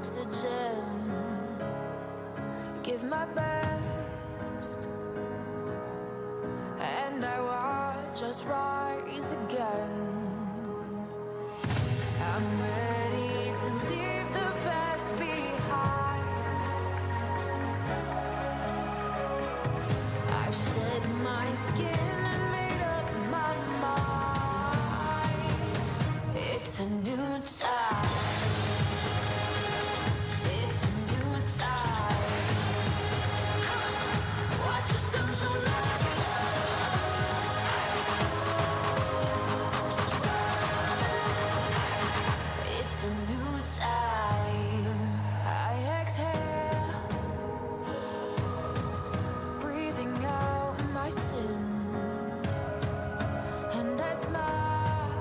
oxygen. Give my best, and I watch us rise again. I'm ready to leave the past behind. I've shed my skin and made up my mind. It's a new time. It's a new time. Watch us come to life. It's a new time. I exhale, breathing out my sins, and I smile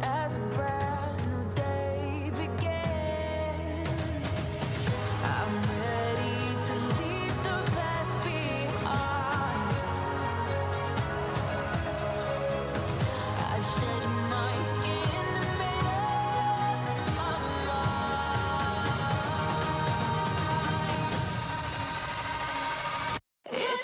as a brand new day begins. I'm ready to leave the past behind. I've shed my skin and made up my mind. It's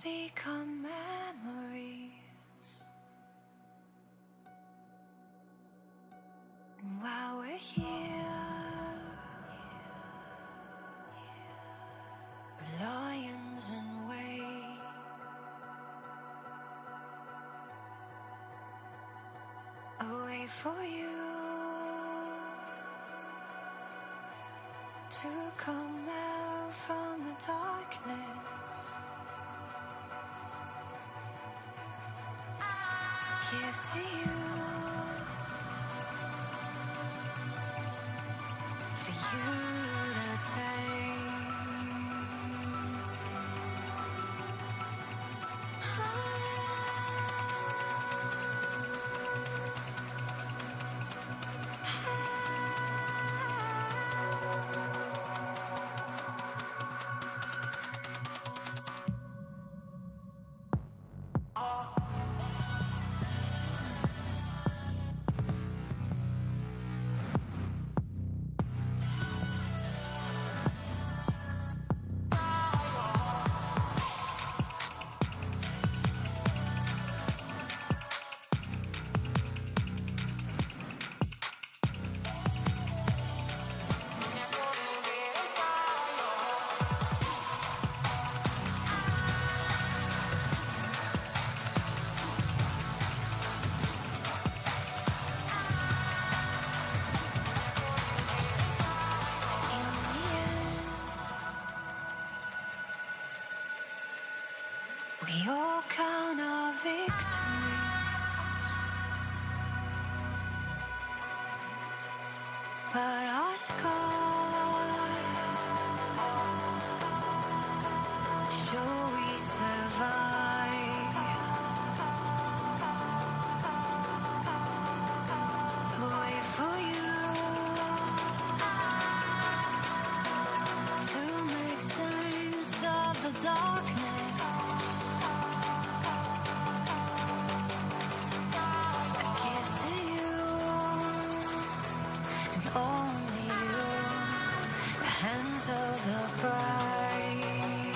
become memories. And while we're here, lions in wait, I wait for you to come out from the darkness. Give to you, for you to take. We all count our victories, but our scars show we survive. Wait for you to make sense of the darkness. Only you, the hands of the bride.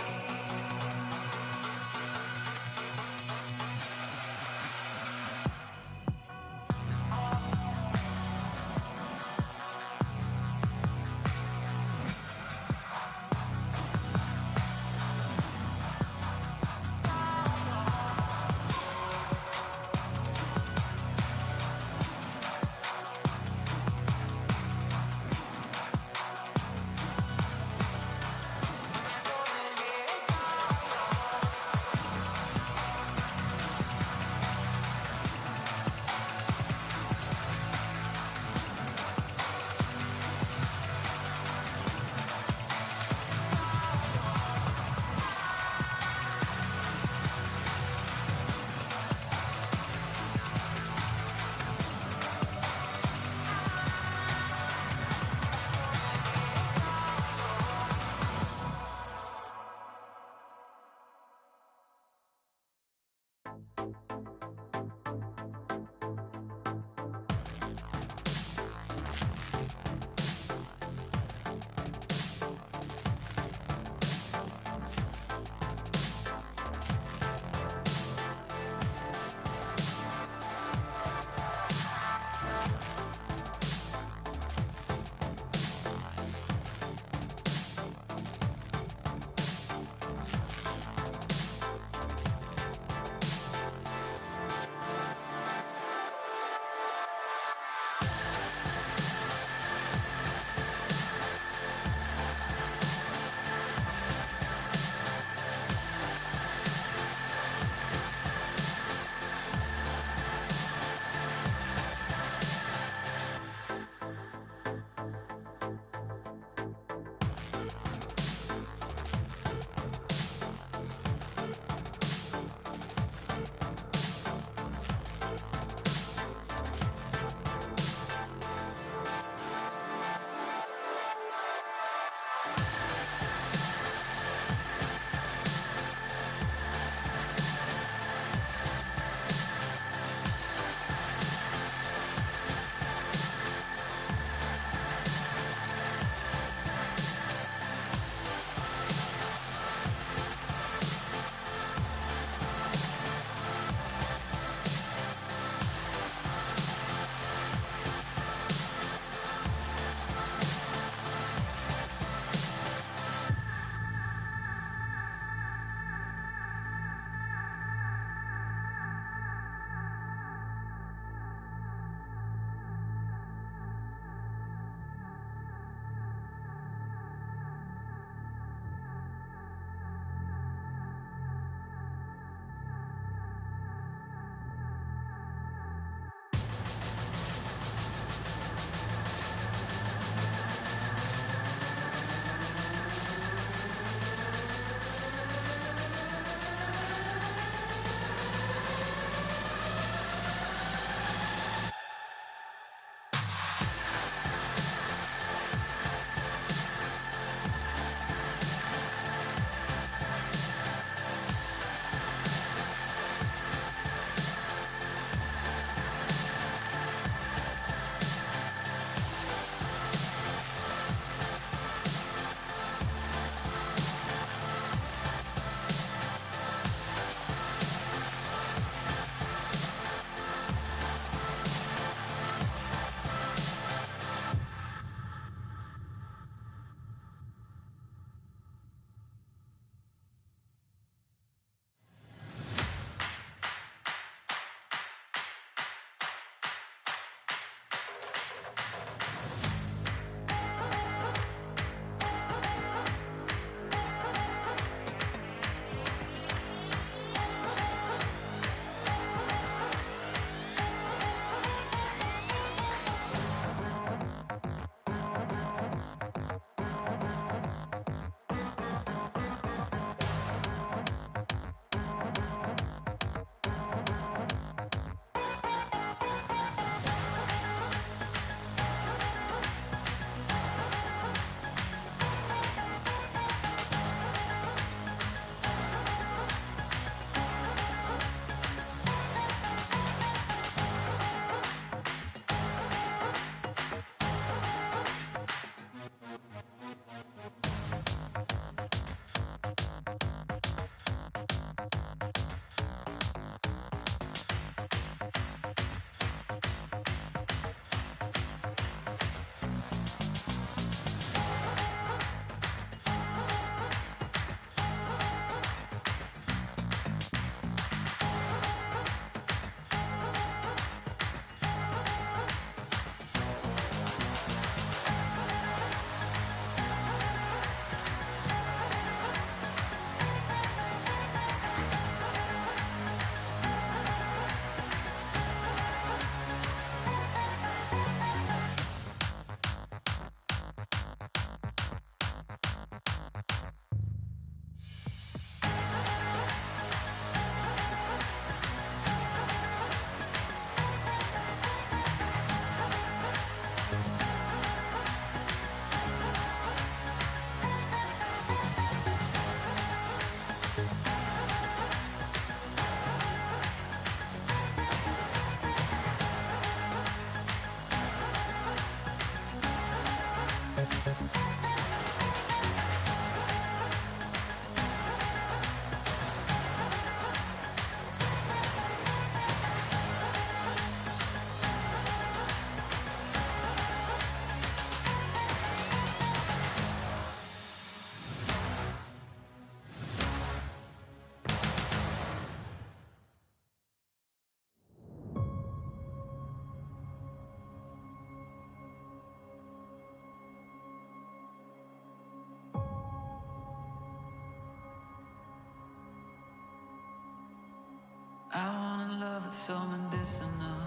that's so medicinal.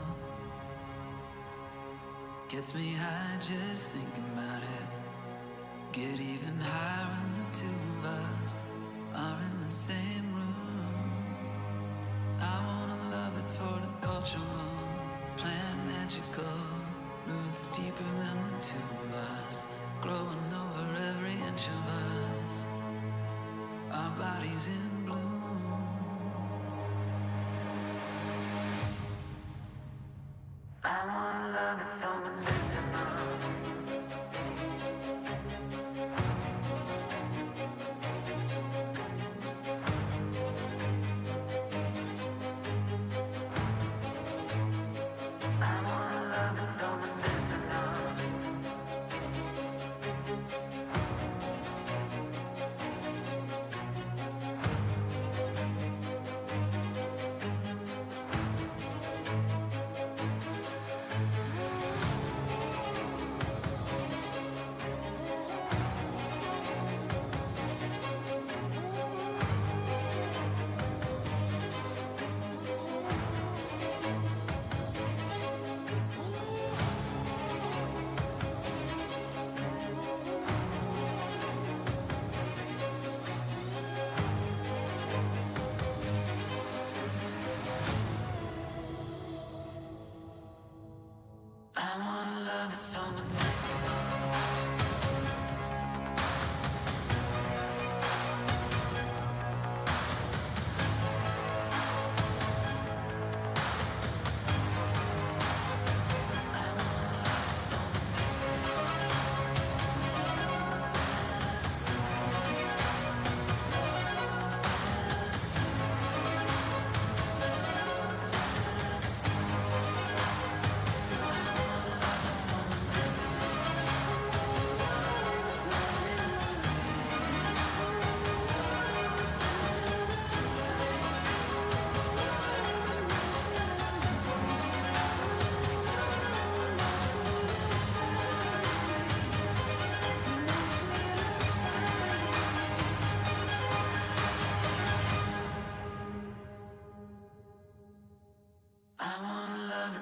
Gets me high just thinking about it. Get even higher when the two of us are in the same room. I want a love that's horticultural, plant magical, roots deeper than the two of us, growing over every inch of us, our bodies in bloom. I want a love that's so medicinal. I want a love that's so medicinal. I want a love that's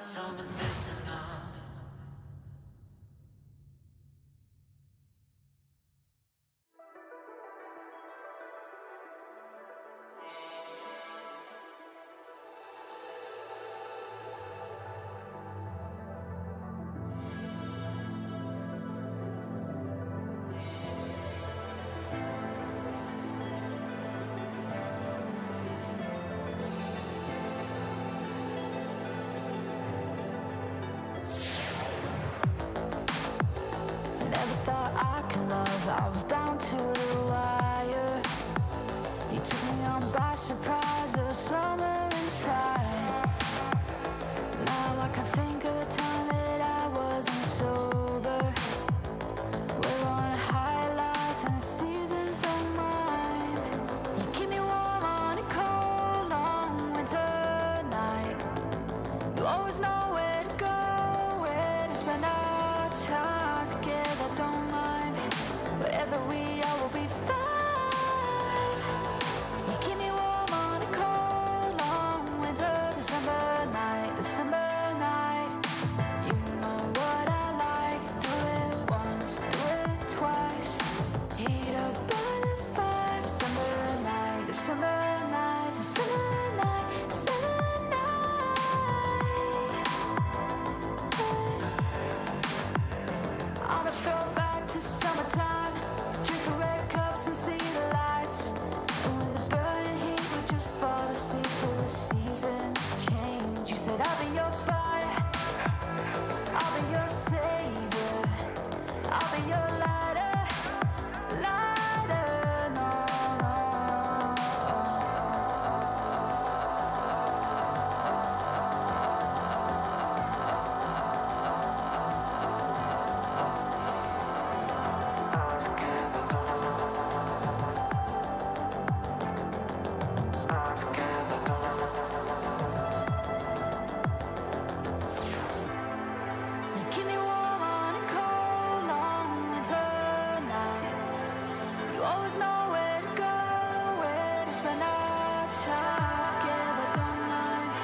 so medicinal. Never thought I could love, I was down to the wire. You took me on by surprise, there was summer inside. Now I can think of a time that I wasn't sober. We're on a high life and the seasons don't mind. You keep me warm on a cold, long winter night. You always know where to go, where to spend our time together, don't mind. Wherever we are, we'll be fine. You keep me warm on a cold, long winter, December night, December night. You know what I like, do it once, do it twice. Heat up by the fire, December night, December night, December night, December night. On a throwback to summertime, drink a red cups and see the lights. And with a burning heat, we just fall asleep till the seasons change. You said I'll be your fire, I'll be your savior, I'll be your lighter, lighter, no, no. You keep me warm on a cold, long winter night. You always know where to go, where to spend our time together, don't mind.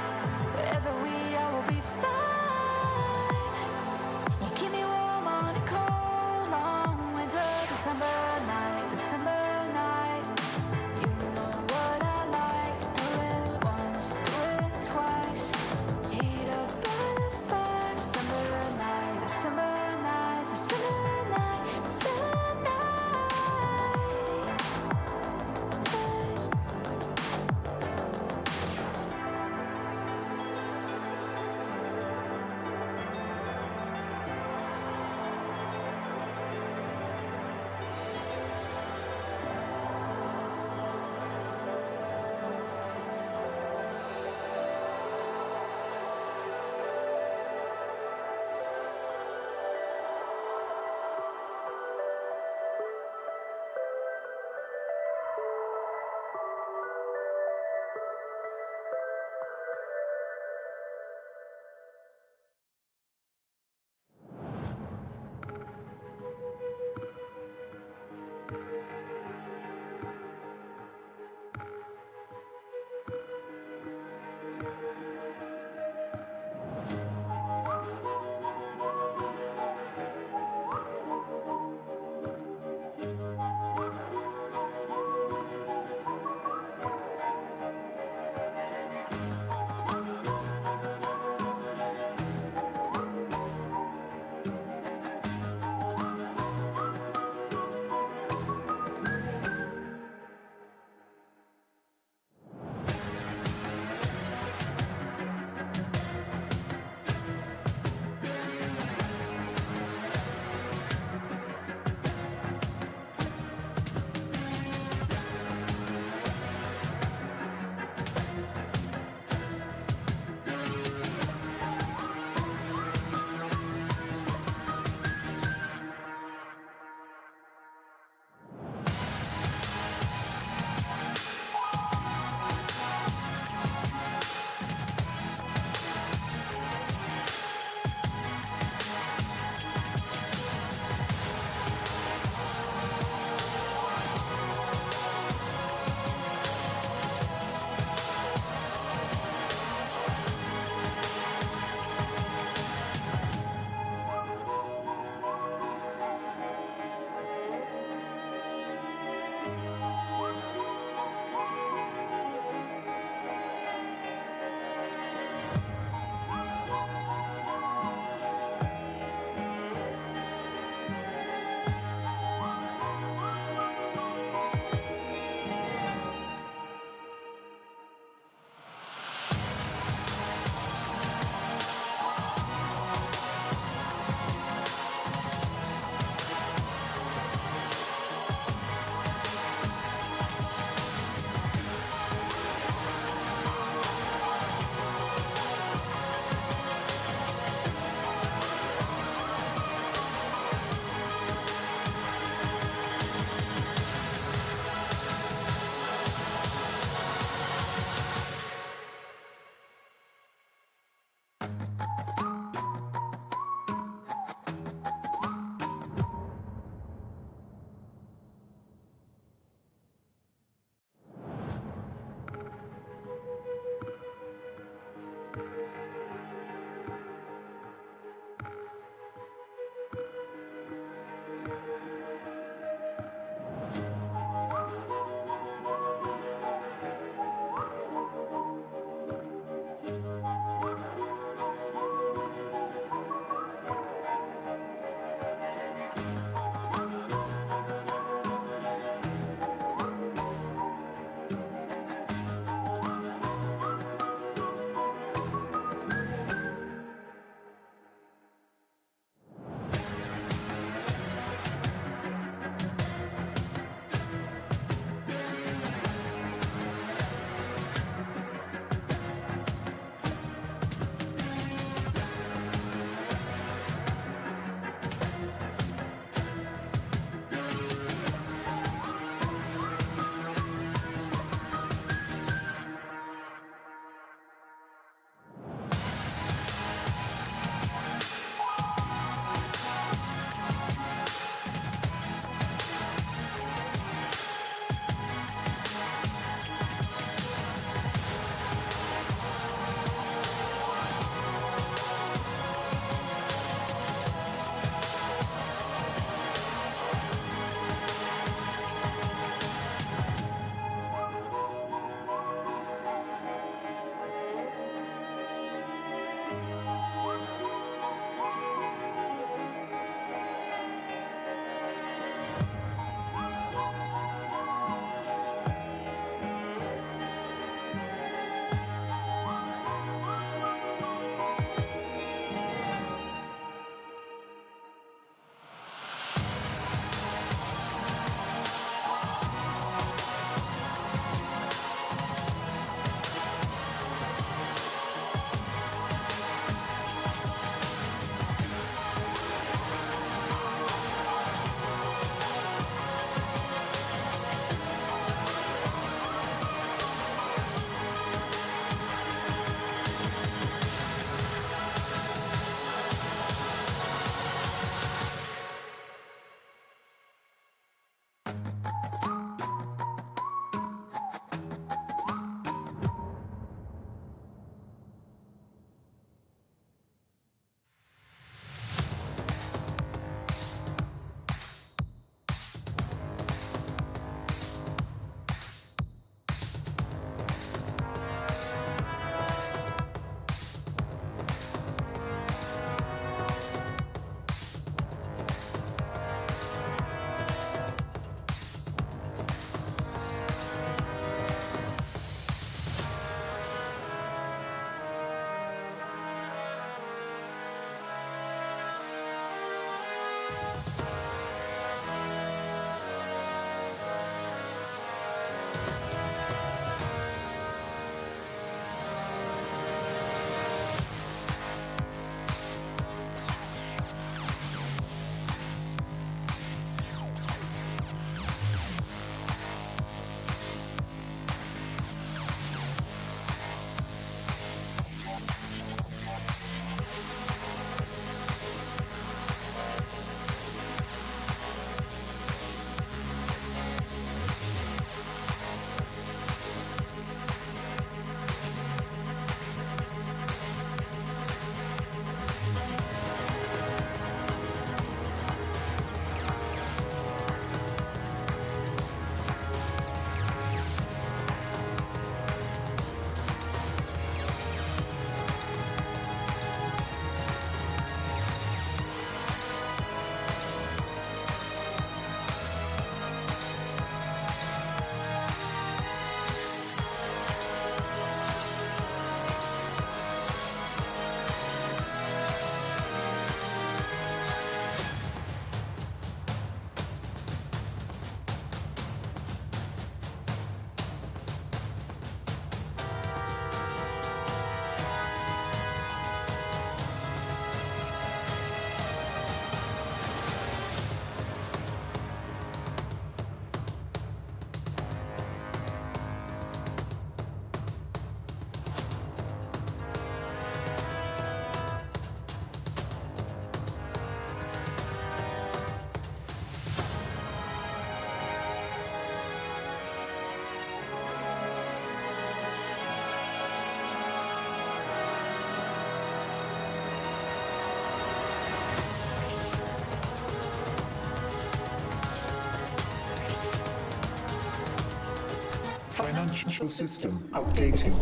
Financial system updating.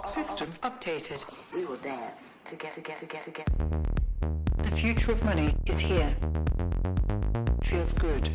System updated. We will dance together. The future of money is here. Feels good.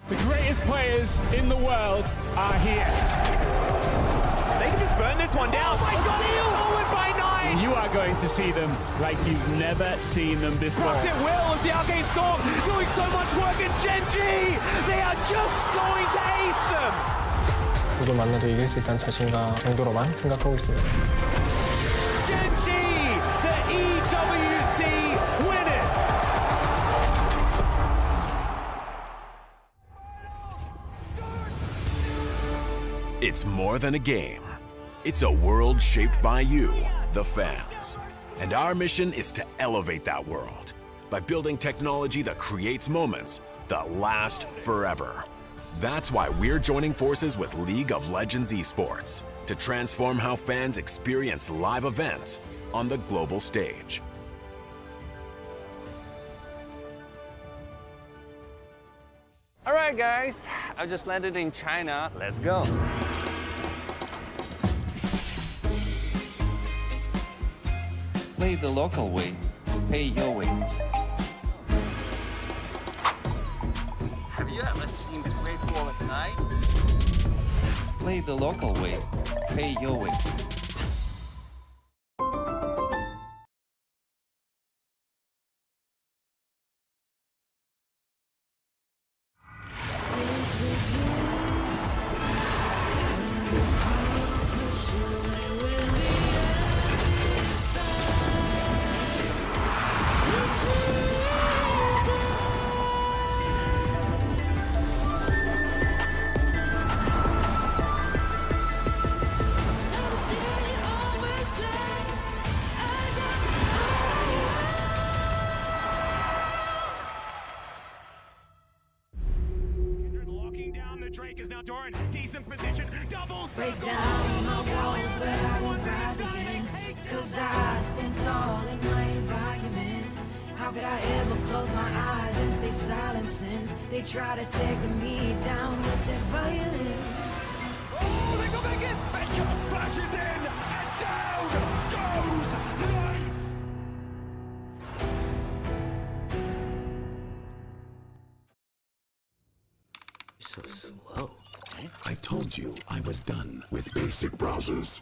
The greatest players in the world are here. They can just burn this one down. Oh my god, he'll forward by 9! You are going to see them like you've never seen them before. Rocked it will as the Arcane Storm doing so much work, and Genji! They are just going to ace them! 누굴 만나도 이길 수 있다는 자신감 정도로만 생각하고 있습니다. Genji, the EWC winners! It's more than a game. It's a world shaped by you, the fans. And our mission is to elevate that world by building technology that creates moments that last forever. That's why we're joining forces with League of Legends Esports to transform how fans experience live events on the global stage. All right, guys, I just landed in China. Let's go. Play the local way, pay your way. Have you ever seen the Great Wall at night? Play the local way, pay your way. Drake is now Doran, decent position, double Break down my walls, but I won't rise again. Cause I stand tall in my environment. How could I ever close my eyes and stay silent since they try to take me down with their violence? Oh, they go back in! Bishop flashes in, and down goes Knight! So slow. I told you I was done with basic browsers.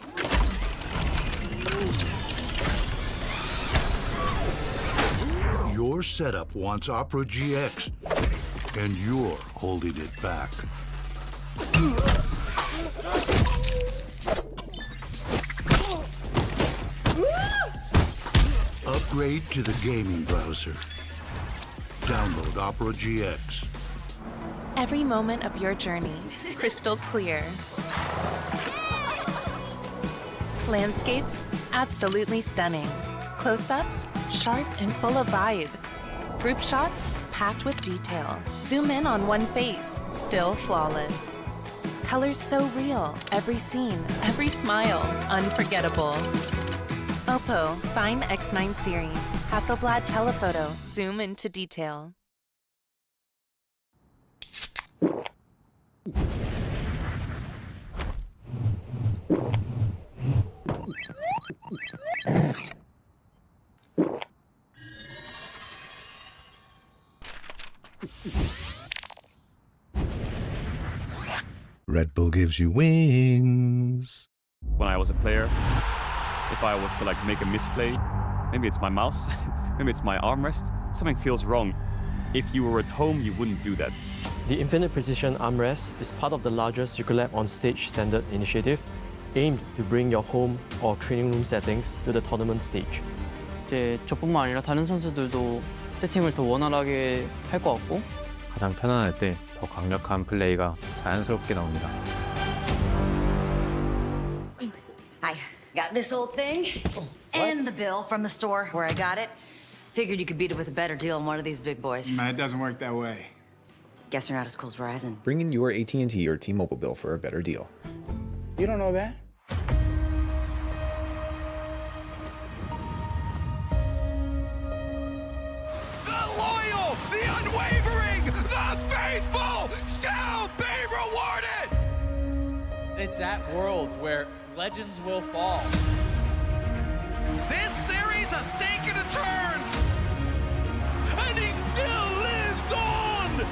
Your setup wants Opera GX, and you're holding it back. Upgrade to the gaming browser. Download Opera GX. Every moment of your journey, crystal clear. Landscapes, absolutely stunning. Close-ups, sharp and full of vibe. Group shots, packed with detail. Zoom in on one face, still flawless. Colors so real, every scene, every smile, unforgettable. Oppo Find X9 series, Hasselblad telephoto, zoom into detail. Red Bull gives you wings. When I was a player, if I was to make a misplay, maybe it's my mouse, maybe it's my armrest, something feels wrong. If you were at home, you wouldn't do that. The Infinite Precision Armrest is part of the larger Secret Lab on Stage Standard initiative, aimed to bring your home or training room settings to the tournament stage. 이제 저뿐만 아니라 다른 선수들도 세팅을 더 원활하게 할 것 같고 가장 편안할 때 더 강력한 플레이가 자연스럽게 나옵니다. I got this old thing and the bill from the store where I got it. Figured you could beat it with a better deal on one of these big boys. It doesn't work that way. Guess you're not as cool as Verizon. Bring in your AT&T or T-Mobile bill for a better deal. You don't know that? The loyal, the unwavering, the faithful shall be rewarded! It's at Worlds where legends will fall. This series a stake and a turn! And he still lives on!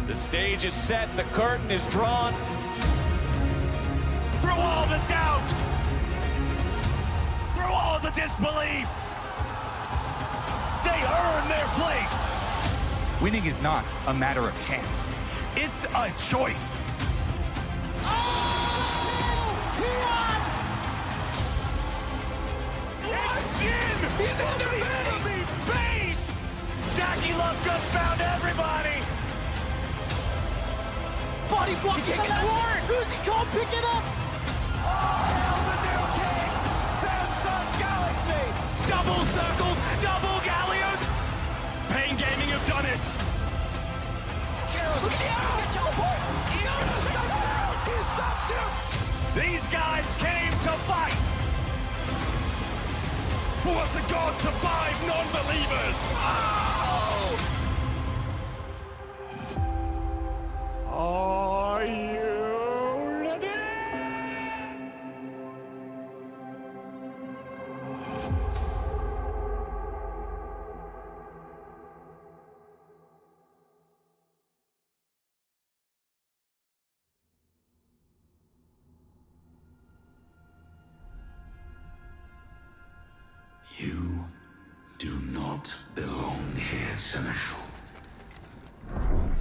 The stage is set, the curtain is drawn. Through all the doubt! Through all the disbelief! They earn their place! Winning is not a matter of chance. It's a choice! It's in! He's in the base! Jackie Love just found everybody! Body block kick in the court! Who's he called? Pick it up! Hail the new kings! Samsung Galaxy! Double circles, double galleons. Pain Gaming have done it. Look at the teleport! Iona's got out! He stopped him! These guys came to fight! What's a god to 5 non-believers? Oh! Are you ready? You do not belong here, Seneschal.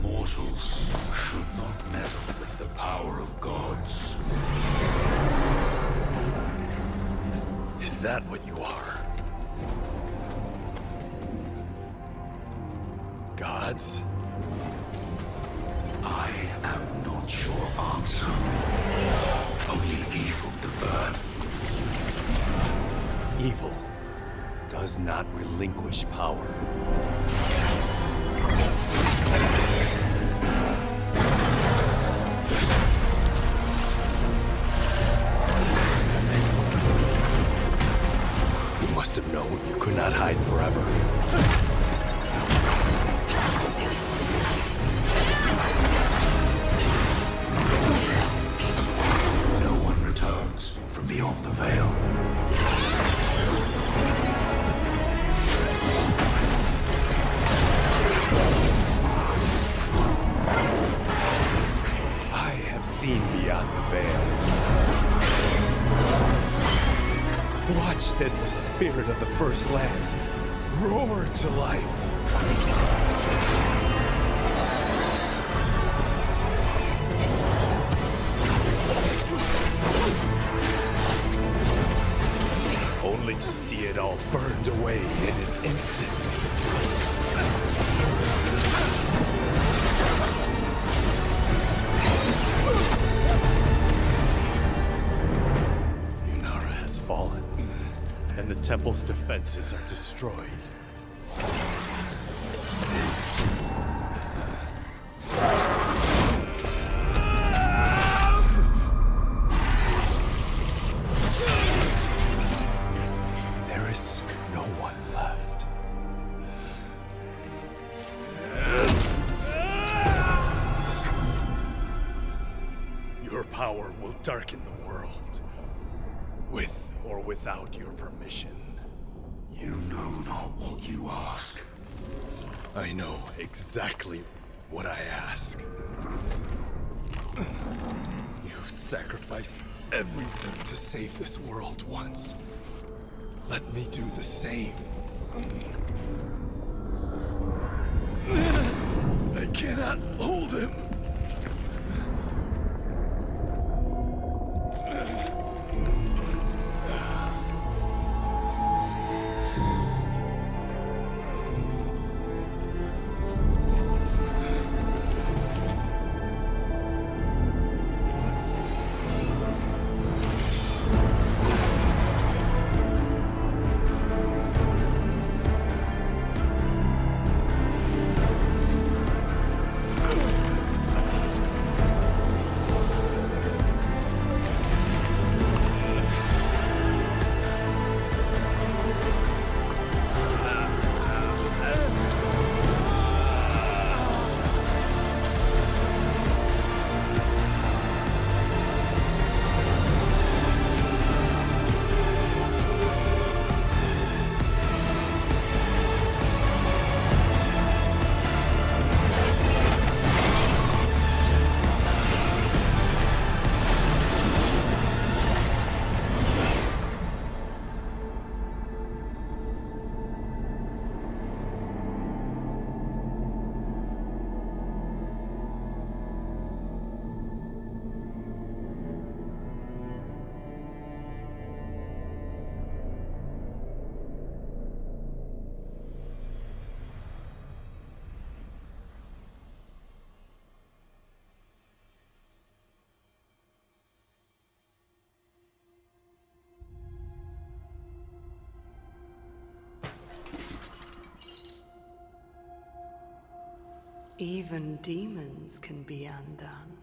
Mortals should not meddle with the power of gods. Is that what you are? Gods? I am not your answer. Only evil deferred. Evil does not relinquish power. You must have known you could not hide forever. No one returns from beyond the veil. Seen beyond the veil. Watched as the spirit of the First Lands roared to life. Only to see it all burned away in an instant. Fallen, and the temple's defenses are destroyed. There is no one left. Your power will darken the world, with or without your permission. You know not what you ask. I know exactly what I ask. You sacrificed everything to save this world once. Let me do the same. I cannot hold him. Even demons can be undone.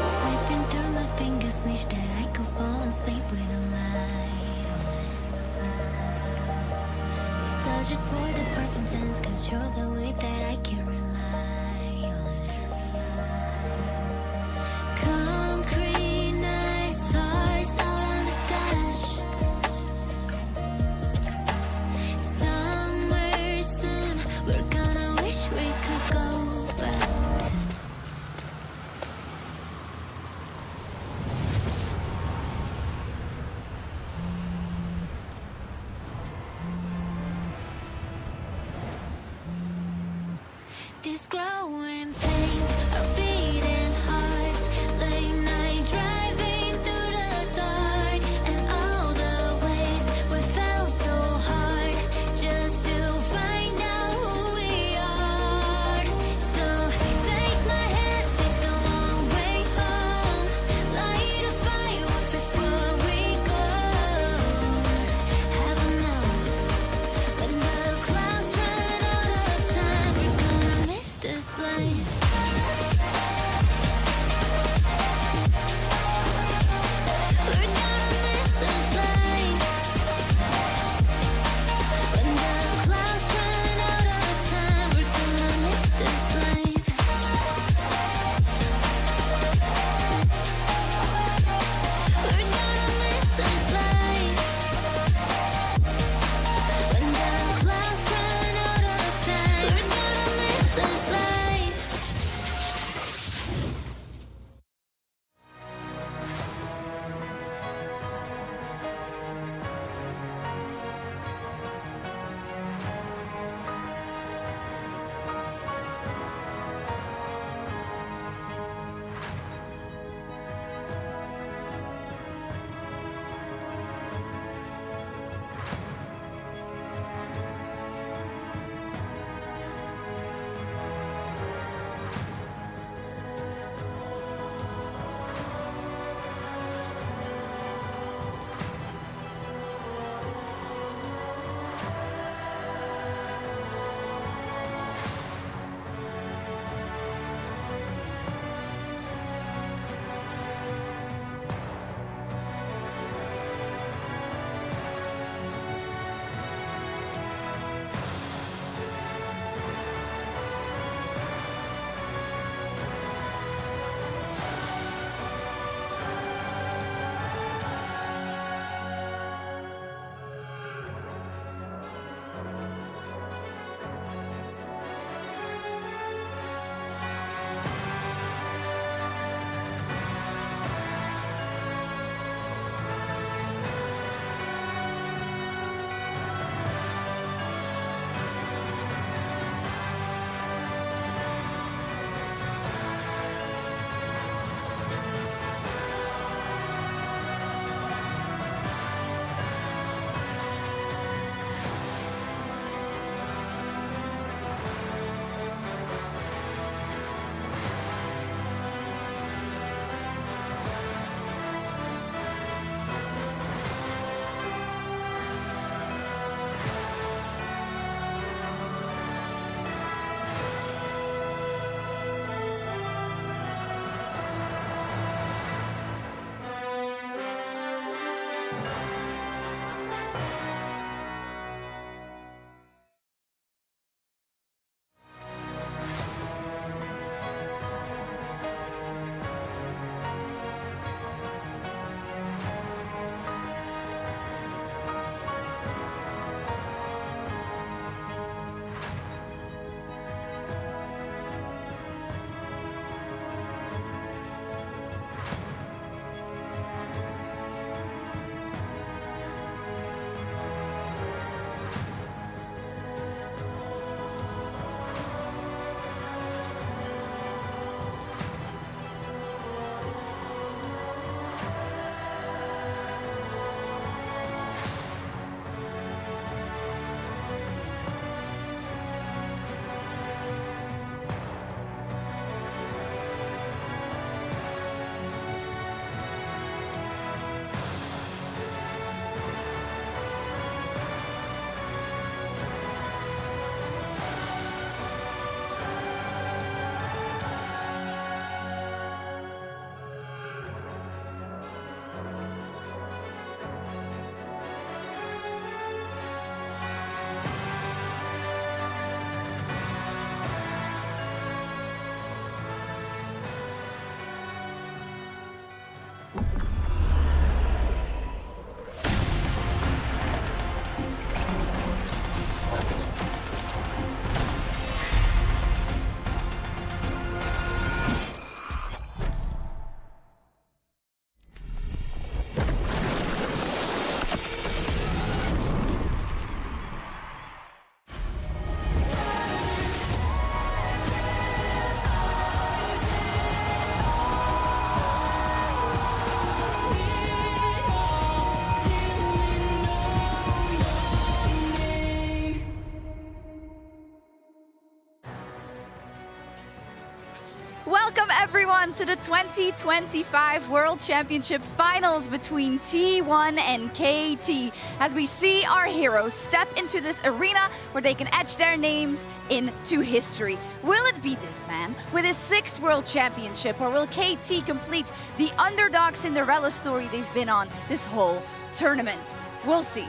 Slipping through my fingers, wish that I could fall asleep with a light on. Searching for the present tense, cause you're the way that I can rely on. Concrete nights, hearts out on the dash. Somewhere soon, we're gonna wish we could go back to. These growing pains are beating hearts. Late night driving through the dark, and all the ways we fell so hard just to find out who we are. So take my hand, take the long way home. Light a fire up before we go. Heaven knows when the clouds run out of time, we're gonna miss this life. We're gonna miss this life. When the clouds run out of time, we're gonna miss this life. We're gonna miss this life. When the clouds run out of time, we're gonna miss this life. everyone, to the 2025 World Championship Finals between T1 and KT, as we see our heroes step into this arena where they can etch their names into history. Will it be this man with his 6th World Championship, or will KT complete the underdog Cinderella story they've been on this whole tournament? We'll see.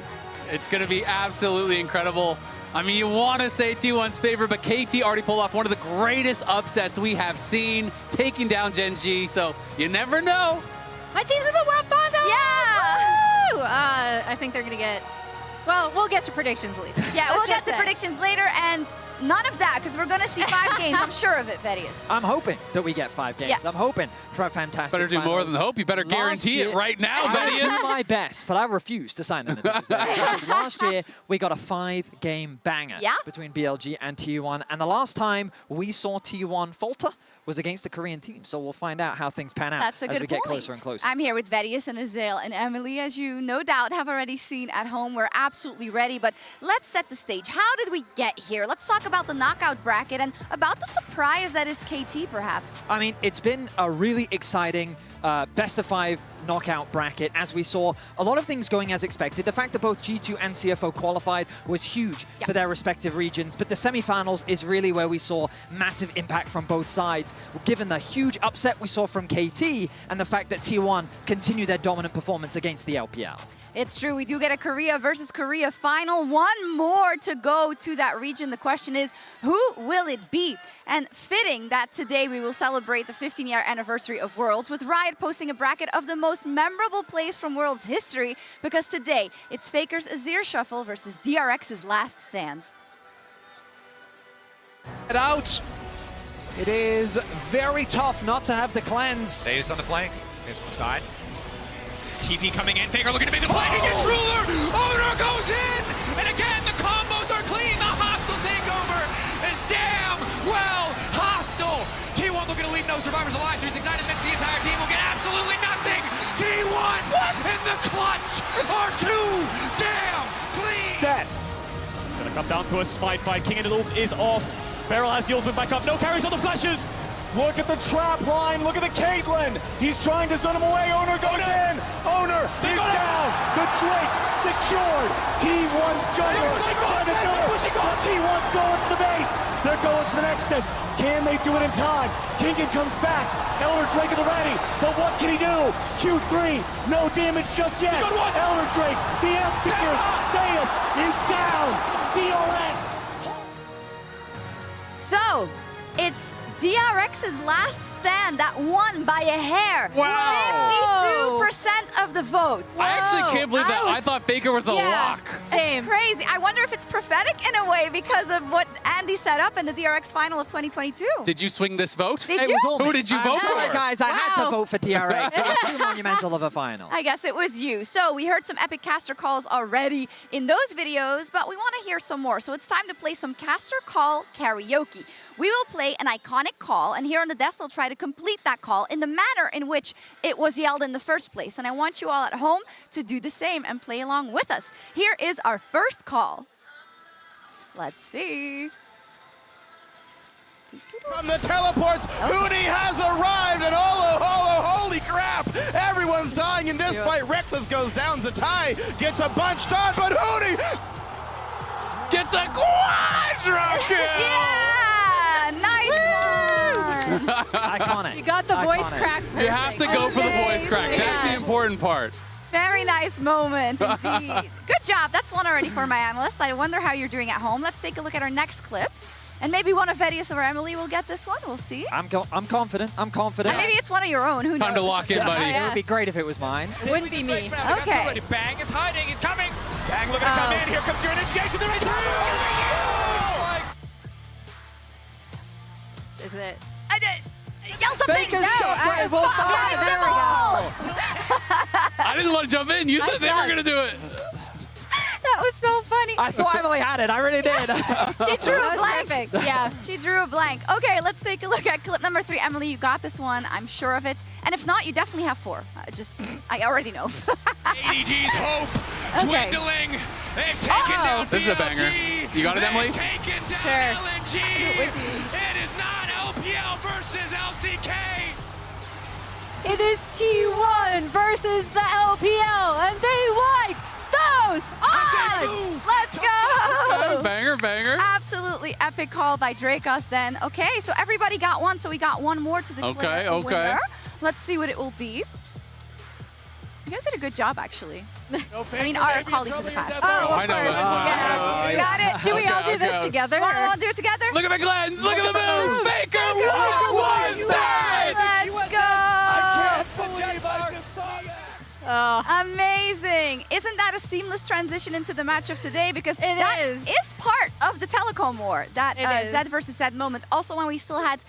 It's going to be absolutely incredible. I mean, you want to say T1's favorite, but KT already pulled off one of the greatest upsets we have seen, taking down Gen G, so you never know. My team's in the World Finals! Yeah! Woo! I think they're going to get... Well, we'll get to predictions later. Yeah, we'll get to predictions later, and none of that, because we're going to see 5 games. I'm sure of it, Vedius. I'm hoping that we get 5 games. Yeah. I'm hoping for a fantastic Better do finals. more than hope. You better guarantee it right now, Vedius. I do my best, but I refuse to sign anything. Last year, we got a 5-game banger between BLG and T1, and the last time we saw T1 falter was against a Korean team, so we'll find out how things pan out as we get closer and closer. I'm here with Vedius and Azael and Emily, as you no doubt have already seen at home. We're absolutely ready, but let's set the stage. How did we get here? Let's talk about the knockout bracket and about the surprise that is KT, perhaps. I mean, it's been a really exciting best-of-5 knockout bracket, as we saw a lot of things going as expected. The fact that both G2 and CFO qualified was huge for their respective regions, but the semifinals is really where we saw massive impact from both sides, given the huge upset we saw from KT and the fact that T1 continued their dominant performance against the LPL. It's true, we do get a Korea versus Korea final. One more to go to that region. The question is, who will it be? And fitting that today we will celebrate the 15-year anniversary of Worlds, with Riot posting a bracket of the most memorable plays from Worlds history, because today it's Faker's Azir Shuffle versus DRX's Last Stand. Out. It is very tough not to have the cleanse. Stays on the flank. Here's on the side. TP coming in. Faker looking to make the play. He gets Ruler. Owner goes in. And again, the combos are clean. The hostile takeover is damn well hostile. T1 looking to leave no survivors alive. 369 has meant the entire team will get absolutely nothing. T1 in the clutch are too damn clean. Dead. Gonna come down to a smite fight. King and the ult is off. Beryl has the ultimate back up. No carries on the flashes. Look at the trap line. Look at the Caitlyn. He's trying to stun him away. Owner goes in. Owner is down. The Drake secured. T1's jungler trying to do it. T1's going to the base. They're going to the Nexus. Can they do it in time? Kingan comes back. Elder Drake at the ready. But what can he do? Q3. No damage just yet. Elder Drake. The execute. Sayeth is down. DRX. So, it's DRX's Last Stand that won by a hair. Wow. 52% of the votes. I actually can't believe that. I thought Faker was a lock. Same. It's crazy. I wonder if it's prophetic in a way because of what Andy set up in the DRX final of 2022. Did you swing this vote? Did you? Who did you vote for? Guys, I had to vote for DRX. It was too monumental of a final. I guess it was you. So we heard some epic caster calls already in those videos, but we want to hear some more. So it's time to play some caster call karaoke. We will play an iconic call, and here on the desk, they'll try to complete that call in the manner in which it was yelled in the first place. And I want you all at home to do the same and play along with us. Here is our first call. Let's see. From the teleports, Hootie has arrived, and holy crap! Everyone's dying in this fight. Reckless goes down. Zatai gets a bunch done, but Hootie gets a quadra kill! Yeah! Nice one! Iconic. You got the voice crack. Perfect. You have to go for the voice crack. That's the important part. Very nice moment indeed. Good job. That's one already for my analyst. I wonder how you're doing at home. Let's take a look at our next clip. And maybe one of Vedius or Emily will get this one. We'll see. I'm confident. I'm confident. And maybe it's one of your own. Who knows? Time to lock in, buddy. It would be great if it was mine. It wouldn't be me. Okay. Bang is hiding. He's coming. Bang looking to come in. Here comes your initiation. There Is it? I did. Yell something. There we go. I didn't want to jump in. You said they were going to do it. That was so funny. I thought Emily had it. I really did. She drew a blank. Perfect. Yeah. She drew a blank. Okay, let's take a look at clip number 3. Emily, you got this one. I'm sure of it. And if not, you definitely have 4. I already know. ADG's hope dwindling. They've taken down This is a banger. You got it, Emily? Taken down LNG. It is not LPL versus LCK. It is T1 versus the LPL, and they like those odds! Let's go! Banger, banger. Absolutely epic call by Dracos then. Okay, so everybody got one, so we got one more to declare a winner. Let's see what it will be. You guys did a good job, actually. I mean, our colleagues in the past. Oh, I know. Got it. Should we all do this together? Want to do it together? Look at the Glens. Look at the moves. Faker, what was that? Let's go. I can't believe I just saw that. Amazing. Isn't that a seamless transition into the match of today? Because that is part of the telecom war, that Zed versus Zed moment. Also, when we still had,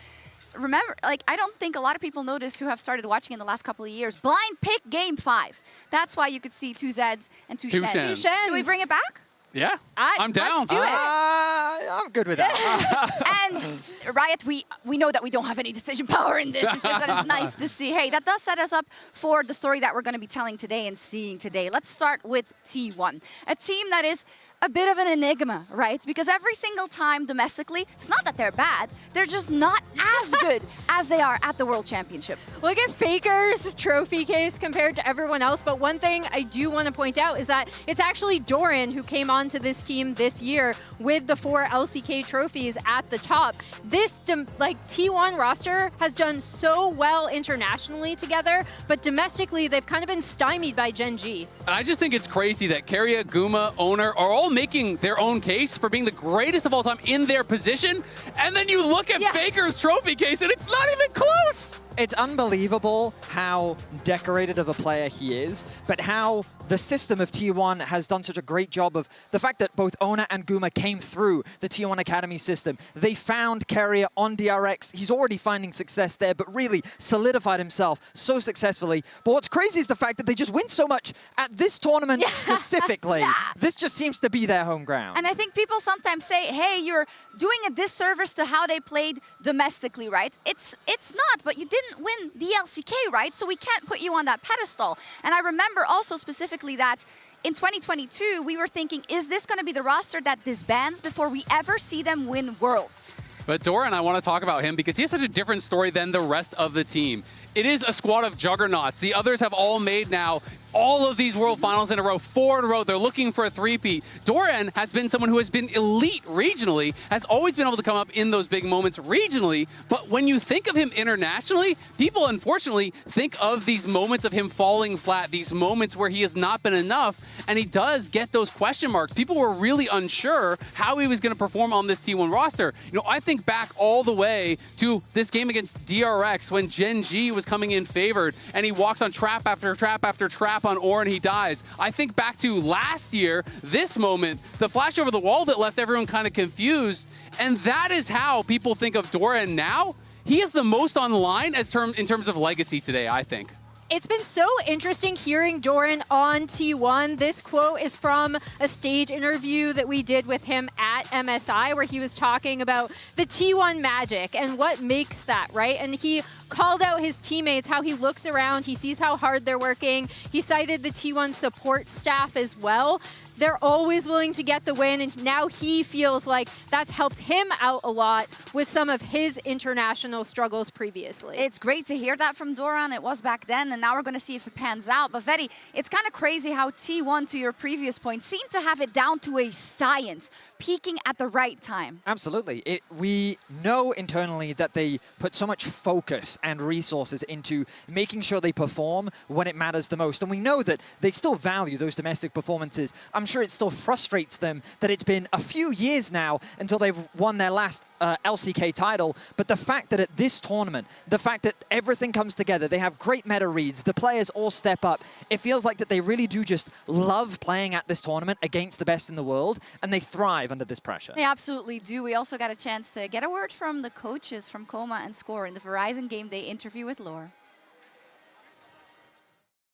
remember, like, I don't think a lot of people noticed who have started watching in the last couple of years. Blind pick game 5. That's why you could see 2 Zeds and 2 Shens. Should we bring it back? Yeah, I'm down. Let's do it. I'm good with that. And Riot, we know that we don't have any decision power in this. It's just that it's nice to see. Hey, that does set us up for the story that we're going to be telling today and seeing today. Let's start with T1, a team that is a bit of an enigma, right? Because every single time domestically, it's not that they're bad, they're just not as good as they are at the World Championship. Look at Faker's trophy case compared to everyone else, but one thing I do want to point out is that it's actually Doran who came onto this team this year with the 4 LCK trophies at the top. This T1 roster has done so well internationally together, but domestically they've kind of been stymied by Gen G. And I just think it's crazy that Keria, Guma, Owner are all making their own case for being the greatest of all time in their position, and then you look at Faker's trophy case and it's not even close. It's unbelievable how decorated of a player he is, but how the system of T1 has done such a great job of the fact that both Ona and Guma came through the T1 Academy system. They found Keria on DRX. He's already finding success there, but really solidified himself so successfully. But what's crazy is the fact that they just win so much at this tournament specifically. This just seems to be their home ground. And I think people sometimes say, hey, you're doing a disservice to how they played domestically, right? It's not, but you didn't win the LCK, right? So we can't put you on that pedestal. And I remember also specifically that in 2022, we were thinking, is this going to be the roster that disbands before we ever see them win Worlds? But Doran, I want to talk about him because he has such a different story than the rest of the team. It is a squad of juggernauts. The others have all made now all of these World Finals in a row, 4 in a row. They're looking for a three-peat. Doran has been someone who has been elite regionally, has always been able to come up in those big moments regionally, but when you think of him internationally, people unfortunately think of these moments of him falling flat, these moments where he has not been enough, and he does get those question marks. People were really unsure how he was going to perform on this T1 roster. You know, I think back all the way to this game against DRX when Gen G was coming in favored, and he walks on trap after trap after trap on Ore and he dies. I think back to last year, this moment, the flash over the wall that left everyone kind of confused, and that is how people think of Doran now. He is the most on the line in terms of legacy today, I think. It's been so interesting hearing Doran on T1. This quote is from a stage interview that we did with him at MSI where he was talking about the T1 magic and what makes that, right? And he called out his teammates, how he looks around, he sees how hard they're working. He cited the T1 support staff as well. They're always willing to get the win, and now he feels like that's helped him out a lot with some of his international struggles previously. It's great to hear that from Doran. It was back then, and now we're going to see if it pans out. But Vedi, it's kind of crazy how T1, to your previous point, seemed to have it down to a science, peaking at the right time. Absolutely. We know internally that they put so much focus and resources into making sure they perform when it matters the most. And we know that they still value those domestic performances. I'm sure it still frustrates them that it's been a few years now until they've won their last LCK title. But the fact that at this tournament, the fact that everything comes together, they have great meta reads, the players all step up, it feels like that they really do just love playing at this tournament against the best in the world, and they thrive under this pressure. They absolutely do. We also got a chance to get a word from the coaches from Coma and Score in the Verizon Game Day interview with Lore.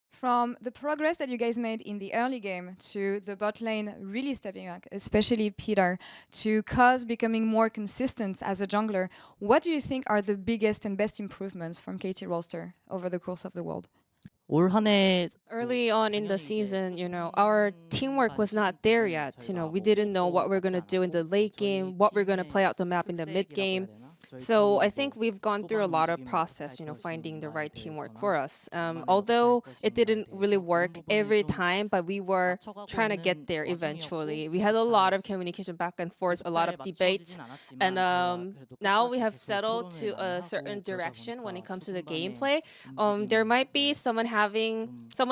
From the progress that you guys made in the early game to the bot lane really stepping up, especially Peter, to Cos becoming more consistent as a jungler, what do you think are the biggest and best improvements from KT roster over the course of the world? Early on in the season, our teamwork was not there yet. We didn't know what we're going to do in the late game, what we're going to play out the map in the mid game. So I think we've gone through a lot of process, finding the right teamwork for us. Although it didn't really work every time, but we were trying to get there eventually. We had a lot of communication back and forth, a lot of debates, and now we have settled to a certain direction when it comes to the gameplay. There might be someone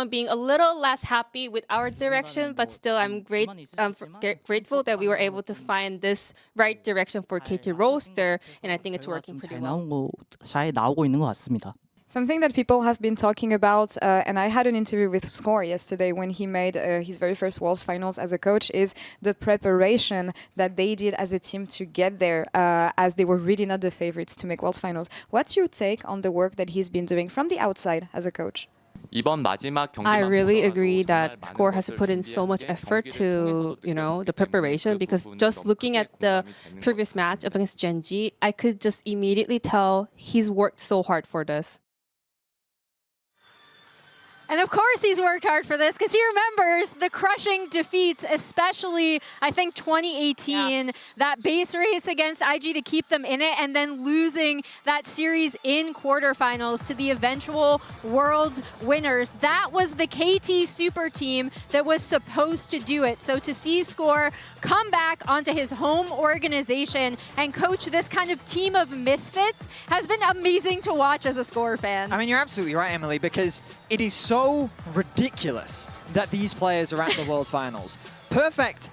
being a little less happy with our direction, but still I'm grateful that we were able to find this right direction for KT roster, and I think it's working pretty well. 잘 나오고 있는 것 같습니다. Something that people have been talking about, and I had an interview with Score yesterday when he made his very first Worlds Finals as a coach, is the preparation that they did as a team to get there, as they were really not the favorites to make Worlds Finals. What's your take on the work that he's been doing from the outside as a coach? I really agree that Score has to put in so much effort to, the preparation, because just looking at the previous match up against Genji, I could just immediately tell he's worked so hard for this. And of course he's worked hard for this because he remembers the crushing defeats, especially, I think, 2018, that base race against IG to keep them in it, and then losing that series in quarterfinals to the eventual Worlds winners. That was the KT super team that was supposed to do it. So to see Score come back onto his home organization and coach this kind of team of misfits has been amazing to watch as a Score fan. I mean, you're absolutely right, Emily, because it is so ridiculous that these players are at the World Finals. Perfect.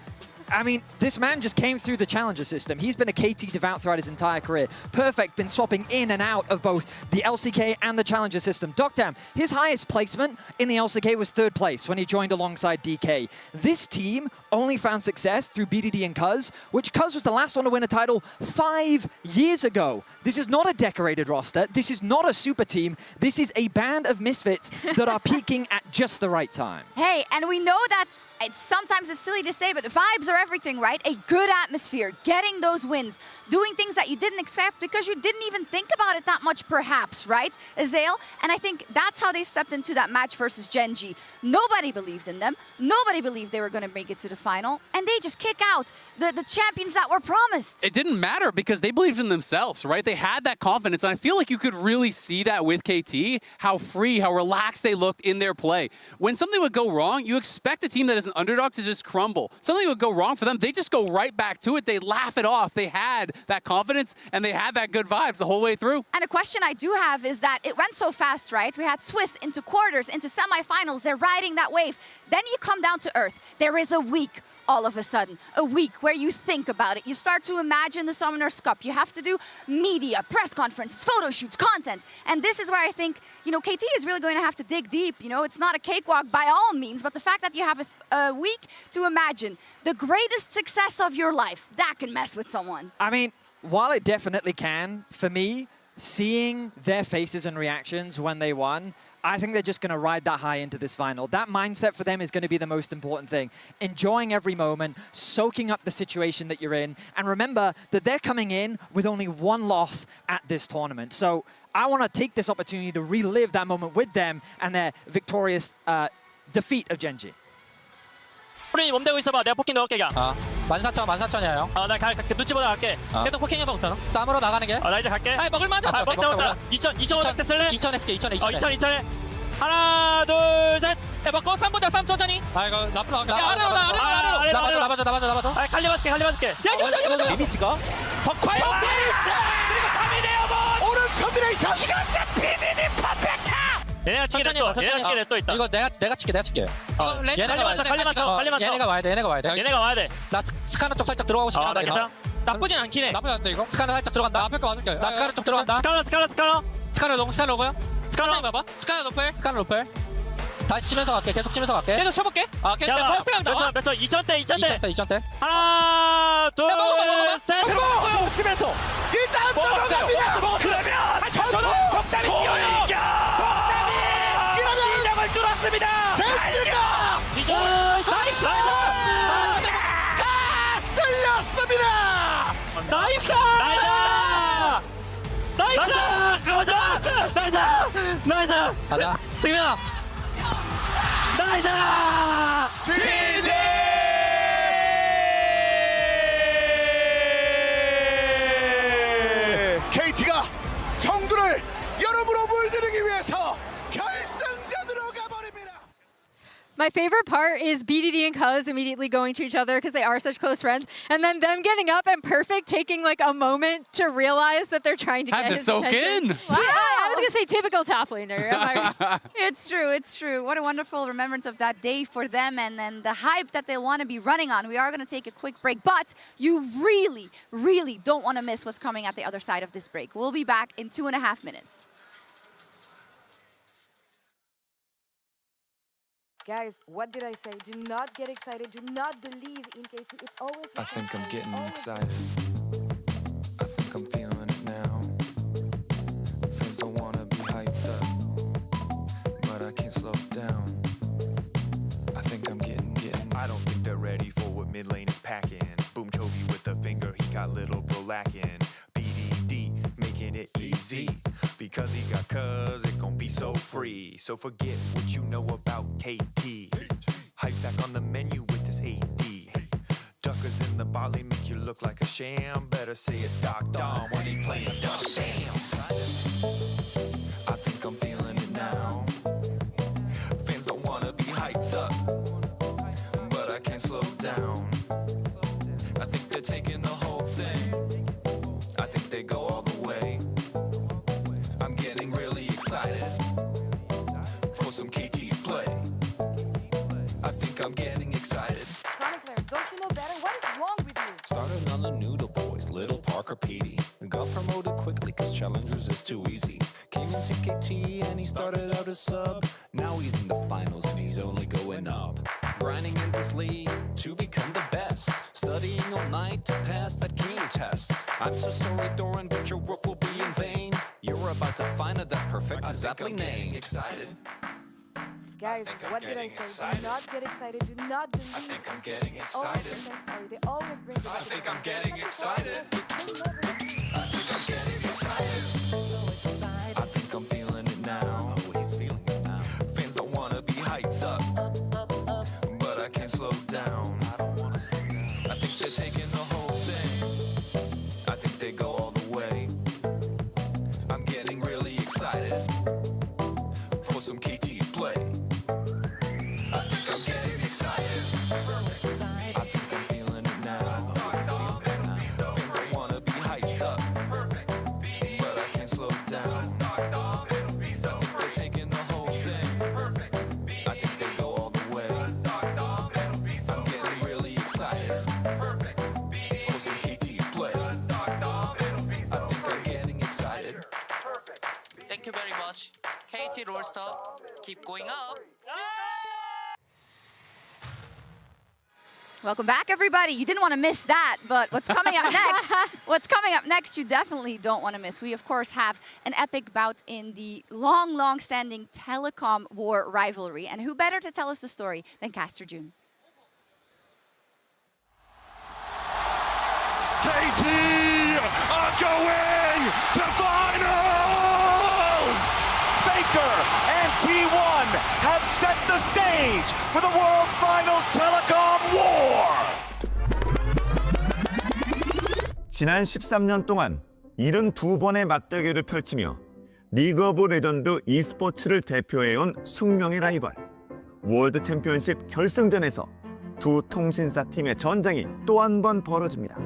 I mean, this man just came through the Challenger system. He's been a KT devout throughout his entire career. Perfect, been swapping in and out of both the LCK and the Challenger system. Dokdam, his highest placement in the LCK was 3rd place when he joined alongside DK. This team only found success through BDD and Cuz, which Cuz was the last one to win a title 5 years ago. This is not a decorated roster. This is not a super team. This is a band of misfits that are peaking at just the right time. Hey, and we know sometimes it's silly to say, but vibes are everything, right? A good atmosphere, getting those wins, doing things that you didn't expect because you didn't even think about it that much, perhaps, right, Azale? And I think that's how they stepped into that match versus Genji. Nobody believed in them. Nobody believed they were going to make it to the final, and they just kick out the champions that were promised. It didn't matter because they believed in themselves, right? They had that confidence, and I feel like you could really see that with KT, how free, how relaxed they looked in their play. When something would go wrong, you expect a team that is an underdog to just crumble. Something would go wrong for them, they just go right back to it. They laugh it off. They had that confidence and they had that good vibes the whole way through. And a question I do have is that it went so fast, right? We had Swiss into quarters, into semifinals. They're riding that wave. Then you come down to earth. There is a week all of a sudden, a week where you think about it. You start to imagine the Summoners Cup. You have to do media, press conferences, photo shoots, content. And this is where I think, KT is really going to have to dig deep. It's not a cakewalk by all means, but the fact that you have a week to imagine the greatest success of your life, that can mess with someone. I mean, while it definitely can, for me, seeing their faces and reactions when they won, I think they're just going to ride that high into this final. That mindset for them is going to be the most important thing. Enjoying every moment, soaking up the situation that you're in, and remember that they're coming in with only 1 loss at this tournament. So I want to take this opportunity to relive that moment with them and their victorious defeat of Genji. 프린이 몸 대고 있어봐. 내가 포킹 넣을게 그냥. 14,000이에요. 나 눈치 보다 갈게. 계속 포킹해봐 우선. 쌈으로 나가는 게. 나 이제 갈게. 먹을만하죠. 먹자. 2,500대 쓸래? 2,000 해줄게. 2,000. 하나, 둘, 셋. 먹고 3분다 3 천천히. 이거 나쁘다. 아래로. 나봐줘. 갈리 맞을게. 야, 리미지가 석화요. 그리고 3위 내어본. 오른 컨비네이션. 이것은 PDD 퍼펙트. 얘네가 치게 또 있다. 이거 내가 칠게. 얘네가 와야 돼. 나 스카너 쪽 살짝 들어가고 싶다. 괜찮아. 나쁘진 않긴 해. 나쁘지 않다 이거. 스카너 살짝 들어간다. 앞에 거 맞을게. 나 스카너 쪽 들어간다. 스카너 로고요? 스카너 봐봐. 스카너 노플. 다시 치면서 갈게. 계속 치면서 갈게. 계속 쳐볼게. 계속 퍼스랑 나와. 몇 초? 2,000대. 하나, 둘, 셋. 먹고 쓰면서. 일단 먹어갑니다. 그러면 덕담이 뛰어요. 뚫었습니다. 젠지가 나이스! 다 쓸렸습니다. 나이스! 가자. 승민아. 나이스! CJ! My favorite part is BDD and Cuz immediately going to each other because they are such close friends, and then them getting up and Perfect taking like a moment to realize that they're trying to get his attention. Wow. I was gonna say typical top laner. Am I right? It's true, it's true. What a wonderful remembrance of that day for them, and then the hype that they want to be running on. We are going to take a quick break, but you really, really don't want to miss what's coming at the other side of this break. We'll be back in 2.5 minutes. Guys, what did I say? Do not get excited. Do not believe in KT. It's always. I think I'm getting excited. I think I'm feeling it now. Fans don't wanna be hyped up, but I can't slow down. I think I'm getting. I don't think they're ready for what mid lane is packing. Boom Chovy with the finger, he got little bro lacking. BDD making it easy because he got cuz it gon' be so free. So forget what you know about KT. Hype back on the menu with this AD. Duckers in the bot lane make you look like a sham. Better say it Doc Dom when he playing Doc Damn. I think I'm feeling it now. Fans don't wanna be hyped up, but I can't slow down. I think they're taking the whole thing. I think they go all the way. I'm getting really excited for some KT play. I think I'm getting excited. Chronicler, don't you know better? What is wrong with you? Started on the Noodle Boys, Little Parker Petey. Got promoted quickly cause challengers is too easy. Came into KT and he started out as sub. Now he's in the finals and he's only going up. Grinding in this league to become the best. Studying all night to pass that king test. I'm so sorry, Doran, but your work will be in vain. You're about to find out that Perfect is aptly named. Excited. Guys, what did I say? excited. Do not get excited. Do not believe. I think I'm getting It's always excited. the same story. They always bring the I think I'm getting excited. I think I'm getting excited. I think I'm feeling it now. Oh, he's feeling it now. Fans don't wanna be hyped up, but I can't slow down. I don't wanna slow down. I think they're taking the whole thing. I think they go all the way. I'm getting really excited for some KT play. I think I'm getting excited. I think I'm feeling it now. Oh, he's feeling it now. Fans don't wanna be hyped up, but I can't slow down. I think they're taking the whole thing. I think they go all the way. I'm getting really excited for some KT play. I think I'm getting excited. Thank you very much. KT roster, keep going up. Welcome back, everybody. You didn't want to miss that, but what's coming up next? What's coming up next? You definitely don't want to miss. We of course have an epic bout in the long-standing telecom war rivalry, and who better to tell us the story than Caster June? KT are going to finals! Faker and T1 have set the stage for the World Finals Telecom War! 지난 13년 동안 72번의 맞대결을 펼치며 리그 오브 레전드 e스포츠를 대표해온 숙명의 라이벌 월드 챔피언십 결승전에서 두 통신사 팀의 전장이 또 한 번 벌어집니다.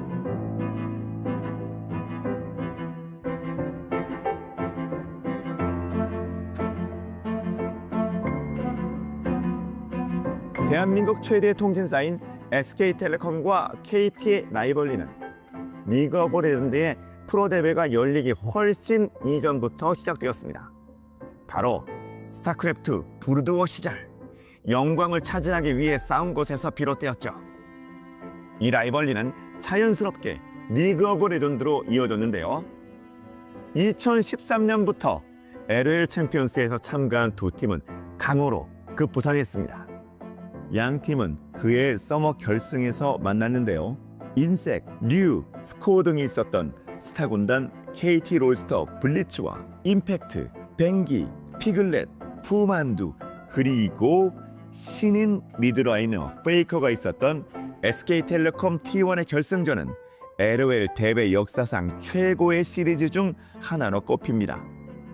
대한민국 최대 통신사인 SK텔레콤과 KT의 라이벌리는 리그 오브 레전드의 프로 대회가 열리기 훨씬 이전부터 시작되었습니다. 바로 스타크래프트 브루드워 시절 영광을 차지하기 위해 싸운 곳에서 비롯되었죠. 이 라이벌리는 자연스럽게 리그 오브 레전드로 이어졌는데요. 2013년부터 LoL 챔피언스에서 참가한 두 팀은 강호로 급부상했습니다. 양 팀은 그해 서머 결승에서 만났는데요. 인색, 류, 스코어 등이 있었던 스타 군단 KT 롤스터 블리츠와 임팩트, 뱅기, 피글렛, 푸만두, 그리고 신인 미드라이너 페이커가 있었던 SK텔레콤 T1의 결승전은 LoL 대회 역사상 최고의 시리즈 중 하나로 꼽힙니다.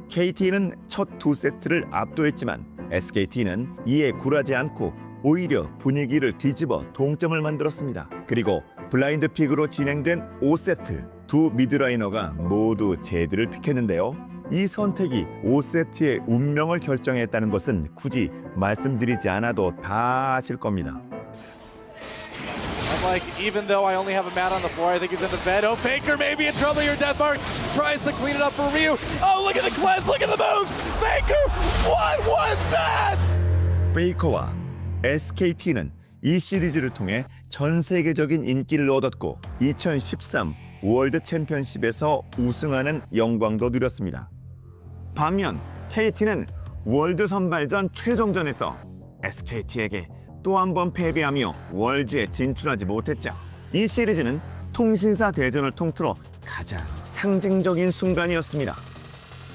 KT는 첫 두 세트를 압도했지만 SKT는 이에 굴하지 않고 오히려 분위기를 뒤집어 동점을 만들었습니다. 그리고 블라인드 픽으로 진행된 5세트 두 미드라이너가 모두 제드를 픽했는데요. 이 선택이 5세트의 운명을 결정했다는 것은 굳이 말씀드리지 않아도 다 아실 겁니다. I'm like, even though I only have a mat on the floor, I think he's in the bed. Oh, Faker maybe in trouble here. Deathmark tries to clean it up for Ryu. Oh, look at the cleanse, look at the moves. Faker, what was that? 페이커와 SKT는 이 시리즈를 통해 전 세계적인 인기를 얻었고 2013 월드 챔피언십에서 우승하는 영광도 누렸습니다. 반면 KT는 월드 선발전 최종전에서 SKT에게 또 한 번 패배하며 월즈에 진출하지 못했죠. 이 시리즈는 통신사 대전을 통틀어 가장 상징적인 순간이었습니다.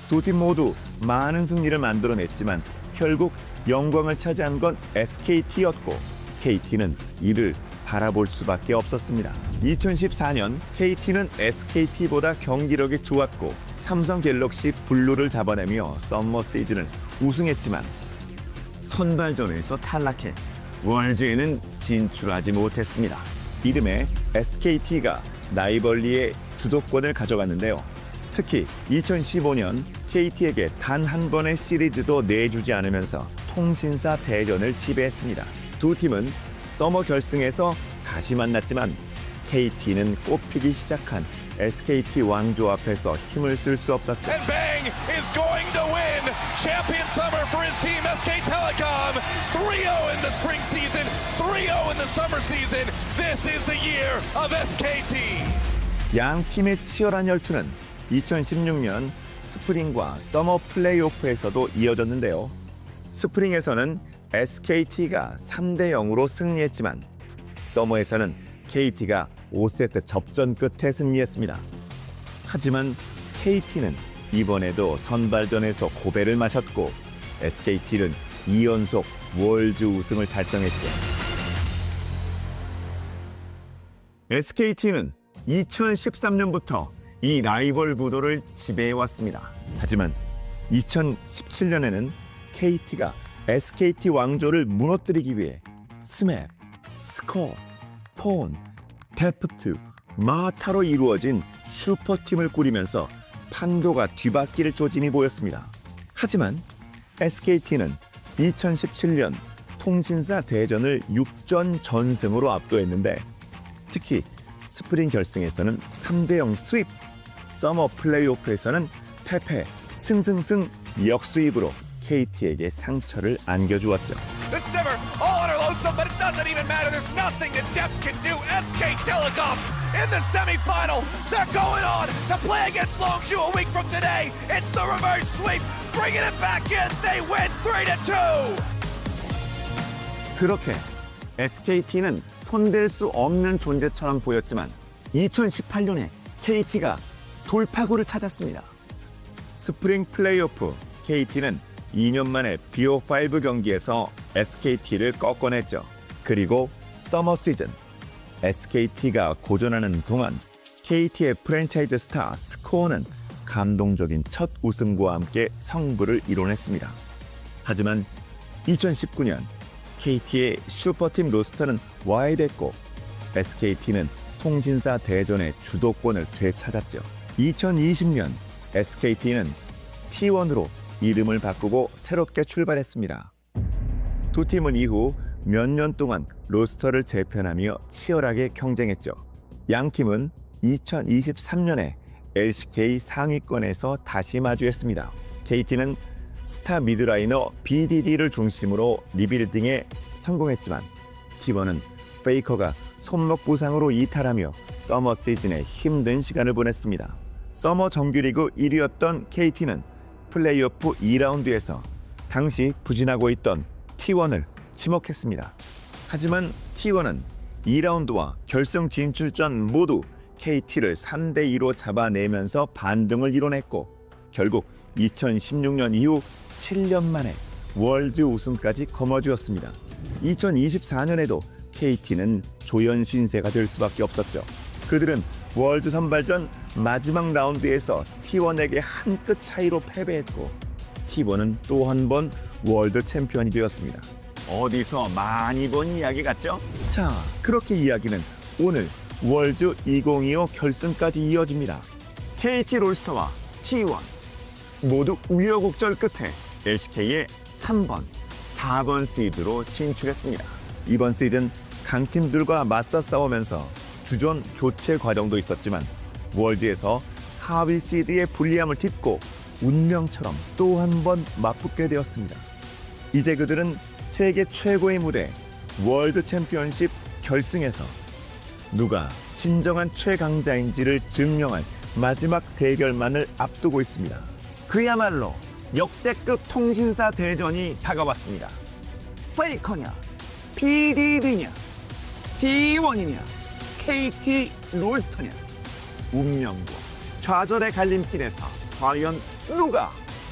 두 팀 모두 많은 승리를 만들어냈지만 결국 영광을 차지한 건 SKT였고 KT는 이를 바라볼 수밖에 없었습니다. 2014년 KT는 SKT보다 경기력이 좋았고 삼성 갤럭시 블루를 잡아내며 썸머 시즌을 우승했지만 선발전에서 탈락해 월즈에는 진출하지 못했습니다. 이듬해 SKT가 라이벌리의 주도권을 가져갔는데요. 특히 2015년 KT에게 단 한 번의 시리즈도 내주지 않으면서 통신사 대전을 지배했습니다. 두 팀은 서머 결승에서 다시 만났지만 KT는 꼽히기 시작한 SKT 왕조 앞에서 힘을 쓸 수 없었죠. And Bang is going to win champion summer for his team SK Telecom. 3-0 in the spring season, 3-0 in the summer season. This is the year of SKT. 양 팀의 치열한 혈투는 2016년 스프링과 서머 플레이오프에서도 이어졌는데요. 스프링에서는 SKT가 3-0으로 승리했지만 서머에서는 KT가 5세트 접전 끝에 승리했습니다. 하지만 KT는 이번에도 선발전에서 고배를 마셨고 SKT는 2연속 월즈 우승을 달성했죠. SKT는 2013년부터 이 라이벌 구도를 지배해왔습니다. 하지만 2017년에는 KT가 SKT 왕조를 무너뜨리기 위해 스맵, 스코어, 폰, 데프트, 마타로 이루어진 슈퍼팀을 꾸리면서 판도가 뒤바뀔 조짐이 보였습니다. 하지만 SKT는 2017년 통신사 대전을 6전 전승으로 압도했는데 특히 스프링 결승에서는 3-0 스윕, 서머 플레이오프에서는 패패, 승승승 역수입으로 KT에게 상처를 안겨주었죠. The Simmer all on her lonesome, but it doesn't even matter. There's nothing that Jeff can do. SK Telecom in the semifinal. They're going on to play against Longju a week from today. It's the reverse sweep, bringing it back in. They win 3-2. 그렇게 SKT는 손댈 수 없는 존재처럼 보였지만 2018년에 KT가 돌파구를 찾았습니다. 스프링 플레이오프 KT는 2년 만에 BO5 경기에서 SKT를 꺾어냈죠. 그리고 서머 시즌 SKT가 고전하는 동안 KT의 프랜차이즈 스타 스코어는 감동적인 첫 우승과 함께 성부를 이뤄냈습니다. 하지만 2019년 KT의 슈퍼팀 로스터는 와해됐고 SKT는 통신사 대전의 주도권을 되찾았죠. 2020년 SKT는 T1으로 이름을 바꾸고 새롭게 출발했습니다. 두 팀은 이후 몇 년 동안 로스터를 재편하며 치열하게 경쟁했죠. 양 팀은 2023년에 LCK 상위권에서 다시 마주했습니다. KT는 스타 미드라이너 BDD를 중심으로 리빌딩에 성공했지만 T1은 페이커가 손목 부상으로 이탈하며 서머 시즌에 힘든 시간을 보냈습니다. 서머 정규리그 1위였던 KT는 플레이오프 2라운드에서 당시 부진하고 있던 T1을 지목했습니다. 하지만 T1은 2라운드와 결승 진출전 모두 KT를 3-2로 잡아내면서 반등을 이뤄냈고 결국 2016년 이후 7년 만에 월드 우승까지 거머쥐었습니다. 2024년에도 KT는 조연 신세가 될 수밖에 없었죠. 그들은 월드 선발전 마지막 라운드에서 T1에게 한 끗 차이로 패배했고 T1은 또 한 번 월드 챔피언이 되었습니다. 어디서 많이 본 이야기 같죠? 자, 그렇게 이야기는 오늘 월드 2025 결승까지 이어집니다. KT 롤스터와 T1 모두 우여곡절 끝에 LCK의 3번, 4번 시드로 진출했습니다. 이번 시즌 강팀들과 맞서 싸우면서 주전 교체 과정도 있었지만 월드에서 하위 시드의 불리함을 딛고 운명처럼 또 한 번 맞붙게 되었습니다. 이제 그들은 세계 최고의 무대 월드 챔피언십 결승에서 누가 진정한 최강자인지를 증명할 마지막 대결만을 앞두고 있습니다. 그야말로 역대급 통신사 대전이 다가왔습니다. 페이커냐, PDD냐, T1이냐, KT 롤스터냐. 운명과 좌절의 갈림길에서 과연 누가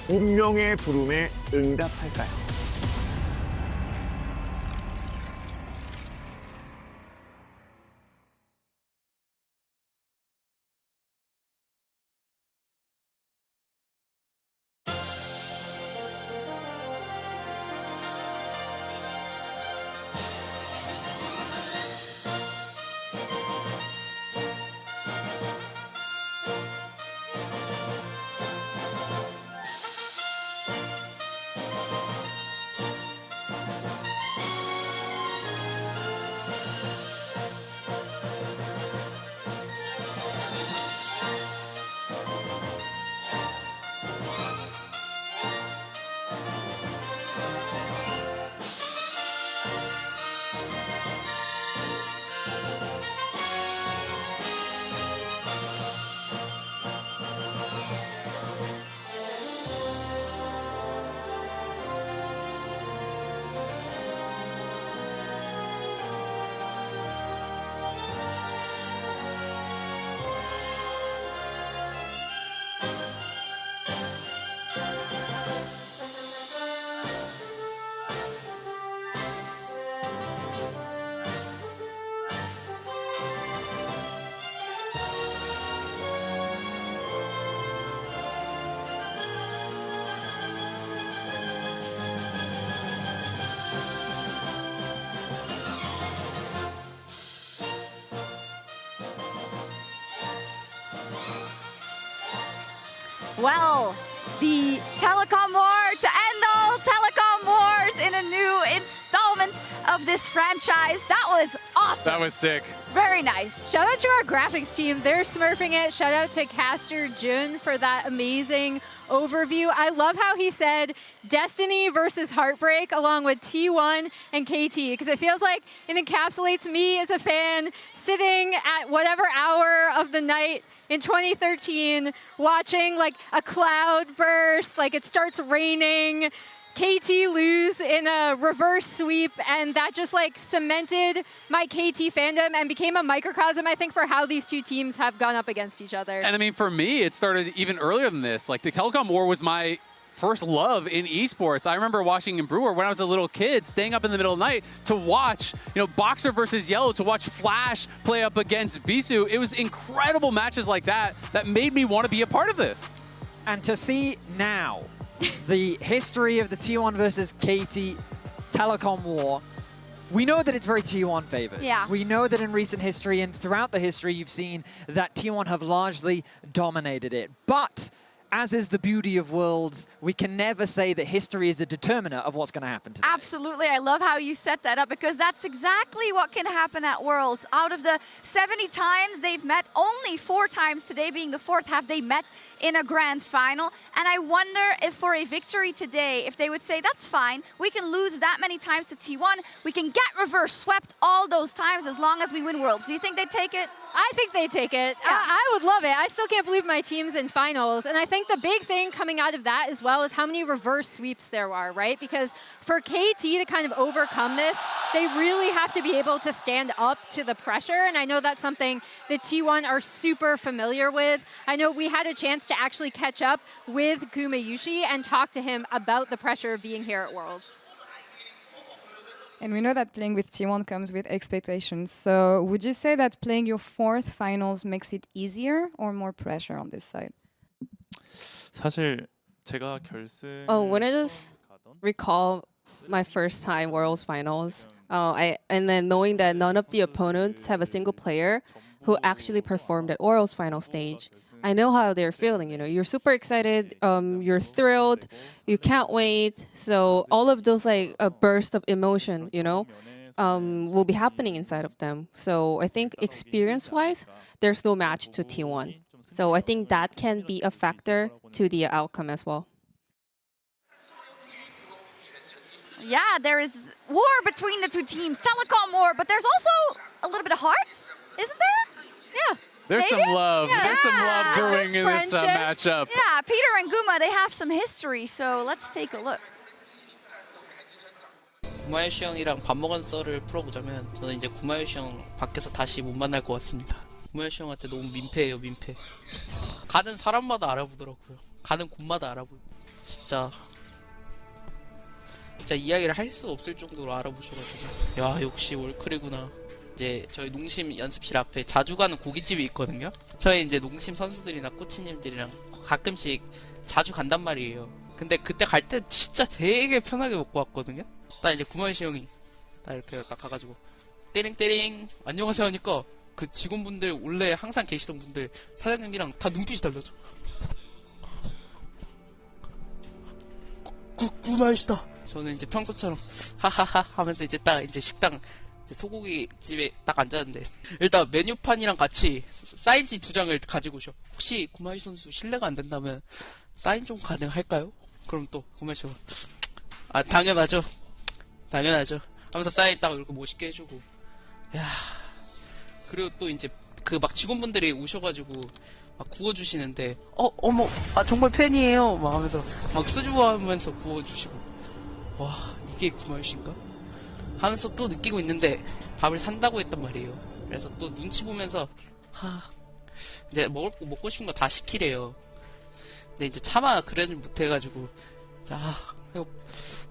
운명의 부름에 응답할까요? Well, the telecom war to end all telecom wars in a new installment of this franchise. That was awesome. That was sick. Very nice. Shout out to our graphics team. They're smurfing it. Shout out to Caster Jun for that amazing overview. I love how he said Destiny versus Heartbreak along with T1 and KT, because it feels like it encapsulates me as a fan sitting at whatever hour of the night in 2013 watching like a cloud burst, like it starts raining, KT lose in a reverse sweep, and that just like cemented my KT fandom and became a microcosm, I think, for how these two teams have gone up against each other. And I mean, for me, it started even earlier than this. Like the telecom war was my first love in esports. I remember watching in Brewer when I was a little kid, staying up in the middle of the night to watch, Boxer versus Yellow, to watch Flash play up against Bisu. It was incredible matches like that that made me want to be a part of this. And to see now the history of the T1 versus KT telecom war, we know that it's very T1 favored. Yeah. We know that in recent history and throughout the history, you've seen that T1 have largely dominated it. But as is the beauty of Worlds, we can never say that history is a determiner of what's going to happen today. Absolutely. I love how you set that up, because that's exactly what can happen at Worlds. Out of the 70 times they've met, only 4 times, today being the 4th, have they met in a grand final. And I wonder if for a victory today, if they would say, that's fine, we can lose that many times to T1, we can get reverse swept all those times as long as we win Worlds. Do you think they'd take it? I think they take it. Yeah. I would love it. I still can't believe my team's in finals. And I think the big thing coming out of that as well is how many reverse sweeps there are, right? Because for KT to kind of overcome this, they really have to be able to stand up to the pressure. And I know that's something the T1 are super familiar with. I know we had a chance to actually catch up with Kumayushi and talk to him about the pressure of being here at Worlds. And we know that playing with T1 comes with expectations. So would you say that playing your 4th finals makes it easier or more pressure on this side? 사실 제가 결승 When I just recall my first time Worlds Finals. And then knowing that none of the opponents have a single player who actually performed at Worlds Final stage, I know how they're feeling. You know, you're super excited, you're thrilled, you can't wait. So all of those like a burst of emotion, you know, will be happening inside of them. So I think experience-wise, there's no match to T1. So I think that can be a factor to the outcome as well. Yeah, there is war between the two teams, telecom war, but there's also a little bit of heart, isn't there? Yeah. There's maybe? some love. Yeah. There's some love brewing in this matchup. Yeah, Peter and Guma, they have some history, so let's take a look. 구마요시 형이랑 밥 먹은 썰을 풀어보자면 저는 이제 구마요시 형 밖에서 다시 못 만날 것 같습니다. 구마요시 형한테 너무 민폐예요, 민폐. 가는 사람마다 알아보더라고요. 가는 곳마다 알아보고 진짜 이야기를 할 수 없을 정도로 알아보셔가지고 야 역시 월클이구나. 이제 저희 농심 연습실 앞에 자주 가는 고깃집이 있거든요. 저희 이제 농심 선수들이나 코치님들이랑 가끔씩 자주 간단 말이에요. 근데 그때 갈 때 진짜 되게 편하게 먹고 왔거든요. 딱 이제 구마요시 형이 딱 이렇게 딱 가가지고 떼링떼링 안녕하세요 하니까 그 직원분들 원래 항상 계시던 분들 사장님이랑 다 눈빛이 달라져. 구마요시다. 저는 이제 평소처럼 하하하 하면서 이제 딱 이제 식당 이제 소고기 집에 딱 앉았는데 일단 메뉴판이랑 같이 사인지 2장을 가지고 오셔. 혹시 구마요시 선수 실례가 안 된다면 사인 좀 가능할까요? 그럼 또 구마요시가 아 당연하죠. 당연하죠. 하면서 사인 딱 이렇게 멋있게 해주고 야 그리고 또 이제 그 막 직원분들이 오셔가지고 막 구워주시는데 어머 아 정말 팬이에요 막 하면서 막 수줍어하면서 구워주시고 와 이게 구마요시인가? 하면서 또 느끼고 있는데 밥을 산다고 했단 말이에요. 그래서 또 눈치 보면서 이제 먹고 싶은 거 다 시키래요. 근데 이제 차마 그러질 못해가지고 자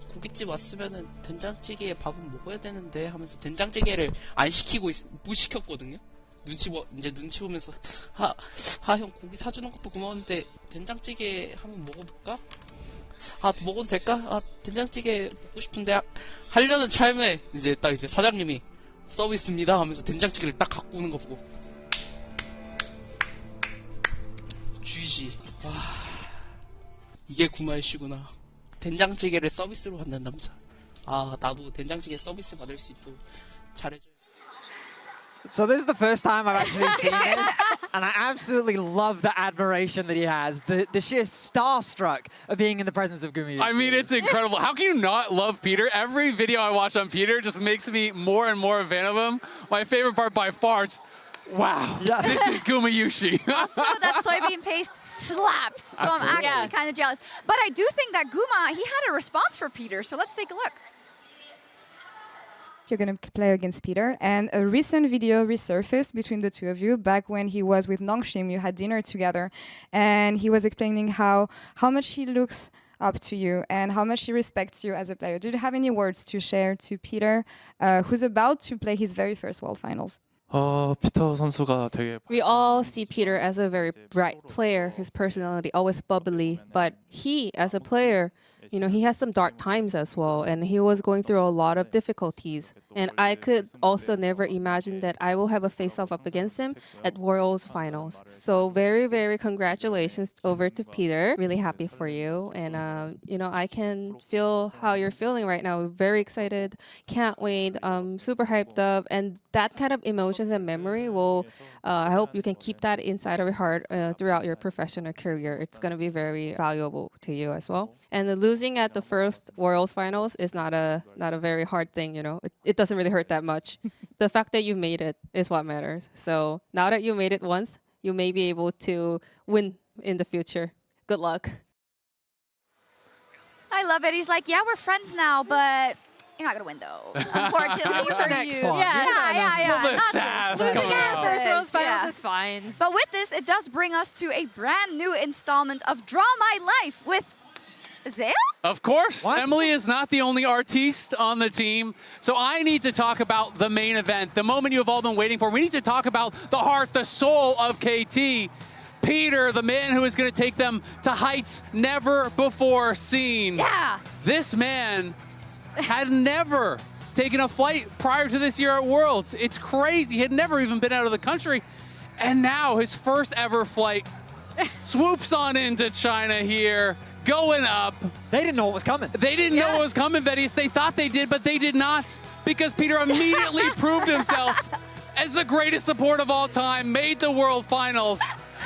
고깃집 왔으면은 된장찌개에 밥은 먹어야 되는데 하면서 된장찌개를 안 시키고 못 시켰거든요. 이제 눈치 보면서 형 고기 사주는 것도 고마운데 된장찌개 한번 먹어볼까? 먹어도 될까? 된장찌개 먹고 싶은데 하려는 차임에 이제 딱 이제 사장님이 서비스입니다 하면서 된장찌개를 딱 갖고 오는 거 보고 GG. 와 이게 구마요시구나. 된장찌개를 서비스로 받는 남자. 나도 된장찌개 서비스 받을 수 있도록 잘해줘. So this is the first time I've actually seen this, and I absolutely love the admiration that he has, the sheer starstruck of being in the presence of Gumi. I mean, it's incredible. How can you not love Peter? Every video I watch on Peter just makes me more and more a fan of him. My favorite part by far is, wow, this is Gumayushi. Also, that soybean paste slaps, so Absolutely. I'm actually kind of jealous. But I do think that Guma, he had a response for Peter, so let's take a look. You're going to play against Peter, and a recent video resurfaced between the two of you back when he was with Nongshim. You had dinner together, and he was explaining how much he looks up to you and how much he respects you as a player. Do you have any words to share to Peter, who's about to play his very first World Finals? 피터 선수가 되게 We all see Peter as a very bright player, his personality always bubbly, but he as a player, you know, he has some dark times as well, and he was going through a lot of difficulties. And I could also never imagine that I will have a face-off up against him at Worlds Finals. So very, very congratulations over to Peter. Really happy for you. And, you know, I can feel how you're feeling right now. Very excited. Can't wait. Super hyped up. And that kind of emotions and memory will, I hope you can keep that inside of your heart throughout your professional career. It's going to be very valuable to you as well. And losing at the first Worlds Finals is not a very hard thing, you know. It doesn't really hurt that much. The fact that you made it is what matters. So now that you made it once, you may be able to win in the future. Good luck. I love it. He's like, yeah, we're friends now, but you're not going to win, though. Unfortunately for you. Yeah. Losing at first Worlds Finals is fine. But with this, it does bring us to a brand new installment of Draw My Life with Zale? Of course. What? Emily is not the only artiste on the team. So I need to talk about the main event, the moment you have all been waiting for. We need to talk about the heart, the soul of KT. Peter, the man who is going to take them to heights never before seen. Yeah. This man had never taken a flight prior to this year at Worlds. It's crazy. He had never even been out of the country. And now his first ever flight swoops on into China here, going up. They didn't know what was coming. They didn't know what was coming, Vedius. They thought they did, but they did not, because Peter immediately proved himself as the greatest support of all time, made the World Finals,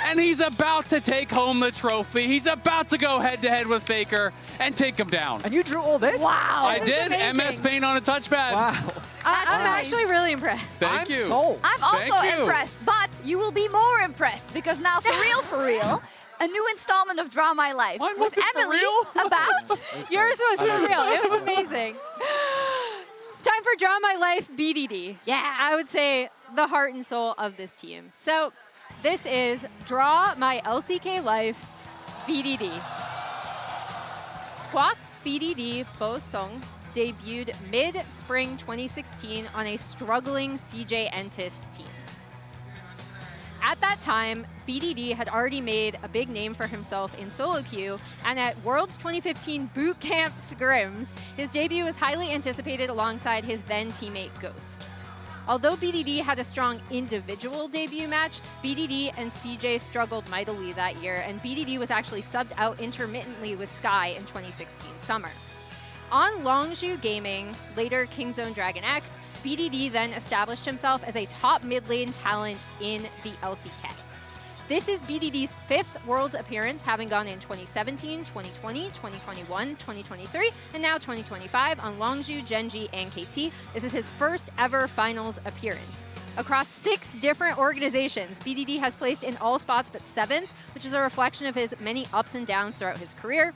and he's about to take home the trophy. He's about to go head-to-head with Faker and take him down. And you drew all this? Wow. I did. MS Paint on a touchpad. Wow. I'm actually really impressed. Thank you. Sold. I'm also Thank you. impressed, but you will be more impressed because now, for real, a new installment of Draw My Life Mine with wasn't for Emily real? about. Yours was for real. It was amazing. Time for Draw My Life BDD. Yeah. I would say the heart and soul of this team. So this is Draw My LCK Life BDD. Kwak BDD Bo Sung debuted mid-spring 2016 on a struggling CJ Entis team. At that time, BDD had already made a big name for himself in solo queue, and at Worlds 2015 Boot Camp Scrims, his debut was highly anticipated alongside his then teammate Ghost. Although BDD had a strong individual debut match, BDD and CJ struggled mightily that year, and BDD was actually subbed out intermittently with Sky in 2016 summer. On Longzhu Gaming, later Kingzone Dragon X, BDD then established himself as a top mid lane talent in the LCK. This is BDD's 5th Worlds appearance, having gone in 2017, 2020, 2021, 2023, and now 2025 on Longzhu, Genji, and KT. This is his first ever finals appearance. Across 6 different organizations, BDD has placed in all spots but 7th, which is a reflection of his many ups and downs throughout his career.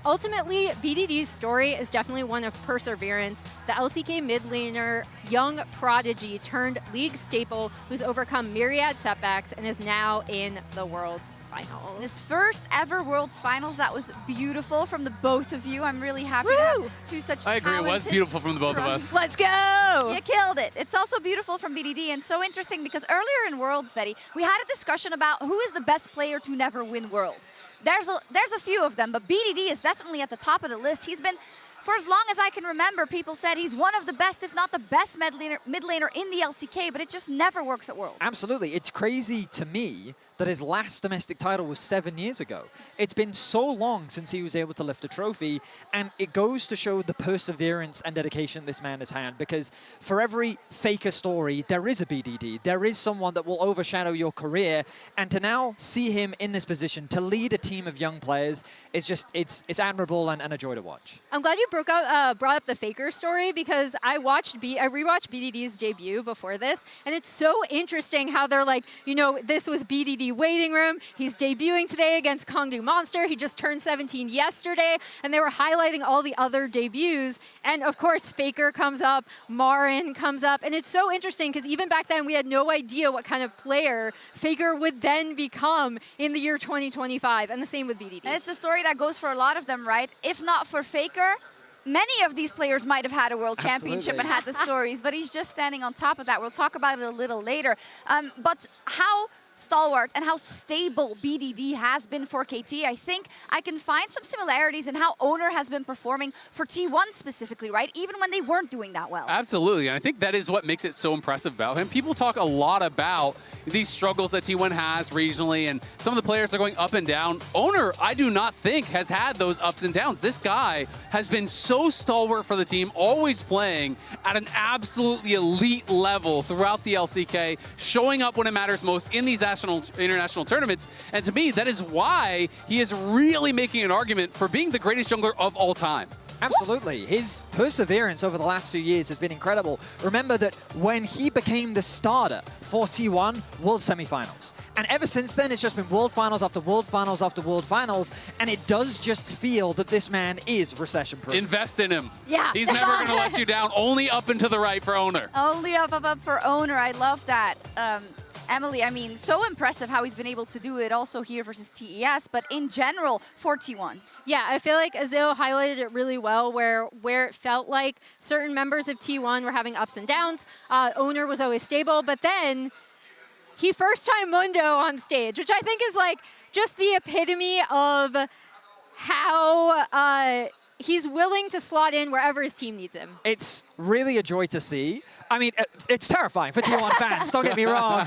Ultimately, BDD's story is definitely one of perseverance. The LCK mid laner, young prodigy turned league staple who's overcome myriad setbacks and is now in the World's Finals. His first ever Worlds Finals, that was beautiful from the both of you. I'm really happy to have two such I agree, it was talented beautiful from the both of us. Let's go! You killed it. It's also beautiful from BDD and so interesting because earlier in Worlds, Vedi, we had a discussion about who is the best player to never win Worlds. There's a few of them, but BDD is definitely at the top of the list. He's been, for as long as I can remember, people said he's one of the best, if not the best mid laner in the LCK, but it just never works at Worlds. Absolutely. It's crazy to me that his last domestic title was 7 years ago. It's been so long since he was able to lift a trophy, and it goes to show the perseverance and dedication this man has had, because for every Faker story, there is a BDD. There is someone that will overshadow your career, and to now see him in this position, to lead a team of young players, it's just, it's admirable and a joy to watch. I'm glad you brought up the Faker story, because I rewatched BDD's debut before this, and it's so interesting how they're like, you know, this was BDD waiting room. He's debuting today against Kongdu Monster. He just turned 17 yesterday, and they were highlighting all the other debuts. And of course, Faker comes up, Marin comes up, and it's so interesting because even back then we had no idea what kind of player Faker would then become in the year 2025, and the same with BDD. And it's a story that goes for a lot of them, right? If not for Faker, many of these players might have had a world championship and had the stories, but he's just standing on top of that. We'll talk about it a little later. But how stalwart and how stable BDD has been for KT, I think I can find some similarities in how Owner has been performing for T1 specifically, right? Even when they weren't doing that well. Absolutely, and I think that is what makes it so impressive about him. People talk a lot about these struggles that T1 has regionally, and some of the players are going up and down. Owner, I do not think, has had those ups and downs. This guy has been so stalwart for the team, always playing at an absolutely elite level throughout the LCK, showing up when it matters most in these international tournaments. And to me, that is why he is really making an argument for being the greatest jungler of all time. Absolutely. His perseverance over the last few years has been incredible. Remember that when he became the starter for T1, World Semifinals. And ever since then, it's just been World Finals after World Finals after World Finals. And it does just feel that this man is recession-proof. Invest in him. Yeah. He's never going to let you down. Only up and to the right for Owner. Only up for Owner. I love that. Emily, I mean, so impressive how he's been able to do it also here versus TES, but in general for T1. Yeah, I feel like Azil highlighted it really well, where it felt like certain members of T1 were having ups and downs. Owner was always stable, but then he first time Mundo on stage, which I think is like just the epitome of how he's willing to slot in wherever his team needs him. It's really a joy to see. I mean, it's terrifying for T1 fans, don't get me wrong.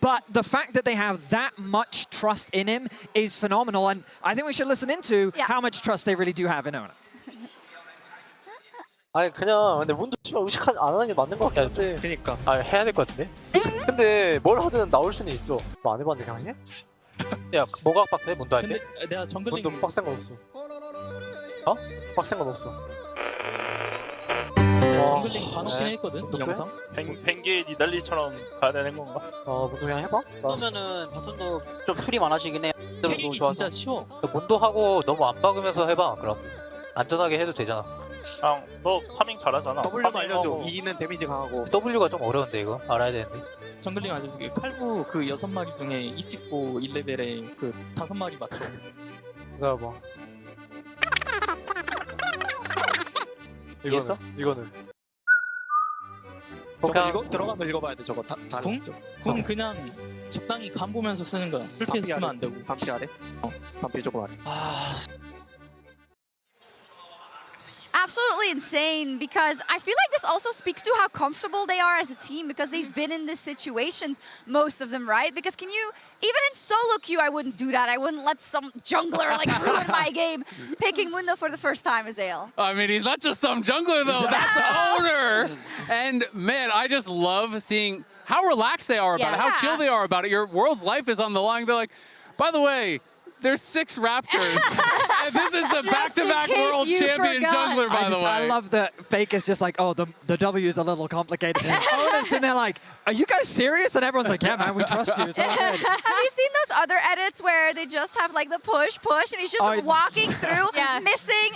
But the fact that they have that much trust in him is phenomenal. And I think we should listen into how much trust they really do have in Owner. 아니 그냥 근데 문도 씨발 의식 안 하는 게 맞는 것 같긴 한데. 그니까. 아 해야 될 것 같은데. 근데 뭘 하든 나올 수는 있어. 뭐 안 해봤는데 그냥 해? 야 뭐가 빡세 문도 할 때? 근데 내가 정글링 문도 빡센 건 없어. 어? 빡센 건 없어. 정글링 봐놓긴 했거든 이 영상. 뱅게 니달리처럼 가야 되는 건가? 문도 그냥 해봐. 그러면은 바텀도 좀 풀이 많아지긴 해. 팩이 진짜 쉬워. 문도 하고 너무 안 박으면서 해봐. 그럼 안전하게 해도 되잖아. 너 파밍 잘하잖아. W만 알려줘. E는 데미지 강하고. W가 좀 어려운데 이거 알아야 되는데. 정글링 알려주게. 칼부 그 6마리 중에 이 찍고 1레벨에 그 5마리 맞춰. 이거 봐. 이거는 이거는. 저거 이거 들어가서 읽어봐야 돼. 저거 궁? 궁 그냥 적당히 간 보면서 쓰는 거야. 풀피 쓰면 안 되고. 반피 아래? 반피 조금 아래. Absolutely insane, because I feel like this also speaks to how comfortable they are as a team, because they've been in these situations, most of them, right? Because even in solo queue, I wouldn't do that. I wouldn't let some jungler like ruin my game picking Mundo for the first time, Azael. I mean, he's not just some jungler though, that's Owner. And man, I just love seeing how relaxed they are about it, how chill they are about it. Your world's life is on the line. They're like, by the way, there's 6 Raptors. And this is the back-to-back world champion jungler, by the way. I love that Faker's just like, oh, the W is a little complicated. Owner's in there like, are you guys serious? And everyone's like, yeah, man, we trust you. It's all good. Have you seen those other edits where they just have like the push, and he's just walking through, missing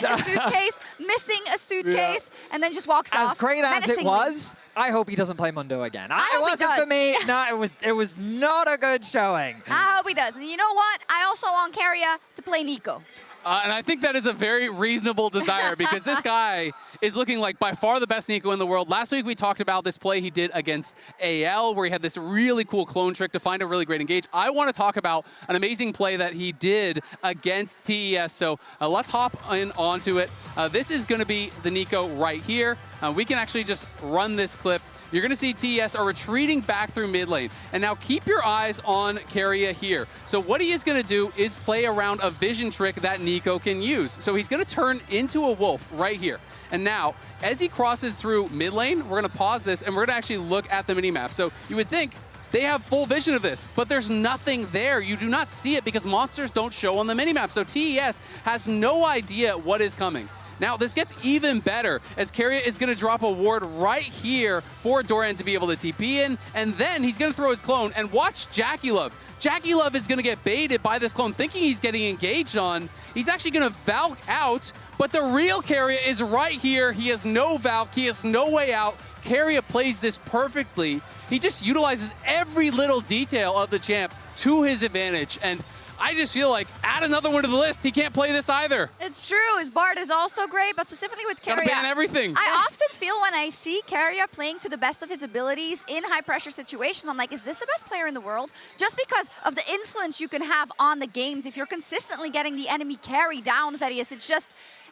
a suitcase, and then just walks off. As great as it was, I hope he doesn't play Mundo again. It wasn't for me. No, it was not a good showing. I hope he does. And you know what? I also want Keria to play Nico. And I think that is a very reasonable desire because this guy is looking like by far the best Nico in the world. Last week we talked about this play he did against AL where he had this really cool clone trick to find a really great engage. I want to talk about an amazing play that he did against TES. So let's hop in onto it. This is going to be the Nico right here. We can actually just run this clip. You're going to see TES are retreating back through mid lane. And now keep your eyes on Keria here. So what he is going to do is play around a vision trick that Nico can use. So he's going to turn into a wolf right here. And now, as he crosses through mid lane, we're going to pause this and we're going to actually look at the minimap. So you would think they have full vision of this, but there's nothing there. You do not see it because monsters don't show on the minimap. So TES has no idea what is coming. Now, this gets even better as Keria is going to drop a ward right here for Doran to be able to TP in, and then he's going to throw his clone, and watch Jackie Love. Jackie Love is going to get baited by this clone, thinking he's getting engaged on. He's actually going to Valk out, but the real Keria is right here. He has no Valk. He has no way out. Keria plays this perfectly. He just utilizes every little detail of the champ to his advantage, and I just feel like, add another one to the list. He can't play this either. It's true. His Bard is also great, but specifically with Keria, gotta ban everything. I often feel when I see Keria playing to the best of his abilities in high-pressure situations, I'm like, is this the best player in the world? Just because of the influence you can have on the games if you're consistently getting the enemy carry down, Verius.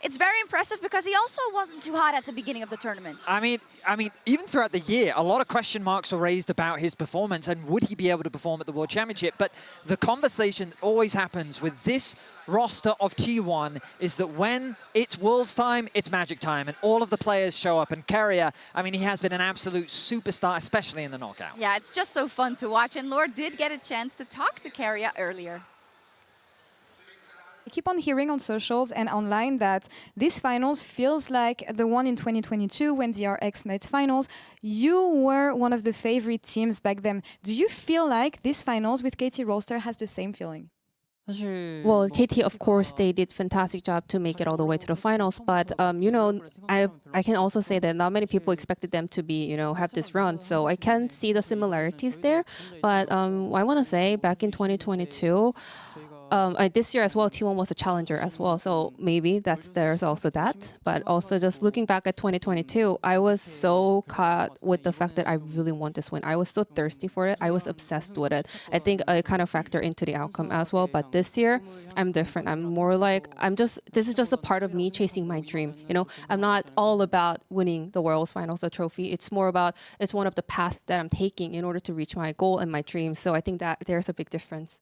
It's very impressive because he also wasn't too hot at the beginning of the tournament. I mean, even throughout the year, a lot of question marks were raised about his performance and would he be able to perform at the World Championship. But the conversation that always happens with this roster of T1 is that when it's Worlds time, it's Magic time, and all of the players show up. And Keria, I mean, he has been an absolute superstar, especially in the knockout. Yeah, it's just so fun to watch. And Lord did get a chance to talk to Keria earlier. I keep on hearing on socials and online that this finals feels like the one in 2022 when the RX made finals. You were one of the favorite teams back then. Do you feel like this finals with KT roster has the same feeling? Well, KT, of course, they did fantastic job to make it all the way to the finals. But, you know, I can also say that not many people expected them to be, you know, have this run. So I can see the similarities there. But I want to say back in 2022, this year as well, T1 was a challenger as well. So maybe there's also that. But also just looking back at 2022, I was so caught with the fact that I really want this win. I was so thirsty for it. I was obsessed with it. I think I kind of factor into the outcome as well. But this year, I'm different. I'm more like, this is just a part of me chasing my dream. You know, I'm not all about winning the Worlds Finals, the trophy. It's more about, it's one of the paths that I'm taking in order to reach my goal and my dream. So I think that there's a big difference.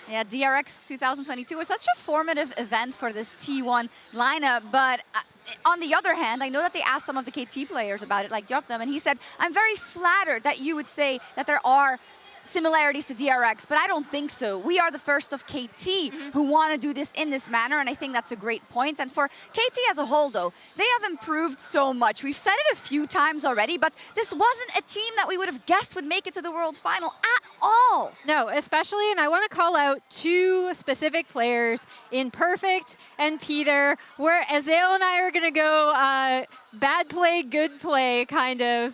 Yeah, DRX 2022 was such a formative event for this T1 lineup, but on the other hand, I know that they asked some of the KT players about it, like Jokdam, and he said, I'm very flattered that you would say that there are similarities to DRX, but I don't think so. We are the first of KT who want to do this in this manner, and I think that's a great point. And for KT as a whole, though, they have improved so much. We've said it a few times already, but this wasn't a team that we would have guessed would make it to the World Final at all. No, especially, and I want to call out two specific players in Perfect and Peter, where Azael and I are going to go bad play, good play, kind of,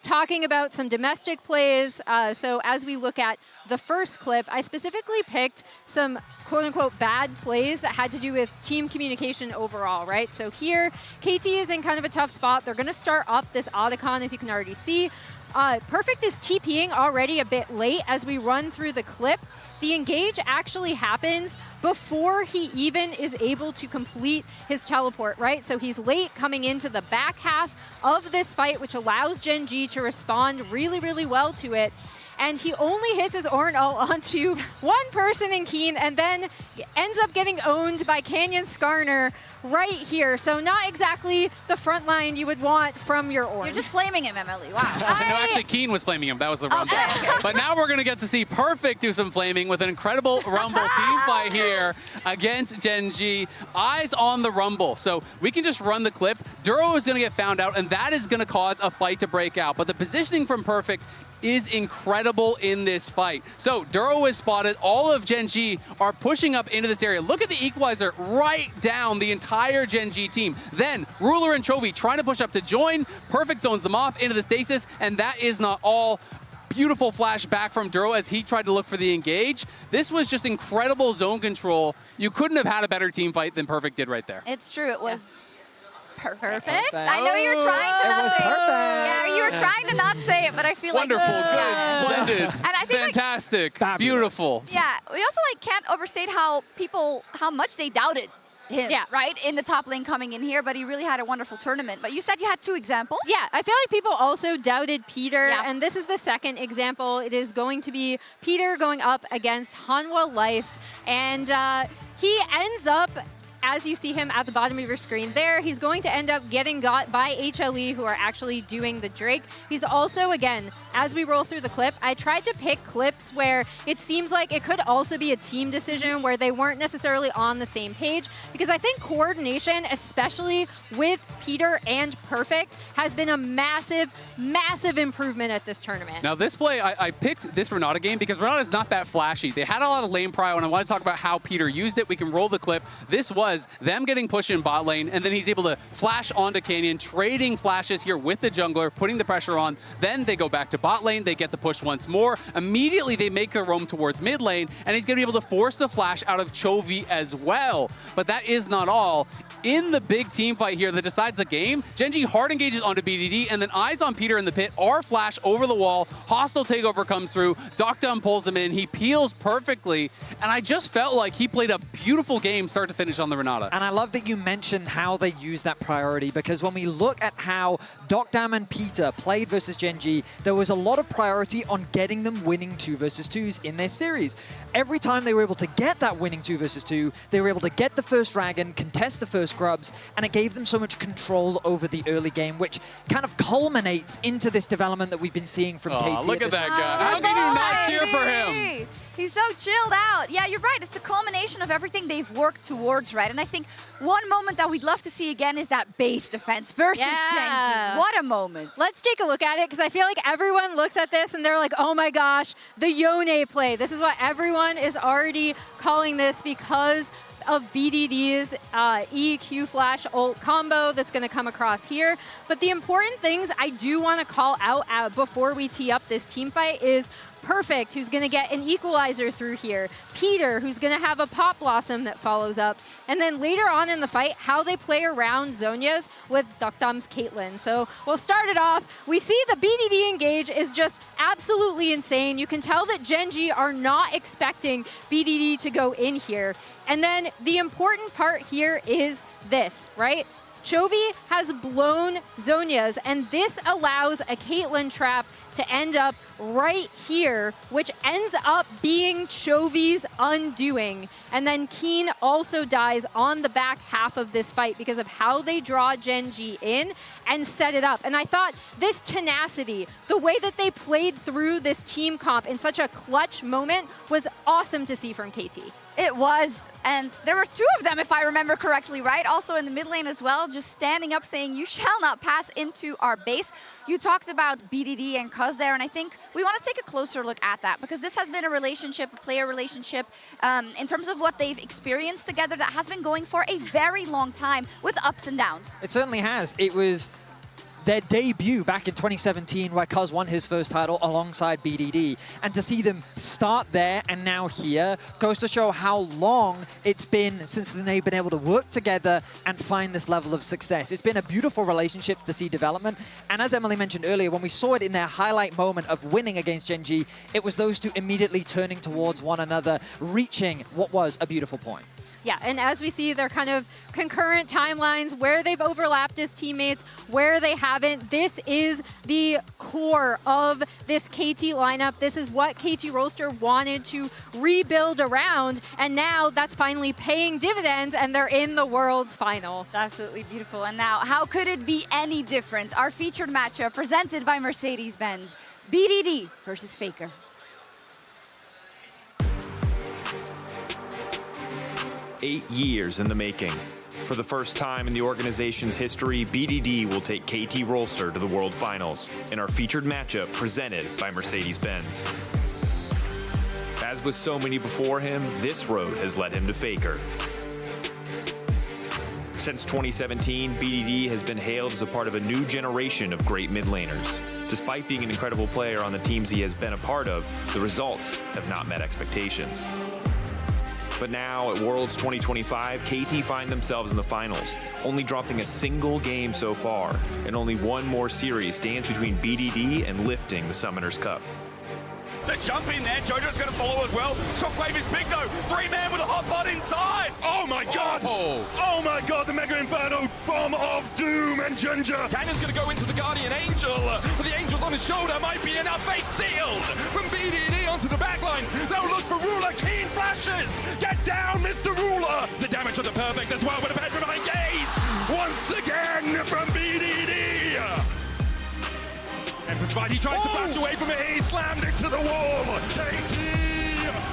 talking about some domestic plays. So as we look at the first clip, I specifically picked some quote-unquote bad plays that had to do with team communication overall, right? So here, KT is in kind of a tough spot. They're going to start up this Otacon, as you can already see. Perfect is TPing already a bit late as we run through the clip. The engage actually happens before he even is able to complete his teleport, right? So he's late coming into the back half of this fight, which allows Gen G to respond really, really well to it. And he only hits his Ornn ult onto one person in Keen and then ends up getting owned by Canyon Skarner right here. So not exactly the front line you would want from your Ornn. You're just flaming him, Emily. Wow. No, actually, Keen was flaming him. That was the Rumble. Okay. But now we're going to get to see Perfect do some flaming with an incredible Rumble team fight here against Gen G. Eyes on the Rumble. So we can just run the clip. Duro is going to get found out, and that is going to cause a fight to break out. But the positioning from Perfect is incredible in this fight. So Duro is spotted. All of Gen G are pushing up into this area. Look at the equalizer right down the entire Gen G team. Then Ruler and Chovy trying to push up to join. Perfect zones them off into the stasis, and that is not all. Beautiful flash back from Duro as he tried to look for the engage. This was just incredible zone control. You couldn't have had a better team fight than Perfect did right there. It's true. It was perfect. I know you were trying to not say it. Perfect. Yeah, you were trying to not say it, but I feel Wonderful, like good, splendid, and I think fantastic, beautiful. Yeah, we also can't overstate how much they doubted him, right, in the top lane coming in here, but he really had a wonderful tournament. But you said you had two examples? Yeah, I feel like people also doubted Peter, and this is the second example. It is going to be Peter going up against Hanwha Life, and he ends up, as you see him at the bottom of your screen there, he's going to end up getting got by HLE, who are actually doing the Drake. He's also, again, as we roll through the clip, I tried to pick clips where it seems like it could also be a team decision where they weren't necessarily on the same page, because I think coordination, especially with Peter and Perfect, has been a massive, massive improvement at this tournament. Now this play, I picked this Renata game because Renata's not that flashy. They had a lot of lane prio, and I want to talk about how Peter used it. We can roll the clip. This was them getting pushed in bot lane, and then he's able to flash onto Canyon, trading flashes here with the jungler, putting the pressure on. Then they go back to bot lane, they get the push once more. Immediately they make the roam towards mid lane, and he's going to be able to force the flash out of Chovy as well. But that is not all. In the big team fight here that decides the game, Gen G hard engages onto BDD, and then eyes on Peter in the pit, R flash over the wall, hostile takeover comes through, Dokdam pulls him in, he peels perfectly, and I just felt like he played a beautiful game start to finish on the Renata. And I love that you mentioned how they use that priority, because when we look at how Dokdam and Peter played versus Gen G, there was a lot of priority on getting them winning 2 versus 2s in their series. Every time they were able to get that winning 2 versus 2, they were able to get the first dragon, contest the first grubs, and it gave them so much control over the early game, which kind of culminates into this development that we've been seeing from KT. Look at that guy. How can you not cheer for him? He's so chilled out. Yeah, you're right. It's a culmination of everything they've worked towards, right? And I think one moment that we'd love to see again is that base defense versus Gen G. What a moment. Let's take a look at it, because I feel like everyone looks at this and they're like, oh my gosh, the Yone play. This is what everyone is already calling this, because of BDD's EQ Flash ult combo that's going to come across here. But the important things I do want to call out before we tee up this team fight is Perfect, who's going to get an equalizer through here. Peter, who's going to have a Pop Blossom that follows up. And then later on in the fight, how they play around Zhonya's with Dokdam's Caitlyn. So we'll start it off. We see the BDD engage is just absolutely insane. You can tell that Gen.G are not expecting BDD to go in here. And then the important part here is this, right? Chovy has blown Zhonya's, and this allows a Caitlyn trap to end up right here, which ends up being Chovy's undoing. And then Keen also dies on the back half of this fight because of how they draw Gen.G in and set it up. And I thought this tenacity, the way that they played through this team comp in such a clutch moment was awesome to see from KT. It was, and there were two of them, if I remember correctly, right? Also in the mid lane as well, just standing up saying, you shall not pass into our base. You talked about BDD and Cuz there, and I think we want to take a closer look at that because this has been a relationship, a player relationship, in terms of what they've experienced together that has been going for a very long time with ups and downs. It certainly has. It was their debut back in 2017 where Cuz won his first title alongside BDD. And to see them start there and now here goes to show how long it's been since they've been able to work together and find this level of success. It's been a beautiful relationship to see development. And as Emily mentioned earlier, when we saw it in their highlight moment of winning against Gen.G, it was those two immediately turning towards one another, reaching what was a beautiful point. Yeah, and as we see their kind of concurrent timelines, where they've overlapped as teammates, where they haven't, this is the core of this KT lineup. This is what KT Roaster wanted to rebuild around, and now that's finally paying dividends, and they're in the World's Final. Absolutely beautiful. And now, how could it be any different? Our featured matchup presented by Mercedes-Benz, BDD versus Faker. 8 years in the making. For the first time in the organization's history, BDD will take KT Rolster to the World Finals in our featured matchup presented by Mercedes-Benz. As with so many before him, this road has led him to Faker. Since 2017, BDD has been hailed as a part of a new generation of great mid laners. Despite being an incredible player on the teams he has been a part of, the results have not met expectations. But now, at Worlds 2025, KT find themselves in the finals, only dropping a single game so far, and only one more series stands between BDD and lifting the Summoners Cup. The jump in there, Jojo's going to follow as well. Shockwave is big though. 3-man with a hot pot inside. Oh my god! Oh my god, the Mega Inferno Bomb of Doom and Ginger. Cannon's going to go into the Guardian Angel. But the Angel's on his shoulder might be enough. Fate sealed from BDD onto the backline. They'll look for Ruler. Keen flashes. Get down, Mr. Ruler. The damage on the Perfect as well with a petrified gaze. Once again from BDD. He tries to bash away from it, he slammed it to the wall. KT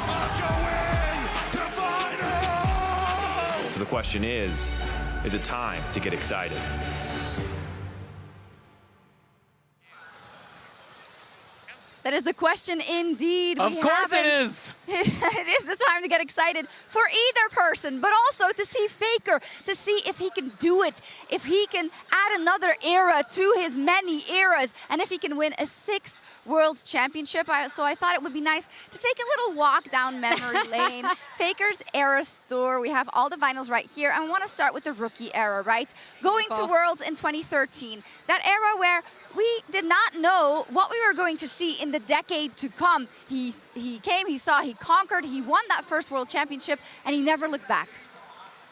are going to finals! So the question is it time to get excited? That is the question indeed. Of course it is. It is the time to get excited for either person, but also to see Faker, to see if he can do it, if he can add another era to his many eras, and if he can win a 6th World Championship. So I thought it would be nice to take a little walk down memory lane. Faker's era store. We have all the finals right here. I want to start with the rookie era, right? Going to Worlds in 2013. That era where we did not know what we were going to see in the decade to come. He came, he saw, he conquered, he won that first World Championship, and he never looked back.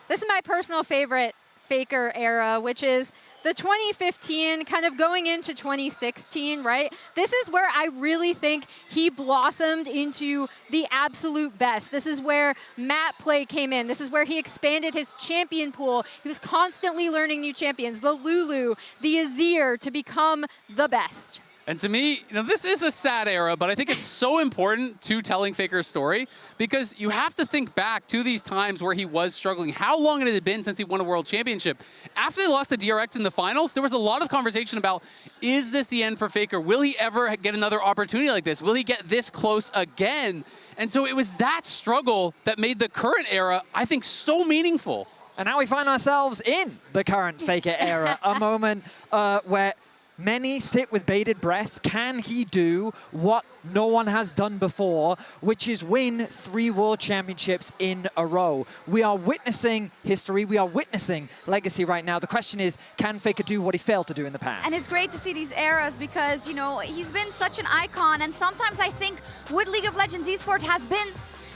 This is my personal favorite Faker era, which is the 2015, kind of going into 2016, right? This is where I really think he blossomed into the absolute best. This is where map play came in. This is where he expanded his champion pool. He was constantly learning new champions, the Lulu, the Azir, to become the best. And to me, this is a sad era, but I think it's so important to telling Faker's story because you have to think back to these times where he was struggling. How long had it been since he won a world championship? After they lost to DRX in the finals, there was a lot of conversation about, is this the end for Faker? Will he ever get another opportunity like this? Will he get this close again? And so it was that struggle that made the current era, I think, so meaningful. And now we find ourselves in the current Faker era, a moment where many sit with bated breath. Can he do what no one has done before, which is win 3 world championships in a row? We are witnessing history. We are witnessing legacy right now. The question is, can Faker do what he failed to do in the past? And it's great to see these eras because, he's been such an icon. And sometimes I think what League of Legends Esports has been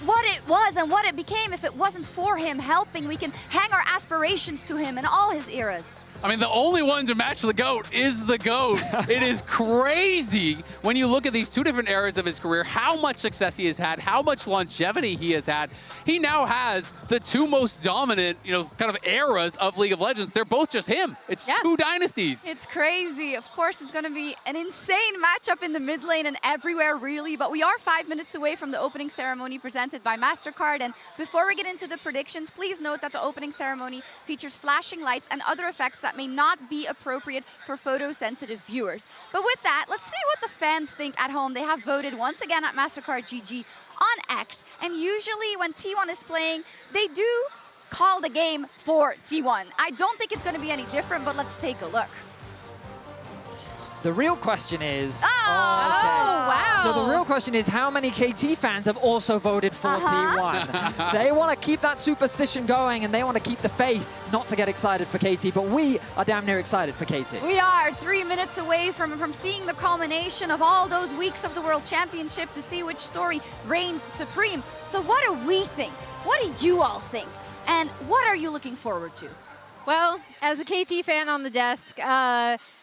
what it was and what it became if it wasn't for him helping. We can hang our aspirations to him in all his eras. I mean, the only one to match the GOAT is the GOAT. It is crazy when you look at these 2 different eras of his career, how much success he has had, how much longevity he has had. He now has the 2 most dominant, kind of eras of League of Legends. They're both just him. It's 2 dynasties. It's crazy. Of course, it's going to be an insane matchup in the mid lane and everywhere, really. But we are 5 minutes away from the opening ceremony presented by MasterCard. And before we get into the predictions, please note that the opening ceremony features flashing lights and other effects that may not be appropriate for photosensitive viewers. But with that, let's see what the fans think at home. They have voted once again at MasterCard GG on X. And usually when T1 is playing, they do call the game for T1. I don't think it's going to be any different, but let's take a look. The real question is... wow. So the real question is, how many KT fans have also voted for T1? They want to keep that superstition going, and they want to keep the faith not to get excited for KT, but we are damn near excited for KT. We are 3 minutes away from seeing the culmination of all those weeks of the World Championship to see which story reigns supreme. So what do we think? What do you all think? And what are you looking forward to? Well, as a KT fan on the desk,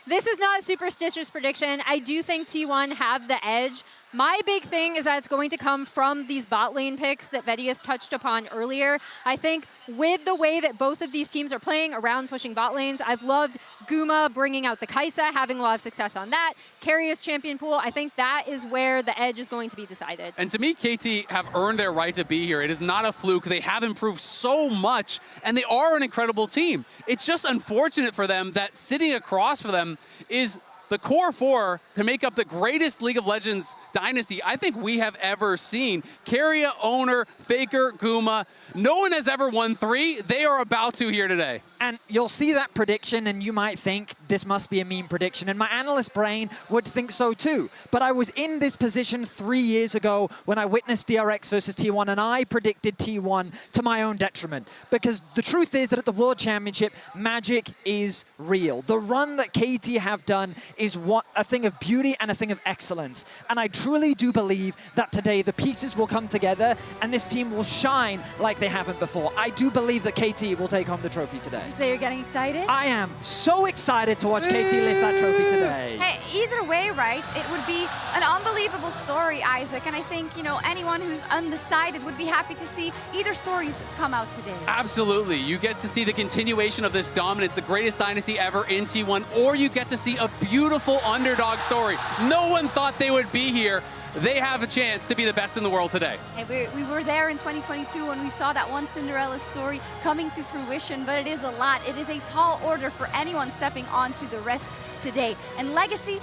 this is not a superstitious prediction. I do think T1 have the edge. My big thing is that it's going to come from these bot lane picks that Vedius touched upon earlier. I think with the way that both of these teams are playing around pushing bot lanes, I've loved Guma bringing out the Kai'Sa, having a lot of success on that. Karius champion pool, I think that is where the edge is going to be decided. And to me, KT have earned their right to be here. It is not a fluke. They have improved so much, and they are an incredible team. It's just unfortunate for them that sitting across for them is the core 4 to make up the greatest League of Legends dynasty I think we have ever seen. Keria, Oner, Faker, Guma. No one has ever won 3. They are about to here today. And you'll see that prediction and you might think this must be a meme prediction. And my analyst brain would think so too. But I was in this position 3 years ago when I witnessed DRX versus T1 and I predicted T1 to my own detriment. Because the truth is that at the World Championship, magic is real. The run that KT have done is a thing of beauty and a thing of excellence. And I truly do believe that today the pieces will come together and this team will shine like they haven't before. I do believe that KT will take home the trophy today. You say you're getting excited? I am so excited to watch KT lift that trophy today. Hey, either way, right, it would be an unbelievable story, Isaac. And I think, anyone who's undecided would be happy to see either stories come out today. Absolutely. You get to see the continuation of this dominance, the greatest dynasty ever in T1, or you get to see a beautiful underdog story. No one thought they would be here. They have a chance to be the best in the world today. Hey, we were there in 2022 when we saw that one Cinderella story coming to fruition, but it is a lot. It is a tall order for anyone stepping onto the ref today. And legacy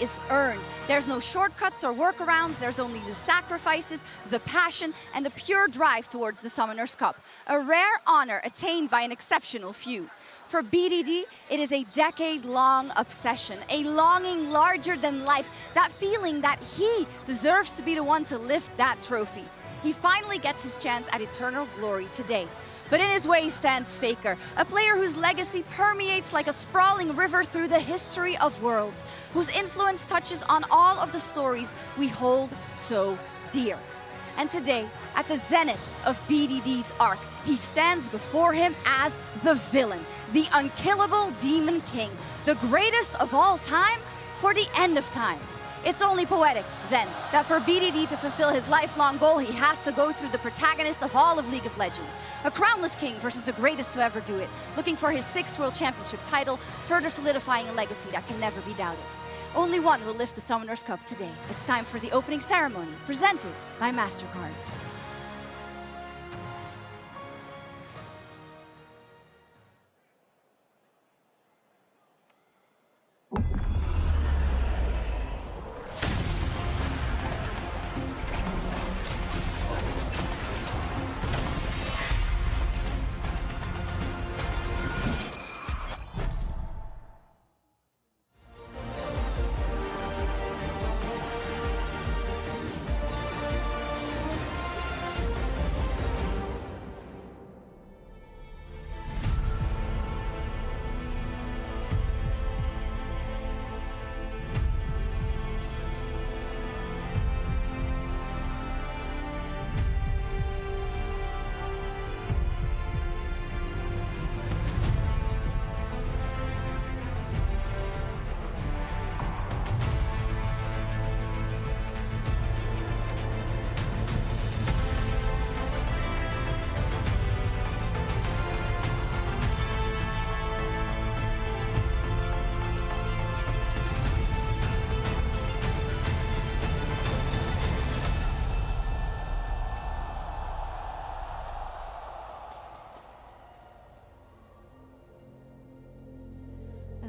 is earned. There's no shortcuts or workarounds. There's only the sacrifices, the passion, and the pure drive towards the Summoner's Cup. A rare honor attained by an exceptional few. For BDD, it is a decade-long obsession, a longing larger than life, that feeling that he deserves to be the one to lift that trophy. He finally gets his chance at eternal glory today. But in his way stands Faker, a player whose legacy permeates like a sprawling river through the history of worlds, whose influence touches on all of the stories we hold so dear. And today, at the zenith of BDD's arc, he stands before him as the villain, the unkillable Demon King, the greatest of all time for the end of time. It's only poetic, then, that for BDD to fulfill his lifelong goal, he has to go through the protagonist of all of League of Legends. A crownless king versus the greatest to ever do it, looking for his 6th World Championship title, further solidifying a legacy that can never be doubted. Only one will lift the Summoners Cup today. It's time for the opening ceremony, presented by MasterCard.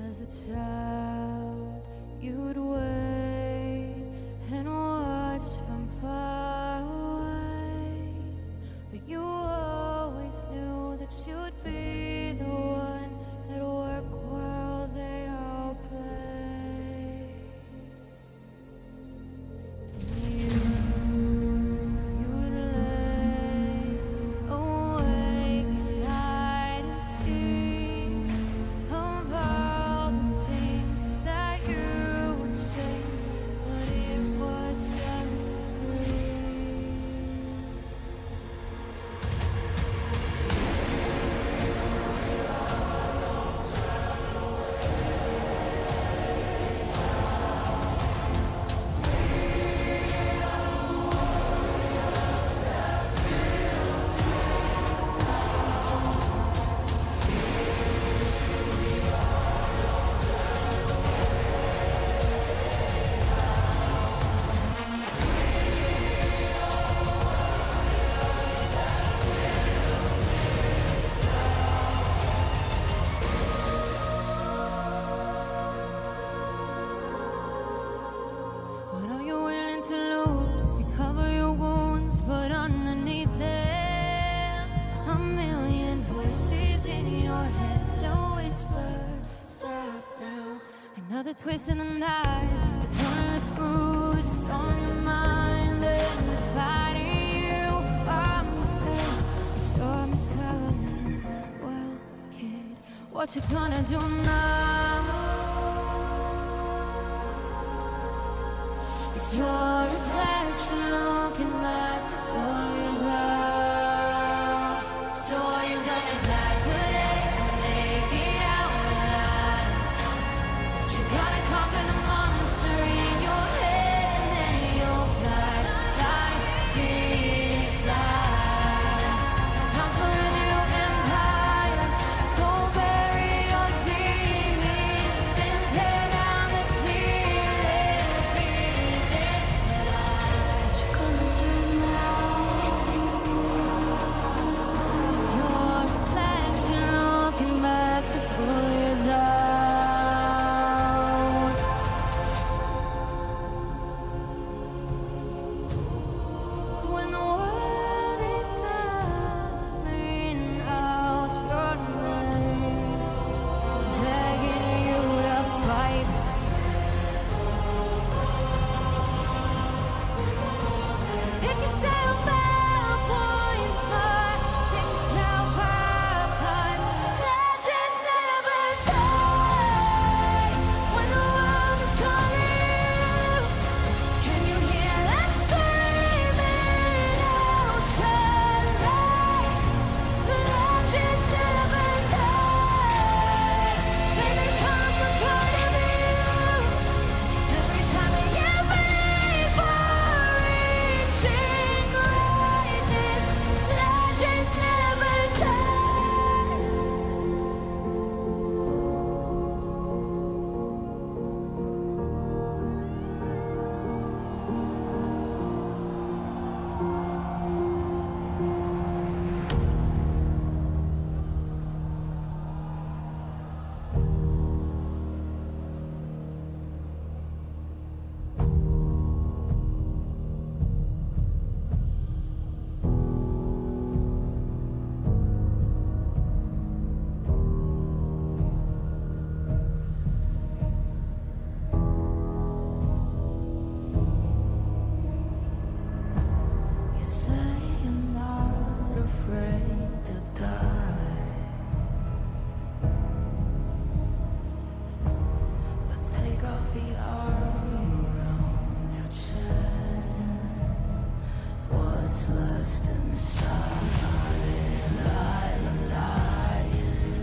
As a child, you'd wait and watch from far away, but you always knew that you'd be the one that work while they all play. You'd lay awake at night and scheme about the things that you would change, but it was just a dream. What are you willing to lose? You cover your wounds, but underneath them, a million voices in your head that whisper, stop now. Another twist in the knife, it's turning the screws, it's on your mind, and it's fighting you. I'm saying, the storm is telling, well, kid, what you gonna do now? It's your reflection looking back to pull you down. So are you gonna die today or make it out alive? You gotta conquer the monster in your head, and then you'll fly like Phoenix fly. It's time for a new empire. Go bury your demons and tear down the ceiling. What you gonna do now?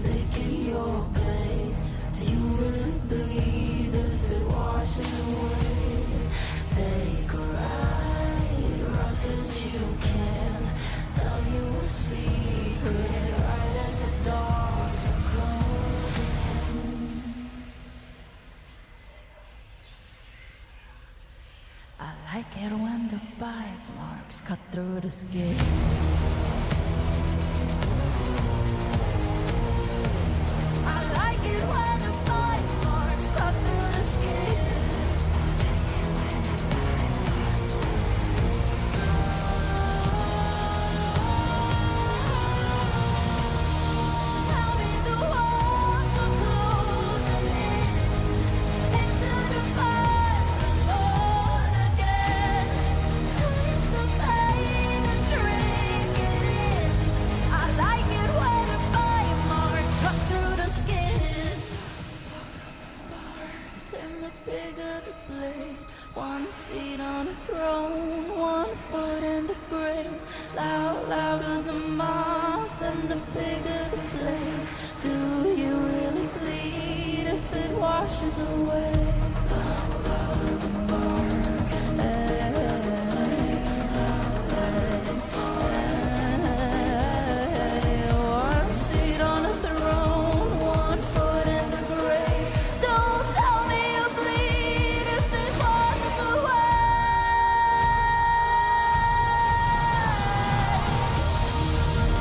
Licking your blade. Do you really bleed if it washes away? Take a ride, rough as you can. Tell you a secret right as the doors are closing. I like it when the bite marks cut through the skin. I like it when the bite marks cut through the skin. Tell me the walls are closing in into the firelight again. Taste the pain and drink it in. I like it when the bite marks cut through the skin. And the bigger the blade, one seat on a throne, 1 foot in the grave. Louder the mouth and the bigger the flame. Do you really bleed if it washes away? Louder the mark and the bigger the blade. 1 seat on a throne, 1 foot in the grave. Don't tell me you bleed if it washes away.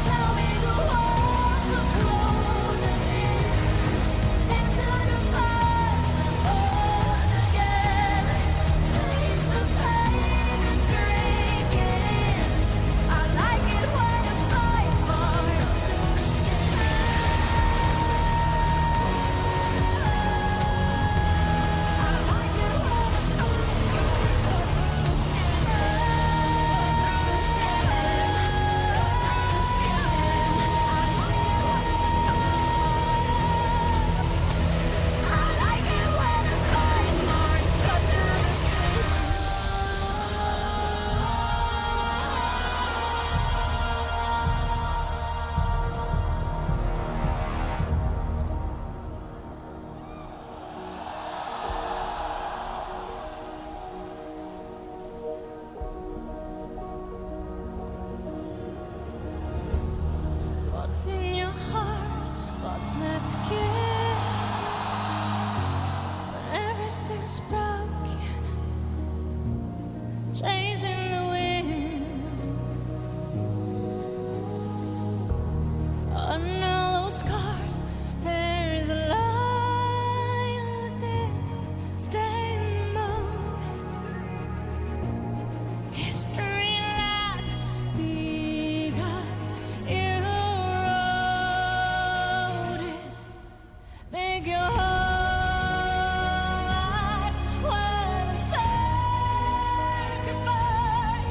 Tell me the walls are closing in into the firelight again. Taste the pain and drink it in. I like it when the bite marks cut through the skin. I like it when the bite marks cut through the What's in your heart? What's left to give? When everything's broken, chasing the wind. Under those scars, there's a lion within. Stay in the moment. History lies because you wrote it. Make your heart worth the sacrifice.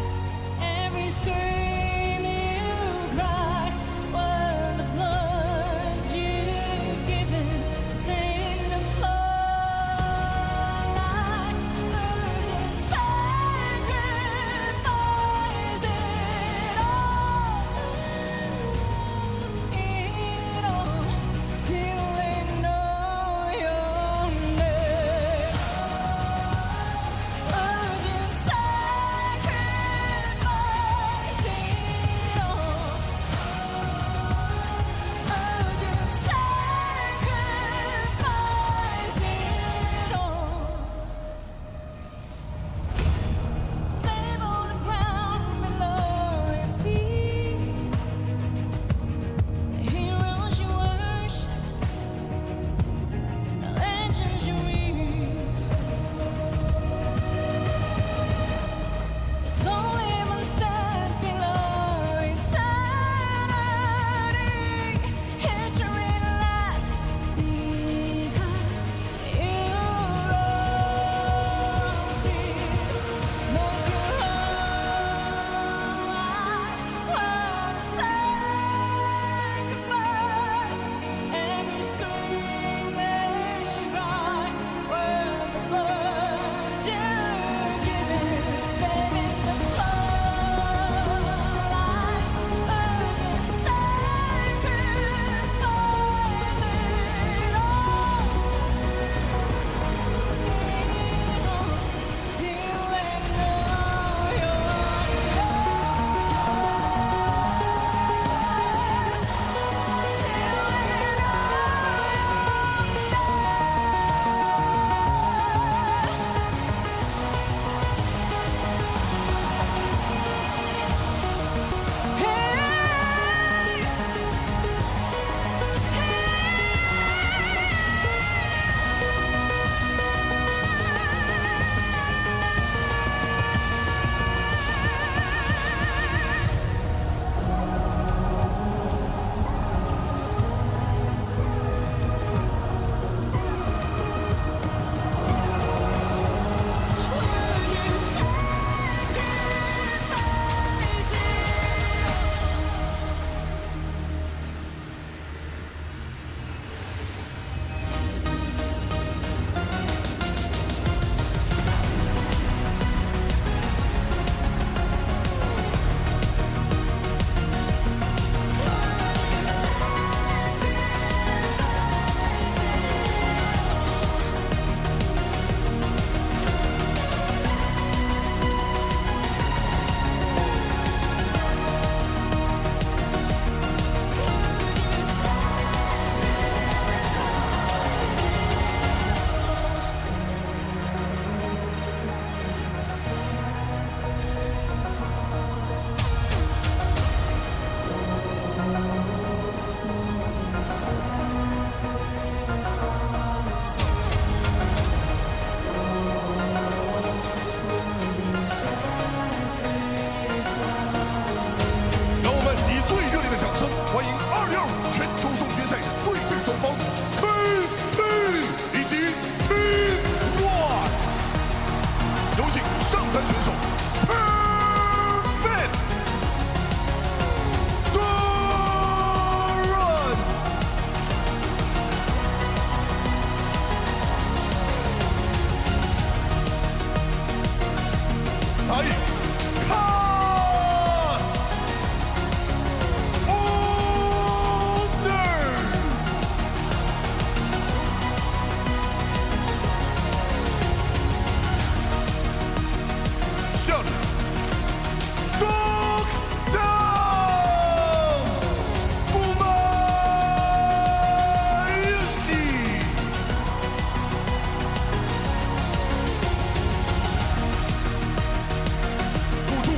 변신성 퍼펙트 도런 아이 컷 오늘 션 독다운 꼬마유씨 도둑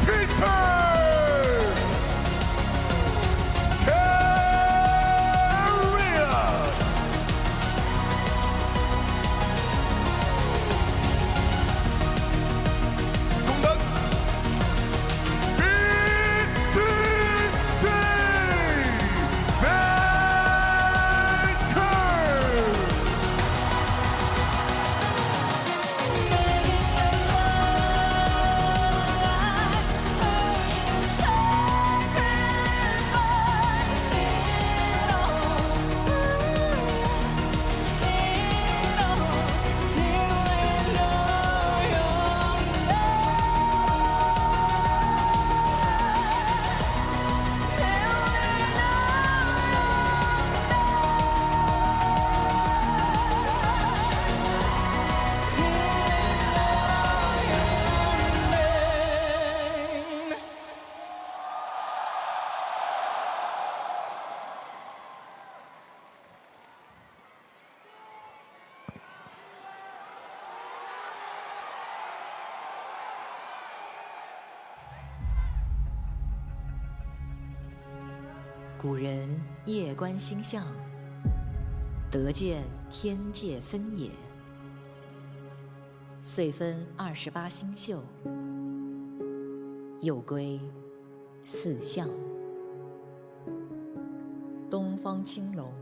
피터 캐리어 동단古人夜观星象，得见天界分野。遂分28星宿，又归4象：东方青龙，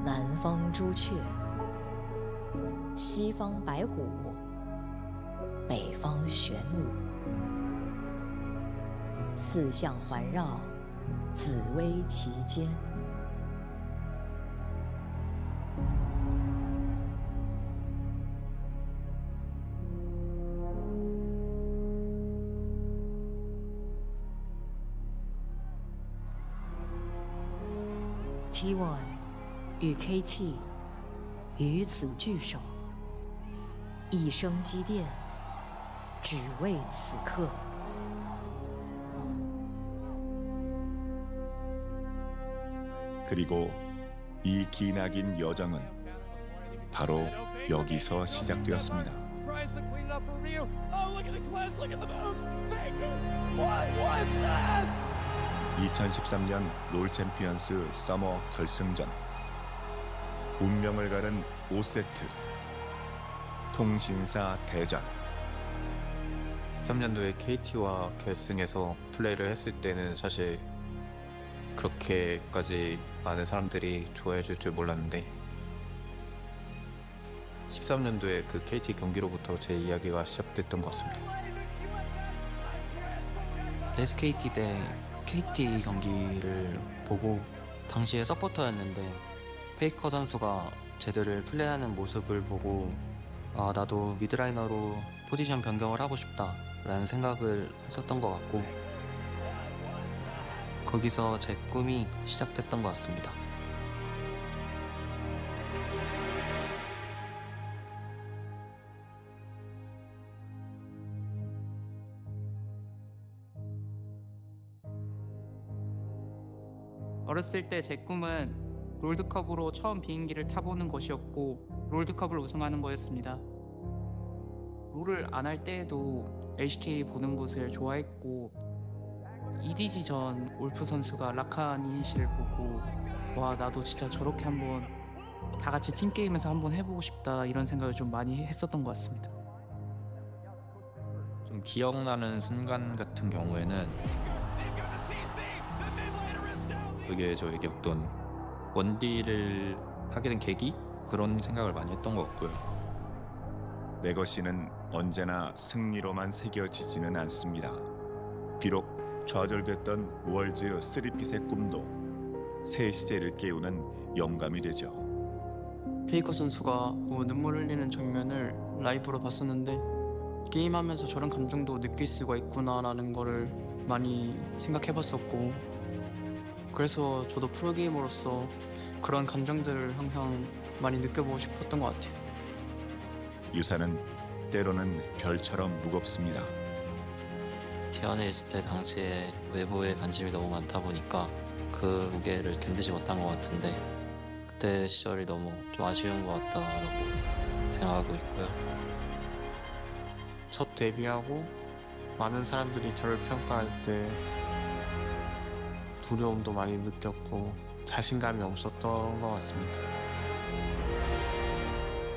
南方朱雀，西方白虎，北方玄武。4象环绕，紫薇其间。T1 与 KT 于此聚首，一生积淀，只为此刻。 그리고 이 기나긴 여정은 바로 여기서 시작되었습니다. 2013년 롤 챔피언스 서머 결승전. 운명을 가른 5세트. 통신사 대전. 3년도에 KT와 결승에서 플레이를 했을 때는 사실 그렇게까지 많은 사람들이 좋아해 줄 줄 몰랐는데 13년도에 그 KT 경기로부터 제 이야기가 시작됐던 것 같습니다. SKT 대 KT 경기를 보고 당시에 서포터였는데 페이커 선수가 제대를 플레이하는 모습을 보고 아, 나도 미드라이너로 포지션 변경을 하고 싶다 라는 생각을 했었던 것 같고 거기서 제 꿈이 시작됐던 것 같습니다. 어렸을 때 제 꿈은 롤드컵으로 처음 비행기를 타보는 것이었고 롤드컵을 우승하는 거였습니다. 롤을 안 할 때에도 LCK 보는 것을 좋아했고 EDG 전 울프 선수가 라칸 이니시를 보고 와 나도 진짜 저렇게 한번 다 같이 팀게임에서 한번 해보고 싶다 이런 생각을 좀 많이 했었던 것 같습니다. 좀 기억나는 순간 같은 경우에는 그게 저에게 어떤 원딜을 하게 된 계기? 그런 생각을 많이 했던 것 같고요. 레거시는 언제나 승리로만 새겨지지는 않습니다. 비록 좌절됐던 월즈 3핏의 꿈도 새 시대를 깨우는 영감이 되죠. 페이커 선수가 눈물 흘리는 장면을 라이브로 봤었는데 게임하면서 저런 감정도 느낄 수가 있구나라는 거를 많이 생각해봤었고, 그래서 저도 프로게이머로서 그런 감정들을 항상 많이 느껴보고 싶었던 것 같아요. 유사는 때로는 별처럼 무겁습니다. T1에 있을 때 당시에 외부에 관심이 너무 많다 보니까 그 무게를 견디지 못한 것 같은데, 그때 시절이 너무 좀 아쉬운 것 같다라고 생각하고 있고요. 첫 데뷔하고 많은 사람들이 저를 평가할 때 두려움도 많이 느꼈고 자신감이 없었던 것 같습니다.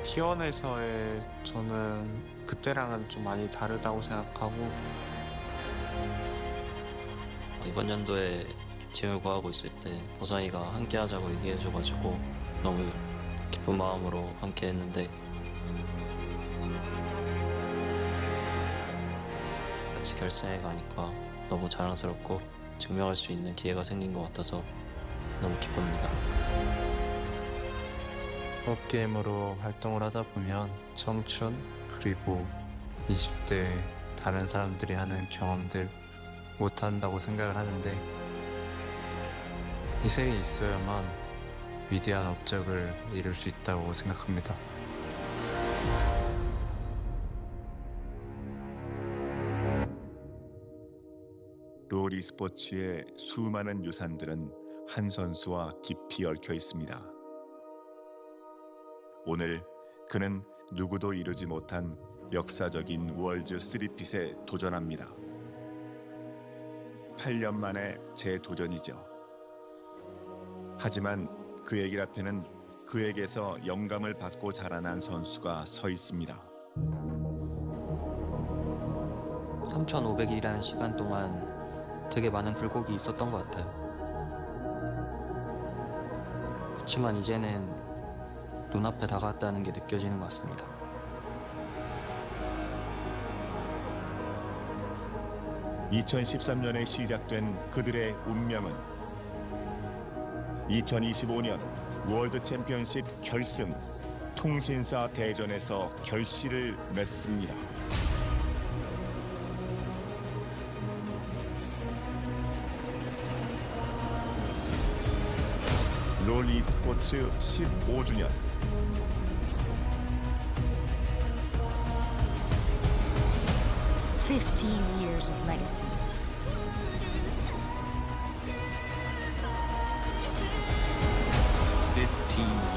T1에서의 저는 그때랑은 좀 많이 다르다고 생각하고, 이번 연도에 팀을 구하고 있을 때 보사이가 함께 하자고 얘기해줘가지고 너무 기쁜 마음으로 함께 했는데, 같이 결승에 가니까 너무 자랑스럽고 증명할 수 있는 기회가 생긴 것 같아서 너무 기쁩니다. 프로게이머로 활동을 하다 보면 청춘 그리고 20대 다른 사람들이 하는 경험들 못한다고 생각을 하는데, 희생이 있어야만 위대한 업적을 이룰 수 있다고 생각합니다. 롤 e스포츠의 수많은 유산들은 한 선수와 깊이 얽혀 있습니다. 오늘 그는 누구도 이루지 못한 역사적인 월즈 3핏에 도전합니다. 8년 만에 재도전이죠. 하지만 그의 길 앞에는 그에게서 영감을 받고 자라난 선수가 서 있습니다. 3,500일이라는 시간 동안 되게 많은 굴곡이 있었던 것 같아요. 그렇지만 이제는 눈앞에 다가왔다는 게 느껴지는 것 같습니다. (2013년에) 시작된 그들의 운명은 2025년 월드 챔피언십 결승 통신사 대전에서 결실을 맺습니다. 롤 e스포츠 15주년. years of legacy.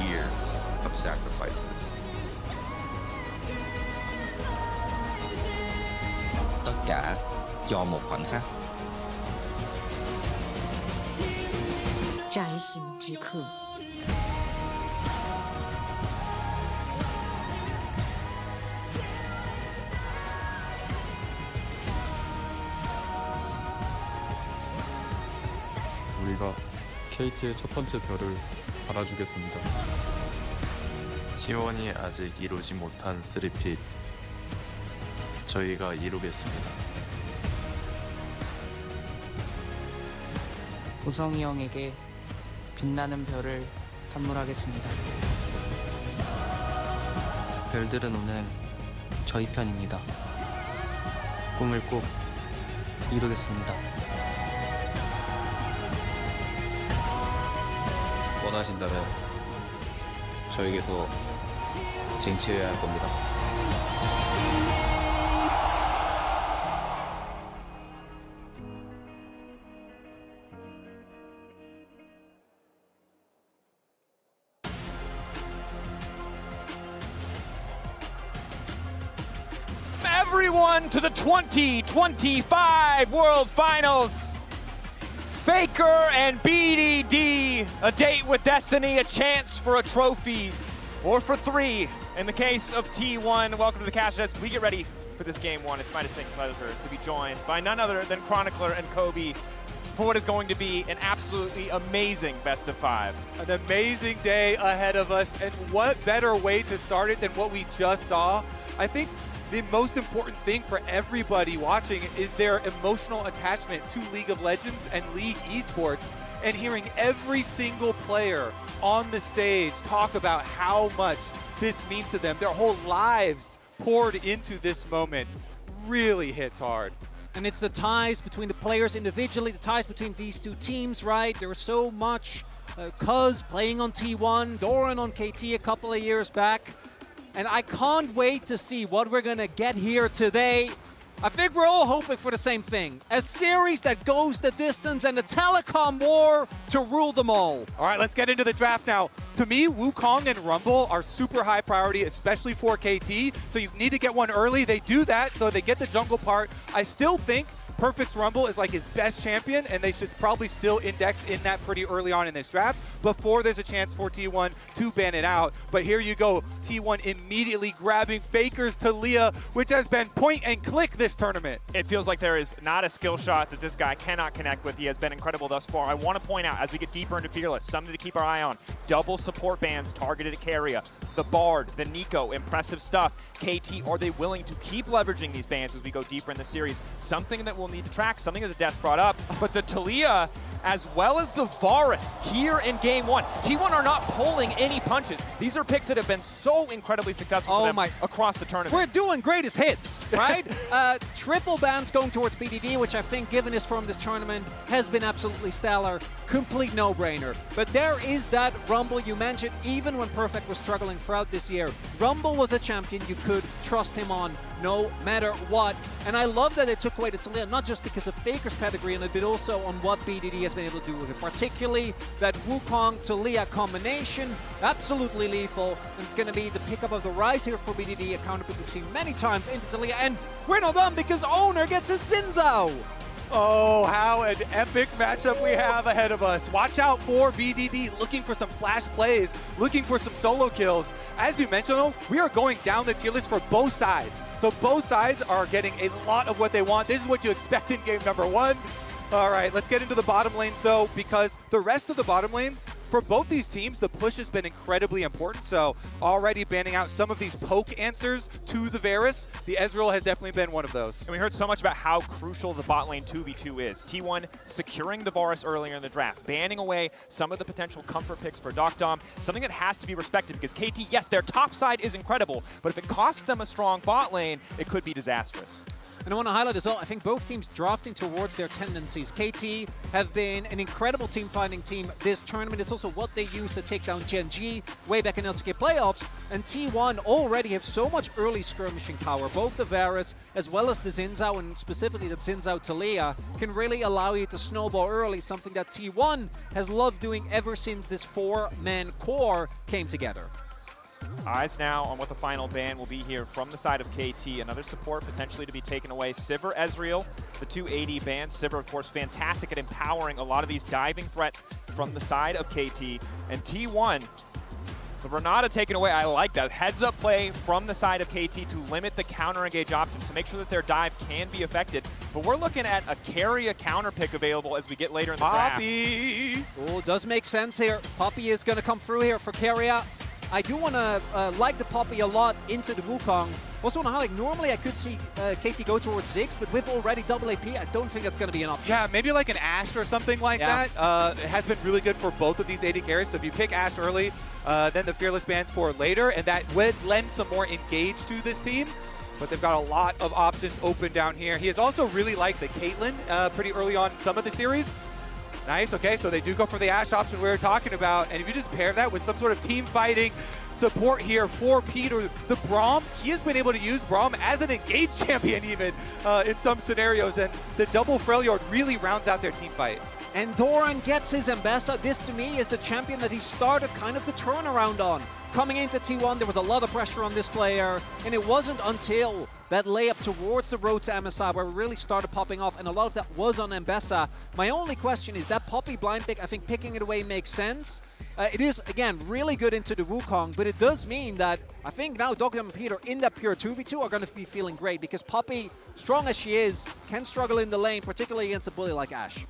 Years of sacrifices. Tất cả cho một khoảnh khắc. 摘星之刻。 우리가 KT의 첫 번째 별을 달아주겠습니다. T1이 아직 이루지 못한 3핏 저희가 이루겠습니다. 보성이 형에게 빛나는 별을 선물하겠습니다. 별들은 오늘 저희 편입니다. 꿈을 꼭 이루겠습니다. 원하신다면 저에게서 쟁취해야 할 겁니다. Everyone to the 2025 World Finals. Faker and BDD, a date with destiny, a chance for a trophy, or for 3. In the case of T1, welcome to the Cash Desk. We get ready for this game 1. It's my distinct pleasure to be joined by none other than Chronicler and Kobe. for what is going to be an absolutely amazing best of 5. An amazing day ahead of us, and what better way to start it than what we just saw? I think the most important thing for everybody watching is their emotional attachment to League of Legends and League Esports, and hearing every single player on the stage talk about how much this means to them. Their whole lives poured into this moment really hits hard. And it's the ties between the players individually, the ties between these two teams, right? There was so much Cuz playing on T1, Doran on KT a couple of years back. And I can't wait to see what we're going to get here today. I think we're all hoping for the same thing. A series that goes the distance and a telecom war to rule them all. All right, let's get into the draft now. To me, Wukong and Rumble are super high priority, especially for KT. So you need to get one early. They do that, so they get the jungle part. I still think Perfect's Rumble is like his best champion, and they should probably still index in that pretty early on in this draft before there's a chance for T1 to ban it out. But here you go, T1 immediately grabbing Faker's Taliyah, which has been point and click this tournament. It feels like there is not a skill shot that this guy cannot connect with. He has been incredible thus far. I want to point out, as we get deeper into Fearless, something to keep our eye on. Double support bans targeted at Keria. The Bard, the Nico, impressive stuff. KT, are they willing to keep leveraging these bans as we go deeper in the series? Something that we'll need to track, something that the Death brought up. But the Taliyah, as well as the Varus here in game 1. T1 are not pulling any punches. These are picks that have been so incredibly successful for them across the tournament. We're doing greatest hits, right? Triple bans going towards BDD, which I think, given his form this tournament, has been absolutely stellar. Complete no-brainer. But there is that Rumble you mentioned, even when Perfect was struggling throughout this year. Rumble was a champion you could trust him on no matter what. And I love that they took away the Taliyah, not just because of Faker's pedigree in it, but also on what BDD has been able to do with it. Particularly that Wukong-Taliyah combination, absolutely lethal. And it's going to be the pickup of the Rise here for BDD, a counter pick we've seen many times into Taliyah. And we're not done because Owner gets his Xin Zhao. Oh, how an epic matchup we have ahead of us. Watch out for BDD looking for some flash plays, looking for some solo kills. As you mentioned, though, we are going down the tier list for both sides. So both sides are getting a lot of what they want. This is what you expect in game number 1. All right, let's get into the bottom lanes, though, because the rest of the bottom lanes, for both these teams, the push has been incredibly important. So already banning out some of these poke answers to the Varus. The Ezreal has definitely been one of those. And we heard so much about how crucial the bot lane 2v2 is. T1 securing the Varus earlier in the draft, banning away some of the potential comfort picks for Dom, something that has to be respected because KT, yes, their top side is incredible, but if it costs them a strong bot lane, it could be disastrous. And I want to highlight as well, I think both teams drafting towards their tendencies. KT have been an incredible team-finding team this tournament. It's also what they use to take down Gen G way back in LCK playoffs. And T1 already have so much early skirmishing power. Both the Varus as well as the Xin Zhao, and specifically the Xin Zhao Taliyah, can really allow you to snowball early, something that T1 has loved doing ever since this 4-man core came together. Eyes now on what the final ban will be here from the side of KT. Another support potentially to be taken away. Sivir, Ezreal, the 280 bans. Sivir, of course, fantastic at empowering a lot of these diving threats from the side of KT. And T1, the Renata taken away. I like that. Heads-up play from the side of KT to limit the counter-engage options to make sure that their dive can be affected. But we're looking at a Keria counter pick available as we get later in the draft. Poppy! Oh, it does make sense here. Poppy is going to come through here for Keria. I do want to like the Poppy a lot into the Wukong. Also want to highlight, normally I could see KT go towards Ziggs, but with already double AP, I don't think that's going to be an option. Yeah, maybe like an Ashe or something like that. It has been really good for both of these AD carries. So if you pick Ashe early, then the Fearless bans for later, and that would lend some more engage to this team. But they've got a lot of options open down here. He has also really liked the Caitlyn pretty early on in some of the series. Nice, okay, so they do go for the Ashe option we were talking about, and if you just pair that with some sort of team fighting support here for Peter, the Braum, he has been able to use Braum as an engaged champion even in some scenarios, and the double Freljord really rounds out their team fight. And Doran gets his Ambessa. This to me is the champion that he started kind of the turnaround on. Coming into T1, there was a lot of pressure on this player, and it wasn't until that layup towards the road to MSI where it really started popping off, and a lot of that was on Ambessa. My only question is that Poppy blind pick, I think picking it away makes sense. It is, again, really good into the Wukong, but it does mean that I think now Dogdom and Peter in that pure 2v2 are going to be feeling great because Poppy, strong as she is, can struggle in the lane, particularly against a bully like Ashe.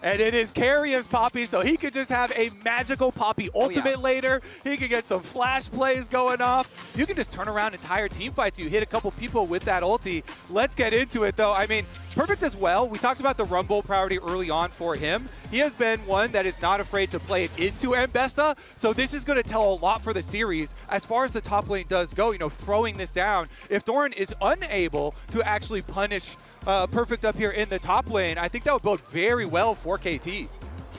And it is Carria's Poppy, so he could just have a magical Poppy ultimate later. He could get some flash plays going off. You can just turn around entire team fights. You hit a couple people with that ulti. Let's get into it, though. I mean, Perfect as well. We talked about the Rumble priority early on for him. He has been one that is not afraid to play it into Mbessa, so this is going to tell a lot for the series as far as the top lane does go, you know, throwing this down. If Doran is unable to actually punish Perfect up here in the top lane, I think that would bode very well for KT.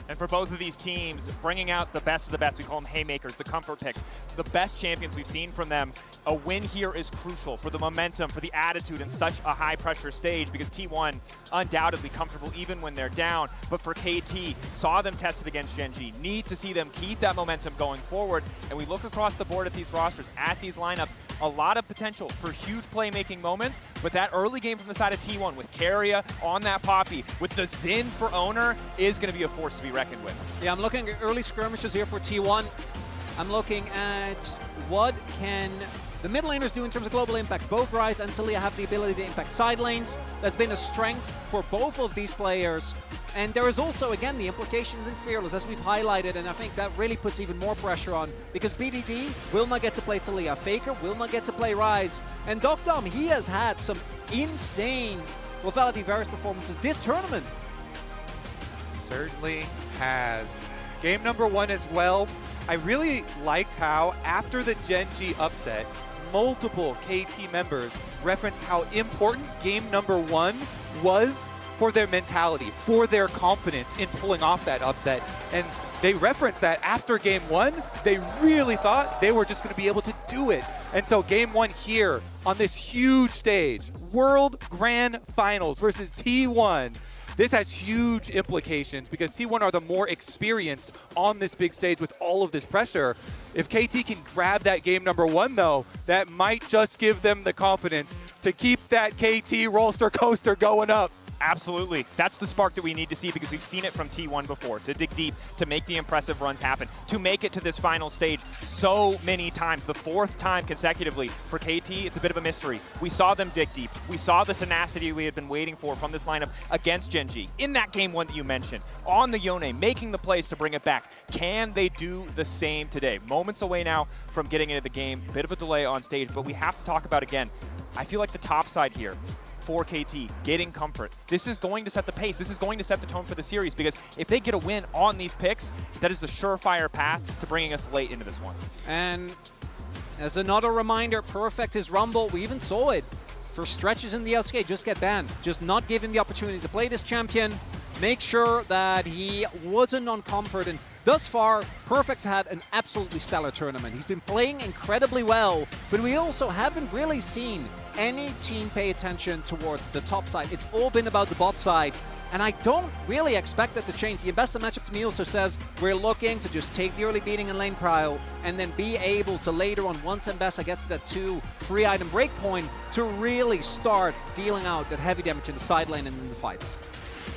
And for both of these teams, bringing out the best of the best, we call them haymakers, the comfort picks, the best champions we've seen from them. A win here is crucial for the momentum, for the attitude in such a high-pressure stage, because T1 undoubtedly comfortable even when they're down. But for KT, saw them tested against Gen G, need to see them keep that momentum going forward. And we look across the board at these rosters, at these lineups, a lot of potential for huge playmaking moments, but that early game from the side of T1 with Carria on that Poppy, with the Xin for Owner, is going to be a force to be reckoned with. Yeah, I'm looking at early skirmishes here for T1. I'm looking at what can the mid laners do in terms of global impact. Both Ryze and Taliyah have the ability to impact side lanes. That's been a strength for both of these players. And there is also, again, the implications in Fearless, as we've highlighted, and I think that really puts even more pressure on, because BDD will not get to play Taliyah, Faker will not get to play Ryze, and Dom, he has had some insane Lethality Varus performances this tournament. Certainly has. Game number 1 as well. I really liked how, after the Gen G upset, multiple KT members referenced how important game number 1 was for their mentality, for their confidence in pulling off that upset. And they referenced that after game 1, they really thought they were just going to be able to do it. And so game 1 here on this huge stage, World Grand Finals versus T1. This has huge implications because T1 are the more experienced on this big stage with all of this pressure. If KT can grab that game number 1, though, that might just give them the confidence to keep that KT roller coaster going up. Absolutely. That's the spark that we need to see, because we've seen it from T1 before, to dig deep, to make the impressive runs happen, to make it to this final stage so many times, the 4th time consecutively. For KT, it's a bit of a mystery. We saw them dig deep. We saw the tenacity we had been waiting for from this lineup against Gen G. In that game 1 that you mentioned, on the Yone, making the plays to bring it back. Can they do the same today? Moments away now from getting into the game. Bit of a delay on stage, but we have to talk about, again, I feel like the top side here for KT, getting comfort. This is going to set the pace. This is going to set the tone for the series, because if they get a win on these picks, that is the surefire path to bringing us late into this one. And as another reminder, Perfect his Rumble. We even saw it for stretches in the LCK. Just get banned. Just not give him the opportunity to play this champion. Make sure that he wasn't on comfort. And thus far, Perfect's had an absolutely stellar tournament. He's been playing incredibly well, but we also haven't really seen any team pay attention towards the top side. It's all been about the bot side, and I don't really expect that to change. The Mbessa matchup to me also says we're looking to just take the early beating in lane prio and then be able to later on, once Mbessa gets to that 2 free item breakpoint, to really start dealing out that heavy damage in the side lane and in the fights.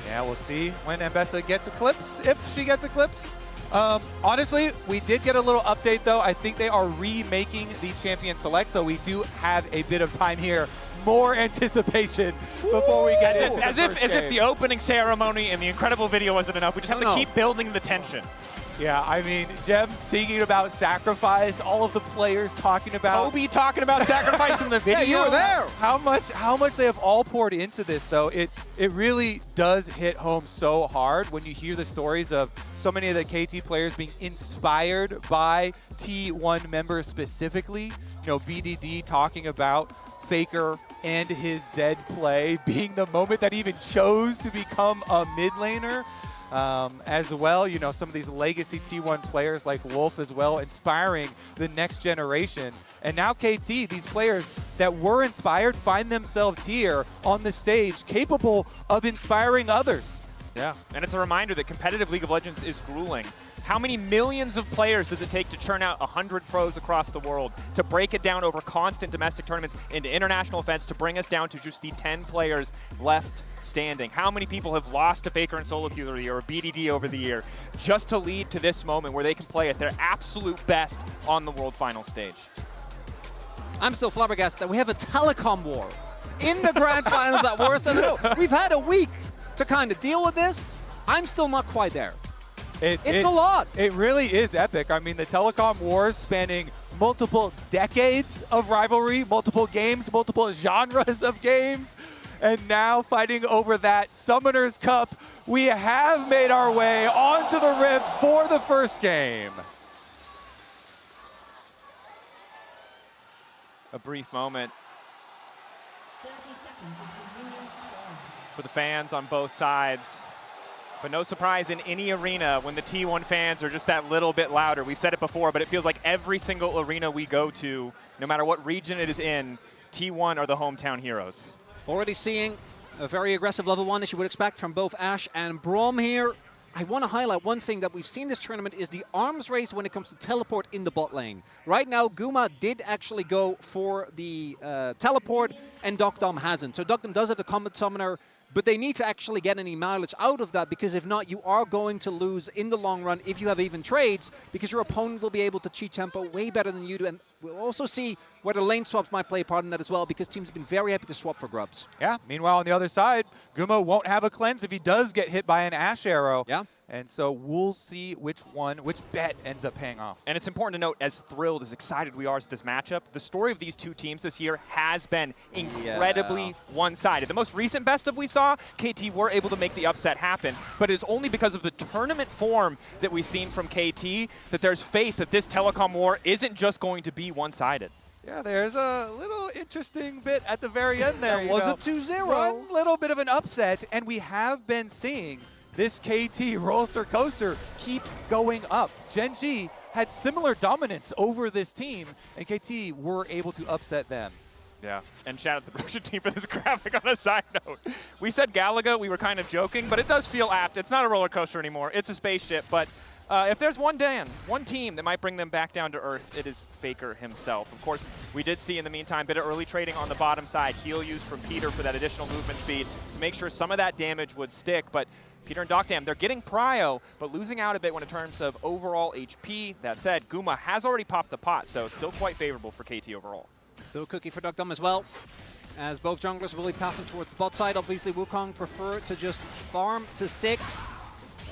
Yeah, we'll see when Mbessa gets Eclipse, if she gets Eclipse. Honestly, we did get a little update, though. I think they are remaking the Champion Select, so we do have a bit of time here. More anticipation before we get into as if the opening ceremony and the incredible video wasn't enough. We just have to keep building the tension. Yeah, I mean, Jem singing about sacrifice, all of the players talking about... Kobe talking about sacrifice in the video. Yeah, you were there. How much they have all poured into this, though. It really does hit home so hard when you hear the stories of so many of the KT players being inspired by T1 members specifically. You know, BDD talking about Faker and his Zed play being the moment that he even chose to become a mid laner. As well, you know, some of these legacy T1 players like Wolf as well, inspiring the next generation. And now KT, these players that were inspired, find themselves here on the stage, capable of inspiring others. Yeah, and it's a reminder that competitive League of Legends is grueling. How many millions of players does it take to churn out 100 pros across the world, to break it down over constant domestic tournaments into international events, to bring us down to just the 10 players left standing? How many people have lost to Faker and Solo Queue over the year, or BDD over the year, just to lead to this moment where they can play at their absolute best on the World Final stage? I'm still flabbergasted that we have a telecom war in the Grand Finals at worst. I don't know. We've had a week to kind of deal with this, I'm still not quite there. It's a lot. It really is epic. I mean, the telecom wars spanning multiple decades of rivalry, multiple games, multiple genres of games, and now fighting over that Summoners Cup. We have made our way onto the Rift for the first game. A brief moment for the fans on both sides. But no surprise in any arena when the T1 fans are just that little bit louder. We've said it before, but it feels like every single arena we go to, no matter what region it is in, T1 are the hometown heroes. Already seeing a very aggressive level 1, as you would expect from both Ashe and Braum here. I want to highlight one thing that we've seen this tournament is the arms race when it comes to teleport in the bot lane. Right now, Guma did actually go for the teleport, and Dokdom hasn't. So Dokdom does have the combat summoner, but they need to actually get any mileage out of that, because if not, you are going to lose in the long run if you have even trades, because your opponent will be able to cheat tempo way better than you do. And we'll also see whether lane swaps might play a part in that as well, because teams have been very happy to swap for grubs. Yeah, meanwhile on the other side, Guma won't have a cleanse if he does get hit by an Ashe arrow. Yeah. And so we'll see which bet ends up paying off. And it's important to note, as thrilled, as excited we are at this matchup, the story of these two teams this year has been incredibly one-sided. The most recent best of we saw, KT were able to make the upset happen, but it's only because of the tournament form that we've seen from KT that there's faith that this telecom war isn't just going to be one-sided. Yeah, there's a little interesting bit at the very end there. That was a 2-0. One little bit of an upset, and we have been seeing this KT roller coaster keep going up. Gen G had similar dominance over this team, and KT were able to upset them. Yeah, and shout out to the production team for this graphic on a side note. We said Galaga, we were kind of joking, but it does feel apt. It's not a roller coaster anymore, it's a spaceship, but if there's one team that might bring them back down to earth, it is Faker himself. Of course, we did see in the meantime a bit of early trading on the bottom side, heal use from Peter for that additional movement speed to make sure some of that damage would stick, but Peter and Dokdam, they're getting prio, but losing out a bit when in terms of overall HP. That said, Guma has already popped the pot, so still quite favorable for KT overall. Still cookie for Dokdam as well, as both junglers will be pathing towards the bot side. Obviously, Wukong prefer to just farm to 6.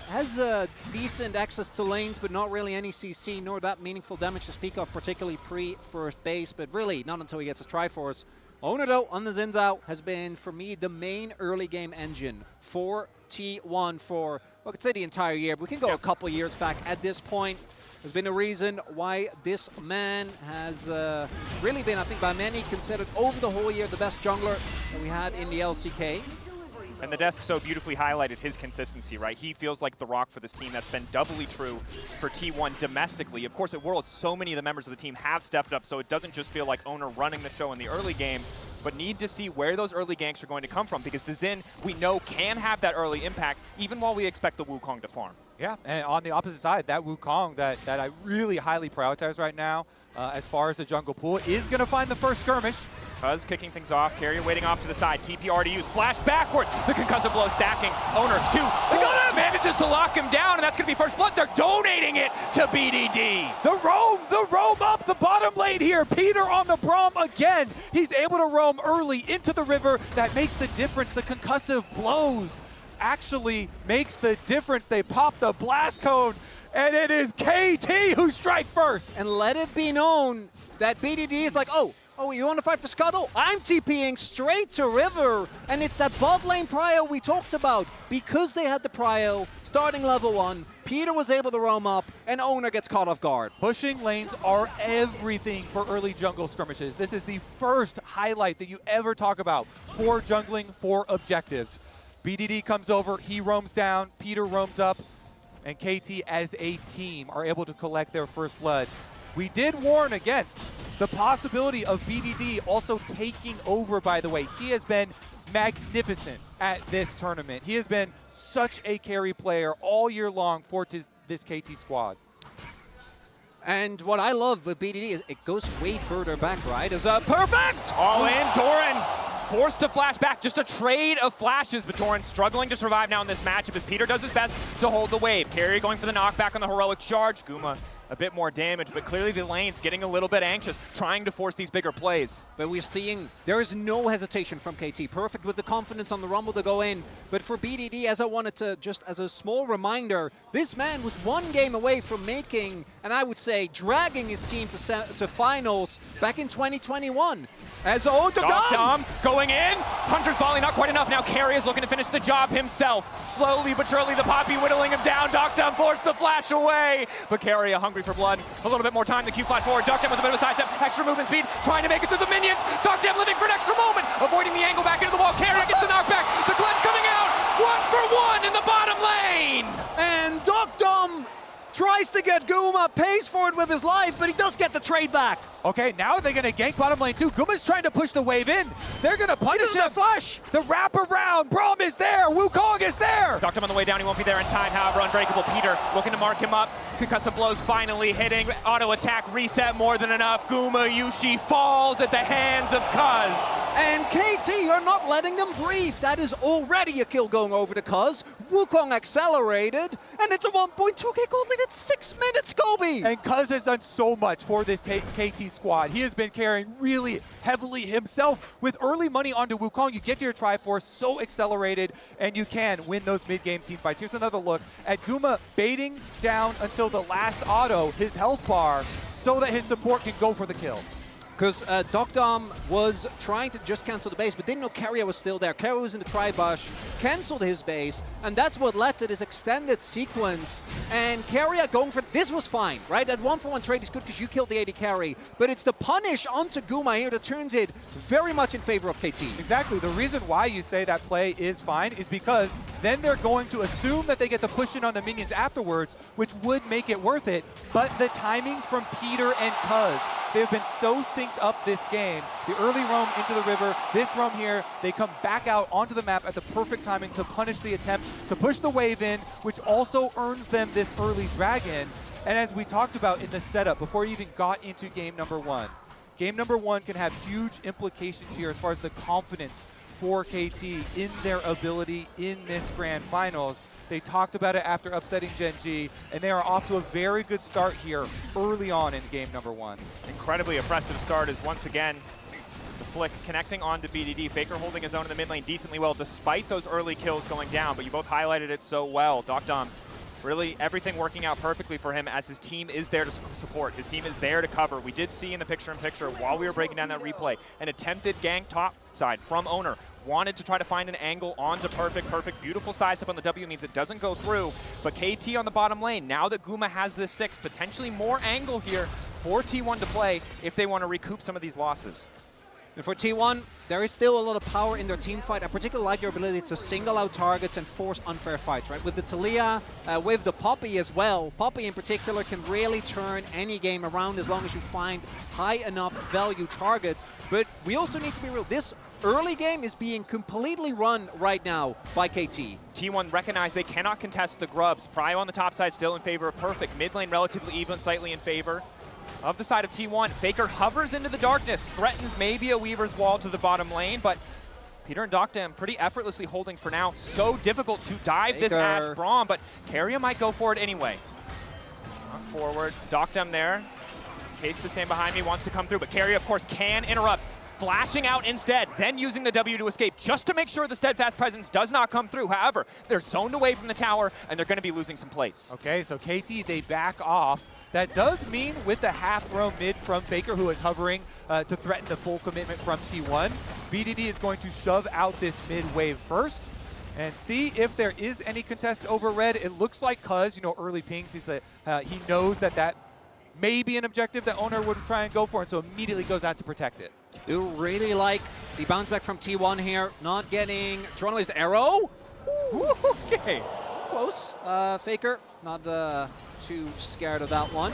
Has decent access to lanes, but not really any CC, nor that meaningful damage to speak of, particularly pre-first base, but really not until he gets a Triforce. Oner, though, on the Xin Zhao has been, for me, the main early game engine for T1 for, well, I could say the entire year, but we can go a couple years back at this point. There's been a reason why this man has really been, I think, by many considered over the whole year the best jungler that we had in the LCK. And the desk so beautifully highlighted his consistency, right? He feels like the rock for this team. That's been doubly true for T1 domestically. Of course, at Worlds, so many of the members of the team have stepped up, so it doesn't just feel like Oner running the show in the early game, but need to see where those early ganks are going to come from, because the Xin, we know, can have that early impact, even while we expect the Wukong to farm. Yeah, and on the opposite side, that Wukong that I really highly prioritize right now, as far as the jungle pool, is going to find the first skirmish. Cuz kicking things off, Carrier waiting off to the side, TP already used, flash backwards, the concussive blow stacking, Oner 2, they got him! Manages to lock him down, and that's going to be first blood. They're donating it to BDD. The roam up the bottom lane here. Peter on the Braum again. He's able to roam early into the river. That makes the difference. The concussive blows actually makes the difference. They pop the blast cone, and it is KT who strike first. And let it be known that BDD is like, oh, you want to fight for Scuttle? I'm TPing straight to river, and it's that bot lane prio we talked about. Because they had the prio, starting level 1, Peter was able to roam up, and Oner gets caught off guard. Pushing lanes are everything for early jungle skirmishes. This is the first highlight that you ever talk about for jungling, for objectives. BDD comes over, he roams down, Peter roams up, and KT as a team are able to collect their first blood. We did warn against the possibility of BDD also taking over, by the way. He has been magnificent at this tournament. He has been such a carry player all year long for this KT squad. And what I love with BDD is it goes way further back, right? Is perfect! All in, Doran forced to flash back. Just a trade of flashes, but Doran struggling to survive now in this matchup as Peter does his best to hold the wave. Carrier going for the knockback on the heroic charge. Guma a bit more damage, but clearly the lane's getting a little bit anxious, trying to force these bigger plays. But we're seeing there is no hesitation from KT. Perfect with the confidence on the rumble to go in. But for BDD, as I wanted to, just as a small reminder, this man was one game away from making, and I would say dragging his team to finals back in 2021. As Dom going in, Hunter's volley not quite enough. Now Carry is looking to finish the job himself. Slowly but surely the Poppy whittling him down. Dom forced to flash away, but Carry hungry for blood. A little bit more time, the Q flash forward. Dom with a bit of a sidestep, extra movement speed, trying to make it through the minions. Dom living for an extra moment, avoiding the angle back into the wall. Carry gets the knockback. The cleanse coming out, 1 for 1 in the bottom lane. And Dom tries to get Guma, pays for it with his life, but he does get the trade back. Okay, now they're going to gank bottom lane too. Guma's trying to push the wave in. They're going to punish him. Flash. The wraparound. Braum is there. Wukong is there. Dom on the way down. He won't be there in time. However, Unbreakable Peter looking to mark him up. Concussive blows finally hitting. Auto attack reset more than enough. Guma Yushi falls at the hands of Cuz. And KT are not letting them breathe. That is already a kill going over to Cuz. Wukong accelerated, and it's a 1.2k gold lead at 6 minutes, Kobe. And Cuz has done so much for this KT squad. He has been carrying really heavily himself. With early money onto Wukong, you get to your Triforce so accelerated, and you can win those mid-game team fights. Here's another look at Guma baiting down until the last auto, his health bar, so that his support can go for the kill. Because Dom was trying to just cancel the base, but didn't know Carrier was still there. Carrier was in the tri-bush, cancelled his base, and that's what led to this extended sequence. And Carrier going for this was fine, right? That 1-for-1 trade is good because you killed the AD carry, but it's the punish onto Guma here that turns it very much in favor of KT. Exactly. The reason why you say that play is fine is because then they're going to assume that they get the push in on the minions afterwards, which would make it worth it. But the timings from Peter and Cuz, they've been so synced up this game. The early roam into the river, this roam here, they come back out onto the map at the perfect timing to punish the attempt to push the wave in, which also earns them this early dragon. And as we talked about in the setup, before we even got into game number 1, game number 1 can have huge implications here as far as the confidence for KT in their ability in this grand finals. They talked about it after upsetting Gen G, and they are off to a very good start here early on in game number 1. Incredibly impressive start as once again the flick connecting onto BDD. Faker holding his own in the mid lane decently well despite those early kills going down, but you both highlighted it so well. Dom, really everything working out perfectly for him as his team is there to support. His team is there to cover. We did see in the picture-in-picture while we were breaking down that replay an attempted gank top side from Owner. Wanted to try to find an angle onto Perfect. Beautiful size up on the W means it doesn't go through. But KT on the bottom lane, now that Guma has this 6, potentially more angle here for T1 to play if they want to recoup some of these losses. And for T1, there is still a lot of power in their team fight. I particularly like your ability to single out targets and force unfair fights, right? With the Taliyah, with the Poppy as well. Poppy in particular can really turn any game around as long as you find high enough value targets. But we also need to be real. This early game is being completely run right now by KT. T1 recognize they cannot contest the grubs. Prio on the top side still in favor of Perfect. Mid lane relatively even, slightly in favor of the side of T1. Faker hovers into the darkness, threatens maybe a Weaver's Wall to the bottom lane, but Peter and Dom pretty effortlessly holding for now. So difficult to dive this Ash Braum, but Carrier might go for it anyway. Knock forward, Dom there. Case to stand behind me, wants to come through, but Carrier, of course, can interrupt. Flashing out instead, then using the W to escape just to make sure the Steadfast Presence does not come through. However, they're zoned away from the tower, and they're going to be losing some plates. Okay, so KT, they back off. That does mean with the half row mid from Faker, who is hovering to threaten the full commitment from T1, BDD is going to shove out this mid wave first and see if there is any contest over red. It looks like Cuz, early pings, he knows that may be an objective that Owner would try and go for, and so immediately goes out to protect it. Do really like the bounce back from T1 here, not getting Toronto's arrow. Okay. Close. Faker, not too scared of that one.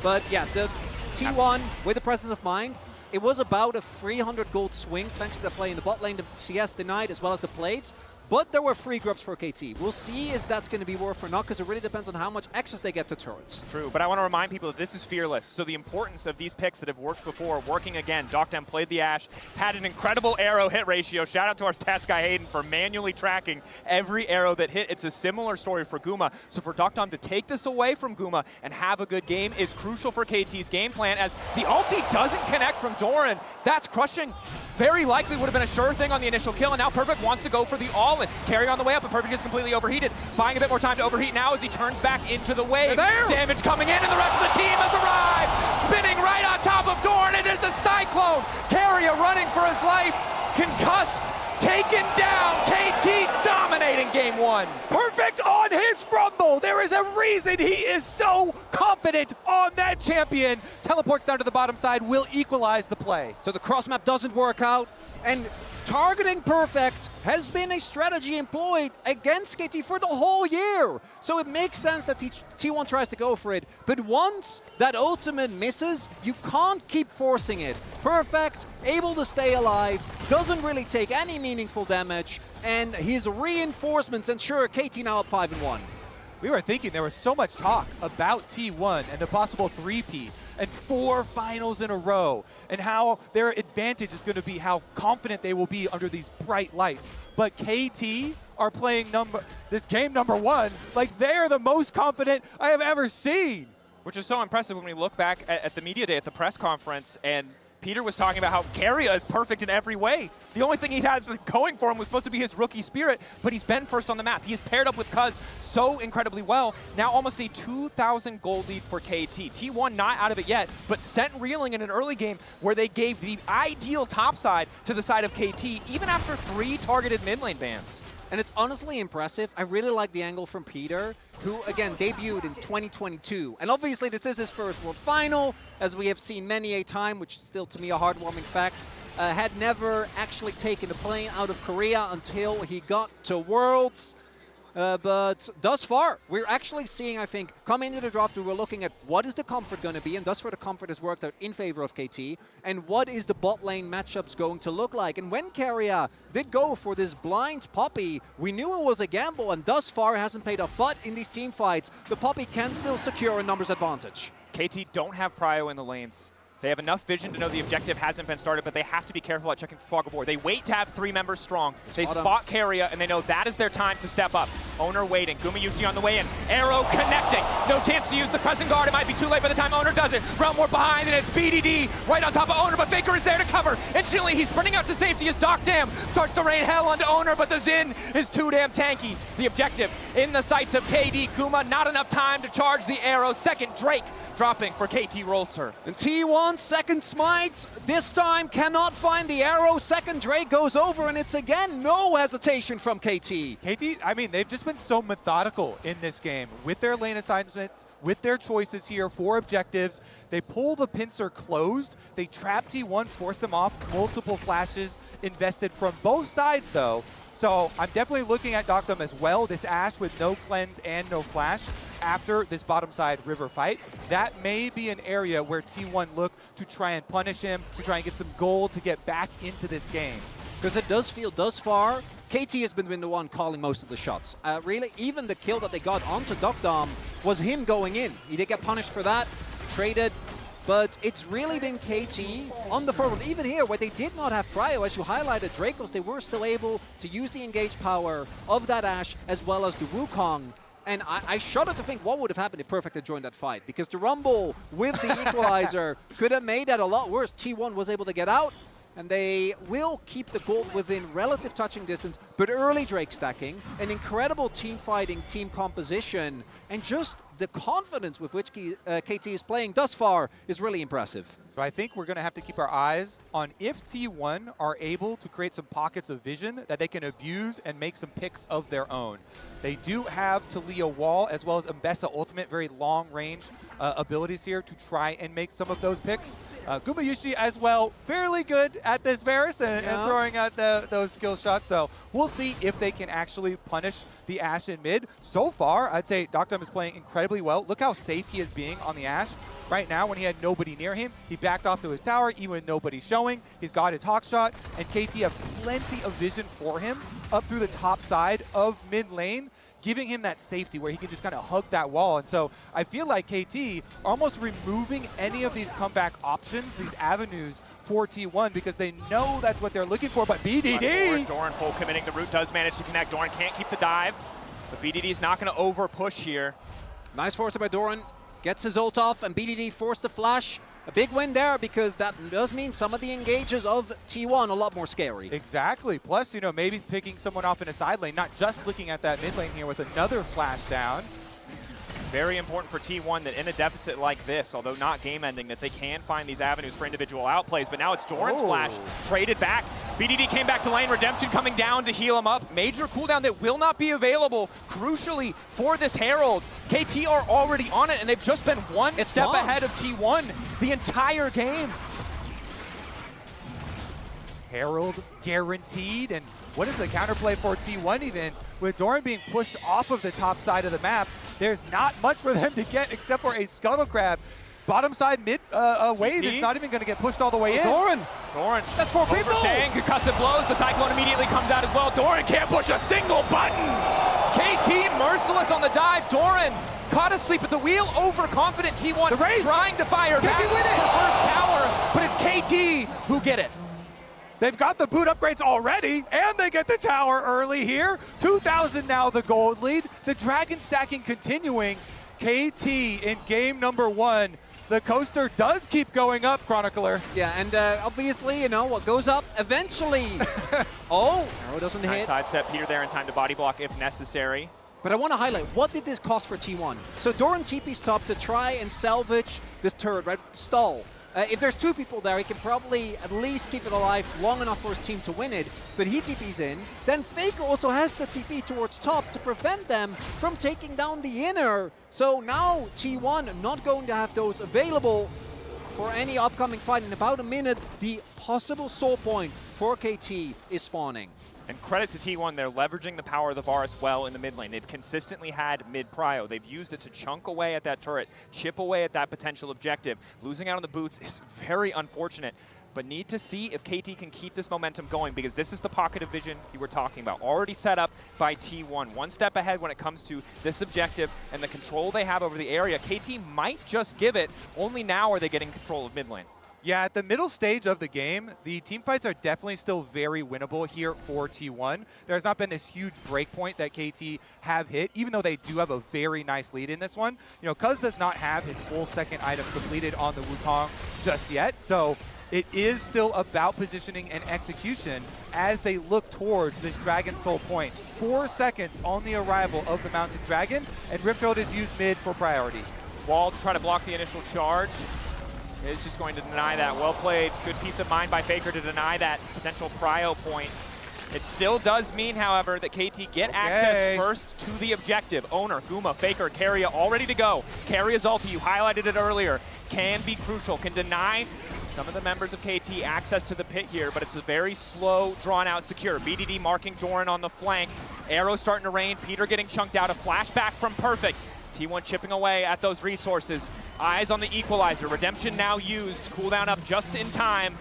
But yeah, the T1 with the presence of mind, it was about a 300 gold swing thanks to the play in the bot lane, the CS denied as well as the plates. but there were free grubs for KT. We'll see if that's going to be worth or not, because it really depends on how much access they get to turrets. True, but I want to remind people that this is Fearless, so the importance of these picks that have worked before, working again. Doctem played the Ashe, had an incredible arrow hit ratio. Shout out to our stats guy Hayden for manually tracking every arrow that hit. It's a similar story for Guma, so for Doctem to take this away from Guma and have a good game is crucial for KT's game plan, as the ulti doesn't connect from Doran. That's crushing. Very likely would have been a sure thing on the initial kill, and now Perfect wants to go for the all-in. Carry on the way up, but Perfect is completely overheated. Buying a bit more time to overheat now as he turns back into the wave. Damage coming in, and the rest of the team has arrived. Spinning right on top of Doran. It is a Cyclone. Keria running for his life. Concussed. Taken down. KT dominating game one. Perfect on his Rumble. There is a reason he is so confident on that champion. Teleports down to the bottom side, will equalize the play. So the cross map doesn't work out, and targeting Perfect has been a strategy employed against KT for the whole year. So it makes sense that T1 tries to go for it. But once that ultimate misses, you can't keep forcing it. Perfect, able to stay alive, doesn't really take any meaningful damage, and his reinforcements ensure KT now up 5-1. We were thinking there was so much talk about T1 and the possible 3-peat and 4 finals in a row, and how their advantage is going to be how confident they will be under these bright lights. But KT are playing this game number 1 like they're the most confident I have ever seen. Which is so impressive when we look back at the media day at the press conference, and Peter was talking about how Keria is perfect in every way. The only thing he had going for him was supposed to be his rookie spirit, but he's been first on the map. He is paired up with Cuz so incredibly well. Now almost a 2,000 gold lead for KT. T1 not out of it yet, but sent reeling in an early game where they gave the ideal top side to the side of KT, even after 3 targeted mid lane bans. And it's honestly impressive. I really like the angle from Peter, who, again, debuted in 2022. And obviously, this is his first World Final, as we have seen many a time, which is still, to me, a heartwarming fact. Had never actually taken a plane out of Korea until he got to Worlds. But thus far, we're actually seeing, I think, coming into the draft, we were looking at what is the comfort going to be, and thus far the comfort has worked out in favor of KT, and what is the bot lane matchups going to look like. And when Keria did go for this blind Poppy, we knew it was a gamble, and thus far it hasn't paid off. But in these team fights, the Poppy can still secure a numbers advantage. KT don't have Prio in the lanes. They have enough vision to know the objective hasn't been started, but they have to be careful at checking for Fog of War. They wait to have 3 members strong. They spot Keria, and they know that is their time to step up. Owner waiting. Gumayushi on the way in. Arrow connecting. No chance to use the Crescent Guard. It might be too late by the time Owner does it. Realm War behind, and it's BDD right on top of Owner, but Faker is there to cover. Instantly, he's sprinting out to safety as Doctem starts to rain hell onto Owner, but the Xin is too damn tanky. The objective in the sights of KD. Kuma, not enough time to charge the arrow. Second Drake dropping for KT Rolser. And T1 second smite, this time cannot find the arrow. Second Drake goes over, and it's again no hesitation from KT. KT, I mean, they've just been so methodical in this game with their lane assignments, with their choices here for objectives. They pull the pincer closed, they trap T1, force them off, multiple flashes invested from both sides though. So I'm definitely looking at Doctem as well. This Ashe with no cleanse and no flash after this bottom side river fight. That may be an area where T1 look to try and punish him, to try and get some gold to get back into this game. Because it does feel thus far, KT has been the one calling most of the shots. Really, even the kill that they got onto Doctem was him going in. He did get punished for that, traded. But it's really been KT on the forward. Even here, where they did not have Prio, as you highlighted, Dracos, they were still able to use the engage power of that Ashe as well as the Wukong. And I shudder to think what would have happened if Perfect had joined that fight, because the Rumble with the equalizer could have made that a lot worse. T1 was able to get out, and they will keep the gold within relative touching distance, but early Drake stacking, an incredible team fighting, team composition, and just the confidence with which KT is playing thus far is really impressive. So I think we're going to have to keep our eyes on if T1 are able to create some pockets of vision that they can abuse and make some picks of their own. They do have Talia Wall as well as Mbessa Ultimate, very long range abilities here to try and make some of those picks. Gumayushi as well, fairly good at this Varus and throwing out those skill shots. So we'll see if they can actually punish the Ashe in mid. So far, I'd say Doctem is playing incredibly well. Look how safe he is being on the Ashe. right now when he had nobody near him, he backed off to his tower, even with nobody showing. He's got his hawk shot, and KT have plenty of vision for him up through the top side of mid lane, giving him that safety where he can just kind of hug that wall. And so I feel like KT almost removing any of these comeback options, these avenues for T1, because they know that's what they're looking for. But BDD! Doran full committing. The root does manage to connect. Doran can't keep the dive. But BDD is not going to over push here. Nice force by Doran. Gets his ult off, and BDD forced the flash. A big win there, because that does mean some of the engages of T1 a lot more scary. Exactly. Plus, you know, maybe picking someone off in a side lane, not just looking at that mid lane here with another flash down. Very important for T1 that in a deficit like this, although not game-ending, that they can find these avenues for individual outplays. But now it's Doran's flash traded back. BDD came back to lane. Redemption coming down to heal him up. Major cooldown that will not be available, crucially, for this Herald. KT are already on it, and they've just been one step ahead of T1 the entire game. Herald guaranteed, and what is the counterplay for T1 even? With Doran being pushed off of the top side of the map, there's not much for them to get except for a Scuttle Crab. Bottom side mid wave is not even going to get pushed all the way in. Doran! That's 4 people! Overstaying, concussive blows, the Cyclone immediately comes out as well. Doran can't push a single button! KT merciless on the dive. Doran caught asleep at the wheel, overconfident. T1 trying to fire back for first tower, but it's KT who get it. They've got the boot upgrades already, and they get the tower early here. 2,000 now the gold lead. The dragon stacking continuing. KT in game number 1. The coaster does keep going up, Chronicler. Yeah, and obviously, you know, what goes up eventually. Oh, arrow doesn't hit. Nice sidestep, Peter there in time to body block if necessary. But I want to highlight, what did this cost for T1? So Doran TP's top to try and salvage this turret, right? Stall. If there's 2 people there, he can probably at least keep it alive long enough for his team to win it. But he TP's in. Then Faker also has the TP towards top to prevent them from taking down the inner. So now T1 not going to have those available for any upcoming fight. In about a minute, the possible soul point for KT is spawning. And credit to T1, they're leveraging the power of the Varus well in the mid lane. They've consistently had mid-prio. They've used it to chunk away at that turret, chip away at that potential objective. Losing out on the boots is very unfortunate, but need to see if KT can keep this momentum going, because this is the pocket of vision you were talking about. Already set up by T1. One step ahead when it comes to this objective and the control they have over the area. KT might just give it. Only now are they getting control of mid lane. Yeah, at the middle stage of the game, the team fights are definitely still very winnable here for T1. There has not been this huge breakpoint that KT have hit, even though they do have a very nice lead in this one. You know, Cuz does not have his full second item completed on the Wukong just yet, so it is still about positioning and execution as they look towards this Dragon Soul point. 4 seconds on the arrival of the Mounted Dragon, and Rift Herald is used mid for priority. Wall to try to block the initial charge. Is just going to deny that. Well played. Good piece of mind by Faker to deny that potential prio point. It still does mean, however, that KT get access first to the objective. Owner, Guma, Faker, Keria all ready to go. Keria's ulti, you highlighted it earlier, can be crucial, can deny some of the members of KT access to the pit here, but it's a very slow, drawn-out secure. BDD marking Doran on the flank. Arrow starting to rain. Peter getting chunked out. A flashback from Perfect. T1 chipping away at those resources. Eyes on the equalizer. Redemption now used. Cooldown up just in time.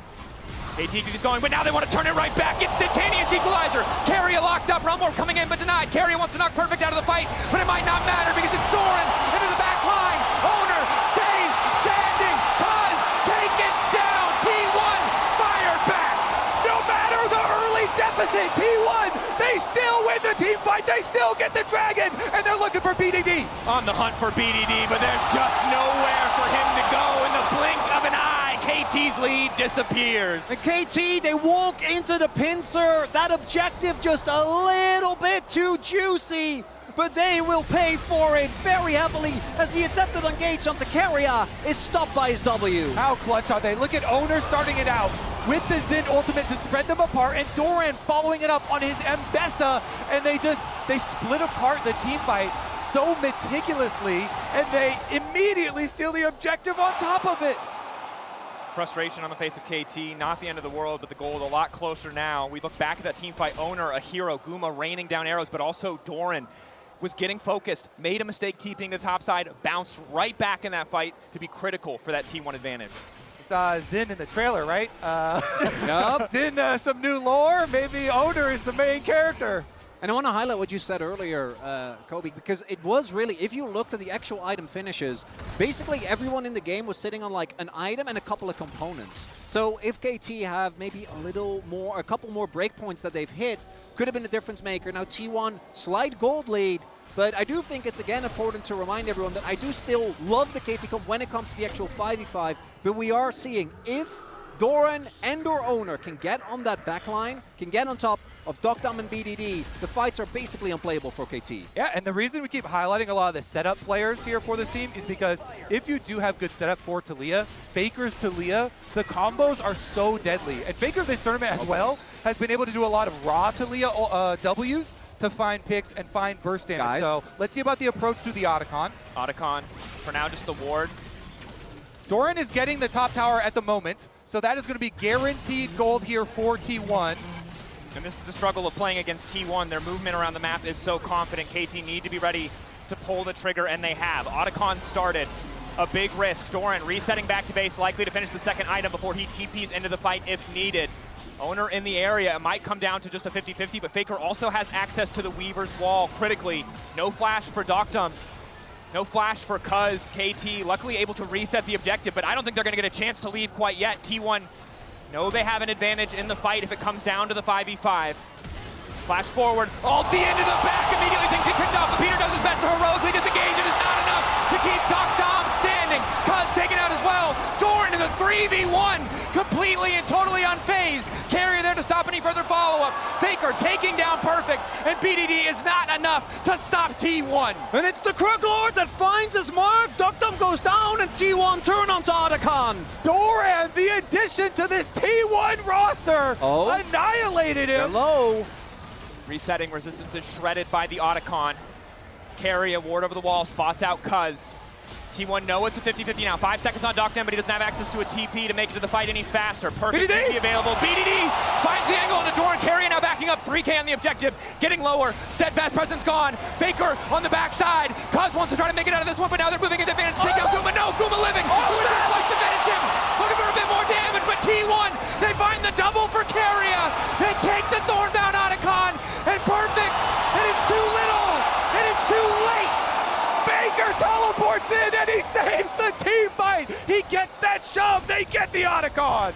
KT is going, but now they want to turn it right back. Instantaneous equalizer. Keria locked up. Rumor coming in, but denied. Keria wants to knock Perfect out of the fight, but it might not matter because it's Doran into the back line. Owner stays standing. Cuz take it down. T1 fired back. No matter the early deficit, T1, they still win the team fight. They still get the dragon, and they're looking for BDD. On the hunt for BDD, but there's just nowhere for him to go in the blink of an eye. KT's lead disappears. And KT, they walk into the pincer. That objective just a little bit too juicy, but they will pay for it very heavily as the attempted engage onto Keria is stopped by his W. How clutch are they? Look at Owner starting it out with the Xin ultimate to spread them apart, and Doran following it up on his Mbessa, and they split apart the team fight so meticulously, and they immediately steal the objective on top of it. Frustration on the face of KT, not the end of the world, but the goal is a lot closer now. We look back at that team fight. Owner, a hero, Guma raining down arrows, but also Doran was getting focused, made a mistake TPing to the top side, bounced right back in that fight to be critical for that T1 advantage. We saw Xin in the trailer, right? Yup. Xin, some new lore. Maybe Owner is the main character. And I want to highlight what you said earlier, Kobe, because it was really, if you looked at the actual item finishes, basically everyone in the game was sitting on like an item and a couple of components. So if KT have maybe a couple more breakpoints that they've hit, could have been a difference maker. Now T1, slight gold lead, but I do think it's again important to remind everyone that I do still love the KT comp when it comes to the actual 5v5, but we are seeing if Doran and or Owner can get on that backline, can get on top of Dokdam and BDD, the fights are basically unplayable for KT. Yeah, and the reason we keep highlighting a lot of the setup players here for this team is because if you do have good setup for Taliyah, Faker's Taliyah, the combos are so deadly. And Faker this tournament as well has been able to do a lot of raw Taliyah W's to find picks and find burst damage. Guys. So let's see about the approach to the Otacon. Otacon, for now, just the ward. Doran is getting the top tower at the moment, so that is going to be guaranteed gold here for T1. And this is the struggle of playing against T1. Their movement around the map is so confident. KT need to be ready to pull the trigger, and they have. Otacon started. A big risk. Doran resetting back to base, likely to finish the second item before he TPs into the fight if needed. Owner in the area. It might come down to just a 50-50, but Faker also has access to the Weaver's wall critically. No flash for Dokdam. No flash for Cuz. KT luckily able to reset the objective, but I don't think they're going to get a chance to leave quite yet. T1 know they have an advantage in the fight if it comes down to the 5v5. Flash forward, ulti into the back, immediately thinks he picked off, but Peter does his best to heroically disengage. It is not enough to keep Dokdam standing. Cuz taken out as well. Doran in the 3v1, completely and totally unfazed. Carrier there to stop any further follow-up. Faker taking down Perfect, and BDD is not enough to stop T1. And it's the Crook Lord that finds his mark. Dokdam goes down, and T1 turn onto Otacon. Doran, the addition to this T1 roster, annihilated him. Hello. Resetting, resistance is shredded by the Otacon. Carry a ward over the wall, spots out Cuz. T1 know it's a 50-50 now. 5 seconds on Dokdam, but he doesn't have access to a TP to make it to the fight any faster. Perfect TP available. BDD finds the angle into Doran. Carry now backing up. 3K on the objective. Getting lower. Steadfast presence gone. Faker on the backside. Cuz wants to try to make it out of this one, but now they're moving into advantage. Take out Guma. No, Guma living. Who's going to finish him? Looking for a bit more damage, but T1, they find the double for Carrier. They take the Thornbound Otacon, and Perfect. It is too little. It is too late. Baker teleports in and he saves the team fight. He gets that shove. They get the Otacon.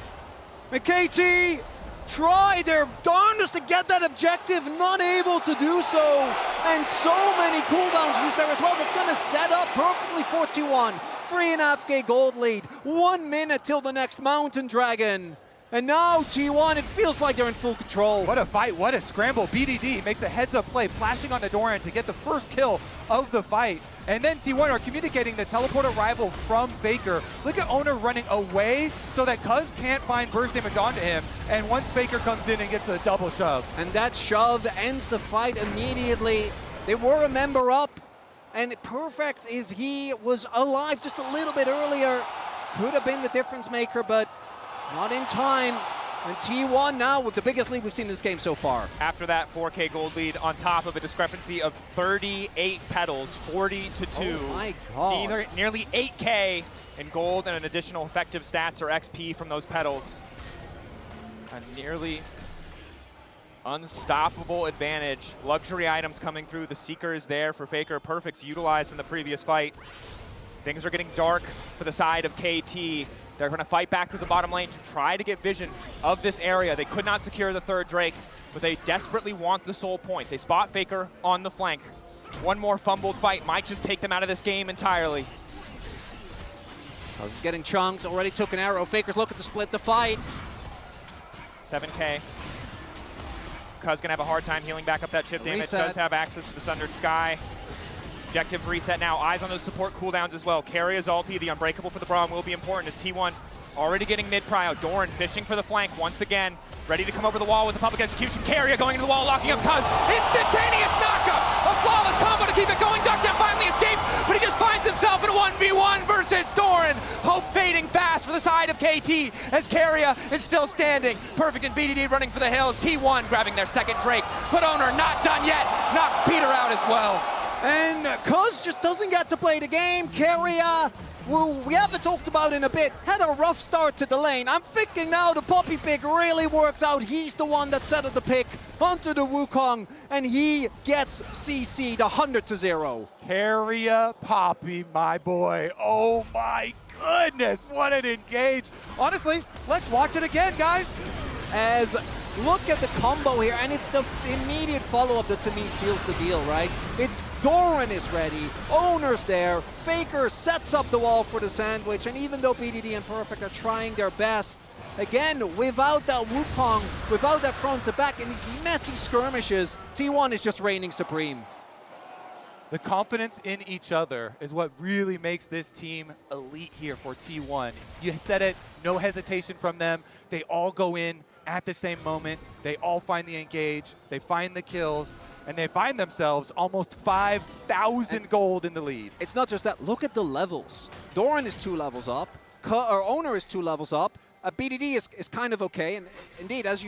KT try their darndest to get that objective, not able to do so. And so many cooldowns used there as well. That's going to set up perfectly for T1. 3.5K gold lead. 1 minute till the next Mountain Dragon. And now T1, it feels like they're in full control. What a fight, what a scramble. BDD makes a heads-up play, flashing onto Doran to get the first kill of the fight. And then T1 are communicating the teleport arrival from Faker. Look at Owner running away so that Cuz can't find burst damage onto him. And once Faker comes in and gets a double shove. And that shove ends the fight immediately. They were a member up. And Perfect, if he was alive just a little bit earlier, could have been the difference maker, but not in time. And T1 now with the biggest lead we've seen in this game so far. After that 4K gold lead on top of a discrepancy of 38 petals, 40-2. Oh my God. Nearly 8K in gold and an additional effective stats or XP from those petals. A nearly unstoppable advantage. Luxury items coming through. The Seeker is there for Faker. Perfect's utilized in the previous fight. Things are getting dark for the side of KT. They're going to fight back through the bottom lane to try to get vision of this area. They could not secure the third Drake, but they desperately want the soul point. They spot Faker on the flank. One more fumbled fight might just take them out of this game entirely. Cuz is getting chunked, already took an arrow. Faker's looking to split the fight. 7K. Cuz gonna have a hard time healing back up that chip damage. Does have access to the Sundered Sky. Objective reset now. Eyes on those support cooldowns as well. Carry his ulti. The Unbreakable for the Braum will be important as T1 already getting mid-prio. Doran fishing for the flank once again. Ready to come over the wall with the public execution. Carrier going into the wall, locking up Cuz. Instantaneous knockup! A flawless combo to keep it going. Dokdam finally escapes, but he just finds himself in a 1v1 versus Doran. Hope fading fast for the side of KT as Carrier is still standing. Perfect and BDD running for the hills. T1 grabbing their second Drake, but Owner not done yet. Knocks Peter out as well. And Cuz just doesn't get to play the game. Keria, who we haven't talked about in a bit, had a rough start to the lane. I'm thinking now the Poppy pick really works out. He's the one that set up the pick onto the Wukong, and he gets CC'd 100-0. Keria Poppy, my boy. Oh my goodness, what an engage. Honestly, let's watch it again, guys. As look at the combo here, and it's the immediate follow-up that to me seals the deal, right? It's Doran is ready, Owner's there, Faker sets up the wall for the sandwich, and even though BDD and Perfect are trying their best, again, without that Wukong, without that front to back in these messy skirmishes, T1 is just reigning supreme. The confidence in each other is what really makes this team elite here for T1. You said it, no hesitation from them. They all go in at the same moment. They all find the engage, they find the kills, and they find themselves almost 5,000 gold in the lead. It's not just that, look at the levels. Doran is 2 levels up, Owner is 2 levels up, BDD is kind of okay, and indeed, as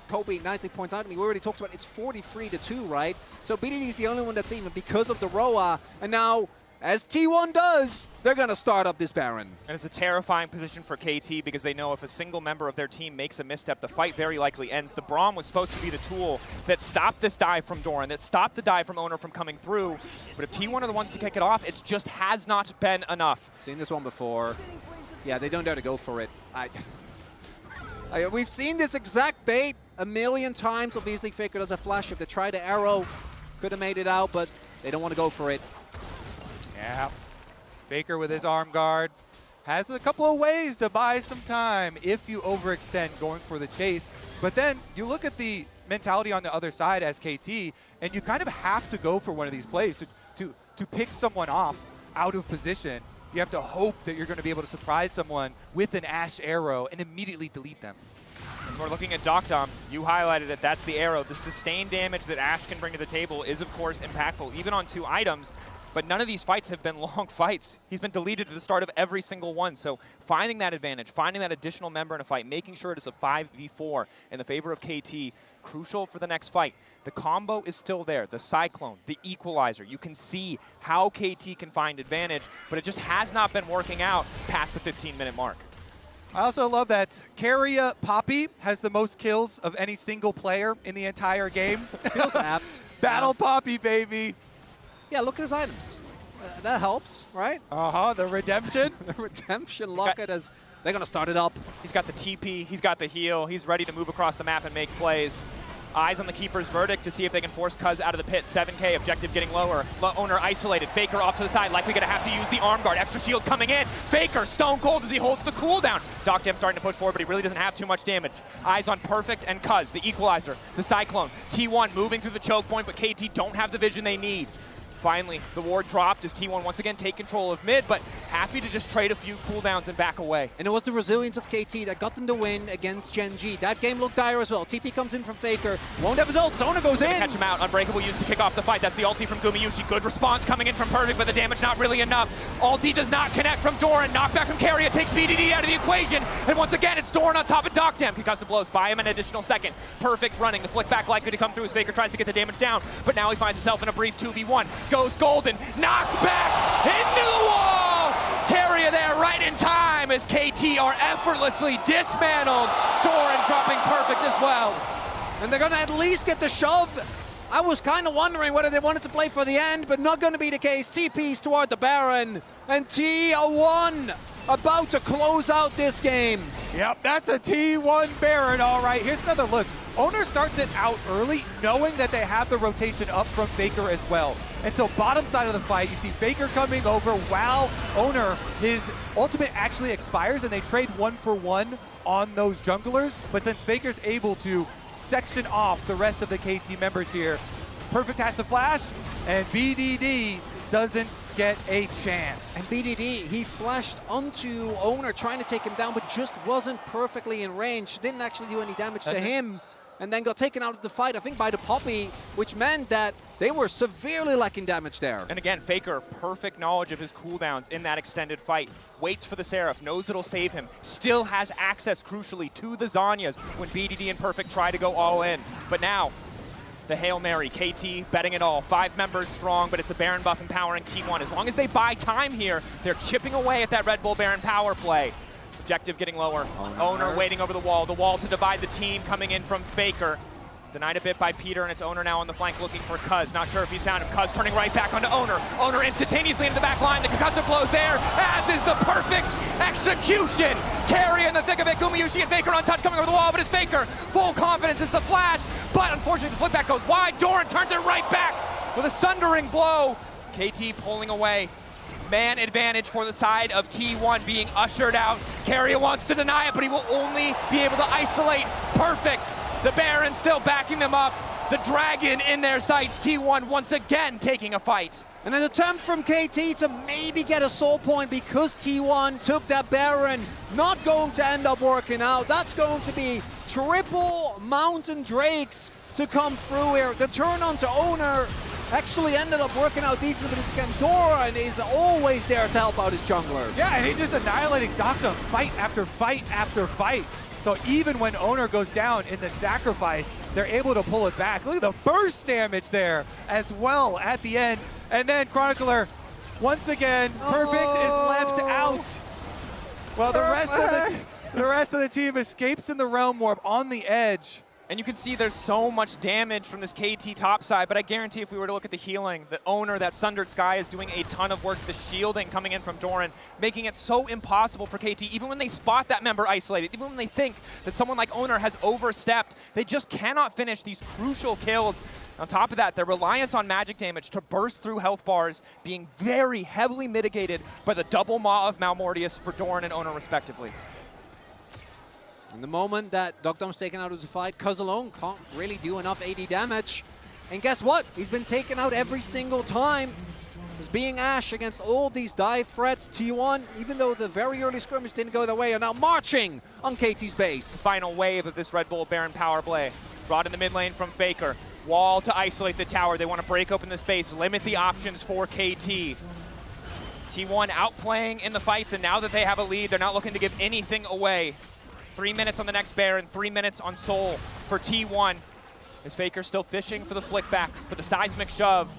Kobe nicely points out to me, we already talked about it's 43-2, right? So BDD is the only one that's even because of the Roa, and now, as T1 does, they're going to start up this Baron. And it's a terrifying position for KT because they know if a single member of their team makes a misstep, the fight very likely ends. The Braum was supposed to be the tool that stopped this dive from Doran, that stopped the dive from Owner from coming through. But if T1 are the ones to kick it off, it just has not been enough. Seen this one before. Yeah, they don't dare to go for it. We've seen this exact bait a million times. Obviously, Faker does a flash. If they try to arrow, could have made it out, but they don't want to go for it. Yeah, Faker with his arm guard has a couple of ways to buy some time if you overextend going for the chase. But then you look at the mentality on the other side as KT, and you kind of have to go for one of these plays to pick someone off out of position. You have to hope that you're going to be able to surprise someone with an Ashe arrow and immediately delete them. And we're looking at Doctom. You highlighted it. That's the arrow. The sustained damage that Ashe can bring to the table is, of course, impactful, even on 2 items. But none of these fights have been long fights. He's been deleted at the start of every single one. So finding that advantage, finding that additional member in a fight, making sure it is a 5v4 in the favor of KT, crucial for the next fight. The combo is still there. The Cyclone, the Equalizer. You can see how KT can find advantage, but it just has not been working out past the 15-minute mark. I also love that Keria Poppy has the most kills of any single player in the entire game. Feels apt. Battle Poppy, baby. Yeah, look at his items. That helps, right? Uh-huh, the redemption. The redemption locket as they're going to start it up. He's got the TP, he's got the heal, he's ready to move across the map and make plays. Eyes on the Keeper's verdict to see if they can force Cuz out of the pit. 7K, objective getting lower. Owner isolated. Faker off to the side, likely going to have to use the arm guard. Extra shield coming in. Faker stone cold as he holds the cooldown. Doctam starting to push forward, but he really doesn't have too much damage. Eyes on Perfect and Cuz, the Equalizer, the Cyclone. T1 moving through the choke point, but KT don't have the vision they need. Finally, the ward dropped as T1 once again take control of mid, but happy to just trade a few cooldowns and back away. And it was the resilience of KT that got them the win against Gen G. That game looked dire as well. TP comes in from Faker, won't have his ult, Zona goes in! Catch him out, Unbreakable used to kick off the fight. That's the ulti from Gumayushi. Good response coming in from Perfect, but the damage not really enough. Ulti does not connect from Doran. Knockback from Keria takes BDD out of the equation. And once again, it's Doran on top of Doctam. Concussive blows, buy him an additional second. Perfect running, the flick back likely to come through as Faker tries to get the damage down, but now he finds himself in a brief 2v1. Goes Golden. Knocked back into the wall! Keria there right in time as KT are effortlessly dismantled. Doran dropping Perfect as well. And they're going to at least get the shove. I was kind of wondering whether they wanted to play for the end, but not going to be the case. TP's toward the Baron, and T1 about to close out this game. Yep, that's a T1 Baron, all right. Here's another look. Owner starts it out early, knowing that they have the rotation up from Faker as well. And so bottom side of the fight, you see Faker coming over while Owner, his ultimate actually expires, and they trade 1-for-1 on those junglers. But since Faker's able to section off the rest of the KT members here, Perfect has to flash, and BDD doesn't get a chance. And BDD, he flashed onto Owner trying to take him down, but just wasn't perfectly in range. Didn't actually do any damage to him, and then got taken out of the fight, I think, by the Poppy, which meant that they were severely lacking damage there. And again, Faker, perfect knowledge of his cooldowns in that extended fight. Waits for the Seraph, knows it'll save him. Still has access, crucially, to the Zanyas when BDD and Perfect try to go all in. But now, the Hail Mary. KT betting it all. 5 members strong, but it's a Baron buff empowering T1. As long as they buy time here, they're chipping away at that Red Bull Baron power play. Objective getting lower. Owner waiting over the wall. The wall to divide the team coming in from Faker. Denied a bit by Peter, and it's Owner now on the flank looking for Cuz. Not sure if he's found him. Cuz turning right back onto Owner. Owner instantaneously into the back line. The concussive blows there, as is the perfect execution. Carry in the thick of it. Gumayushi and Faker untouched coming over the wall, but it's Faker. Full confidence is the flash, but unfortunately the flip back goes wide. Doran turns it right back with a sundering blow. KT pulling away. Man advantage for the side of T1 being ushered out. Carrier wants to deny it, but he will only be able to isolate. Perfect. The Baron still backing them up. The Dragon in their sights. T1 once again taking a fight. And an attempt from KT to maybe get a soul point because T1 took that Baron. Not going to end up working out. That's going to be triple Mountain Drakes to come through here. The turn on to Owner actually ended up working out decent, but it's again Doran is always there to help out his jungler. Yeah, and he's just annihilating Doctor fight after fight after fight. So even when Owner goes down in the sacrifice, they're able to pull it back. Look at the burst damage there as well at the end. And then Chronicler, once again, Perfect is left out. Well, the rest of the team escapes in the Realm Warp on the edge. And you can see there's so much damage from this KT top side, but I guarantee if we were to look at the healing, the Owner, that Sundered Sky is doing a ton of work. The shielding coming in from Doran, making it so impossible for KT, even when they spot that member isolated, even when they think that someone like Owner has overstepped, they just cannot finish these crucial kills. On top of that, their reliance on magic damage to burst through health bars being very heavily mitigated by the double Maw of Malmortius for Doran and Owner respectively. In the moment that Dogdom's taken out of the fight, Cuz alone can't really do enough AD damage. And guess what? He's been taken out every single time. As being Ashe against all these dive threats, T1, even though the very early skirmish didn't go their way, are now marching on KT's base. Final wave of this Red Bull Baron power play. Brought in the mid lane from Faker. Wall to isolate the tower. They want to break open the space, limit the options for KT. T1 outplaying in the fights, and now that they have a lead, they're not looking to give anything away. 3 minutes on the next Baron, 3 minutes on Soul for T1. Is Faker still fishing for the flick back, for the seismic shove.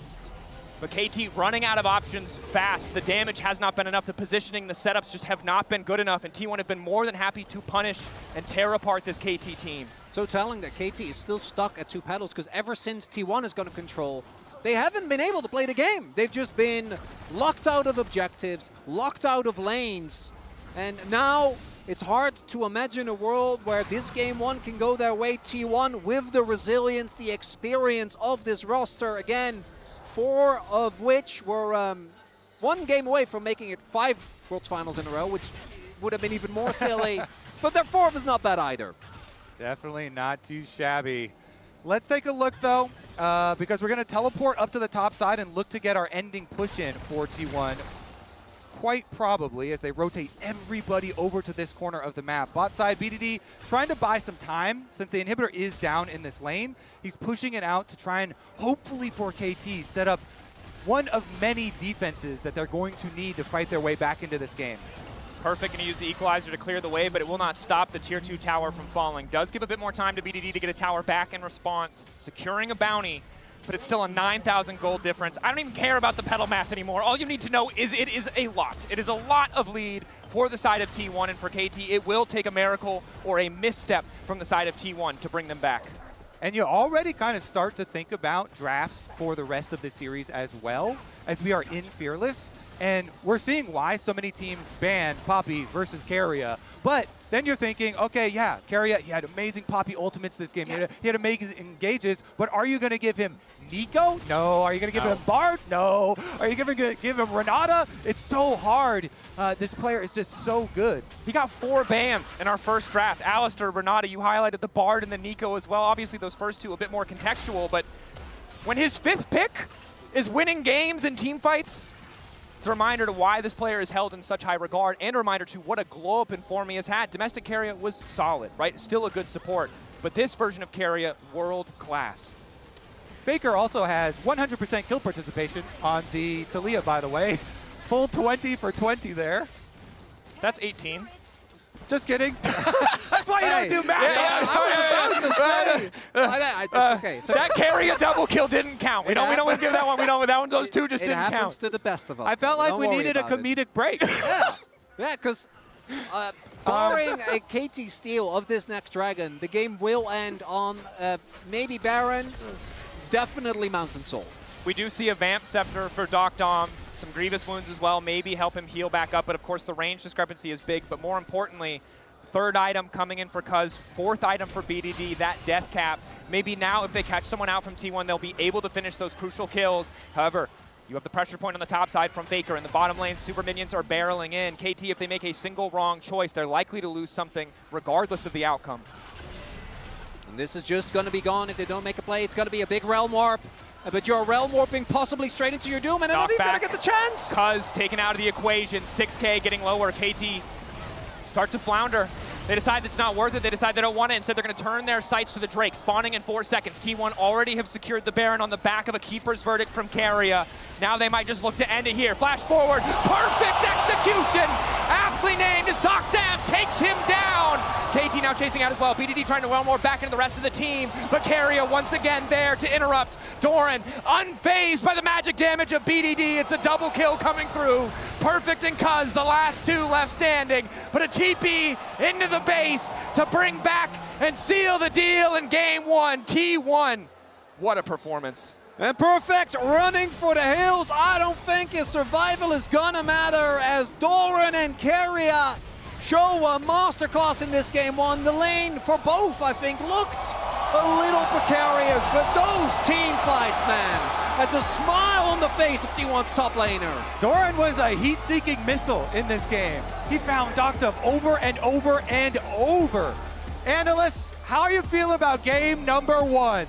But KT running out of options fast. The damage has not been enough. The positioning, the setups just have not been good enough. And T1 have been more than happy to punish and tear apart this KT team. So telling that KT is still stuck at 2 pedals, because ever since T1 is going to control, they haven't been able to play the game. They've just been locked out of objectives, locked out of lanes. And now it's hard to imagine a world where this game 1 can go their way. T1 with the resilience, the experience of this roster. Again, 4 of which were 1 game away from making it 5 Worlds Finals in a row, which would have been even more silly. But their 4th is not bad either. Definitely not too shabby. Let's take a look, though, because we're going to teleport up to the top side and look to get our ending push in for T1. Quite probably, as they rotate everybody over to this corner of the map. Bot side, BDD trying to buy some time since the inhibitor is down in this lane. He's pushing it out to try and hopefully for KT set up one of many defenses that they're going to need to fight their way back into this game. Perfect, going to use the equalizer to clear the way, but it will not stop the tier 2 tower from falling. Does give a bit more time to BDD to get a tower back in response, securing a bounty. But it's still a 9,000 gold difference. I don't even care about the pedal math anymore. All you need to know is it is a lot. It is a lot of lead for the side of T1, and for KT, it will take a miracle or a misstep from the side of T1 to bring them back. And you already kind of start to think about drafts for the rest of the series as well, as we are in Fearless. And we're seeing why so many teams ban Poppy versus Keria. But then you're thinking, okay, yeah, Keria, he had amazing Poppy ultimates this game. Yeah. He had amazing engages, but are you going to give him Nico? No. Are you going to give him Bard? No. Are you going to give him Renata? It's so hard. This player is just so good. He got 4 bans in our first draft. Alistair, Renata, you highlighted the Bard and the Nico as well. Obviously, those first 2 a bit more contextual, but when his 5th pick is winning games and team fights, it's a reminder to why this player is held in such high regard, and a reminder to what a glow-up in form he has had. Domestic Keria was solid, right? Still a good support. But this version of Keria, world-class. Faker also has 100% kill participation on the Talia, by the way. Full 20 for 20 there. That's 18. Just kidding. That's why you don't do math. I was about to say. It's okay. It's okay. That carry a double kill didn't count. We don't give that one. We don't. That one. Those two just it didn't happens count. to the best of us. I felt like Don't we worry needed a about it. comedic break. Yeah, because barring a KT steal of this next dragon, the game will end on maybe Baron, definitely Mountain Soul. We do see a Vamp Scepter for Doc Dom, some Grievous wounds as well, maybe help him heal back up, but of course the range discrepancy is big, but more importantly, third item coming in for Cuz, fourth item for BDD, that death cap. Maybe now if they catch someone out from T1, they'll be able to finish those crucial kills. However, you have the pressure point on the top side from Faker. In the bottom lane, super minions are barreling in. KT, if they make a single wrong choice, they're likely to lose something regardless of the outcome. And this is just going to be gone if they don't make a play. It's going to be a big Realm Warp. But you're Realm Warping possibly straight into your Doom, and they're not even going to get the chance! Cuz taken out of the equation, 6K getting lower. KT start to flounder. They decide it's not worth it. They decide they don't want it. Instead, they're going to turn their sights to the Drake, spawning in 4 seconds. T1 already have secured the Baron on the back of a Keeper's Verdict from Carrier. Now they might just look to end it here. Flash forward. Perfect execution. Aptly named as Doc Dam takes him down. KT now chasing out as well. BDD trying to well more back into the rest of the team. But Carrier once again there to interrupt. Doran unfazed by the magic damage of BDD. It's a double kill coming through. Perfect and Cuz, the last two left standing. But a TP into the base to bring back and seal the deal in game one. T1. What a performance. And Perfect running for the hills. I don't think his survival is gonna matter as Doran and Carrier show a masterclass in this game one. The lane for both, I think, looked a little precarious, but those team fights, man. That's a smile on the face of T1's top laner. Doran was a heat-seeking missile in this game. He found Doctum over and over and over. Analysts, how are you feeling about game number one?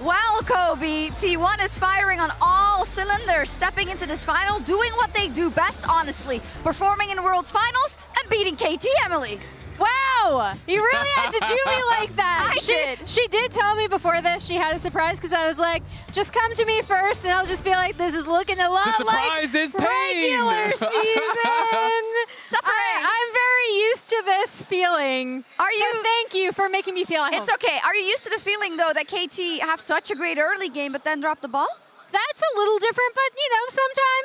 Well, Kobe, T1 is firing on all cylinders, stepping into this final, doing what they do best, honestly, performing in World's Finals and beating KT, Emily. Wow! You really had to do me like that. I did. She did tell me before this she had a surprise because I was like, just come to me first and I'll just be like, this is looking a lot The surprise like is pain. regular season. Suffering. I'm very used to this feeling. Are you? So thank you for making me feel at home. It's okay. Are you used to the feeling, though, that KT have such a great early game but then drop the ball? That's a little different, but you know,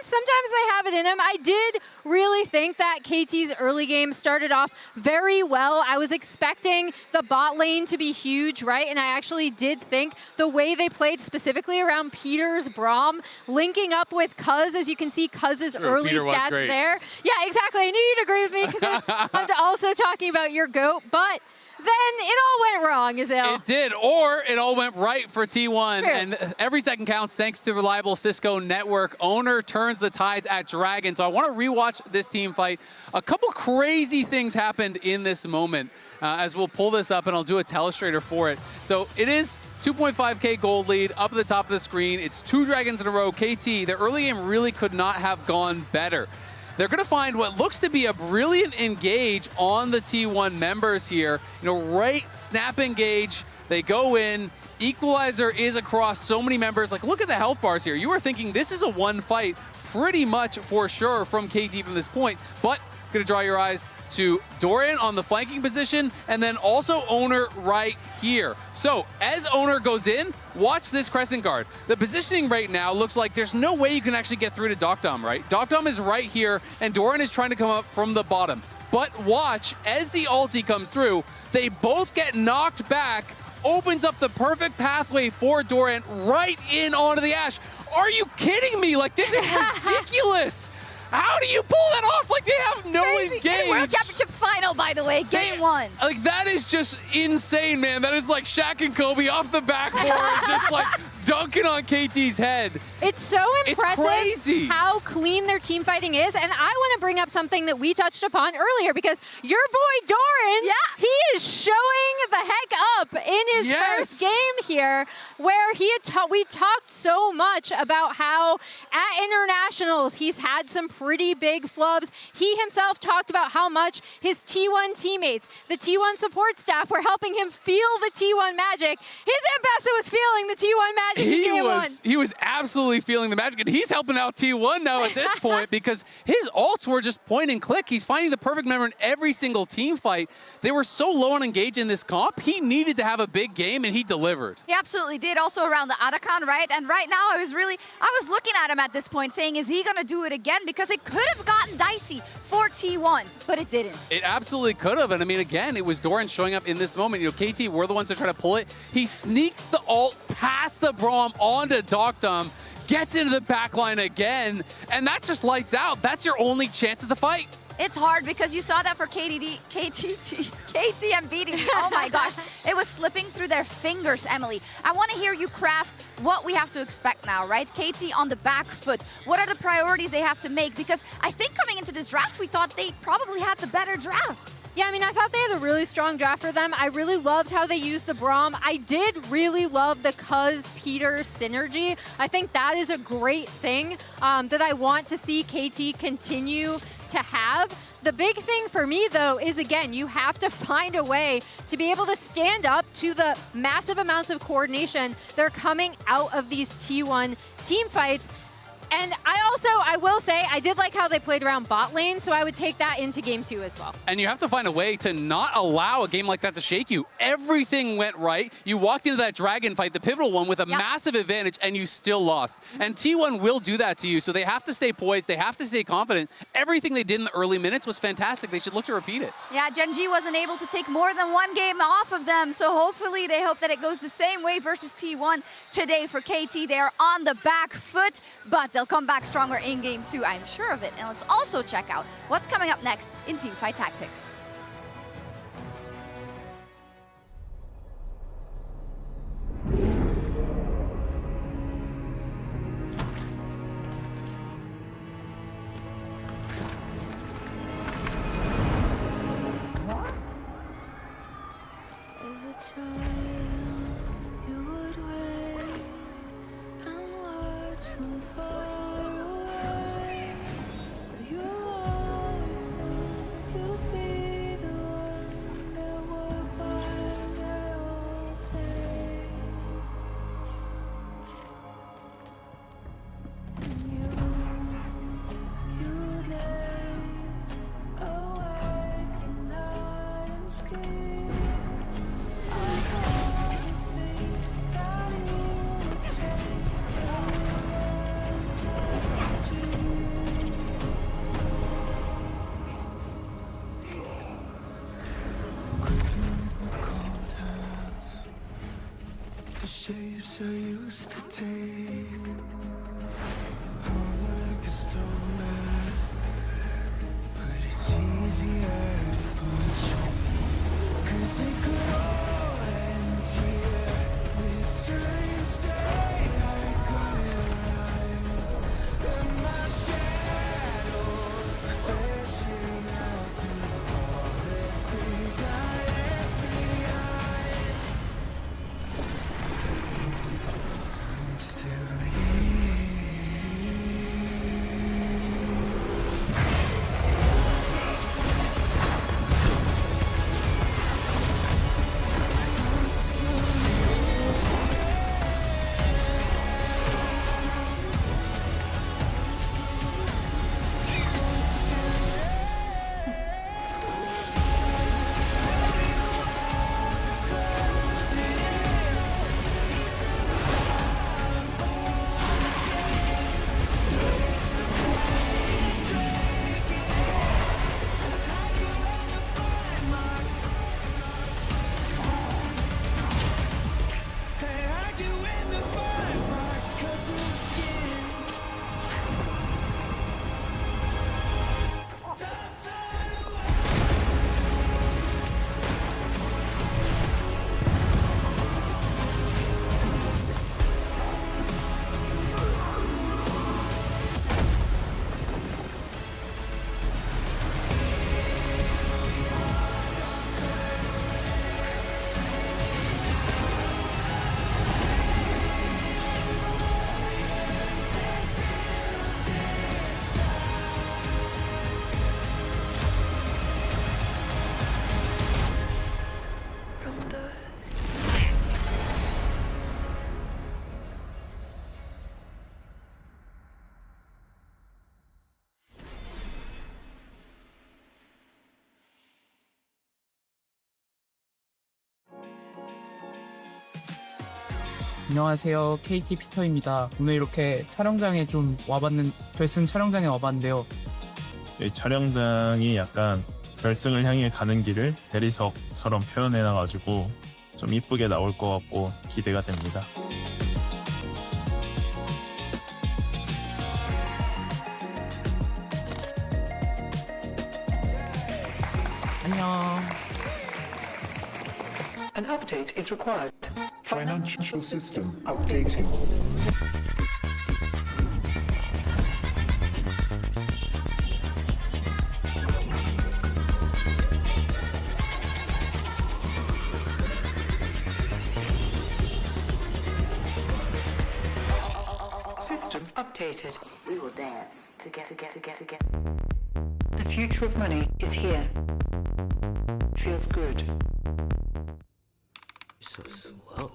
sometimes they have it in them. I did really think that KT's early game started off very well. I was expecting the bot lane to be huge, right? And I actually did think the way they played specifically around Peter's Braum, linking up with Cuz, as you can see Cuz's early stats there. Yeah, exactly. I knew you'd agree with me because I'm also talking about your GOAT, but then it all went wrong, Azil. It did, or it all went right for T1. True. And every second counts thanks to reliable Cisco network. Owner turns the tides at Dragon. So I want to rewatch this team fight. A couple crazy things happened in this moment as we'll pull this up and I'll do a telestrator for it. So it is 2.5K gold lead up at the top of the screen. It's 2 Dragons in a row. KT, the early game really could not have gone better. They're going to find what looks to be a brilliant engage on the T1 members here. You know, right snap engage. They go in. Equalizer is across so many members. Like, look at the health bars here. You were thinking this is a one fight pretty much for sure from KT from this point. But going to draw your eyes to Dorian on the flanking position and then also Owner right here. So as Owner goes in, watch this Crescent Guard. The positioning right now looks like there's no way you can actually get through to Doctom, right? Doctom is right here and Dorian is trying to come up from the bottom. But watch, as the ulti comes through, they both get knocked back, opens up the perfect pathway for Dorian right in onto the Ashe. Are you kidding me? Like, this is ridiculous. How do you pull that off? Like, they have no engage. In World Championship final, by the way, game one. Like, that is just insane, man. That is like Shaq and Kobe off the backboard, just like dunking on KT's head. It's so impressive crazy how clean their team fighting is. And I want to bring up something that we touched upon earlier because your boy Doran, he is showing the heck up in his first game here where he had we talked so much about how at internationals he's had some pretty big flubs. He himself talked about how much his T1 teammates, the T1 support staff were helping him feel the T1 magic. His ambassador was feeling the T1 magic He was absolutely feeling the magic, and he's helping out T1 now at this point because his ults were just point and click. He's finding the perfect member in every single team fight. They were so low on engage in this comp. He needed to have a big game, and he delivered. He absolutely did. Also around the Arakan, right? And right now, I was looking at him at this point, saying, is he gonna do it again? Because it could have gotten dicey for T1, but it didn't. It absolutely could have, and I mean, again, it was Doran showing up in this moment. You know, KT were the ones that try to pull it. He sneaks the ult past the Braum onto Doctum, gets into the backline again, and that just lights out. That's your only chance of the fight. It's hard because you saw that for KT and BDD. Oh my gosh. It was slipping through their fingers, Emily. I want to hear you craft what we have to expect now, right? KT on the back foot. What are the priorities they have to make? Because I think coming into this draft, we thought they probably had the better draft. Yeah, I mean, I thought they had a really strong draft for them. I really loved how they used the Braum. I did really love the Peter synergy. I think that is a great thing that I want to see KT continue to have. The big thing for me, though, is, again, you have to find a way to be able to stand up to the massive amounts of coordination that are coming out of these T1 team fights. And I will say, I did like how they played around bot lane, so I would take that into game 2 as well. And you have to find a way to not allow a game like that to shake you. Everything went right. You walked into that dragon fight, the pivotal one, with a massive advantage, and you still lost. And T1 will do that to you, so they have to stay poised. They have to stay confident. Everything they did in the early minutes was fantastic. They should look to repeat it. Yeah, Gen G wasn't able to take more than one game off of them, so hopefully they hope that it goes the same way versus T1 today for KT. They are on the back foot, but they'll come back stronger in game 2, I'm sure of it. And let's also check out what's coming up next in Teamfight Tactics. As a child, you would wait and watch from far away. You always knew that you'd be the one that would guide their whole day. And you'd lay awake at night and scheme. The shapes I used to take, hollow like a stone, but it's easier to push. 'Cause it could all end here with strange daylight colored eyes, and my shadows flashing out through all the things I left behind. I'm still here. 안녕하세요. KT 피터입니다. 오늘 이렇게 촬영장에 결승 촬영장에 와봤는데요. 이 촬영장이 약간 결승을 향해 가는 길을 대리석처럼 표현해놔가지고 좀 이쁘게 나올 것 같고 기대가 됩니다. 안녕. An update is required. Financial system updating. System updated. We will dance together. The future of money is here. Feels good. So slow.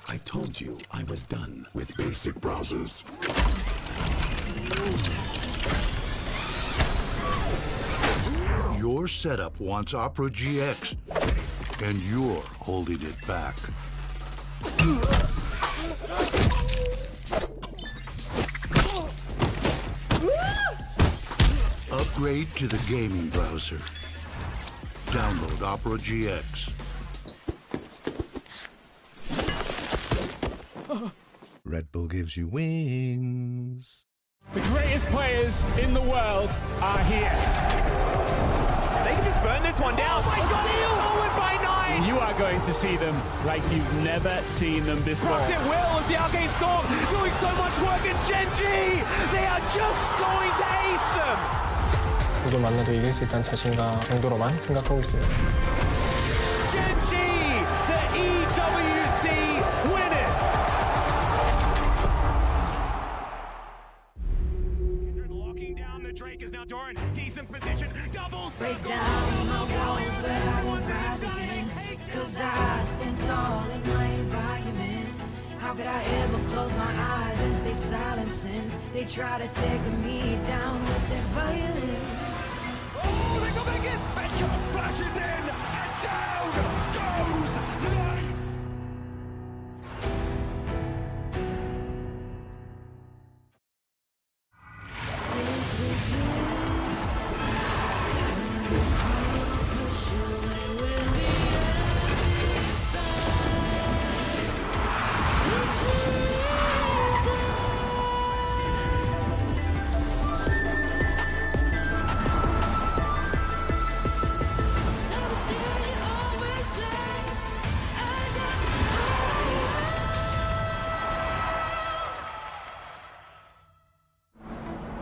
I told you I was done with basic browsers. Your setup wants Opera GX, and you're holding it back. Upgrade to the gaming browser. Download Opera GX. Red Bull gives you wings. The greatest players in the world are here. They can just burn this one down. Oh my god, he'll forward by 9! You are going to see them like you've never seen them before. Rocket Will as the Arcane Storm doing so much work, and Genji! They are just going to ace them! 누굴 만나도 이길 수 있다는 자신감 정도로만 생각하고 있습니다. Genji, the EWC winners! Locking down the Drake is now Doran. Decent position. Double Break down my walls, but I won't rise again. Cause I stand tall in my environment. How could I ever close my eyes as they silence sins? They try to take me down with their violence. Oh, they go back in. Becker flashes in, and down goes Knight.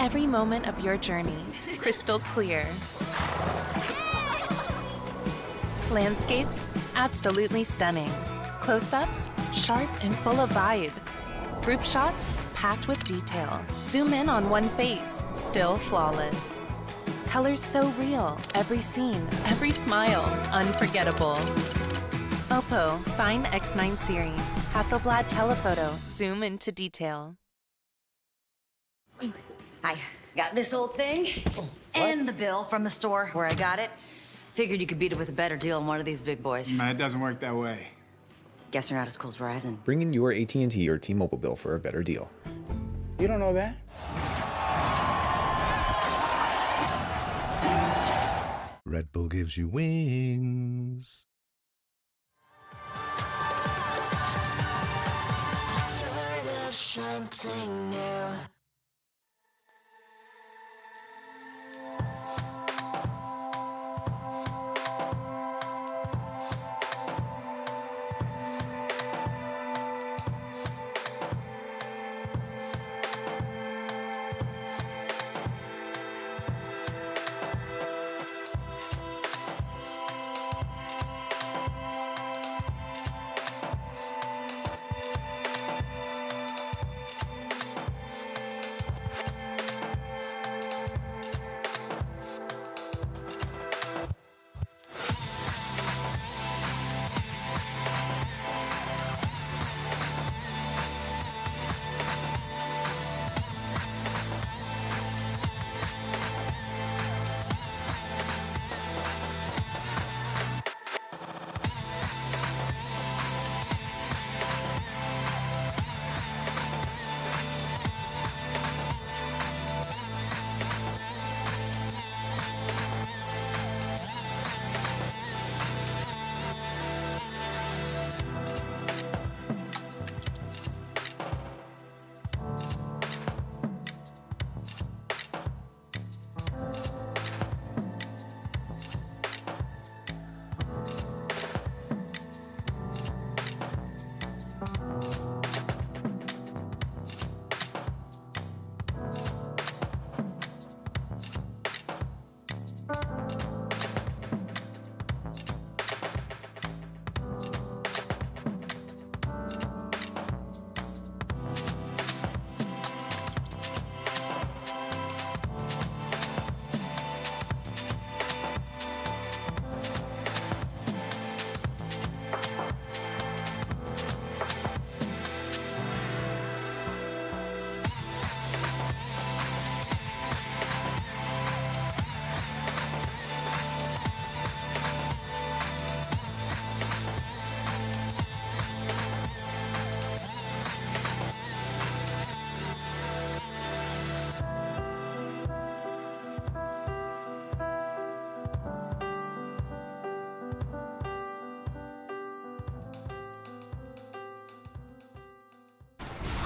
Every moment of your journey, crystal clear. Landscapes, absolutely stunning. Close-ups, sharp and full of vibe. Group shots, packed with detail. Zoom in on one face, still flawless. Colors so real, every scene, every smile, unforgettable. Oppo Find X9 series, Hasselblad telephoto, zoom into detail. I got this old thing and the bill from the store where I got it. Figured you could beat it with a better deal on one of these big boys. It doesn't work that way. Guess you're not as cool as Verizon. Bring in your AT&T or T-Mobile bill for a better deal. You don't know that? Red Bull gives you wings. Something new.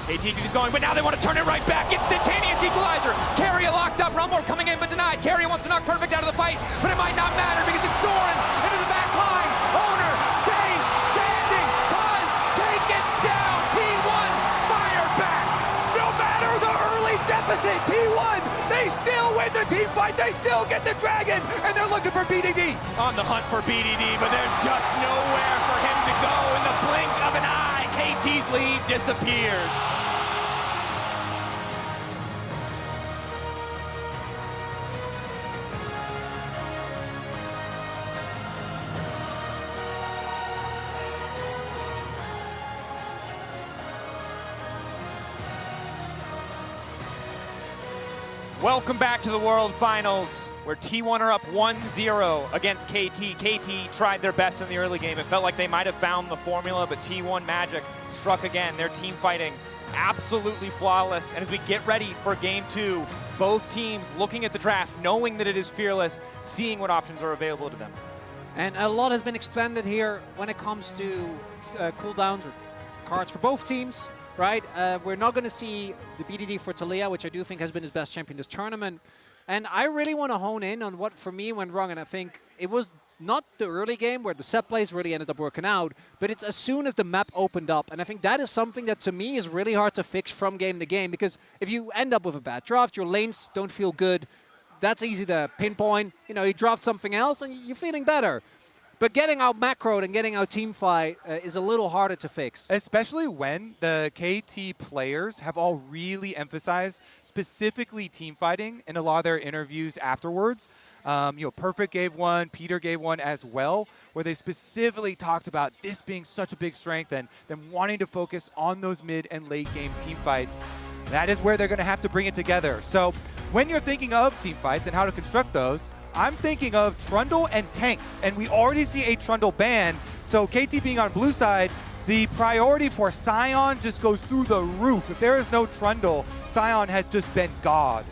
KT keeps going, but now they want to turn it right back. Instantaneous equalizer. Keria locked up. Rumble coming in, but denied. Keria wants to knock Perfect out of the fight, but it might not matter because it's Doran into the back line. Owner stays standing. Cuz take it down. T1 fire back. No matter the early deficit, T1, they still win the team fight. They still get the dragon, and they're looking for BDD. On the hunt for BDD, but there's just nowhere for him to go. In the blink of an eye, KT's lead disappeared. Welcome back to the World Finals, where T1 are up 1-0 against KT. KT tried their best in the early game. It felt like they might have found the formula, but T1 Magic struck again. Their team fighting absolutely flawless. And as we get ready for Game 2, both teams looking at the draft, knowing that it is fearless, seeing what options are available to them. And a lot has been expanded here when it comes to cooldowns or cards for both teams. Right, we're not going to see the BDD for Taliyah, which I do think has been his best champion this tournament. And I really want to hone in on what, for me, went wrong. And I think it was not the early game where the set plays really ended up working out, but it's as soon as the map opened up. And I think that is something that, to me, is really hard to fix from game to game. Because if you end up with a bad draft, your lanes don't feel good, that's easy to pinpoint. You know, you draft something else and you're feeling better. But getting out macroed and getting out team fight is a little harder to fix. Especially when the KT players have all really emphasized specifically team fighting in a lot of their interviews afterwards. Perfect gave one, Peter gave one as well, where they specifically talked about this being such a big strength and them wanting to focus on those mid and late game team fights. That is where they're going to have to bring it together. So when you're thinking of team fights and how to construct those, I'm thinking of Trundle and tanks, and we already see a Trundle ban. So KT being on blue side, the priority for Sion just goes through the roof. If there is no Trundle, Sion has just been God.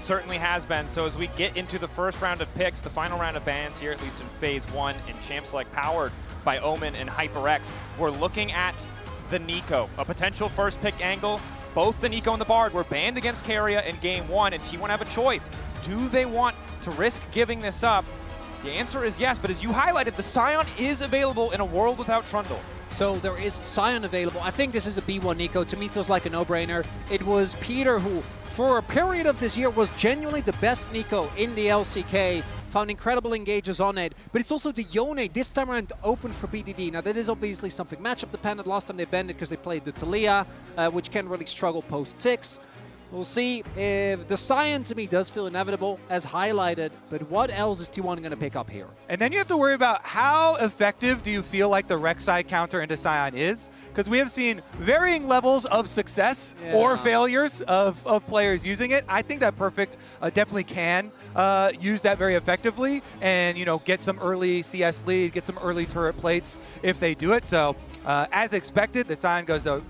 Certainly has been. So as we get into the first round of picks, the final round of bans here, at least in Phase 1, in Champ Select powered by Omen and HyperX, we're looking at the Nico, a potential first pick angle. Both the Nico and the Bard were banned against Keria in Game 1, and T1 have a choice. Do they want to risk giving this up? The answer is yes, but as you highlighted, the Sion is available in a world without Trundle. So there is Sion available. I think this is a B1 Nico. To me, feels like a no-brainer. It was Peter who, for a period of this year, was genuinely the best Nico in the LCK. Found incredible engages on it, but it's also the Yone this time around open for BDD. Now that is obviously something matchup dependent. Last time they banned it because they played the Taliyah, which can really struggle post 6. We'll see if the Sion to me does feel inevitable as highlighted, but what else is T1 going to pick up here? And then you have to worry about how effective do you feel like the Rek'Sai counter into Sion is? Because we have seen varying levels of success or failures of players using it. I think that Perfect definitely can use that very effectively and, get some early CS lead, get some early turret plates if they do it. So as expected, the Sion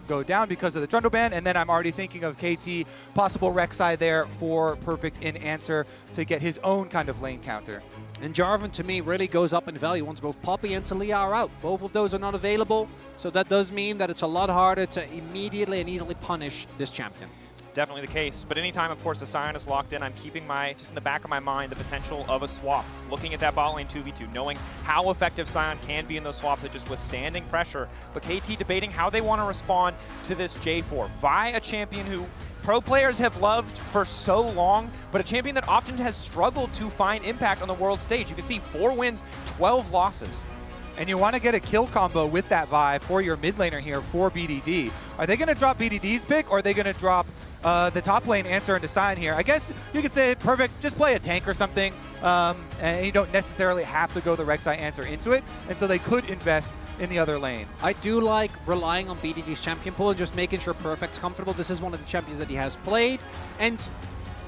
go down because of the Trundle ban, and then I'm already thinking of KT, possible Rek'Sai there for Perfect in answer to get his own kind of lane counter. And Jarvan, to me, really goes up in value once both Poppy and Taliyah are out. Both of those are not available, so that does mean that it's a lot harder to immediately and easily punish this champion. Definitely the case, but anytime, of course, the Sion is locked in, I'm keeping just in the back of my mind, the potential of a swap. Looking at that bot lane 2v2, knowing how effective Sion can be in those swaps at just withstanding pressure, but KT debating how they want to respond to this J4. Vi, a champion who pro players have loved for so long, but a champion that often has struggled to find impact on the world stage. You can see 4 wins, 12 losses. And you want to get a kill combo with that Vi for your mid laner here for BDD. Are they going to drop BDD's pick, or are they going to drop the top lane answer into Sion here? I guess you could say, Perfect, just play a tank or something, and you don't necessarily have to go the Rek'Sai answer into it, and so they could invest in the other lane. I do like relying on BDD's champion pool and just making sure Perfect's comfortable. This is one of the champions that he has played. And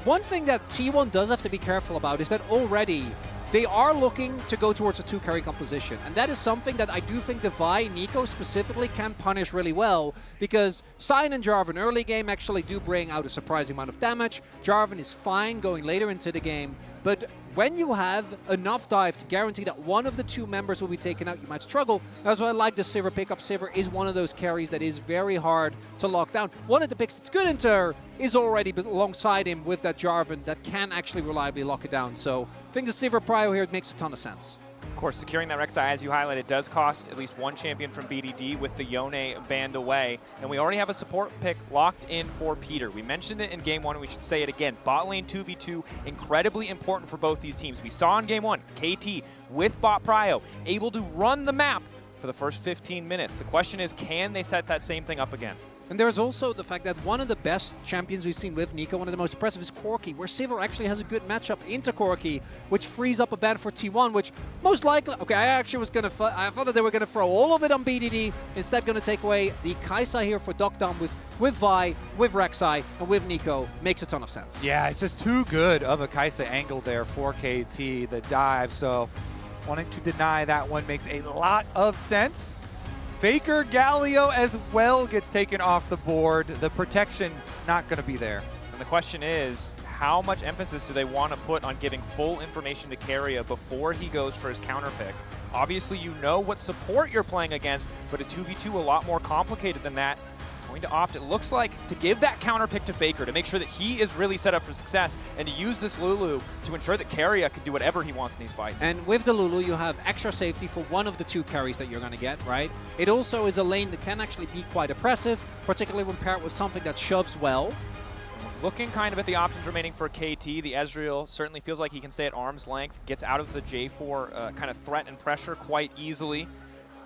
one thing that T1 does have to be careful about is that already they are looking to go towards a 2 carry composition. And that is something that I do think the Vi, Nico specifically, can punish really well, because Sion and Jarvan early game actually do bring out a surprising amount of damage. Jarvan is fine going later into the game, but when you have enough dive to guarantee that one of the two members will be taken out, you might struggle. That's why I like the Sivir pickup. Sivir is one of those carries that is very hard to lock down. One of the picks that's good into her is already alongside him with that Jarvan that can actually reliably lock it down. So I think the Sivir prio here makes a ton of sense. Of course, securing that Rek'Sai, as you highlighted, does cost at least one champion from BDD with the Yone banned away. And we already have a support pick locked in for Peter. We mentioned it in Game 1, and we should say it again. Bot lane 2v2, incredibly important for both these teams. We saw in Game 1, KT with bot prio, able to run the map for the first 15 minutes. The question is, can they set that same thing up again? And there's also the fact that one of the best champions we've seen with Nico, one of the most impressive, is Corki, where Sivir actually has a good matchup into Corki, which frees up a ban for T1, which most likely... Okay, I actually was going to... I thought that they were going to throw all of it on BDD, instead going to take away the Kai'Sa here for Dokkan with Vi, with Rek'Sai, and with Nico. Makes a ton of sense. Yeah, it's just too good of a Kai'Sa angle there for KT, the dive, so wanting to deny that one makes a lot of sense. Faker Galio as well gets taken off the board. The protection not going to be there. And the question is, how much emphasis do they want to put on giving full information to Keria before he goes for his counter pick? Obviously, you know what support you're playing against, but a 2v2 a lot more complicated than that. Going to opt, it looks like, to give that counter pick to Faker to make sure that he is really set up for success and to use this Lulu to ensure that Keria can do whatever he wants in these fights. And with the Lulu, you have extra safety for one of the two carries that you're going to get, right? It also is a lane that can actually be quite oppressive, particularly when paired with something that shoves well. Looking kind of at the options remaining for KT, the Ezreal certainly feels like he can stay at arm's length, gets out of the J4 kind of threat and pressure quite easily.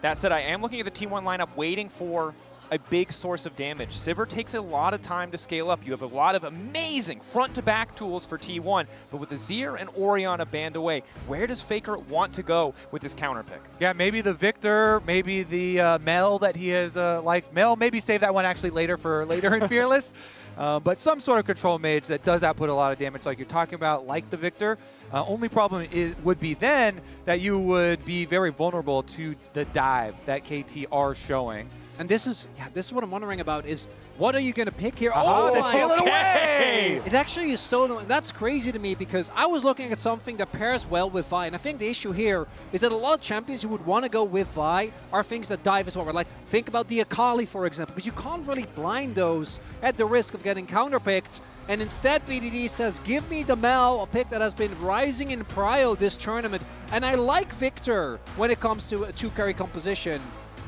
That said, I am looking at the T1 lineup waiting for a big source of damage. Sivir takes a lot of time to scale up. You have a lot of amazing front-to-back tools for T1, but with Azir and Orianna banned away, where does Faker want to go with his counter pick? Yeah, maybe the Victor, maybe the Mel that he has liked. Mel, maybe save that one actually later for later in Fearless. But some sort of control mage that does output a lot of damage like you're talking about, like the Victor. Only problem would be then that you would be very vulnerable to the dive that KT are showing. And this is what I'm wondering about is, what are you going to pick here? Oh, they stole it away! It actually is stolen. That's crazy to me because I was looking at something that pairs well with Vi. And I think the issue here is that a lot of champions who would want to go with Vi are things that dive as well. Like, think about the Akali, for example, because you can't really blind those at the risk of getting counterpicked. And instead, BDD says, give me the Mel, a pick that has been rising in prio this tournament. And I like Victor when it comes to a two-carry composition.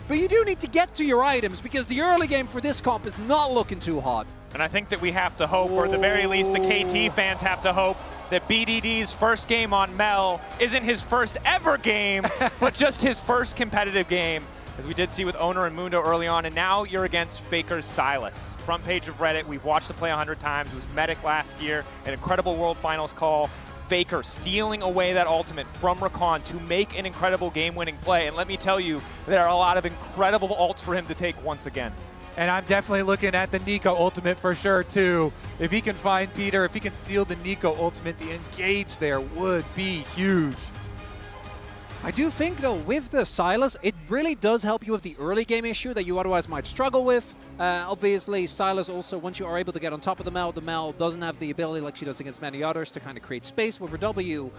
But you do need to get to your items because the early game for this comp is not looking too hot. And I think that we have to hope, or at the very least the KT fans have to hope, that BDD's first game on Mel isn't his first ever game, but just his first competitive game, as we did see with Owner and Mundo early on, and now you're against Faker's Sylas. Front page of Reddit, we've watched the play 100 times. It was Medic last year, an incredible World Finals call. Faker stealing away that ultimate from Rakan to make an incredible game-winning play. And let me tell you, there are a lot of incredible ults for him to take once again. And I'm definitely looking at the Nico ultimate for sure, too. If he can find Peter, if he can steal the Nico ultimate, the engage there would be huge. I do think, though, with the Sylas, it really does help you with the early game issue that you otherwise might struggle with. Obviously, Sylas also, once you are able to get on top of the Mel doesn't have the ability like she does against many others to kind of create space with her W.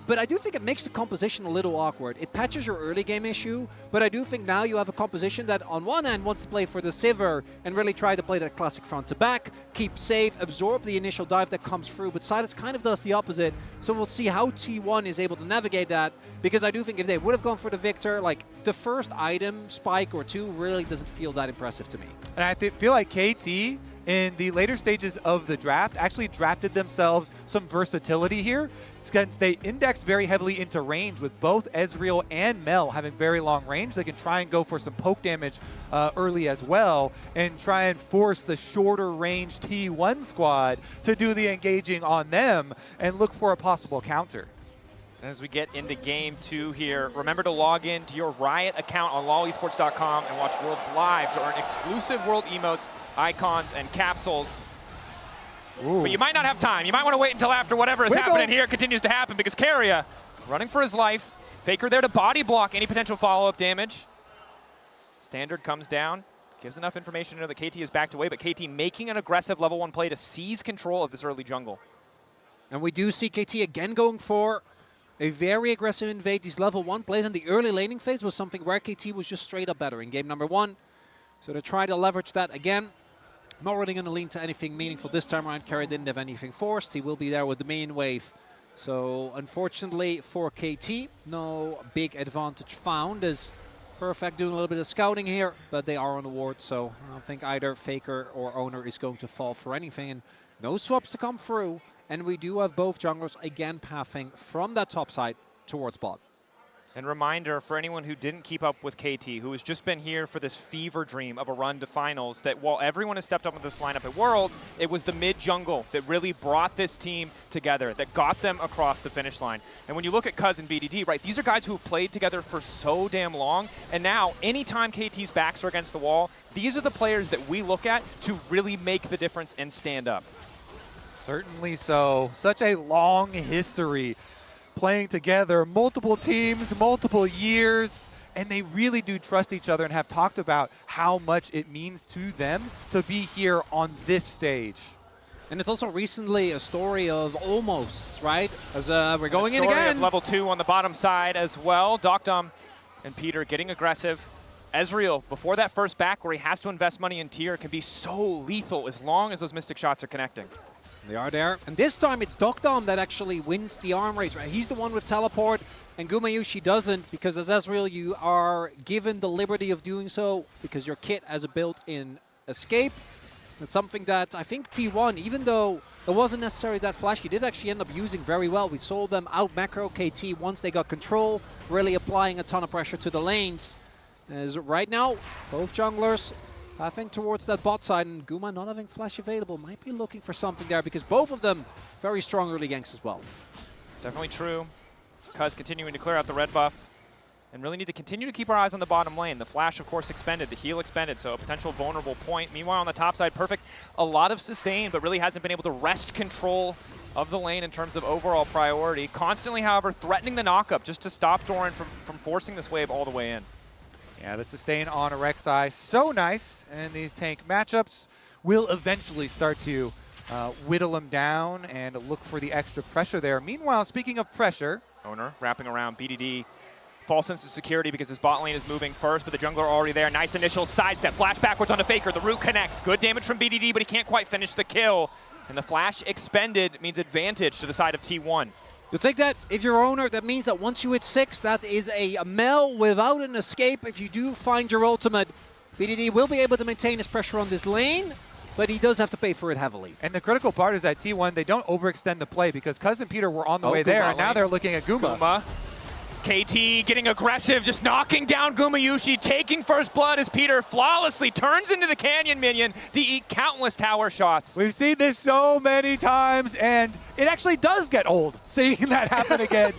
But I do think it makes the composition a little awkward. It patches your early game issue, but I do think now you have a composition that on one hand wants to play for the Sivir and really try to play that classic front to back, keep safe, absorb the initial dive that comes through, but Sylas kind of does the opposite. So we'll see how T1 is able to navigate that, because I do think if they would have gone for the Victor, like the first item, spike or two, really doesn't feel that impressive to me. And I feel like KT in the later stages of the draft actually drafted themselves some versatility here, since they indexed very heavily into range with both Ezreal and Mel having very long range. They can try and go for some poke damage early as well and try and force the shorter range T1 squad to do the engaging on them and look for a possible counter. And as we get into game 2 here, remember to log in to your Riot account on lolesports.com and watch Worlds live to earn exclusive World emotes, icons, and capsules. Ooh. But you might not have time. You might want to wait until after whatever is happening here continues to happen, because Keria running for his life. Faker there to body block any potential follow-up damage. Standard comes down, gives enough information to know that KT is backed away, but KT making an aggressive level 1 play to seize control of this early jungle. And we do see KT again going for a very aggressive invade. These level 1 plays in the early laning phase was something where KT was just straight up better in game number 1. So to try to leverage that again. Not really going to lean to anything meaningful this time around. Carry didn't have anything forced. He will be there with the main wave. So unfortunately for KT, no big advantage found as Perfect doing a little bit of scouting here, but they are on the ward, so I don't think either Faker or Owner is going to fall for anything. And no swaps to come through. And we do have both junglers again pathing from that top side towards bot. And reminder for anyone who didn't keep up with KT, who has just been here for this fever dream of a run to finals, that while everyone has stepped up with this lineup at Worlds, it was the mid jungle that really brought this team together, that got them across the finish line. And when you look at Cuz and BDD, right, these are guys who have played together for so damn long, and now anytime KT's backs are against the wall, these are the players that we look at to really make the difference and stand up. Certainly so. Such a long history playing together, multiple teams, multiple years, and they really do trust each other and have talked about how much it means to them to be here on this stage. And it's also recently a story of almost, right? As we're going in Story again. Of level 2 on the bottom side as well. Docdom and Peter getting aggressive. Ezreal, before that first back where he has to invest money in tier, can be so lethal as long as those Mystic shots are connecting. They are there. And this time it's Docdom that actually wins the arm race, right? He's the one with teleport, and Gumayushi doesn't, because as Ezreal, you are given the liberty of doing so because your kit has a built-in escape. That's something that I think T1, even though it wasn't necessarily that flashy, did actually end up using very well. We saw them out macro KT once they got control, really applying a ton of pressure to the lanes. As right now, both junglers I think towards that bot side, and Guma not having flash available might be looking for something there because both of them very strong early ganks as well. Definitely true. Cuz continuing to clear out the red buff and really need to continue to keep our eyes on the bottom lane. The flash, of course, expended, the heal expended, so a potential vulnerable point. Meanwhile, on the top side, Perfect, a lot of sustain, but really hasn't been able to wrest control of the lane in terms of overall priority. Constantly, however, threatening the knockup just to stop Doran from forcing this wave all the way in. Yeah, the sustain on Rek'Sai, so nice, and these tank matchups will eventually start to whittle him down and look for the extra pressure there. Meanwhile, speaking of pressure, Owner wrapping around BDD. False sense of security because his bot lane is moving first, but the jungler already there. Nice initial sidestep, flash backwards onto Faker. The root connects. Good damage from BDD, but he can't quite finish the kill. And the flash expended means advantage to the side of T1. You'll take that if you're Owner. That means that once you hit 6, that is a Mel without an escape. If you do find your ultimate, BDD will be able to maintain his pressure on this lane, but he does have to pay for it heavily. And the critical part is that T1, they don't overextend the play because Cuz and Peter were on the way there, and now they're looking at Guma. KT getting aggressive, just knocking down Gumayushi, taking first blood as Peter flawlessly turns into the Canyon minion to eat countless tower shots. We've seen this so many times, and it actually does get old seeing that happen again.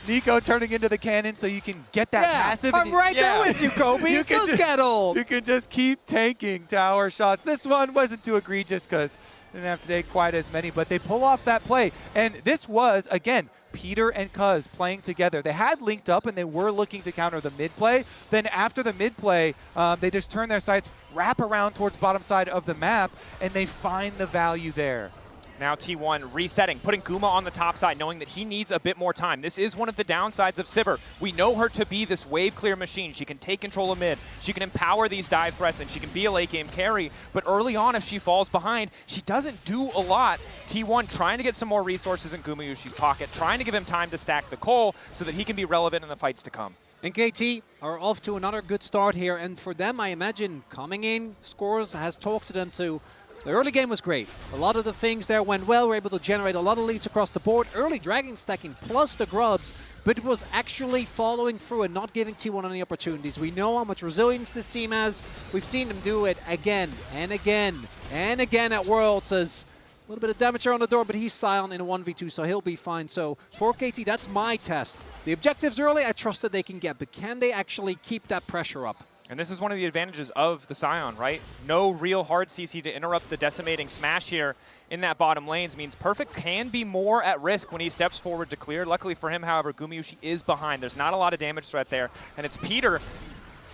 Nico turning into the cannon so you can get that massive. I'm right there with you, Kobe. It does get old. You can just keep tanking tower shots. This one wasn't too egregious because didn't have to take quite as many, but they pull off that play. And this was, again, Peter and Cuz playing together. They had linked up and they were looking to counter the mid play. Then after the mid play, they just turn their sights, wrap around towards bottom side of the map, and they find the value there. Now T1 resetting, putting Guma on the top side, knowing that he needs a bit more time. This is one of the downsides of Sivir. We know her to be this wave clear machine. She can take control of mid. She can empower these dive threats, and she can be a late game carry. But early on, if she falls behind, she doesn't do a lot. T1 trying to get some more resources in Gumayushi's pocket, trying to give him time to stack the coal so that he can be relevant in the fights to come. And KT are off to another good start here. And for them, I imagine coming in, Scores has talked to them to the early game was great. A lot of the things there went well. We were able to generate a lot of leads across the board. Early dragon stacking plus the grubs, but it was actually following through and not giving T1 any opportunities. We know how much resilience this team has. We've seen them do it again and again and again at Worlds. As a little bit of damage on the door, but he's silent in a 1v2, so he'll be fine. So for KT, that's my test. The objectives early, I trust that they can get, but can they actually keep that pressure up? And this is one of the advantages of the Scion, right? No real hard CC to interrupt the decimating smash here in that bottom lanes means Perfect can be more at risk when he steps forward to clear. Luckily for him, however, Gumayushi is behind. There's not a lot of damage threat there. And it's Peter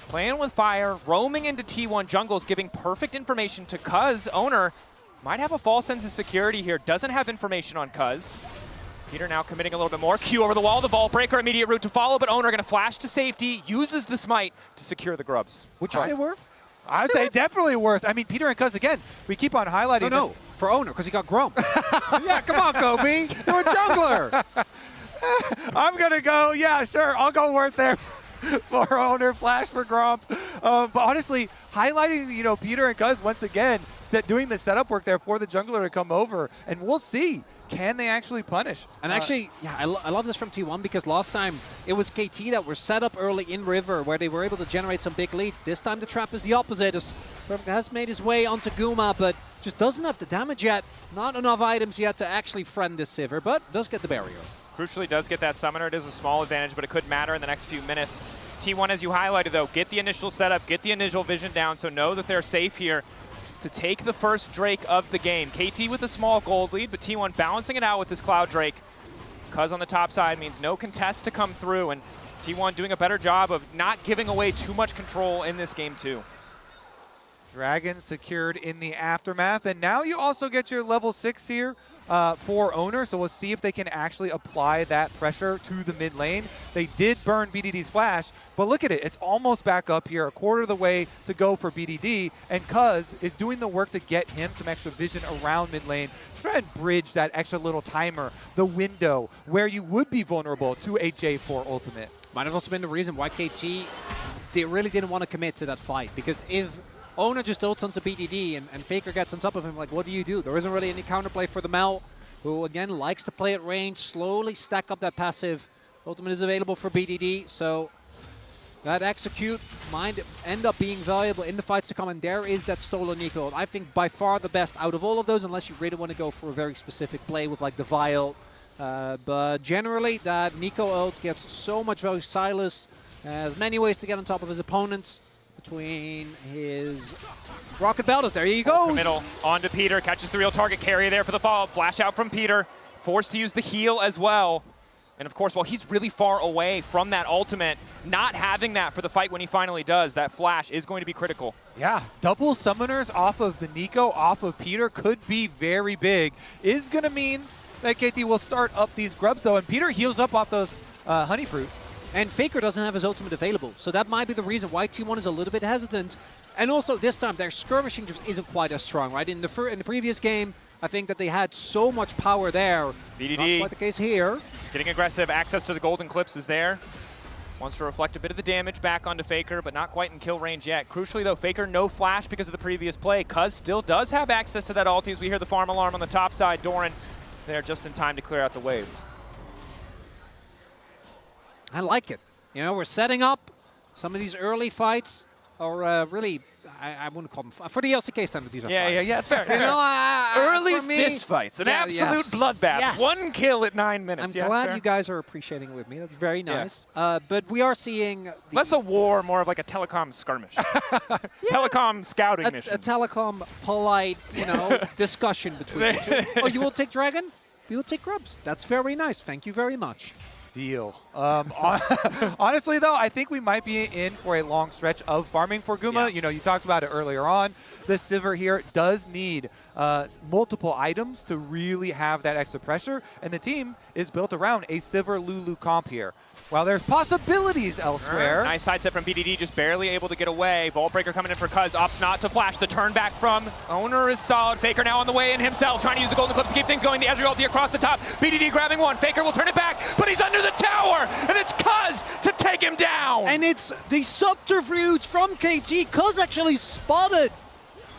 playing with fire, roaming into T1 jungles, giving perfect information to Cuz. Owner Might have a false sense of security here. Doesn't have information on Cuz. Peter now committing a little bit more. Q over the wall, the Vault Breaker, immediate route to follow, but Owner going to flash to safety, uses the smite to secure the grubs. Would you say worth? I would say definitely worth. I mean, Peter and Cuz, again, we keep on highlighting. No, for Owner, because he got Grump. Yeah, come on, Kobe. You're a jungler. I'm going to go, yeah, sure. I'll go worth there for Owner, flash for Grump. But honestly, highlighting, Peter and Cuz once again, doing the setup work there for the jungler to come over, and we'll see. Can they actually punish? And actually, yeah, I love this from T1 because last time it was KT that were set up early in River where they were able to generate some big leads. This time the trap is the opposite. Has made his way onto Guma, but just doesn't have the damage yet. Not enough items yet to actually friend this Sivir, but does get the barrier. Crucially does get that summoner. It is a small advantage, but it could matter in the next few minutes. T1, as you highlighted though, get the initial setup, get the initial vision down, so know that they're safe here to take the first Drake of the game. KT with a small gold lead, but T1 balancing it out with this Cloud Drake. Cuz on the top side means no contest to come through, and T1 doing a better job of not giving away too much control in this game too. Dragon secured in the aftermath, and now you also get your level 6 here for Owner, so we'll see if they can actually apply that pressure to the mid lane. They did burn BDD's flash, but look at it, it's almost back up here, a quarter of the way to go for BDD, and Cuz is doing the work to get him some extra vision around mid lane, try and bridge that extra little timer, the window where you would be vulnerable to a J4 ultimate. Might have also been the reason why KT really didn't want to commit to that fight, because if Owner just ults onto BDD and Faker gets on top of him, like, what do? There isn't really any counterplay for the Mel, who again likes to play at range, slowly stack up that passive. Ultimate is available for BDD, so that execute might end up being valuable in the fights to come, and there is that stolen Nico. I think by far the best out of all of those, unless you really want to go for a very specific play with like the Vial. But generally, that Nico ult gets so much value. Silas has many ways to get on top of his opponents. Between his rocket belters, there he goes. Middle onto Peter, catches the real target carry there for the follow-up. Flash out from Peter, forced to use the heal as well. And of course, while he's really far away from that ultimate, not having that for the fight when he finally does, that flash is going to be critical. Yeah, double summoners off of the Nico, off of Peter could be very big. Is going to mean that KT will start up these grubs though, and Peter heals up off those honey fruit. And Faker doesn't have his ultimate available, so that might be the reason why T1 is a little bit hesitant. And also this time, their skirmishing just isn't quite as strong, right? In the previous game, I think that they had so much power there. BDD. Not quite the case here. Getting aggressive, access to the golden clips is there. Wants to reflect a bit of the damage back onto Faker, but not quite in kill range yet. Crucially though, Faker no flash because of the previous play. Cuz still does have access to that ulti as we hear the farm alarm on the top side. Doran there just in time to clear out the wave. I like it. You know, we're setting up some of these early fights, or really, I wouldn't call them for the LCK standard. These are fights. Yeah, it's fair. You know, early for me, fist fights, an absolute bloodbath. Yes. One kill at 9 minutes. I'm glad you guys are appreciating it with me. That's very nice. But we are seeing less a war, more of like a telecom skirmish, telecom scouting mission, a telecom polite, discussion between you two. Oh, you will take Dragon? We will take Grubs. That's very nice. Thank you very much. Deal. Honestly, though, I think we might be in for a long stretch of farming for Guma. Yeah. You talked about it earlier on. The Sivir here does need multiple items to really have that extra pressure, and the team is built around a Sivir Lulu comp here. While there's possibilities elsewhere. Nice side step from BDD, just barely able to get away. Vault Breaker coming in for Cuz, opts not to flash. The turn back from Owner is solid. Faker now on the way in himself, trying to use the golden clips to keep things going. The Ezreal ulti across the top. BDD grabbing one. Faker will turn it back, but he's under the tower, and it's Cuz to take him down. And it's the subterfuge from KT. Cuz actually spotted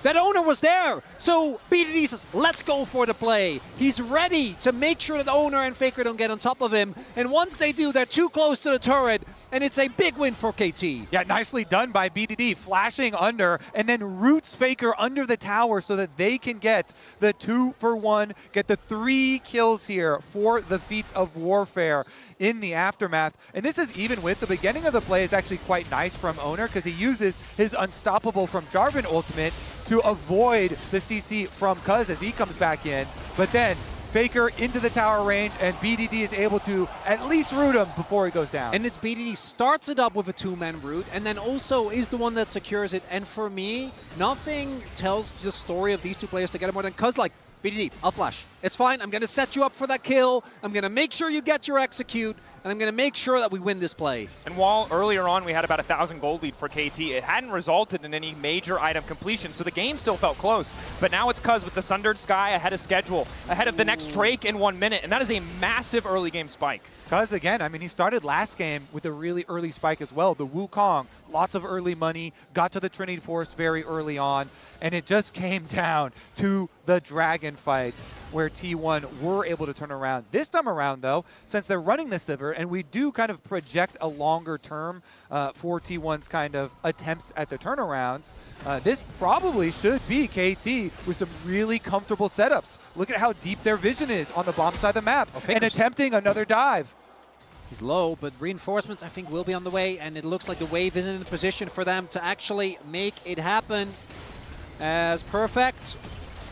that Owner was there. So BDD says, let's go for the play. He's ready to make sure that Owner and Faker don't get on top of him. And once they do, they're too close to the turret, and it's a big win for KT. Yeah, nicely done by BDD, flashing under, and then roots Faker under the tower so that they can get the 2-for-1, get the 3 kills here for the feats of warfare in the aftermath. And this is even with the beginning of the play is actually quite nice from Owner because he uses his Unstoppable from Jarvan ultimate to avoid the CC from Cuz as he comes back in. But then Faker into the tower range, and BDD is able to at least root him before he goes down. And it's BDD starts it up with a two-man root, and then also is the one that secures it. And for me, nothing tells the story of these two players together more than Cuz like, BDD, I'll flash. It's fine. I'm going to set you up for that kill. I'm going to make sure you get your execute, and I'm going to make sure that we win this play. And while earlier on we had about 1,000 gold lead for KT, it hadn't resulted in any major item completion, so the game still felt close. But now it's Cuz with the Sundered Sky ahead of schedule, ahead of the next Drake in 1 minute, and that is a massive early game spike. Cuz, again, I mean, he started last game with a really early spike as well. The Wukong, lots of early money, got to the Trinity Force very early on, and it just came down to the Dragon fights where T1 were able to turn around. This time around, though, since they're running the Sivir, and we do kind of project a longer term for T1's kind of attempts at the turnarounds, this probably should be KT with some really comfortable setups. Look at how deep their vision is on the bottom side of the map, and attempting another dive. He's low, but reinforcements, I think, will be on the way, and it looks like the wave isn't in a position for them to actually make it happen. As Perfect,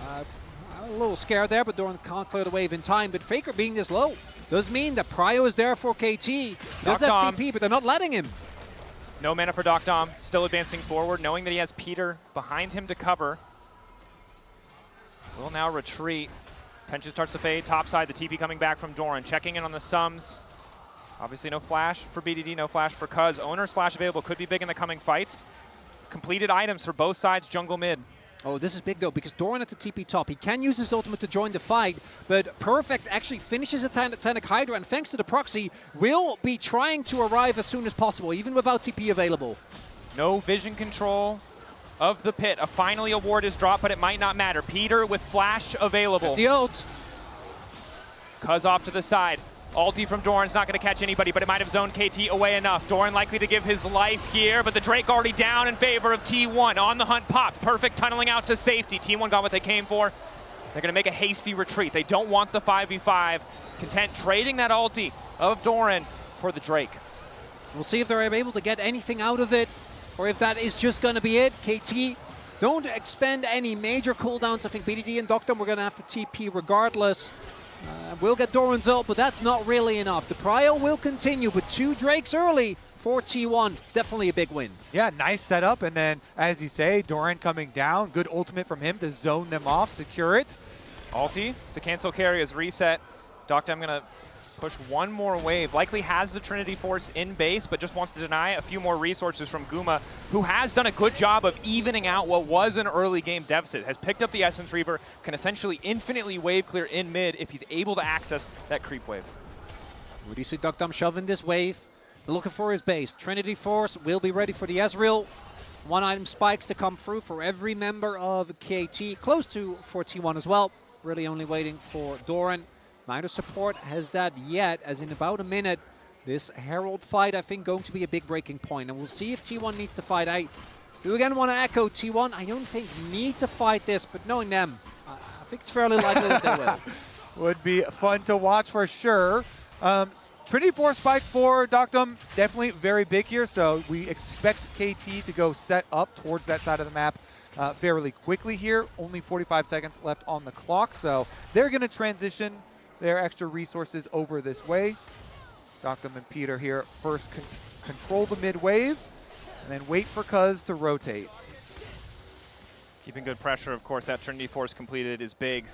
a little scared there, but Doran can't clear the wave in time. But Faker being this low does mean that Prio is there for KT. Does have TP, but they're not letting him. No mana for Doc Dom, still advancing forward, knowing that he has Peter behind him to cover. Will now retreat. Tension starts to fade, top side, the TP coming back from Doran, checking in on the sums. Obviously no flash for BDD, no flash for Cuz. Owner's flash available, could be big in the coming fights. Completed items for both sides, jungle mid. Oh, this is big though, because Doran at the TP top, he can use his ultimate to join the fight, but Perfect actually finishes a Titanic Hydra, and thanks to the proxy, will be trying to arrive as soon as possible, even without TP available. No vision control of the pit. A finally a ward is dropped, but it might not matter. Peter with flash available. There's the ult. Cuz off to the side. Ulti from Doran's not going to catch anybody, but it might have zoned KT away enough. Doran likely to give his life here, but the Drake already down in favor of T1. On the hunt, popped. Perfect tunneling out to safety. T1 got what they came for. They're going to make a hasty retreat. They don't want the 5v5. Content trading that ulti of Doran for the Drake. We'll see if they're able to get anything out of it, or if that is just going to be it. KT don't expend any major cooldowns. I think BDD and Doctor we're going to have to TP regardless. We'll get Doran's ult, but that's not really enough. The Prio will continue, but 2 Drakes early for T1. Definitely a big win. Yeah, nice setup, and then, as you say, Doran coming down. Good ultimate from him to zone them off, secure it. Ulti to cancel carry is reset. Doctor, I'm going to push one more wave. Likely has the Trinity Force in base, but just wants to deny a few more resources from Guma, who has done a good job of evening out what was an early game deficit. Has picked up the Essence Reaver, can essentially infinitely wave clear in mid if he's able to access that creep wave. What do you see Duckdom shoving this wave? Looking for his base. Trinity Force will be ready for the Ezreal. 1 item spikes to come through for every member of KT. Close to for T1 as well. Really only waiting for Doran. Neither support has that yet, as in about a minute, this Herald fight, I think, going to be a big breaking point. And we'll see if T1 needs to fight. I do again want to echo T1. I don't think need to fight this, but knowing them, I think it's fairly likely that they will. Would be fun to watch for sure. Trinity Force spike for Doctum, definitely very big here, so we expect KT to go set up towards that side of the map fairly quickly here. Only 45 seconds left on the clock, so they're going to transition their extra resources over this way. Doctum and Peter here first control the mid wave, and then wait for Cuz to rotate. Keeping good pressure, of course. That Trinity Force completed is big.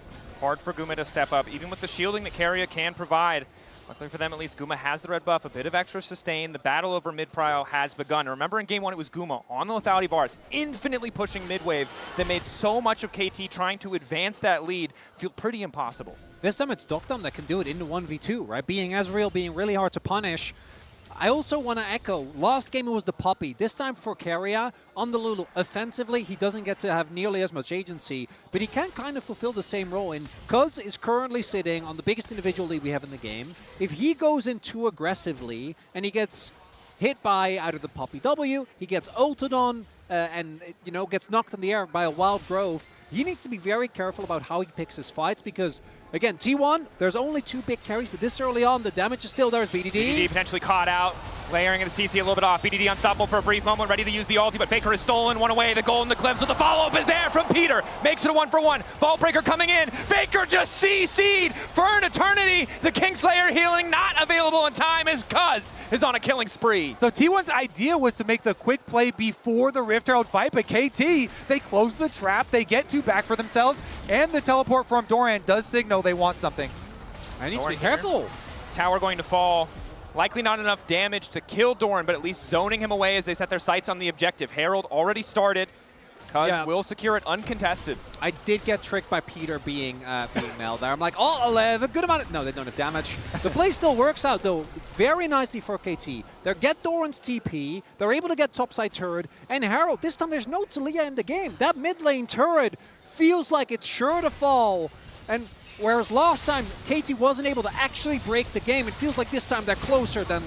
Hard for Guma to step up, even with the shielding that Keria can provide. Luckily for them, at least, Guma has the red buff, a bit of extra sustain. The battle over mid-prio has begun. Remember in Game 1, it was Guma on the lethality bars, infinitely pushing mid-waves that made so much of KT trying to advance that lead feel pretty impossible. This time it's Doctum that can do it in the 1v2, right? Being Ezreal, being really hard to punish. I also want to echo, last game it was the Poppy. This time for Keria, on the Lulu, offensively, he doesn't get to have nearly as much agency, but he can kind of fulfill the same role. And Cuz is currently sitting on the biggest individual lead we have in the game. If he goes in too aggressively and he gets hit by either the Poppy W, he gets ulted on, and gets knocked in the air by a wild growth, he needs to be very careful about how he picks his fights, because Again, T1, there's only 2 big carries, but this early on, the damage is still there as BDD. BDD potentially caught out, layering into CC a little bit off. BDD unstoppable for a brief moment, ready to use the ulti, but Faker has stolen one away. The goal in the clips, but the follow-up is there from Peter. Makes it a 1-for-1. Vault Breaker coming in. Faker just CC'd for an eternity. The Kingslayer healing not available in time as Cuz is on a killing spree. So T1's idea was to make the quick play before the Rift Herald fight, but KT, they close the trap, they get 2 back for themselves, and the teleport from Doran does signal they want something. I need to be careful. Tower going to fall. Likely not enough damage to kill Doran, but at least zoning him away as they set their sights on the objective. Herald already started. Cuz will secure it uncontested. I did get tricked by Peter being Mel there. I'm like, oh, 11, good amount of... No, they don't have damage. The play still works out, though, very nicely for KT. They get Doran's TP, they're able to get topside turret, and Herald, this time there's no Talia in the game. That mid lane turret feels like it's sure to fall. And whereas last time, KT wasn't able to actually break the game, it feels like this time they're closer than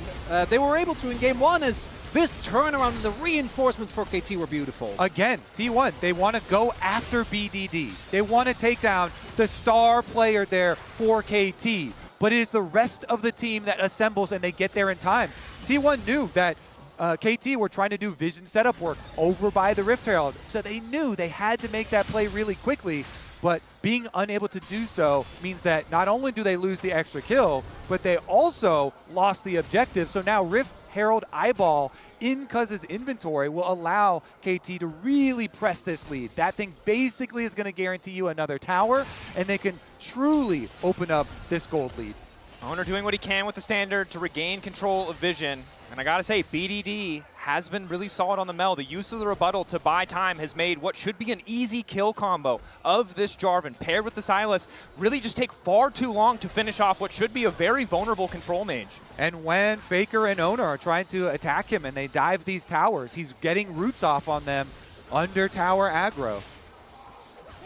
they were able to in game 1 as this turnaround and the reinforcements for KT were beautiful. Again, T1, they want to go after BDD. They want to take down the star player there for KT. But it is the rest of the team that assembles and they get there in time. T1 knew that KT were trying to do vision setup work over by the Rift Herald. So they knew they had to make that play really quickly. But being unable to do so means that not only do they lose the extra kill, but they also lost the objective. So now Rift Herald Eyeball in Cuz's inventory will allow KT to really press this lead. That thing basically is going to guarantee you another tower, and they can truly open up this gold lead. Owner doing what he can with the standard to regain control of vision. And I gotta say, BDD has been really solid on the Mel. The use of the rebuttal to buy time has made what should be an easy kill combo of this Jarvan paired with the Sylas really just take far too long to finish off what should be a very vulnerable control mage. And when Faker and Owner are trying to attack him and they dive these towers, he's getting roots off on them under tower aggro.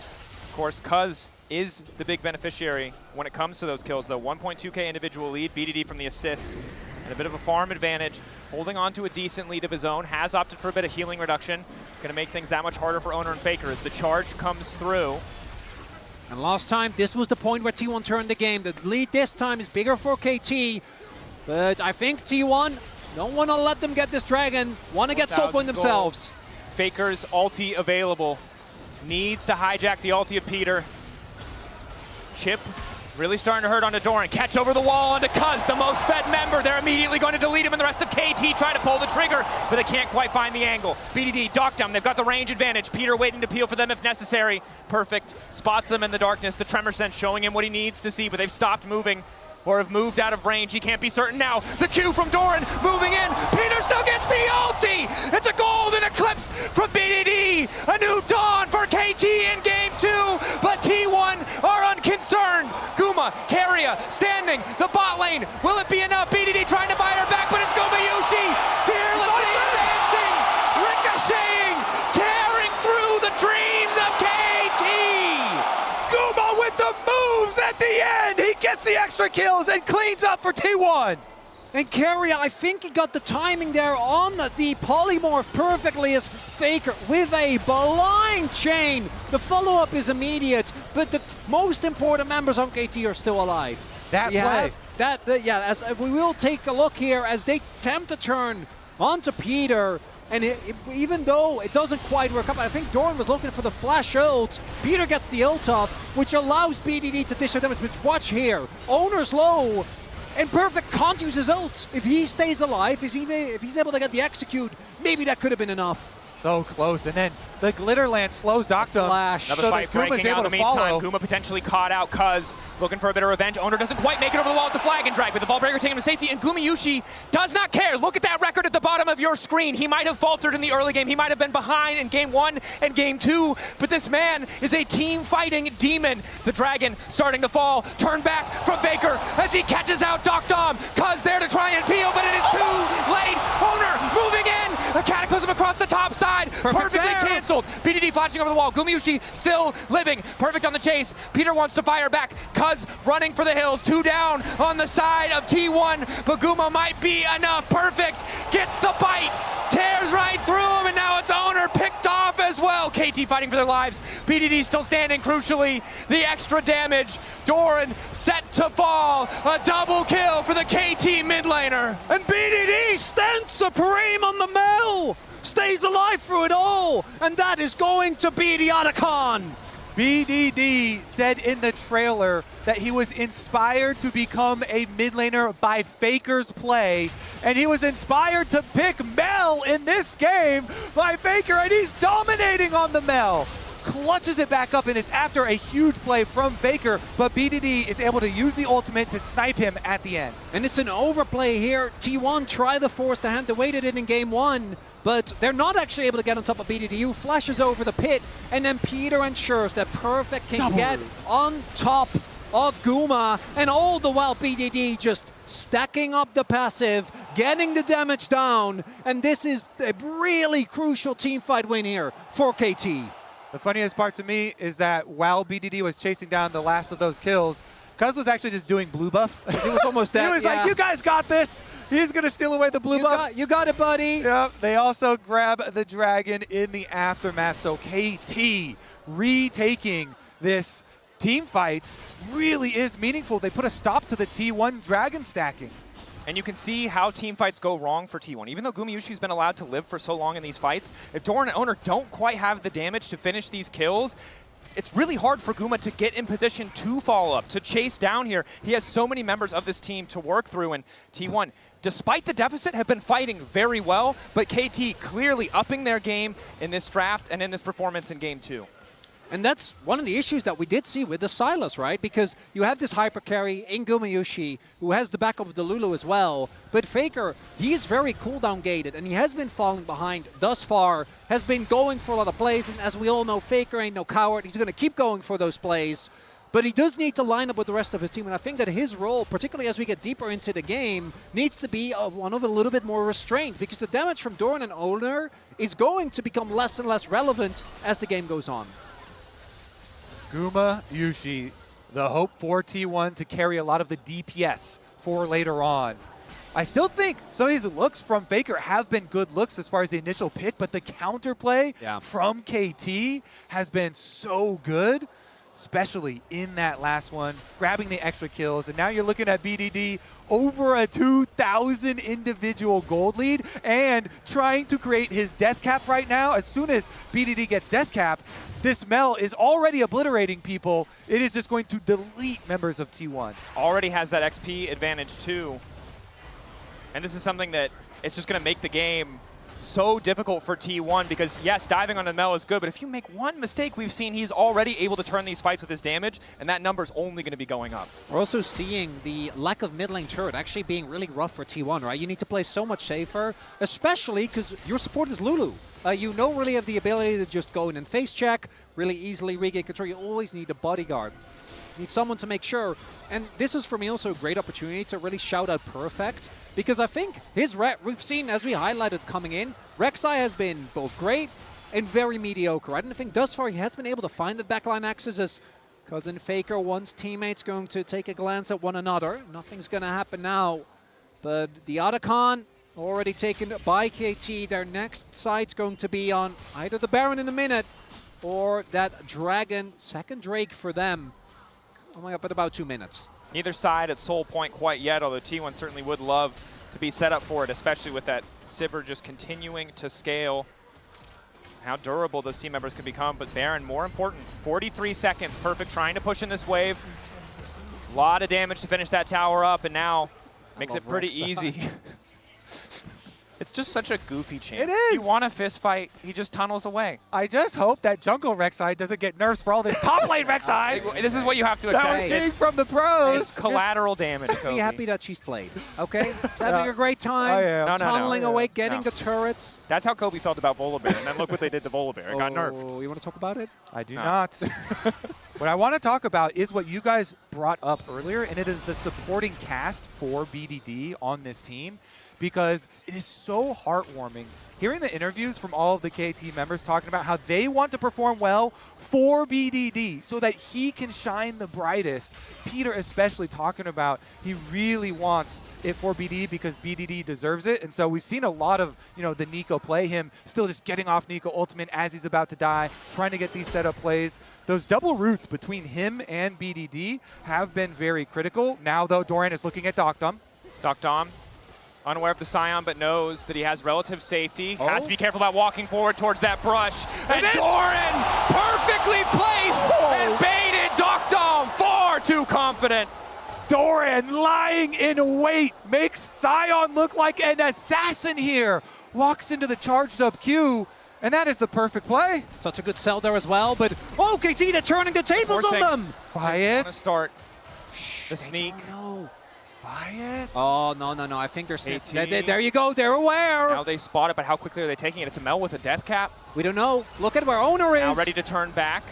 Of course, Cuz is the big beneficiary when it comes to those kills, though. 1.2k individual lead, BDD from the assists, and a bit of a farm advantage, holding on to a decent lead of his own, has opted for a bit of healing reduction. Going to make things that much harder for Owner and Faker as the charge comes through. And last time, this was the point where T1 turned the game. The lead this time is bigger for KT, but I think T1 don't want to let them get this dragon, want to get soul point themselves. Faker's ulti available. Needs to hijack the ulti of Peter. Chip really starting to hurt onto Doran. Catch over the wall onto Cuz, the most fed member. They're immediately going to delete him, and the rest of KT try to pull the trigger, but they can't quite find the angle. BDD, dock down. They've got the range advantage. Peter waiting to peel for them if necessary. Perfect. Spots them in the darkness. The tremor sense showing him what he needs to see, but they've stopped moving or have moved out of range. He can't be certain now. The Q from Doran moving in. Peter still gets the ulti. It's a golden eclipse from BDD. A new dawn for KT in game 2, but T1 are unconcerned. Guma, Keria standing, the bot lane. Will it be enough? BDD trying to buy her back, but it's Gumayushi fearlessly advancing, ricocheting, tearing through the dreams of KT. Guma with the moves at the end. He gets the extra kills and cleans up for T1. And Keria, I think he got the timing there on the polymorph perfectly as Faker with a blind chain. The follow-up is immediate, but the most important members on KT are still alive. That play. As we will take a look here as they attempt to turn onto Peter. And even though it doesn't quite work out, I think Doran was looking for the flash ult. Peter gets the ult off, which allows BDD to dish out damage. But watch here, Owner's low, and Perfect can't use his ult. If he stays alive, if he's able to get the execute, maybe that could have been enough. So close, and then the Glitter Lance slows Doctum. Flash. Another so fight that Guma's breaking out able in the to follow. meantime. Guma potentially caught out Cuz, looking for a bit of revenge. Owner doesn't quite make it over the wall at the flag and drag, but the ball breaker taking him to safety, and Gumayushi does not care. Look at that record at the bottom of your screen. He might have faltered in the early game. He might have been behind in game 1 and game 2, but this man is a team-fighting demon. The dragon starting to fall. Turn back from Faker as he catches out Doctom. Cuz there to try and peel, but it is too late. Owner moving in. A cataclysm across the top side. Perfectly canceled. BDD flashing over the wall. Gumayushi still living. Perfect on the chase. Peter wants to fire back. Cuz running for the hills. 2 down on the side of T1. But Guma might be enough. Perfect gets the bite. Tears right through him, and now it's Owner picked off as well. KT KT fighting for their lives. BDD still standing crucially. The extra damage. Doran set to fall. A double kill for the KT mid laner. And BDD stands supreme on the mill. Stays alive through it all. And that is going to be the Otacon. BDD said in the trailer that he was inspired to become a mid laner by Faker's play, and he was inspired to pick Mel in this game by Faker, and he's dominating on the Mel. Clutches it back up, and it's after a huge play from Faker, but BDD is able to use the ultimate to snipe him at the end. And it's an overplay here. T1 try to force the hand. They waited it in game 1, but they're not actually able to get on top of BDD, who flashes over the pit, and then Peter ensures that Perfect can get on top of Guma, and all the while BDD just stacking up the passive, getting the damage down, and this is a really crucial team fight win here for KT. The funniest part to me is that while BDD was chasing down the last of those kills, Cuz was actually just doing blue buff. He was almost dead. He was like, you guys got this. He's going to steal away the blue buff. You got it, buddy. Yep. They also grab the dragon in the aftermath. So KT retaking this team fight really is meaningful. They put a stop to the T1 dragon stacking. And you can see how team fights go wrong for T1. Even though Gumayushi's been allowed to live for so long in these fights, if Doran and Owner don't quite have the damage to finish these kills, it's really hard for Guma to get in position to follow up, to chase down here. He has so many members of this team to work through, and T1, despite the deficit, have been fighting very well, but KT clearly upping their game in this draft and in this performance in game 2. And that's one of the issues that we did see with the Sylas, right? Because you have this hyper carry in Gumayushi, who has the backup of the Lulu as well. But Faker, he's very cooldown gated, and he has been falling behind thus far, has been going for a lot of plays. And as we all know, Faker ain't no coward. He's going to keep going for those plays. But he does need to line up with the rest of his team, and I think that his role, particularly as we get deeper into the game, needs to be one of a little bit more restrained, because the damage from Doran and Owner is going to become less and less relevant as the game goes on. Gumayushi, the hope for T1 to carry a lot of the DPS for later on. I still think some of these looks from Faker have been good looks as far as the initial pick, but the counterplay from KT has been so good, especially in that last one, grabbing the extra kills. And now you're looking at BDD over a 2,000 individual gold lead and trying to create his death cap right now. As soon as BDD gets death cap, this Mel is already obliterating people. It is just going to delete members of T1. Already has that XP advantage too. And this is something that it's just going to make the game so difficult for T1, because yes, diving on the Mel is good, but if you make one mistake, we've seen he's already able to turn these fights with his damage, and that number's only going to be going up. We're also seeing the lack of mid lane turret actually being really rough for T1, right? You need to play so much safer, especially because your support is Lulu. You don't really have the ability to just go in and face check, really easily regain control. You always need a bodyguard. You need someone to make sure. And this is, for me, also a great opportunity to really shout out Perfect, because I think his we've seen, as we highlighted coming in, Rek'Sai has been both great and very mediocre. I don't think thus far he has been able to find the backline axis as Cousin Faker wants teammates going to take a glance at one another. Nothing's going to happen now. But the Otacon already taken by KT. Their next site's going to be on either the Baron in a minute or that Dragon. Second Drake for them. Coming up at about 2 minutes. Neither side at Soul Point quite yet, although T1 certainly would love to be set up for it, especially with that Sivir just continuing to scale. How durable those team members can become, but Baron, more important, 43 seconds, Perfect trying to push in this wave. A lot of damage to finish that tower up, and now makes it pretty easy. It's just such a goofy champ. It is. You want a fist fight, he just tunnels away. I just hope that jungle Rek'Sai doesn't get nerfs for all this top lane Rek'Sai. This is what you have to accept. That was seeing from the pros. It's collateral damage, Kobe. Be happy that she's played, okay? Having a great time, tunneling away, getting the turrets. That's how Kobe felt about Volibear, and then look what they did to Volibear. It got nerfed. You want to talk about it? I do not. What I want to talk about is what you guys brought up earlier, and it is the supporting cast for BDD on this team. because it is so heartwarming hearing the interviews from all of the KT members talking about how they want to perform well for BDD so that he can shine the brightest. Peter especially talking about he really wants it for BDD because BDD deserves it. And so we've seen a lot of, the Nico play, him still just getting off Nico ultimate as he's about to die, trying to get these setup plays. Those double roots between him and BDD have been very critical. Now, though, Doran is looking at Doctom. Doctom, unaware of the Scion, but knows that he has relative safety. Has to be careful about walking forward towards that brush. And Doran, perfectly placed and baited. Doctom, far too confident. Doran lying in wait, makes Scion look like an assassin here. Walks into the charged up Q, and that is the perfect play. Such a good sell there as well, but KT, they're turning the tables on them. Quiet. Want to start the sneak. No. Quiet. Oh, no. I think they're there you go. They're aware. Now they spot it, but how quickly are they taking it? It's a Mel with a death cap. We don't know. Look at where Owner is. Now ready to turn back,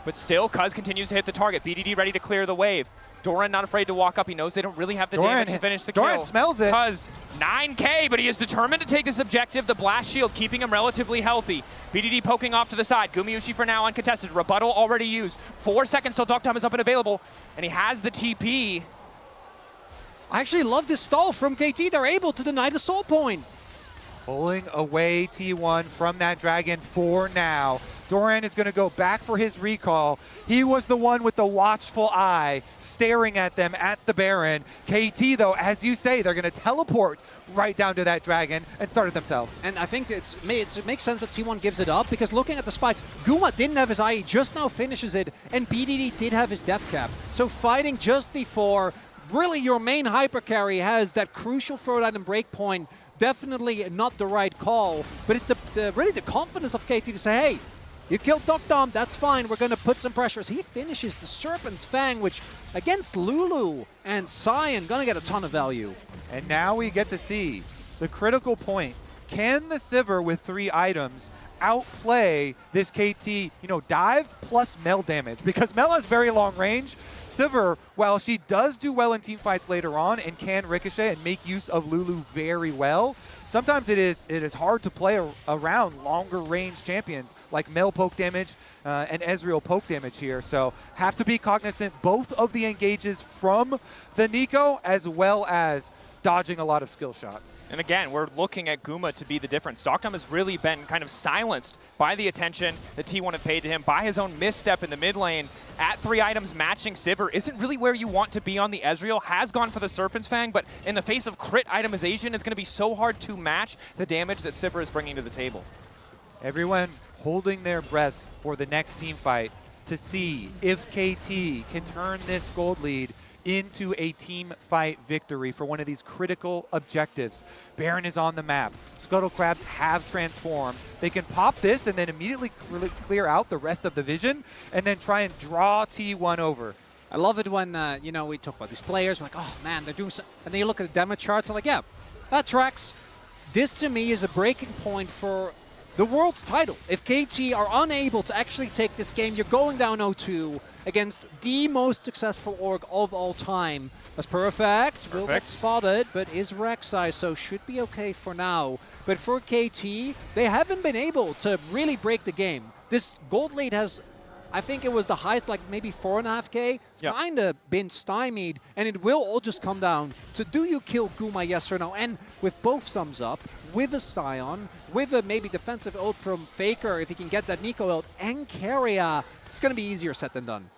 but still, Cuz continues to hit the target. BDD ready to clear the wave. Doran not afraid to walk up. He knows they don't really have the damage to finish the kill. Doran smells it. Cuz 9K, but he is determined to take this objective. The blast shield keeping him relatively healthy. BDD poking off to the side. Gumayushi for now uncontested. Rebuttal already used. 4 seconds till Doctom is up and available, and he has the TP. I actually love this stall from KT. They're able to deny the soul point. Pulling away T1 from that dragon for now. Doran is going to go back for his recall. He was the one with the watchful eye staring at them at the Baron. KT, though, as you say, they're going to teleport right down to that dragon and start it themselves. And I think it makes sense that T1 gives it up, because looking at the spikes, Guma didn't have his IE, just now finishes it, and BDD did have his death cap. So fighting just before, really your main hyper carry has that crucial third item breakpoint. Definitely not the right call, but it's really the confidence of KT to say, hey, you killed Doctom, that's fine, we're going to put some pressures. He finishes the Serpent's Fang, which against Lulu and Scion, going to get a ton of value. And now we get to see the critical point. Can the Sivir with 3 items outplay this KT, dive plus Mel damage? Because Mel has very long range. Sivir, while she does do well in team fights later on and can ricochet and make use of Lulu very well, sometimes it is hard to play around longer range champions like Mel poke damage and Ezreal poke damage here. So have to be cognizant both of the engages from the Nico as well as dodging a lot of skill shots. And again, we're looking at Guma to be the difference. Doctom has really been kind of silenced by the attention that T1 have paid to him, by his own misstep in the mid lane. At 3 items, matching Sivir isn't really where you want to be on the Ezreal. Has gone for the Serpent's Fang, but in the face of crit itemization, it's going to be so hard to match the damage that Sivir is bringing to the table. Everyone holding their breath for the next team fight to see if KT can turn this gold lead into a team fight victory for one of these critical objectives. Baron is on the map. Scuttle Crabs have transformed. They can pop this and then immediately clear out the rest of the vision and then try and draw T1 over. I love it when, we talk about these players, we're like, oh man, they're doing so, and then you look at the damage charts, and like, yeah, that tracks. This to me is a breaking point for the world's title. If KT are unable to actually take this game, you're going down 0-2 against the most successful org of all time. That's perfect. Will get spotted, but is Rek'Sai, so should be okay for now. But for KT, they haven't been able to really break the game. This gold lead has, I think it was the highest, like maybe 4.5K. It's kind of been stymied, and it will all just come down to, do you kill Guma, yes or no? And with both sums up, with a Scion, with a maybe defensive ult from Faker, if he can get that Nico ult, and Keria, it's going to be easier said than done.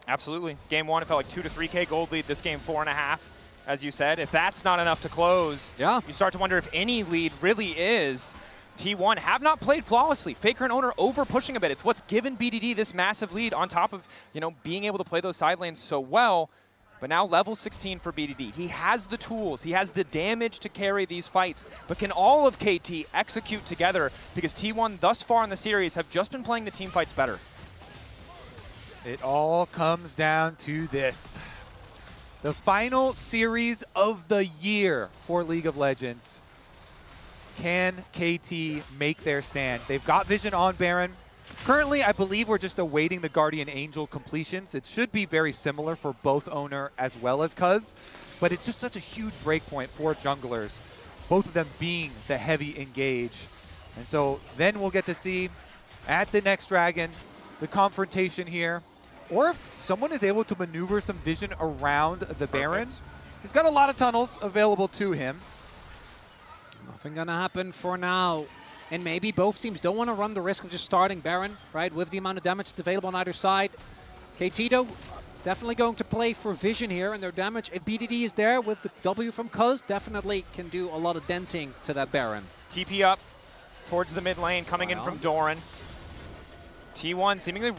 Absolutely. Game 1, it felt like 2 to 3K gold lead. This game, 4.5, as you said. If that's not enough to close, you start to wonder if any lead really is. T1 have not played flawlessly. Faker and Owner over pushing a bit. It's what's given BDD this massive lead on top of, being able to play those side lanes so well. But now level 16 for BDD. He has the tools. He has the damage to carry these fights. But can all of KT execute together? Because T1 thus far in the series have just been playing the team fights better. It all comes down to this. The final series of the year for League of Legends. Can KT make their stand? They've got vision on Baron. Currently, I believe we're just awaiting the Guardian Angel completions. It should be very similar for both Owner as well as Cuz, but it's just such a huge breakpoint for junglers. both of them being the heavy engage. And so then we'll get to see at the next Dragon, the confrontation here, or if someone is able to maneuver some vision around the Baron. He's got a lot of tunnels available to him. Nothing gonna happen for now. And maybe both teams don't want to run the risk of just starting Baron, right, with the amount of damage available on either side. KT, though, definitely going to play for vision here, and their damage, if BDD is there with the W from Cuz, definitely can do a lot of denting to that Baron. TP up towards the mid lane, coming in from Doran. T1 seemingly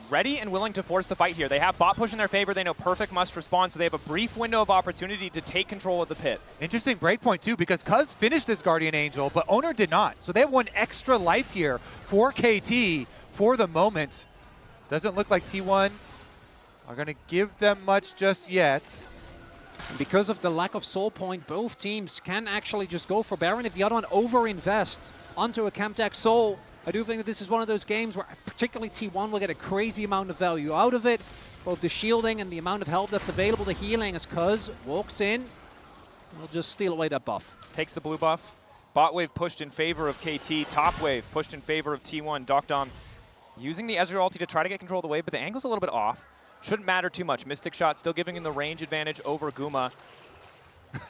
ready and willing to force the fight here. They have bot push in their favor. They know Perfect must respond, so they have a brief window of opportunity to take control of the pit. Interesting breakpoint too, because Cuz finished this Guardian Angel, but Owner did not. So they have one extra life here for KT for the moment. Doesn't look like T1 are going to give them much just yet. And because of the lack of soul point, both teams can actually just go for Baron. If the other one over-invests onto a Camtech soul, I do think that this is one of those games where particularly T1 will get a crazy amount of value out of it. Both the shielding and the amount of help that's available to healing as Cuz walks in. We'll just steal away that buff. Takes the blue buff. Bot wave pushed in favor of KT. Top wave pushed in favor of T1. Dokdom using the Ezreal ulti to try to get control of the wave, but the angle's a little bit off. Shouldn't matter too much. Mystic Shot still giving him the range advantage over Guma.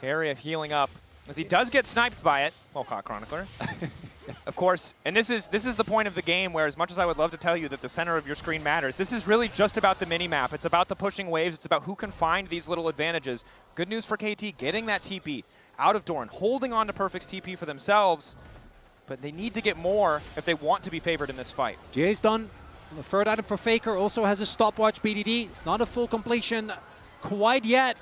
Area healing up as he does get sniped by it. Well caught, Chronicler. Of course, and this is the point of the game where, as much as I would love to tell you that the center of your screen matters, this is really just about the mini-map. It's about the pushing waves. It's about who can find these little advantages. Good news for KT, getting that TP out of Doran, holding on to Perfect's TP for themselves, but they need to get more if they want to be favored in this fight. GA's done. The third item for Faker also has a stopwatch BDD. Not a full completion quite yet,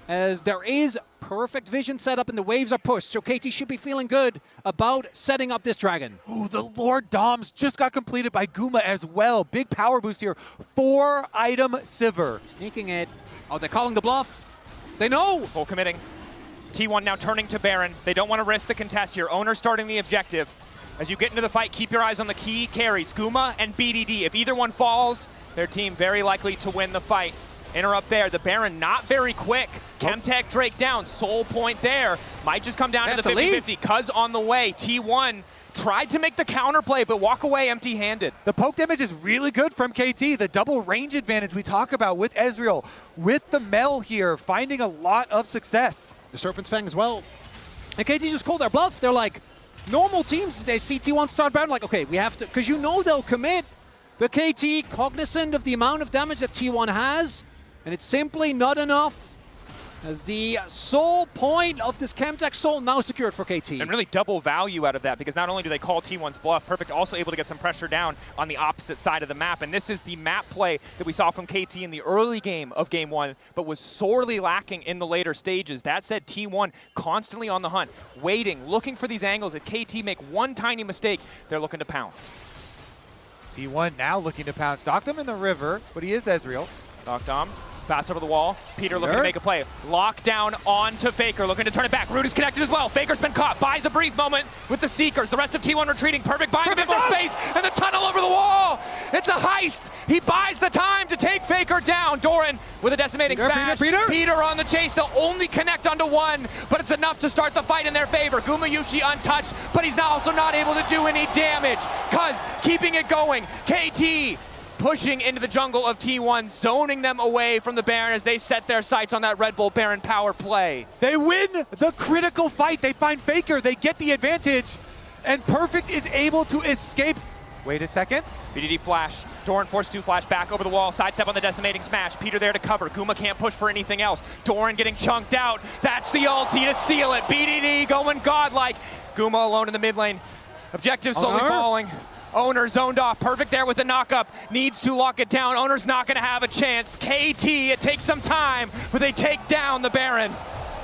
as there is perfect vision set up and the waves are pushed. So KT should be feeling good about setting up this Dragon. Ooh, the Lord Doms just got completed by Guma as well. Big power boost here. 4-item Sivir. Sneaking it. Oh, they're calling the bluff. They know. Full committing. T1 now turning to Baron. They don't want to risk the contest here. Owner starting the objective. As you get into the fight, keep your eyes on the key carries, Guma and BDD. If either one falls, their team very likely to win the fight. Interrupt there. The Baron not very quick. Chemtech Drake down. Soul point there. Might just come down to the 50-50. Cuz on the way. T1 tried to make the counterplay, but walk away empty-handed. The poke damage is really good from KT. The double range advantage we talk about with Ezreal, with the Mel here, finding a lot of success. The Serpent's Fang as well. And KT just called their bluff. They're like, normal teams, they see T1 start Baron, like, okay, we have to, because you know they'll commit. But KT, cognizant of the amount of damage that T1 has, and it's simply not enough, as the soul point of this Chemtech soul now secured for KT. And really double value out of that, because not only do they call T1's bluff, Perfect also able to get some pressure down on the opposite side of the map. And this is the map play that we saw from KT in the early game of Game 1, but was sorely lacking in the later stages. That said, T1 constantly on the hunt, waiting, looking for these angles. If KT make one tiny mistake, they're looking to pounce. T1 now looking to pounce. Dokdom in the river, but he is Ezreal. Dokdom. Pass over the wall. Peter looking to make a play. Lockdown onto Faker, looking to turn it back. Root is connected as well. Faker's been caught. Buys a brief moment with the Seekers. The rest of T1 retreating. Perfect buying a bit more space. And the tunnel over the wall. It's a heist. He buys the time to take Faker down. Doran with a decimating smash. Peter on the chase. They'll only connect onto one, but it's enough to start the fight in their favor. Gumayushi untouched, but he's now also not able to do any damage. Cuz keeping it going. KT pushing into the jungle of T1, zoning them away from the Baron as they set their sights on that Red Bull Baron power play. They win the critical fight. They find Faker. They get the advantage. And Perfect is able to escape. Wait a second. BDD flash. Doran forced to flash back over the wall. Sidestep on the decimating smash. Peter there to cover. Guma can't push for anything else. Doran getting chunked out. That's the ulti to seal it. BDD going godlike. Guma alone in the mid lane. Objective slowly falling. Owner zoned off. Perfect there with the knockup. Needs to lock it down. Owner's not going to have a chance. KT, it takes some time, but they take down the Baron.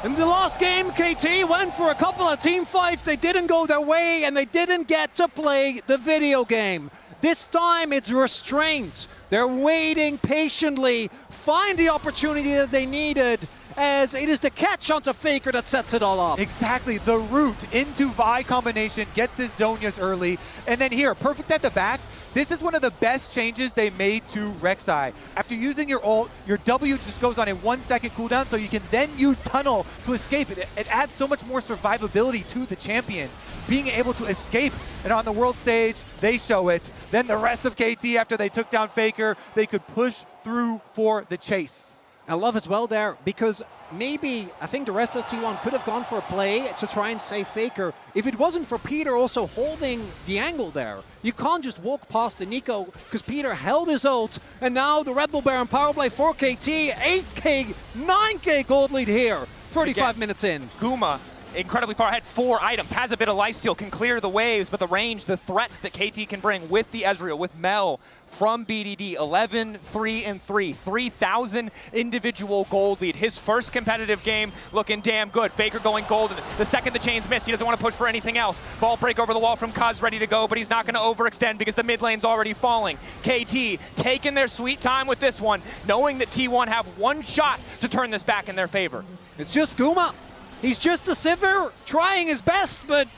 In the last game, KT went for a couple of team fights. They didn't go their way, and they didn't get to play the video game. This time, it's restraint. They're waiting patiently, find the opportunity that they needed, as it is the catch onto Faker that sets it all up. Exactly, the root into Vi combination gets his Zonias early, and then here, Perfect at the back, This is one of the best changes they made to Rek'Sai. After using your ult, your W just goes on a 1 second cooldown, so you can then use Tunnel to escape. It adds so much more survivability to the champion. Being able to escape, and on the world stage, they show it. Then the rest of KT, after they took down Faker, they could push through for the chase. I love as well there, because maybe I think the rest of T1 could have gone for a play to try and save Faker if it wasn't for Peter also holding the angle there. You can't just walk past the Nico because Peter held his ult, and now the Red Bull Baron power play for KT, 8k, 9k gold lead here, 35 minutes in. Guma, incredibly far ahead, 4 items, has a bit of lifesteal, can clear the waves, but the range, the threat that KT can bring with the Ezreal, with Mel from BDD, 11, 3, and 3, 3,000 individual gold lead. His first competitive game looking damn good. Faker going golden. The second the chains miss, he doesn't want to push for anything else. Ball break over the wall from Kuz, ready to go, but he's not going to overextend because the mid lane's already falling. KT taking their sweet time with this one, knowing that T1 have one shot to turn this back in their favor. It's just Guma. He's just a Sivir trying his best, but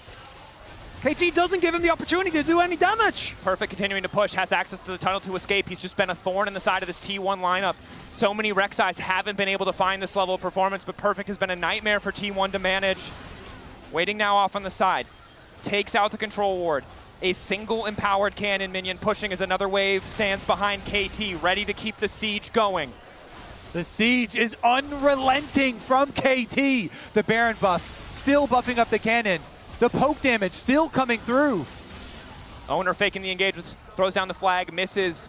KT doesn't give him the opportunity to do any damage. Perfect continuing to push, has access to the tunnel to escape. He's just been a thorn in the side of this T1 lineup. So many Rek'Sais haven't been able to find this level of performance, but Perfect has been a nightmare for T1 to manage. Waiting now off on the side. Takes out the control ward. A single empowered cannon minion pushing as another wave stands behind KT, ready to keep the siege going. The siege is unrelenting from KT. The Baron buff still buffing up the cannon. The poke damage still coming through. Owner faking the engagement, throws down the flag, misses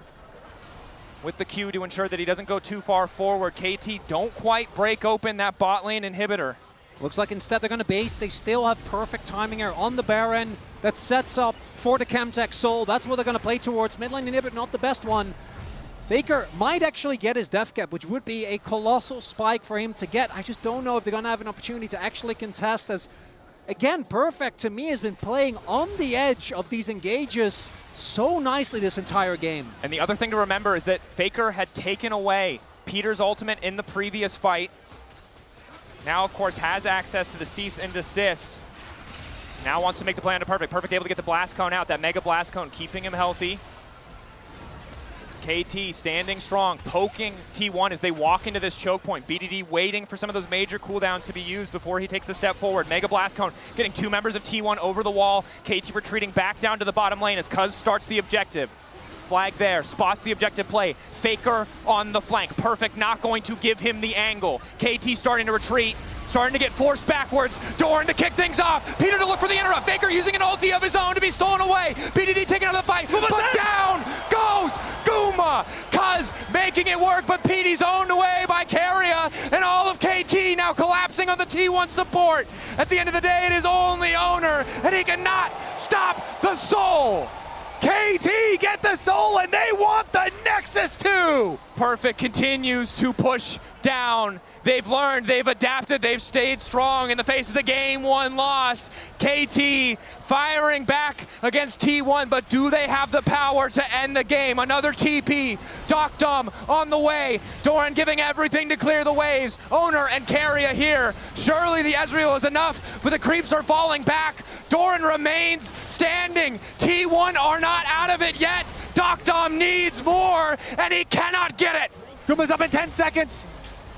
with the Q to ensure that he doesn't go too far forward. KT don't quite break open that bot lane inhibitor. Looks like instead they're going to base. They still have perfect timing here on the Baron. That sets up for the Chemtech Soul. That's what they're going to play towards. Mid lane inhibitor, not the best one. Faker might actually get his death cap, which would be a colossal spike for him to get. I just don't know if they're going to have an opportunity to actually contest, as, again, Perfect to me has been playing on the edge of these engages so nicely this entire game. And the other thing to remember is that Faker had taken away Peter's ultimate in the previous fight. Now, of course, has access to the cease and desist. Now wants to make the play onto Perfect. Perfect able to get the blast cone out, that mega blast cone, keeping him healthy. KT standing strong, poking T1 as they walk into this choke point. BDD waiting for some of those major cooldowns to be used before he takes a step forward. Mega Blast Cone getting 2 members of T1 over the wall. KT retreating back down to the bottom lane as Kuz starts the objective. Flag there, spots the objective play. Faker on the flank. Perfect not going to give him the angle. KT starting to retreat. Starting to get forced backwards. Doran to kick things off. Peter to look for the interrupt. Faker using an ulti of his own to be stolen away. BDD taking out the fight. But down goes Guma. Kuz making it work, but PD's owned away by Carrier. And all of KT now collapsing on the T1 support. At the end of the day, it is only Owner, and he cannot stop the Soul. KT get the Soul, and they want the Nexus too. Perfect continues to push down. They've learned, they've adapted, they've stayed strong in the face of the game 1 loss. KT firing back against T1, but do they have the power to end the game? Another TP, Doctum on the way. Doran giving everything to clear the waves. Owner and Carrier here. Surely the Ezreal is enough, but the creeps are falling back. Doran remains standing. T1 are not out of it yet. Doctum needs more, and he cannot get it. Guma's up in 10 seconds.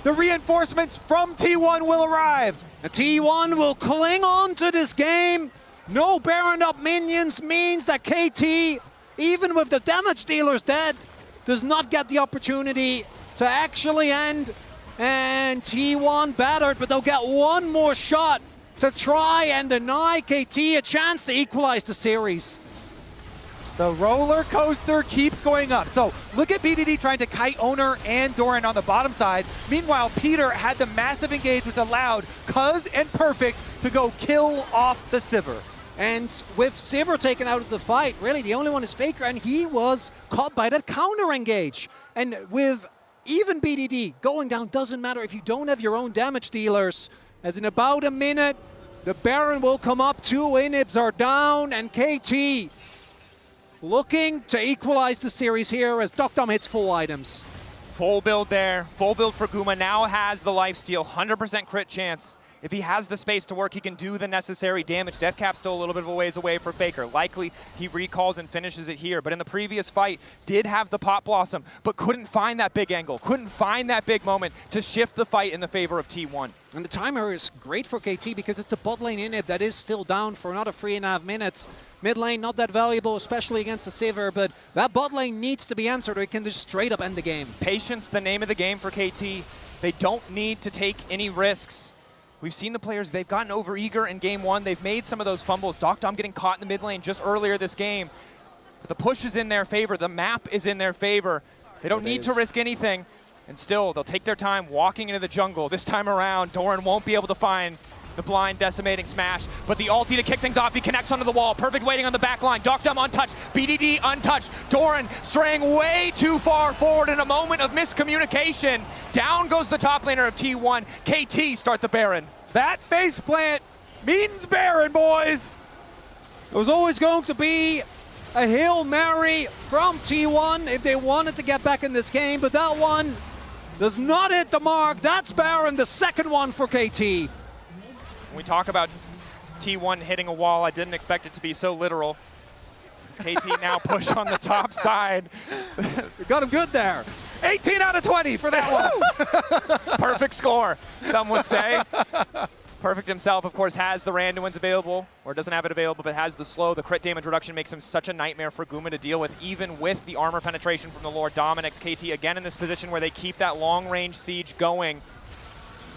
The reinforcements from T1 will arrive. And T1 will cling on to this game. No Baron up minions means that KT, even with the damage dealers dead, does not get the opportunity to actually end. And T1 battered, but they'll get one more shot to try and deny KT a chance to equalize the series. The roller coaster keeps going up. So look at BDD trying to kite Owner and Doran on the bottom side. Meanwhile, Peter had the massive engage, which allowed Kuz and Perfect to go kill off the Sivir. And with Sivir taken out of the fight, really the only one is Faker, and he was caught by that counter engage. And with even BDD going down, doesn't matter if you don't have your own damage dealers. As in about a minute, the Baron will come up, 2 inhibs are down, and KT looking to equalize the series here as Doctum hits full items. Full build there. Full build for Guma. Now has the lifesteal. 100% crit chance. If he has the space to work, he can do the necessary damage. Deathcap's still a little bit of a ways away for Faker. Likely he recalls and finishes it here. But in the previous fight, did have the Pot Blossom, but couldn't find that big angle. Couldn't find that big moment to shift the fight in the favor of T1. And the timer is great for KT because it's the bot lane inhib that is still down for another 3.5 minutes. Mid lane not that valuable, especially against the Sivir, but that bot lane needs to be answered or it can just straight up end the game. Patience, the name of the game for KT. They don't need to take any risks. We've seen the players, they've gotten over-eager in game one. They've made some of those fumbles. Dom getting caught in the mid lane just earlier this game. But the push is in their favor. The map is in their favor. They don't need to risk anything. And still, they'll take their time walking into the jungle. This time around, Doran won't be able to find the blind decimating smash. But the ulti to kick things off, he connects onto the wall. Perfect waiting on the back line. Dom untouched. BDD untouched. Doran straying way too far forward in a moment of miscommunication. Down goes the top laner of T1. KT start the Baron. That faceplant means Baron, boys. It was always going to be a Hail Mary from T1 if they wanted to get back in this game, but that one does not hit the mark. That's Baron, the second one for KT. When we talk about T1 hitting a wall, I didn't expect it to be so literal. As KT now push on the top side. You got him good there. 18 out of 20 for that one. Perfect score, some would say. Perfect himself, of course, has the Randuin's available, or doesn't have it available, but has the slow. The crit damage reduction makes him such a nightmare for Guma to deal with, even with the armor penetration from the Lord Dominic's. KT again in this position where they keep that long-range siege going.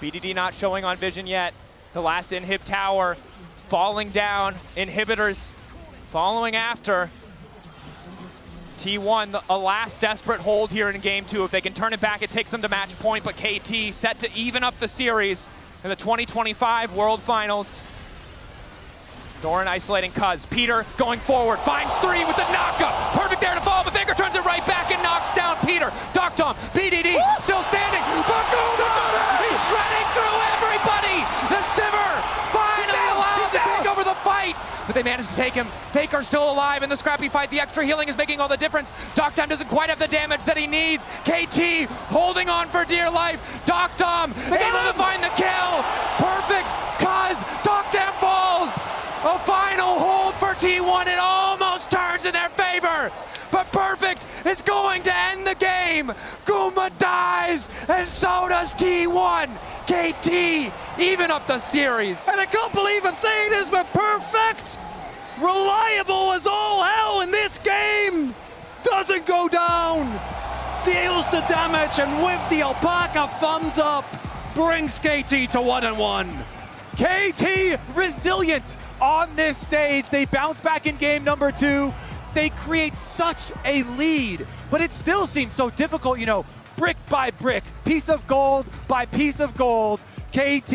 BDD not showing on vision yet. The last inhib tower falling down. Inhibitors following after. T1, a last desperate hold here in game two. If they can turn it back, it takes them to match point, but KT set to even up the series in the 2025 World Finals. Doran isolating Cuz. Peter going forward, finds three with the knockup. Perfect there to follow, but Faker turns it right back and knocks down Peter. Dom, BDD, still standing. Baguma! He's shredding through everybody! The Sivir finally allowed to take over the fight! But they managed to take him. Faker still alive in the scrappy fight. The extra healing is making all the difference. Dom doesn't quite have the damage that he needs. KT holding on for dear life. Dom able to find the kill. Perfect, Cuz Dom falls. A final hold for T1. It almost turns in their favor. But Perfect is going to end the game. Guma dies, and so does T1. KT even up the series. And I can't believe I'm saying this, but Perfect, reliable as all hell in this game, doesn't go down. Deals the damage, and with the alpaca thumbs up, brings KT to 1-1. KT resilient on this stage. They bounce back in game number two. They create such a lead, but it still seems so difficult, you know, brick by brick, piece of gold by piece of gold. KT,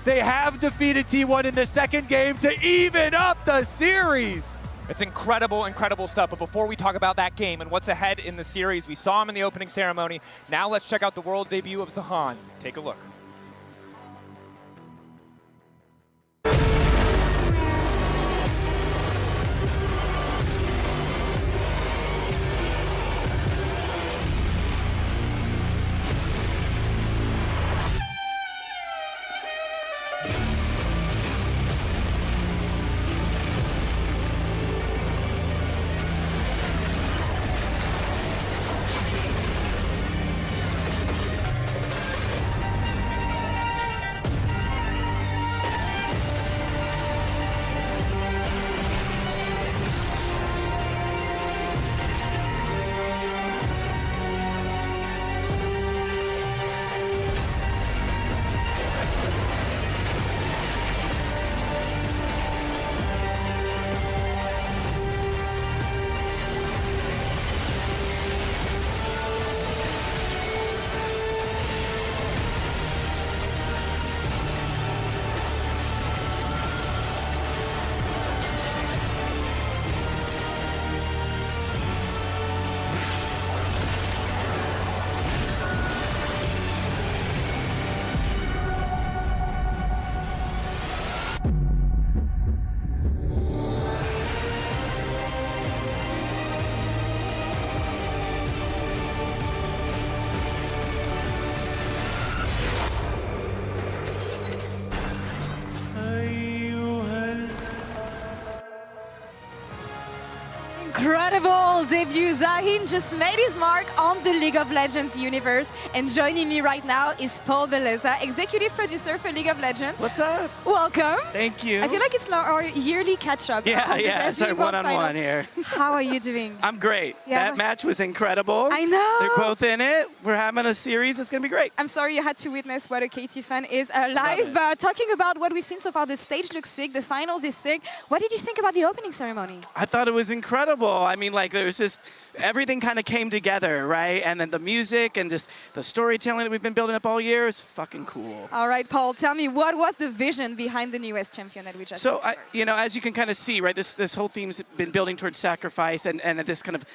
they have defeated T1 in the second game to even up the series. It's incredible, incredible stuff. But before we talk about that game and what's ahead in the series, we saw him in the opening ceremony. Now let's check out the world debut of Zahan. Take a look. incredible debut. Zahin just made his mark on the League of Legends universe. And joining me right now is Paul Beleza, executive producer for League of Legends. What's up? Welcome. Thank you. I feel like it's our yearly catch-up. Yeah, it's our one-on-one here. How are you doing? I'm great. Yeah. That match was incredible. I know. They're both in it. We're having a series. It's going to be great. I'm sorry you had to witness what a KT fan is live. But talking about what we've seen so far, the stage looks sick, the finals is sick. What did you think about the opening ceremony? I thought it was incredible. I mean, like, there was just everything kind of came together, right? And then the music and just the storytelling that we've been building up all year is fucking cool. All right, Paul, tell me, what was the vision behind the newest champion that we just So, as you can kind of see, right, this whole theme's been building towards sacrifice and this kind of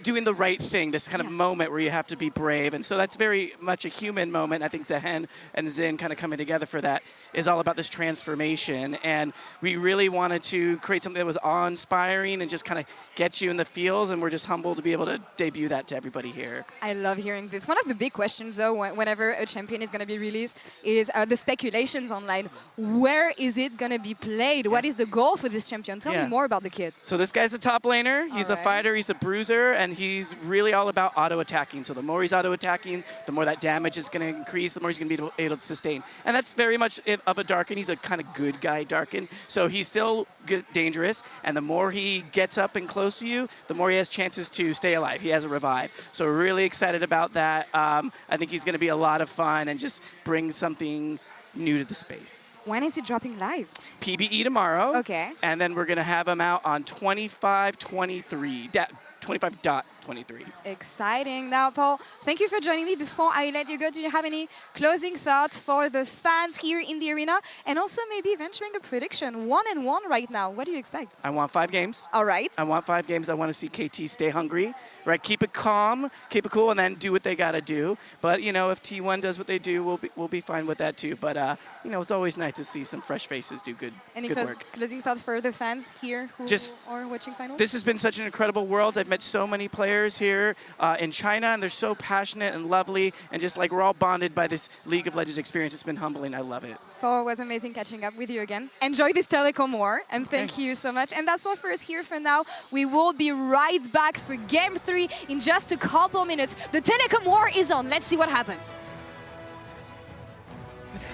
doing the right thing, this kind of moment where you have to be brave. And so that's very much a human moment. I think Zahen and Zin kind of coming together for that is all about this transformation. And we really wanted to create something that was awe-inspiring and just kind of get you in the feels. And we're just humbled to be able to debut that to everybody here. I love hearing this. One of the big questions, though, whenever a champion is going to be released is the speculations online. Where is it going to be played? What is the goal for this champion? Tell me more about the kid. So this guy's a top laner. He's a fighter. He's a bruiser. And he's really all about auto-attacking. So the more he's auto-attacking, the more that damage is going to increase, the more he's going to be able to sustain. And that's very much of a Darkin. He's a kind of good guy Darkin. So he's still good, dangerous. And the more he gets up and close to you, the more he has chances to stay alive. He has a revive. So we're really excited about that. I think he's going to be a lot of fun and just bring something new to the space. When is it dropping live? PBE tomorrow. Okay. And then we're going to have him out on 25/23. 25.23. Exciting. Now, Paul, thank you for joining me. Before I let you go, do you have any closing thoughts for the fans here in the arena? And also maybe venturing a prediction. 1-1 right now. What do you expect? I want 5 games. All right. I want 5 games. I want to see KT stay hungry, right? Keep it calm, keep it cool, and then do what they got to do. But, you know, if T1 does what they do, we'll be fine with that too. But, you know, it's always nice to see some fresh faces do good work. Closing thoughts for the fans here who are watching finals? This has been such an incredible world. I've met so many players here in China, and they're so passionate and lovely, and just like we're all bonded by this League of Legends experience. It's been humbling. I love it. Paul, it was amazing catching up with you again. Enjoy this telecom war, and thank you so much. And that's all for us here for now. We will be right back for Game 3 in just a couple minutes. The telecom war is on. Let's see what happens.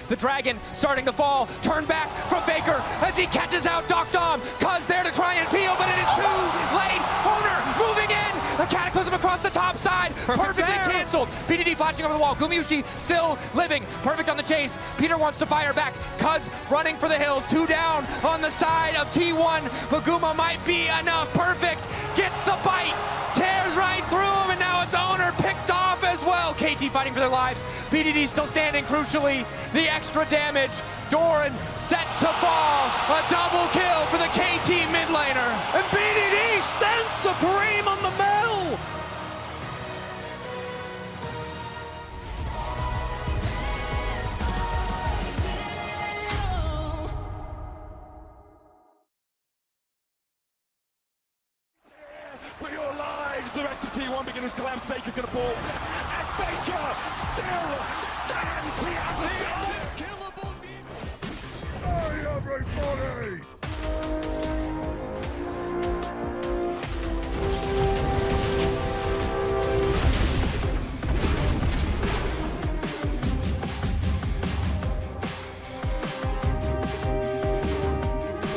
The dragon starting to fall. Turn back from Faker as he catches out Doc Dom. Cuz there to try and peel, but it is too late. Owner moving in. The Cataclysm across the top side. Perfectly canceled. BDD flashing over the wall. Gumayushi still living. Perfect on the chase. Peter wants to fire back. Cuz running for the hills. 2 down on the side of T1. Maguma might be enough. Perfect. Gets the bite. Tears right through him, and now it's Owner picked off as well. KT fighting for their lives. BDD still standing, crucially. The extra damage. Doran set to fall. A double kill for the KT mid laner. And BDD stands supreme on the mill. For your lives, the rest of T1 begins to collapse. Faker's gonna fall. And Faker still stands. He has the unkillable. Hey, everybody!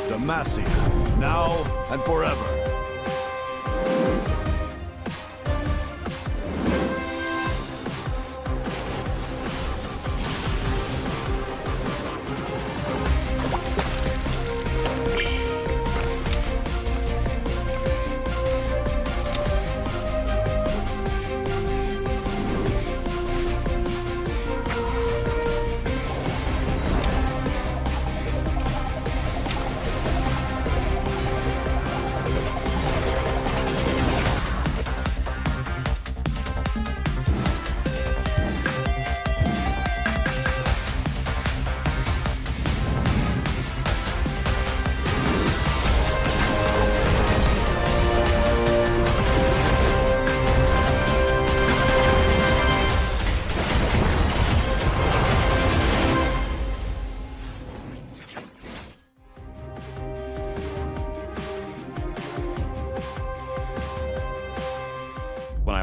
Demacia, now and forever.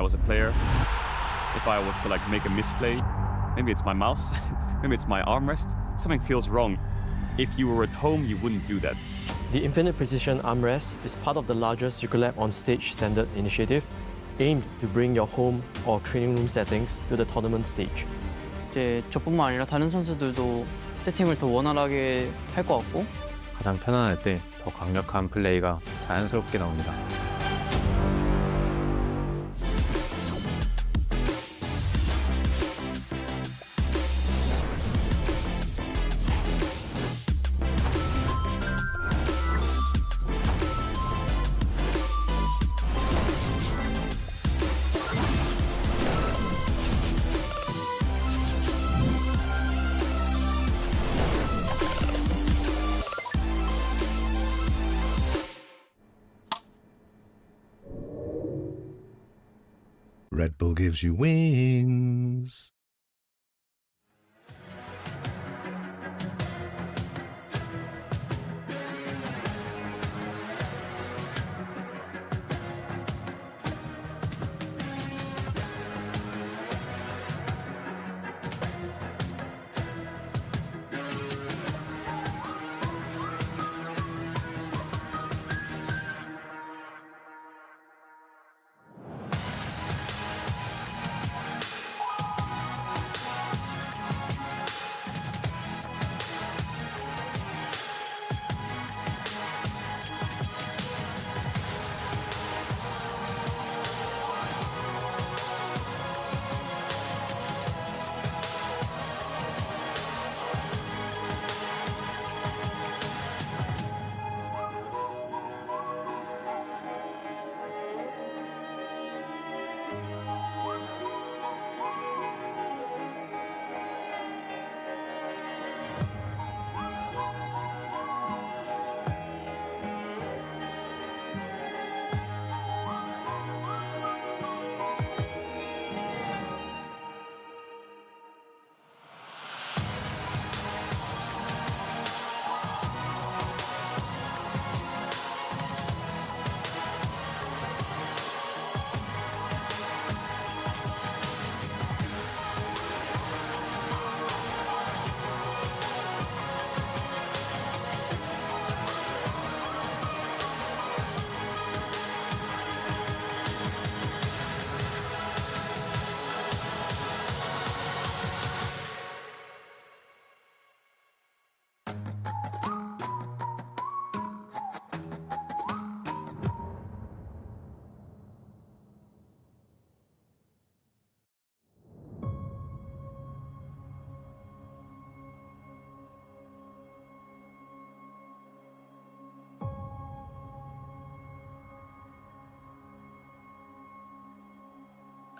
was a player, if I was to like make a misplay, maybe it's my mouse, maybe it's my armrest, something feels wrong. If you were at home, you wouldn't do that. The Infinite Precision Armrest is part of the larger Secret Lab on Stage standard initiative, aimed to bring your home or training room settings to the tournament stage. 이제 저뿐만 아니라 다른 선수들도 세팅을 더 원활하게 할 것 같고 가장 편안할 때 더 강력한 플레이가 자연스럽게 나옵니다. Red Bull gives you wings.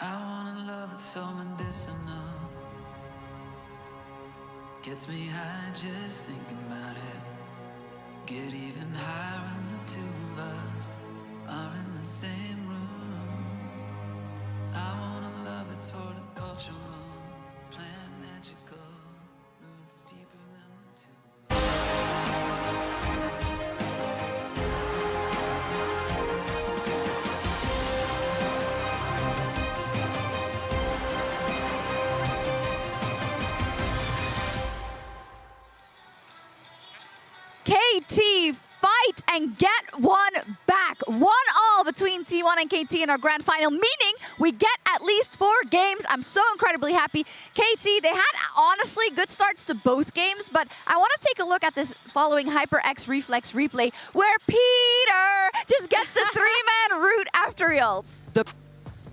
I wanna love it so medicinal. Gets me high just thinking about it. Get even higher when the two of us are in the same room. I wanna love that's horticultural, plant magical, roots deeper than the two. KT fight and get one back. 1-1 between T1 and KT in our grand final, meaning we get at least 4 games. I'm so incredibly happy. KT, they had honestly good starts to both games, but I want to take a look at this following HyperX Reflex replay where Peter just gets the 3-man root after he ults. The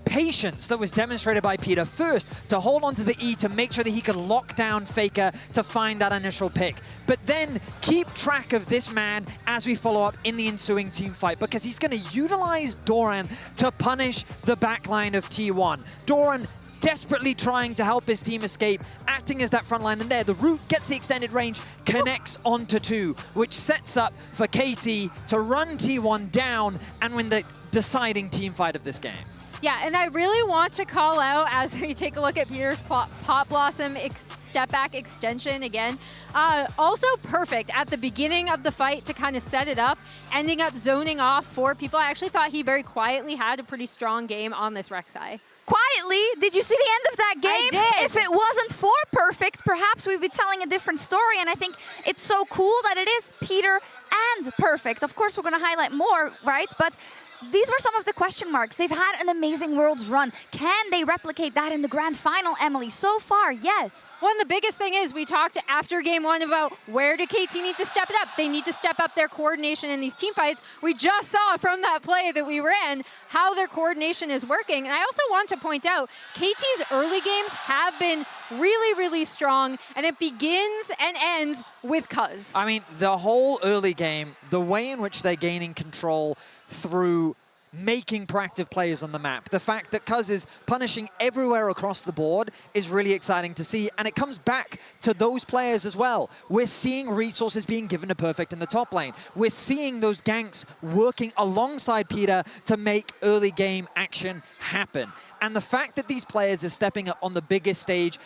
patience that was demonstrated by Peter first to hold onto the E to make sure that he could lock down Faker to find that initial pick, but then keep track of this man as we follow up in the ensuing team fight, because he's going to utilize Doran to punish the backline of T1. Doran desperately trying to help his team escape, acting as that front line, and there the root gets the extended range, connects onto 2, which sets up for KT to run T1 down and win the deciding team fight of this game. Yeah, and I really want to call out, as we take a look at Peter's Pot Blossom step back extension again. Also perfect at the beginning of the fight to kind of set it up, ending up zoning off 4 people. I actually thought he very quietly had a pretty strong game on this Rek'Sai. Quietly, did you see the end of that game? I did. If it wasn't for Perfect, perhaps we'd be telling a different story, and I think it's so cool that it is Peter and Perfect. Of course, we're going to highlight more, right? But these were some of the question marks. They've had an amazing Worlds run. Can they replicate that in the grand final, Emily? So far, yes. Well, and the biggest thing is we talked after game 1 about where do KT need to step it up. They need to step up their coordination in these team fights. We just saw from that play that we ran how their coordination is working. And I also want to point out, KT's early games have been really, really strong, and it begins and ends with Cuz. I mean, the whole early game, the way in which they're gaining control through making proactive players on the map. The fact that Cuz is punishing everywhere across the board is really exciting to see, and it comes back to those players as well. We're seeing resources being given to Perfect in the top lane. We're seeing those ganks working alongside Peter to make early game action happen. And the fact that these players are stepping up on the biggest stage,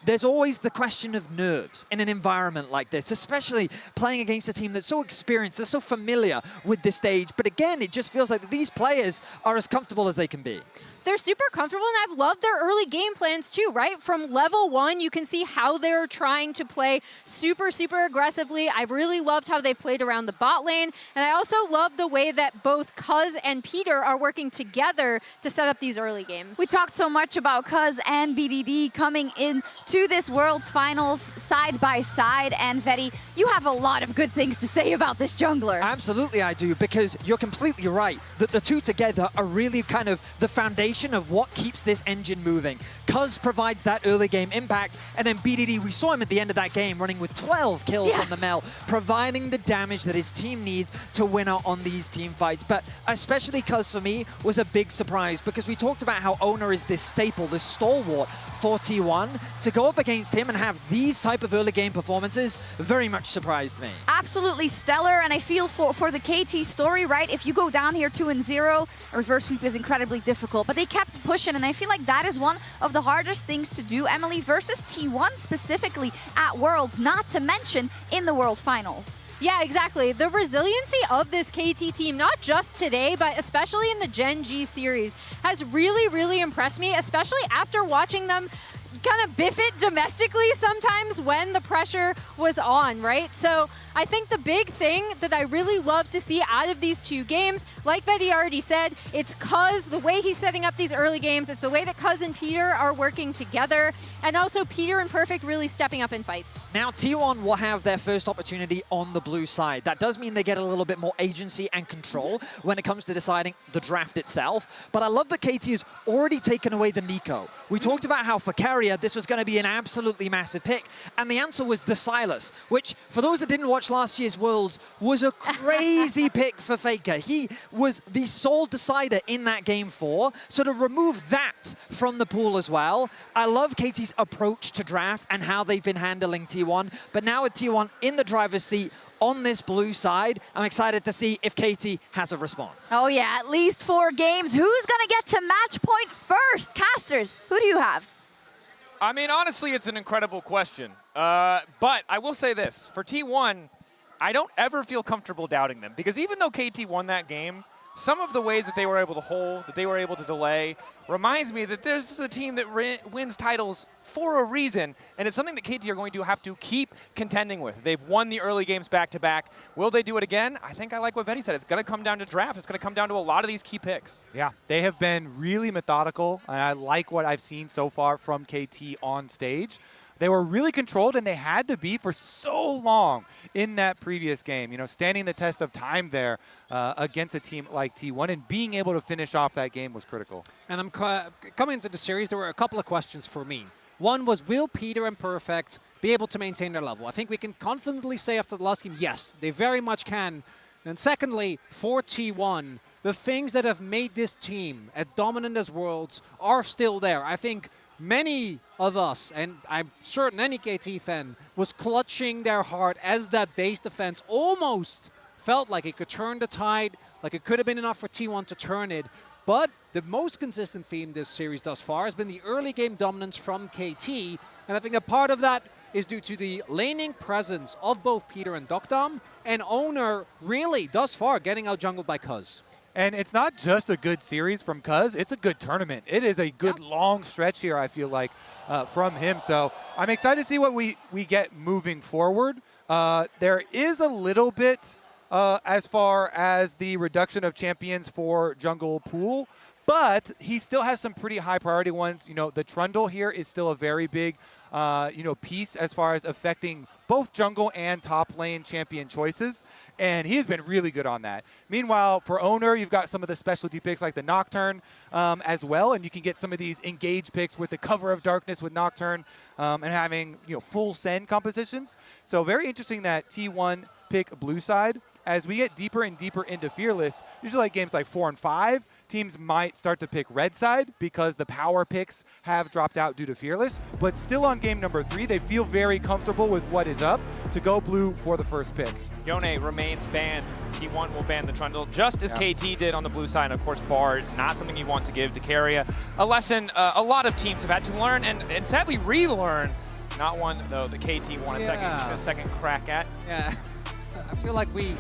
there's always the question of nerves in an environment like this, especially playing against a team that's so experienced, they're so familiar with this stage. But again, it just feels like these players are as comfortable as they can be. They're super comfortable, and I've loved their early game plans too, right? From level 1, you can see how they're trying to play super, super aggressively. I've really loved how they've played around the bot lane, and I also love the way that both Cuz and Peter are working together to set up these early games. We talked so much about Cuz and BDD coming into this Worlds Finals side by side, and Vetti, you have a lot of good things to say about this jungler. Absolutely I do, because you're completely right that the two together are really kind of the foundation of what keeps this engine moving. Cuz provides that early game impact, and then BDD, we saw him at the end of that game running with 12 kills on the Mel, providing the damage that his team needs to win out on these team fights. But especially Cuz, for me, was a big surprise, because we talked about how Owner is this staple, this stalwart for T1. To go up against him and have these type of early game performances very much surprised me. Absolutely stellar, and I feel for the KT story, right? If you go down here 2-0, reverse sweep is incredibly difficult, but they kept pushing, and I feel like that is one of the hardest things to do, Emily, versus T1 specifically at Worlds, not to mention in the World Finals. Yeah, exactly. The resiliency of this KT team, not just today, but especially in the Gen G series, has really, really impressed me, especially after watching them kind of biff it domestically sometimes when the pressure was on, right? So I think the big thing that I really love to see out of these two games, like Vetti already said, it's Cuz, the way he's setting up these early games, it's the way that Cuz and Peter are working together, and also Peter and Perfect really stepping up in fights. Now T1 will have their first opportunity on the blue side. That does mean they get a little bit more agency and control when it comes to deciding the draft itself. But I love that KT has already taken away the Nico. We talked about how for carrier, this was going to be an absolutely massive pick. And the answer was the Silas, which, for those that didn't watch last year's Worlds, was a crazy pick for Faker. He was the sole decider in that game 4. So to remove that from the pool as well, I love KT's approach to draft and how they've been handling T1. But now with T1 in the driver's seat on this blue side, I'm excited to see if KT has a response. Oh yeah, at least 4 games. Who's gonna get to match point first? Casters, who do you have? I mean, honestly, it's an incredible question. But I will say this, for T1, I don't ever feel comfortable doubting them, because even though KT won that game, some of the ways that they were able to hold, that they were able to delay, reminds me that this is a team that wins titles for a reason, and it's something that KT are going to have to keep contending with. They've won the early games back-to-back. Will they do it again? I think I like what Vetti said. It's going to come down to draft. It's going to come down to a lot of these key picks. Yeah, they have been really methodical, and I like what I've seen so far from KT on stage. They were really controlled, and they had to be for so long in that previous game. You know, standing the test of time there against a team like T1 and being able to finish off that game was critical. And I'm coming into the series, there were a couple of questions for me. One was, will Peter and Perfect be able to maintain their level? I think we can confidently say after the last game, yes, they very much can. And secondly, for T1, the things that have made this team as dominant as Worlds are still there. I think many of us, and I'm certain any KT fan, was clutching their heart as that base defense almost felt like it could turn the tide, like it could have been enough for T1 to turn it. But the most consistent theme this series thus far has been the early game dominance from KT, and I think a part of that is due to the laning presence of both Peter and Dokdam, and Owner really, thus far, getting out jungled by Cuz. And it's not just a good series from Cuz, it's a good tournament. It is a good long stretch here, I feel like, from him. So I'm excited to see what we get moving forward. There is a little bit as far as the reduction of champions for jungle pool, but he still has some pretty high priority ones. You know, the Trundle here is still a very big piece as far as affecting both jungle and top lane champion choices, and he's been really good on that. Meanwhile, for Owner, you've got some of the specialty picks like the Nocturne as well, and you can get some of these engage picks with the Cover of Darkness with Nocturne and having full send compositions. So very interesting that T1 pick blue side. As we get deeper and deeper into Fearless, usually like games like 4 and 5, teams might start to pick red side because the power picks have dropped out due to Fearless. But still on game number 3, they feel very comfortable with what is up to go blue for the first pick. Yone remains banned. T1 will ban the Trundle, just as KT did on the blue side. And of course, Bard, not something you want to give to Keria. A lesson a lot of teams have had to learn and sadly relearn. Not one, though, the KT won a second crack at. Yeah, I feel like we,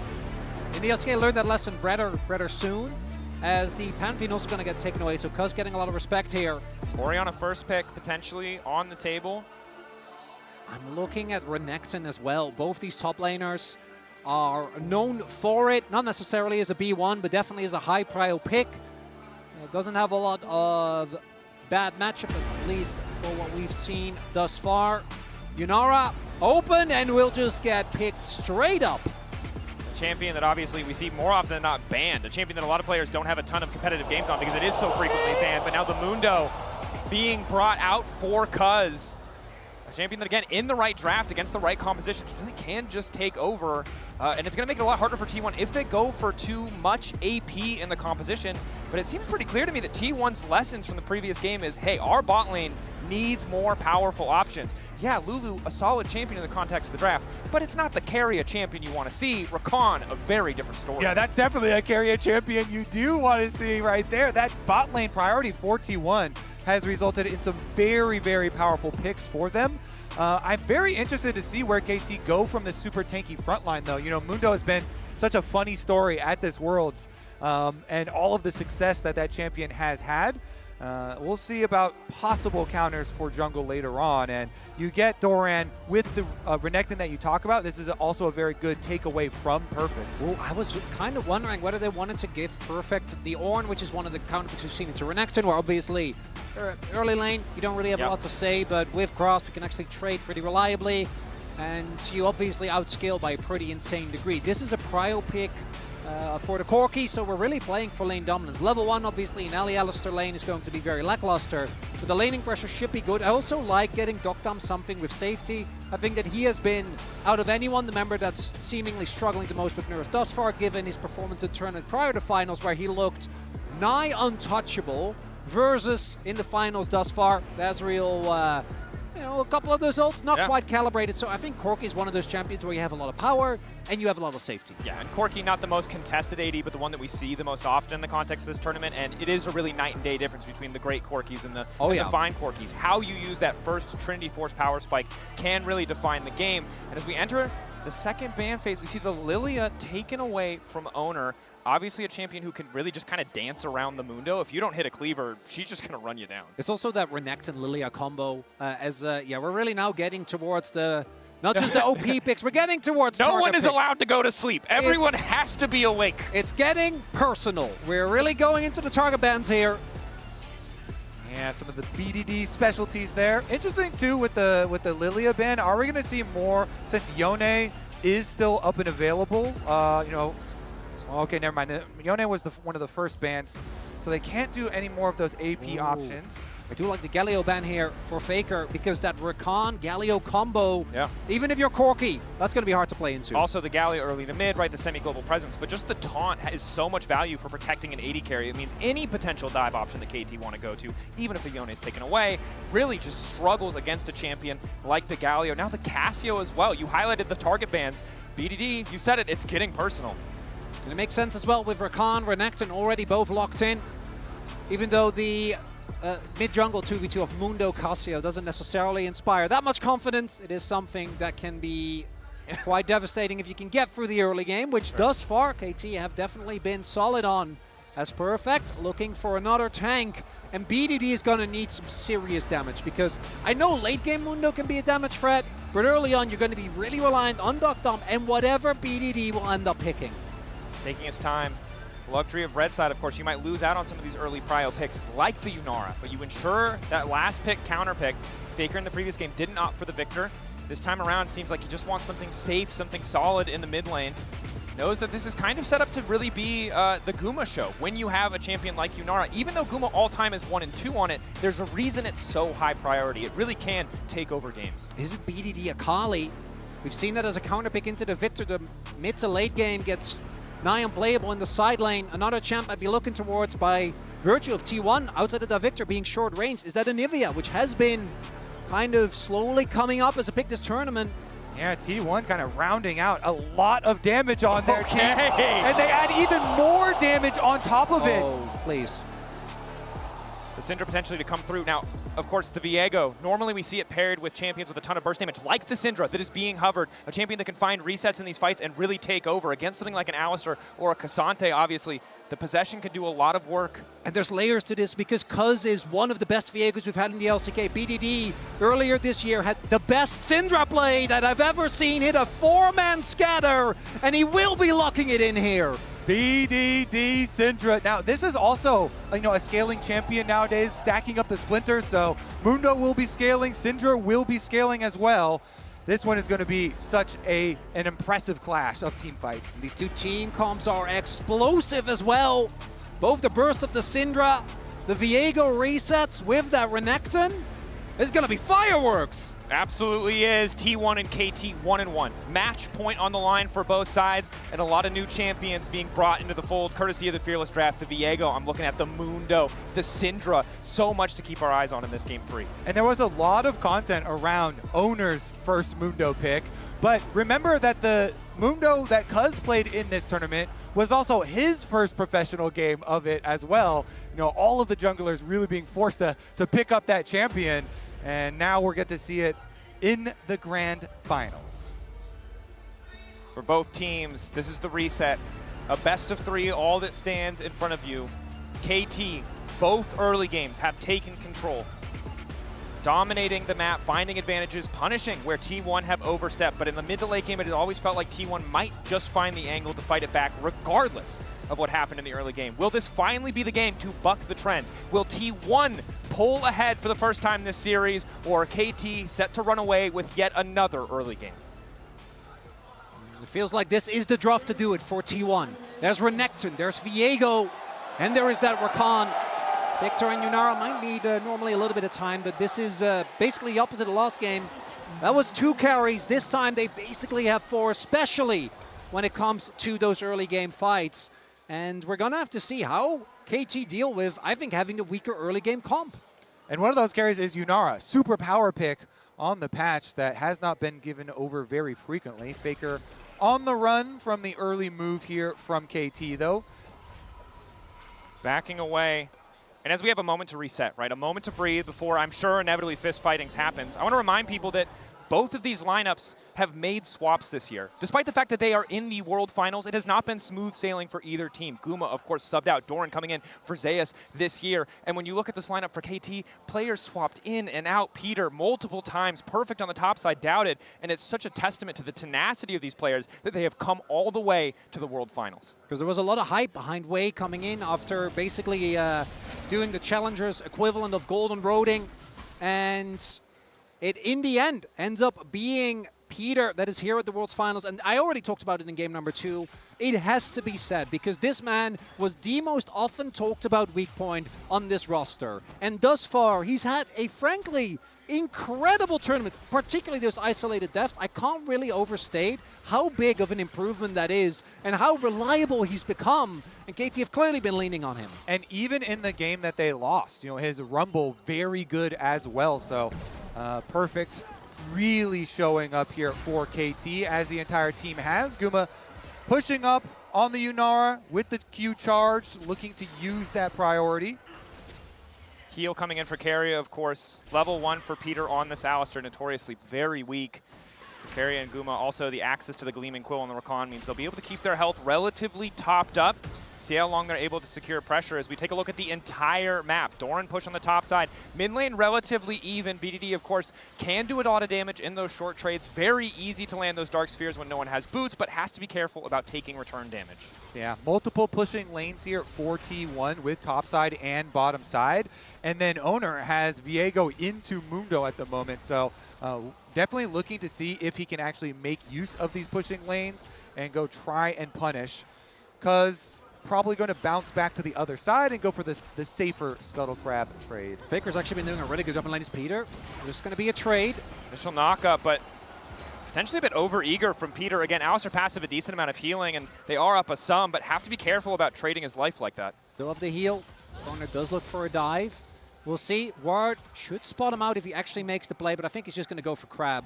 in the LCK, learned that lesson better soon, as the Pantheon also going to get taken away, so Cuz getting a lot of respect here. Orianna first pick, potentially, on the table. I'm looking at Renekton as well. Both these top laners are known for it, not necessarily as a B1, but definitely as a high prio pick. It doesn't have a lot of bad matchups, at least for what we've seen thus far. Yunara open and will just get picked straight up. A champion that obviously we see more often than not banned. A champion that a lot of players don't have a ton of competitive games on because it is so frequently banned. But now the Mundo being brought out for Cuz. A champion that, again, in the right draft against the right compositions, really can just take over. And it's going to make it a lot harder for T1 if they go for too much AP in the composition. But it seems pretty clear to me that T1's lessons from the previous game is, hey, our bot lane needs more powerful options. Yeah, Lulu, a solid champion in the context of the draft, but it's not the carry champion you want to see. Rakan, a very different story. Yeah, that's definitely a carry champion you do want to see right there. That bot lane priority for T1 has resulted in some very, very powerful picks for them. I'm very interested to see where KT go from this super tanky front line, though. You know, Mundo has been such a funny story at this Worlds, and all of the success that champion has had. We'll see about possible counters for jungle later on, and you get Doran with the Renekton that you talk about. This is also a very good takeaway from Perfect. Well, I was kind of wondering whether they wanted to give Perfect the Ornn, which is one of the counter picks we've seen into Renekton, where obviously early lane you don't really have a lot to say, but with Grasp you can actually trade pretty reliably, and you obviously outscale by a pretty insane degree. This is a prio pick for the Corki, so we're really playing for lane dominance. Level 1, obviously, in Ali Alistair lane is going to be very lackluster, but the laning pressure should be good. I also like getting Dokdam something with safety. I think that he has been, out of anyone, the member that's seemingly struggling the most with Nurse thus far, given his performance in tournament prior to finals, where he looked nigh untouchable, versus in the finals thus far, Ezreal, a couple of those ults not quite calibrated. So I think Corki is one of those champions where you have a lot of power and you have a lot of safety. Yeah, and Corki, not the most contested AD, but the one that we see the most often in the context of this tournament, and it is a really night and day difference between the great Corkis and the fine Corkis. How you use that first Trinity Force power spike can really define the game. And as we enter the second ban phase, we see the Lilia taken away from Owner. Obviously a champion who can really just kind of dance around the Mundo. If you don't hit a cleaver, she's just going to run you down. It's also that Renekton Lilia combo, we're really now getting towards the, not just the OP picks, we're getting towards No one picks. is allowed to go to sleep. Everyone has to be awake. It's getting personal. We're really going into the target bans here. Yeah, some of the BDD specialties there. Interesting too with the Lilia ban. Are we going to see more since Yone is still up and available? Okay, never mind. Yone was one of the first bans, so they can't do any more of those AP options. I do like the Galio ban here for Faker, because that Rakan Galio combo, even if you're Corki, that's going to be hard to play into. Also the Galio early to mid, right, the semi-global presence, but just the taunt is so much value for protecting an AD carry. It means any potential dive option that KT want to go to, even if the Yone is taken away, really just struggles against a champion like the Galio. Now the Cassio as well. You highlighted the target bans. BDD, you said it, it's getting personal. And it makes sense as well with Rakan, Renekton already both locked in. Even though the mid-jungle 2v2 of Mundo Casio doesn't necessarily inspire that much confidence. It is something that can be quite devastating if you can get through the early game, which thus far KT have definitely been solid on. As Perfect looking for another tank, and BDD is going to need some serious damage, because I know late game Mundo can be a damage threat, but early on you're going to be really reliant on Duck Dom and whatever BDD will end up picking. Taking his time. Luxury of red side, of course, you might lose out on some of these early prio picks like the Yunara, but you ensure that last pick, counter pick. Faker in the previous game didn't opt for the Victor. This time around seems like he just wants something safe, something solid in the mid lane. Knows that this is kind of set up to really be the Guma show. When you have a champion like Yunara, even though Guma all-time is 1 and 2 on it, there's a reason it's so high priority. It really can take over games. Is it BDD Akali? We've seen that as a counter pick into the Victor. The mid to late game gets nigh unplayable in the side lane. Another champ I'd be looking towards by virtue of T1 outside of the Victor being short range. Is that Anivia, which has been kind of slowly coming up as a pick this tournament. Yeah, T1 kind of rounding out a lot of damage on their team. Okay. And they add even more damage on top of it. Oh, please. The Syndra potentially to come through. Now, of course, the Viego. Normally we see it paired with champions with a ton of burst damage, like the Syndra that is being hovered. A champion that can find resets in these fights and really take over against something like an Alistar or a Cassante, obviously. The possession can do a lot of work. And there's layers to this because Cuz is one of the best Viegos we've had in the LCK. BDD earlier this year had the best Syndra play that I've ever seen. Hit a 4-man scatter, and he will be locking it in here. BDD Syndra. Now, this is also, a scaling champion nowadays, stacking up the splinters. So Mundo will be scaling, Syndra will be scaling as well. This one is going to be such an impressive clash of team fights. These two team comps are explosive as well. Both the burst of the Syndra, the Viego resets with that Renekton. It's going to be fireworks. Absolutely is. T1 and KT 1-1. Match point on the line for both sides, and a lot of new champions being brought into the fold courtesy of the Fearless Draft. The Viego, I'm looking at the Mundo, the Syndra. So much to keep our eyes on in this game 3. And there was a lot of content around Owner's first Mundo pick, but remember that the Mundo that Cuz played in this tournament was also his first professional game of it as well. All of the junglers really being forced to pick up that champion. And now we're get to see it in the grand finals. For both teams, this is the reset. A best of 3, all that stands in front of you. KT, both early games have taken control. Dominating the map, finding advantages, punishing where T1 have overstepped. But in the mid to late game, it always felt like T1 might just find the angle to fight it back, regardless of what happened in the early game. Will this finally be the game to buck the trend? Will T1 pull ahead for the first time this series, or KT set to run away with yet another early game? It feels like this is the draft to do it for T1. There's Renekton, there's Viego, and there is that Rakan. Victor and Yunara might need normally a little bit of time, but this is basically the opposite of last game. That was 2 carries. This time they basically have 4, especially when it comes to those early game fights. And we're going to have to see how KT deal with, I think, having the weaker early game comp. And one of those carries is Yunara, super power pick on the patch that has not been given over very frequently. Faker on the run from the early move here from KT, though. Backing away. And as we have a moment to reset, right? A moment to breathe before, I'm sure, inevitably fist fightings happens. I want to remind people that both of these lineups have made swaps this year. Despite the fact that they are in the World Finals, it has not been smooth sailing for either team. Guma, of course, subbed out. Doran coming in for Zeus this year. And when you look at this lineup for KT, players swapped in and out. Peter multiple times, perfect on the top side, doubted. And it's such a testament to the tenacity of these players that they have come all the way to the World Finals. Because there was a lot of hype behind Wei coming in after basically doing the Challengers equivalent of Golden Roading. And it, in the end, ends up being Peter that is here at the World's Finals. And I already talked about it in game number 2. It has to be said, because this man was the most often talked about weak point on this roster. And thus far, he's had a, frankly, incredible tournament, particularly those isolated deaths. I can't really overstate how big of an improvement that is and how reliable he's become. And KT have clearly been leaning on him. And even in the game that they lost, his Rumble very good as well. So Perfect really showing up here for KT, as the entire team has. Guma pushing up on the Yunara with the Q charged, looking to use that priority. Heal coming in for Keria, of course. Level 1 for Peter on this Alistar, notoriously very weak. For Keria and Guma, also the access to the Gleaming Quill on the Rakan means they'll be able to keep their health relatively topped up. See how long they're able to secure pressure as we take a look at the entire map. Doran push on the top side. Mid lane relatively even. BDD, of course, can do a lot of damage in those short trades. Very easy to land those Dark Spheres when no one has boots, but has to be careful about taking return damage. Yeah, multiple pushing lanes here for T1 with top side and bottom side. And then Owner has Viego into Mundo at the moment. So definitely looking to see if he can actually make use of these pushing lanes and go try and punish. Because probably going to bounce back to the other side and go for the safer Scuttle Crab trade. Faker's actually been doing a really good job in lane is Peter. There's going to be a trade. Initial knockup, but potentially a bit over-eager from Peter. Again, Alistar passive a decent amount of healing, and they are up a sum, but have to be careful about trading his life like that. Still have the heal. Owner does look for a dive. We'll see. Ward should spot him out if he actually makes the play, but I think he's just going to go for Crab.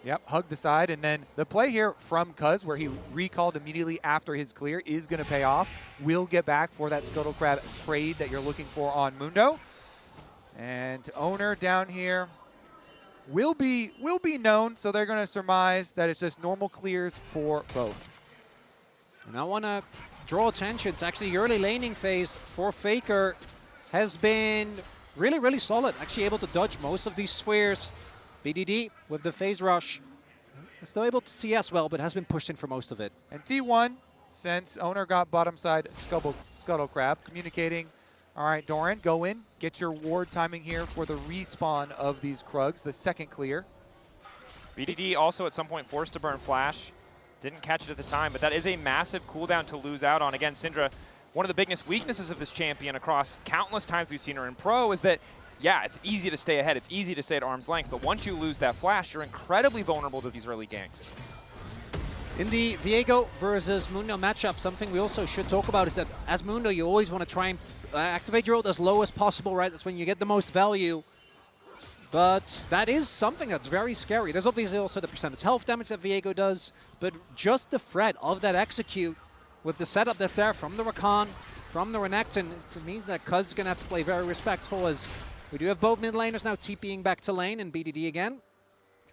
Yep, hug the side, and then the play here from Cuz, where he recalled immediately after his clear, is going to pay off. We'll get back for that Scuttle Crab trade that you're looking for on Mundo. And Owner down here will be known, so they're going to surmise that it's just normal clears for both. And I want to draw attention to actually the early laning phase for Faker has been really, really solid. Actually able to dodge most of these spheres. BDD with the phase rush. Still able to CS well, but has been pushed in for most of it. And T1, since Owner got bottom side Scuttle Crab, communicating, all right, Doran, go in, get your ward timing here for the respawn of these Krugs, the second clear. BDD also at some point forced to burn Flash. Didn't catch it at the time, but that is a massive cooldown to lose out on. Again, Syndra, one of the biggest weaknesses of this champion across countless times we've seen her in Pro is that yeah, it's easy to stay ahead. It's easy to stay at arm's length. But once you lose that flash, you're incredibly vulnerable to these early ganks. In the Viego versus Mundo matchup, something we also should talk about is that as Mundo, you always want to try and activate your ult as low as possible, right? That's when you get the most value. But that is something that's very scary. There's obviously also the percentage health damage that Viego does, but just the threat of that execute with the setup that's there from the Rakan, from the Renekton, it means that Cuz is going to have to play very respectful as we do have both mid laners now TPing back to lane and BDD again.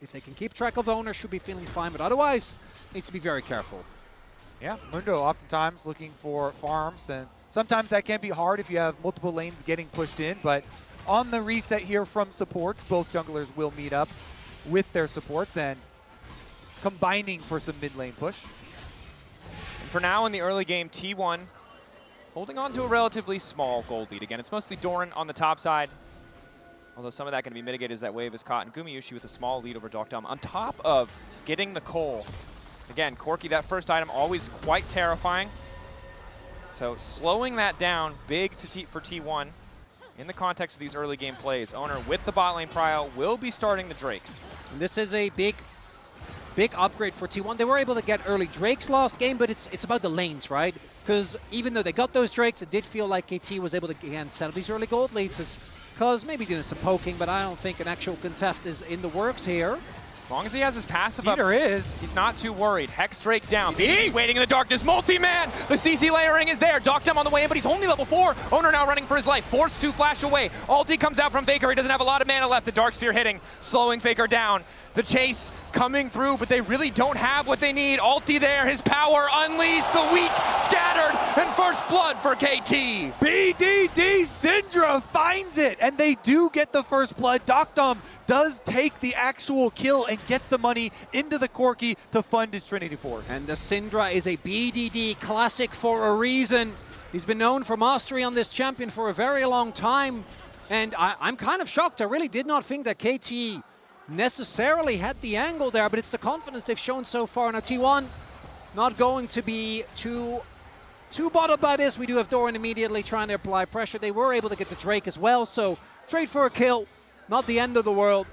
If they can keep track of Owner, should be feeling fine, but otherwise, needs to be very careful. Yeah, Mundo oftentimes looking for farms, and sometimes that can be hard if you have multiple lanes getting pushed in, but on the reset here from supports, both junglers will meet up with their supports and combining for some mid lane push. And for now in the early game, T1 holding on to a relatively small gold lead. Again, it's mostly Doran on the top side. Although some of that can be mitigated as that wave is caught. And Gumayushi with a small lead over Dokdom on top of getting the coal. Again, Corki, that first item, always quite terrifying. So slowing that down big for T1 in the context of these early game plays. Owner with the bot lane prio will be starting the Drake. And this is a big upgrade for T1. They were able to get early Drakes last game, but it's about the lanes, right? Because even though they got those Drakes, it did feel like KT was able to, again, settle these early gold leads. Cuz maybe doing some poking, but I don't think an actual contest is in the works here. As long as he has his passive up, he's not too worried. Hex Drake down. BDD waiting in the darkness. Multi-man! The CC layering is there. Dokdom on the way in, but he's only level 4. Owner now running for his life. Forced to flash away. Ulti comes out from Faker. He doesn't have a lot of mana left. The Dark Sphere hitting, slowing Faker down. The chase coming through, but they really don't have what they need. Ulti there, his power unleashed. The weak scattered, and first blood for KT. BDD Syndra finds it, and they do get the first blood. Dokdom does take the actual kill and gets the money into the Corki to fund his Trinity Force. And the Syndra is a BDD classic for a reason. He's been known for mastery on this champion for a very long time, and I'm kind of shocked. I really did not think that KT necessarily had the angle there, but it's the confidence they've shown so far. Now T1 not going to be too bothered by this. We do have Doran immediately trying to apply pressure. They were able to get the Drake as well, so trade for a kill, not the end of the world.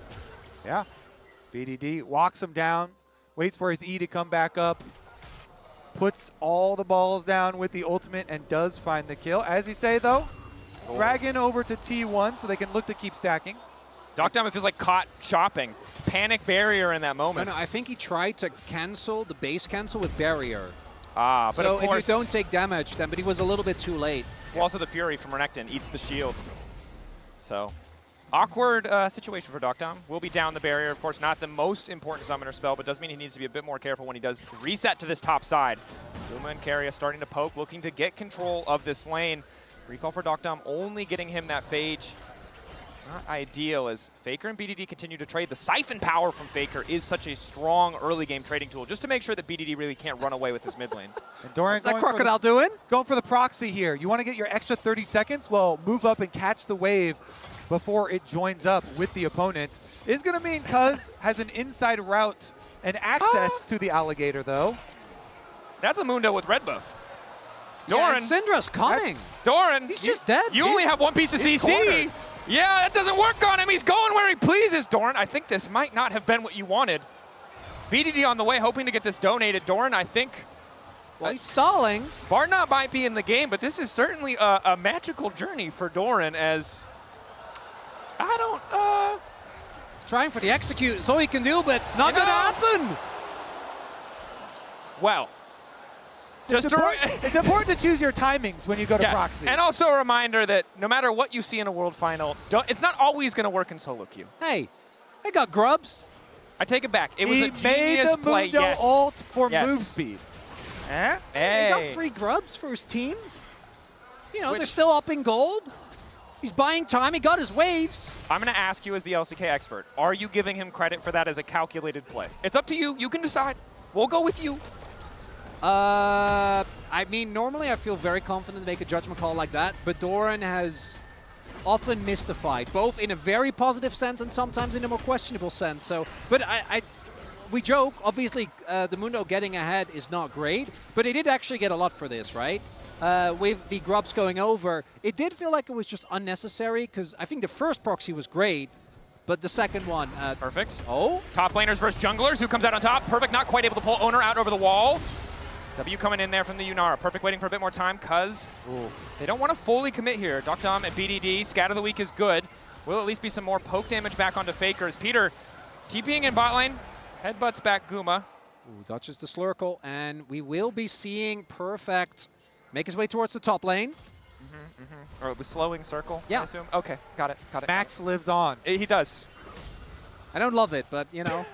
Yeah, BDD walks him down, waits for his E to come back up, puts all the balls down with the ultimate and does find the kill. As you say though, Dragon over to T1 so they can look to keep stacking. Dokdom, it feels like caught shopping. Panic barrier in that moment. No, I think he tried to cancel the base cancel with barrier. But so of course, if you don't take damage, then, but he was a little bit too late. Well, also the Fury from Renekton eats the shield. So, awkward situation for Dr. Will be down the barrier. Of course, not the most important summoner spell, but does mean he needs to be a bit more careful when he does reset to this top side. Guma and Keria starting to poke, looking to get control of this lane. Recall for Dr. only getting him that Phage. Not ideal as Faker and BDD continue to trade. The Siphon power from Faker is such a strong early game trading tool just to make sure that BDD really can't run away with this mid lane. And Doran, what's that Crocodile doing? Going for the proxy here. You want to get your extra 30 seconds? Well, move up and catch the wave before it joins up with the opponents. Is going to mean Cuz has an inside route and access to the alligator, though. That's a Mundo with red buff. Doran. Doran. Syndra's coming. Doran. He's just dead. You only have one piece of CC. cornered. Yeah, that doesn't work on him. He's going where he pleases. Doran, I think this might not have been what you wanted. BDD on the way, hoping to get this donated. Doran, I think... Well, he's stalling. Barnott might be in the game, but this is certainly a magical journey for Doran as... I don't... Trying for the execute. It's all he can do, but not going to happen. Well... It's important to choose your timings when you go to proxy. And also a reminder that no matter what you see in a World Final, it's not always going to work in solo queue. Hey, they got grubs. I take it back. It was a made genius the play. Mundo Yes. ult for Yes. move speed. Eh? Hey. He got free grubs for his team. You know, they're still up in gold. He's buying time. He got his waves. I'm going to ask you as the LCK expert, are you giving him credit for that as a calculated play? It's up to you. You can decide. We'll go with you. I mean, normally I feel very confident to make a judgment call like that, but Doran has often missed the fight, both in a very positive sense and sometimes in a more questionable sense. So, but we joke, obviously, the Mundo getting ahead is not great, but he did actually get a lot for this, right? With the grubs going over, it did feel like it was just unnecessary, because I think the first proxy was great, but the second one... Perfect. Oh? Top laners versus junglers. Who comes out on top? Perfect not quite able to pull Owner out over the wall. W coming in there from the Yunara. Perfect waiting for a bit more time, cuz they don't want to fully commit here. Dr. and BDD, Scat of the Week is good. Will at least be some more poke damage back onto Faker as Peter TPing in bot lane. Headbutts back Guma. Ooh, dodges the Slurkle, and we will be seeing Perfect make his way towards the top lane. Or the slowing circle, yeah. I assume. Okay, got it. Max lives on. He does. I don't love it, but, you know.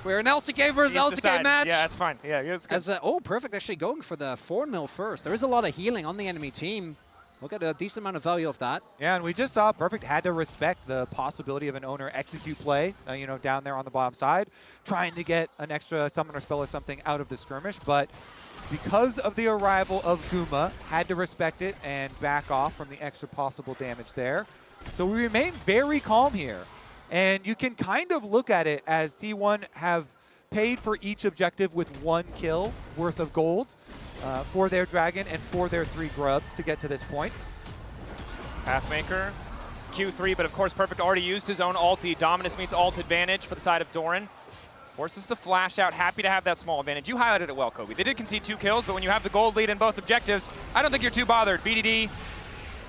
We're an LCK versus LCK match. Yeah, that's fine. Yeah, it's good. As, Perfect actually going for the 4-0 first. There is a lot of healing on the enemy team. We'll get a decent amount of value of that. Yeah, and we just saw Perfect had to respect the possibility of an Owner execute play, you know, down there on the bottom side, trying to get an extra summoner spell or something out of the skirmish, but because of the arrival of Guma, had to respect it and back off from the extra possible damage there. So we remain very calm here. And you can kind of look at it as T1 have paid for each objective with 1 kill worth of gold for their dragon and for their 3 grubs to get to this point. Pathmaker, Q3, but of course Perfect already used his own ulti. Dominus meets ult advantage for the side of Doran. Forces the flash out, happy to have that small advantage. You highlighted it well, Kobe. They did concede 2 kills, but when you have the gold lead in both objectives, I don't think you're too bothered. BDD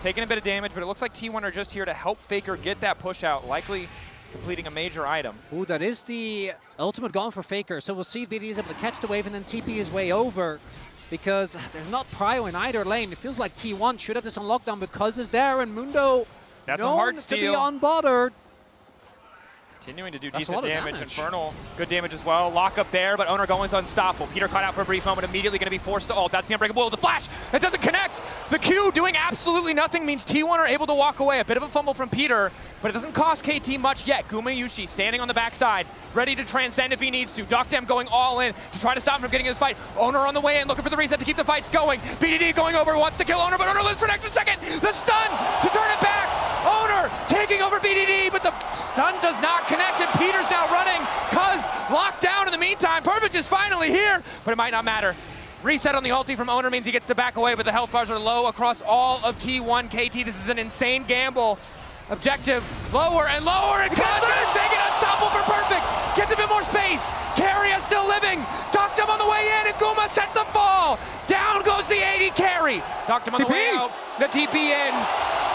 taking a bit of damage, but it looks like T1 are just here to help Faker get that push out, likely completing a major item. Ooh, that is the ultimate gone for Faker. So we'll see if BDD is able to catch the wave and then TP his way over, because there's not prio in either lane. It feels like T1 should have this on lockdown because it's there, and Mundo That's a hard to steal. be unbothered. Continuing to do That's decent damage. damage. Infernal, good damage as well. Lock up there, but Owner going is unstoppable. Peter caught out for a brief moment, immediately going to be forced to ult. That's the Unbreakable. The flash, it doesn't connect. The Q doing absolutely nothing means T1 are able to walk away. A bit of a fumble from Peter, but it doesn't cost KT much yet. Guma Yushi standing on the backside, ready to transcend if he needs to. Doctem going all in to try to stop him from getting his fight. Owner on the way in, looking for the reset to keep the fights going. BDD going over, wants to kill Owner, but Owner lives for an extra second. The stun to turn it back. Owner taking over BDD, but the stun does not connect, and Peter's now running. Cuz locked down in the meantime. Perfect is finally here, but it might not matter. Reset on the ulti from Owner means he gets to back away, but the health bars are low across all of T1 KT. This is an insane gamble. Objective lower and lower, and Cuz is taking unstoppable for Perfect. Gets a bit more space. Keria still living. Doctum on the way in, and Guma set the fall. Down goes the 80 carry. Doctum on the way out. The TP in.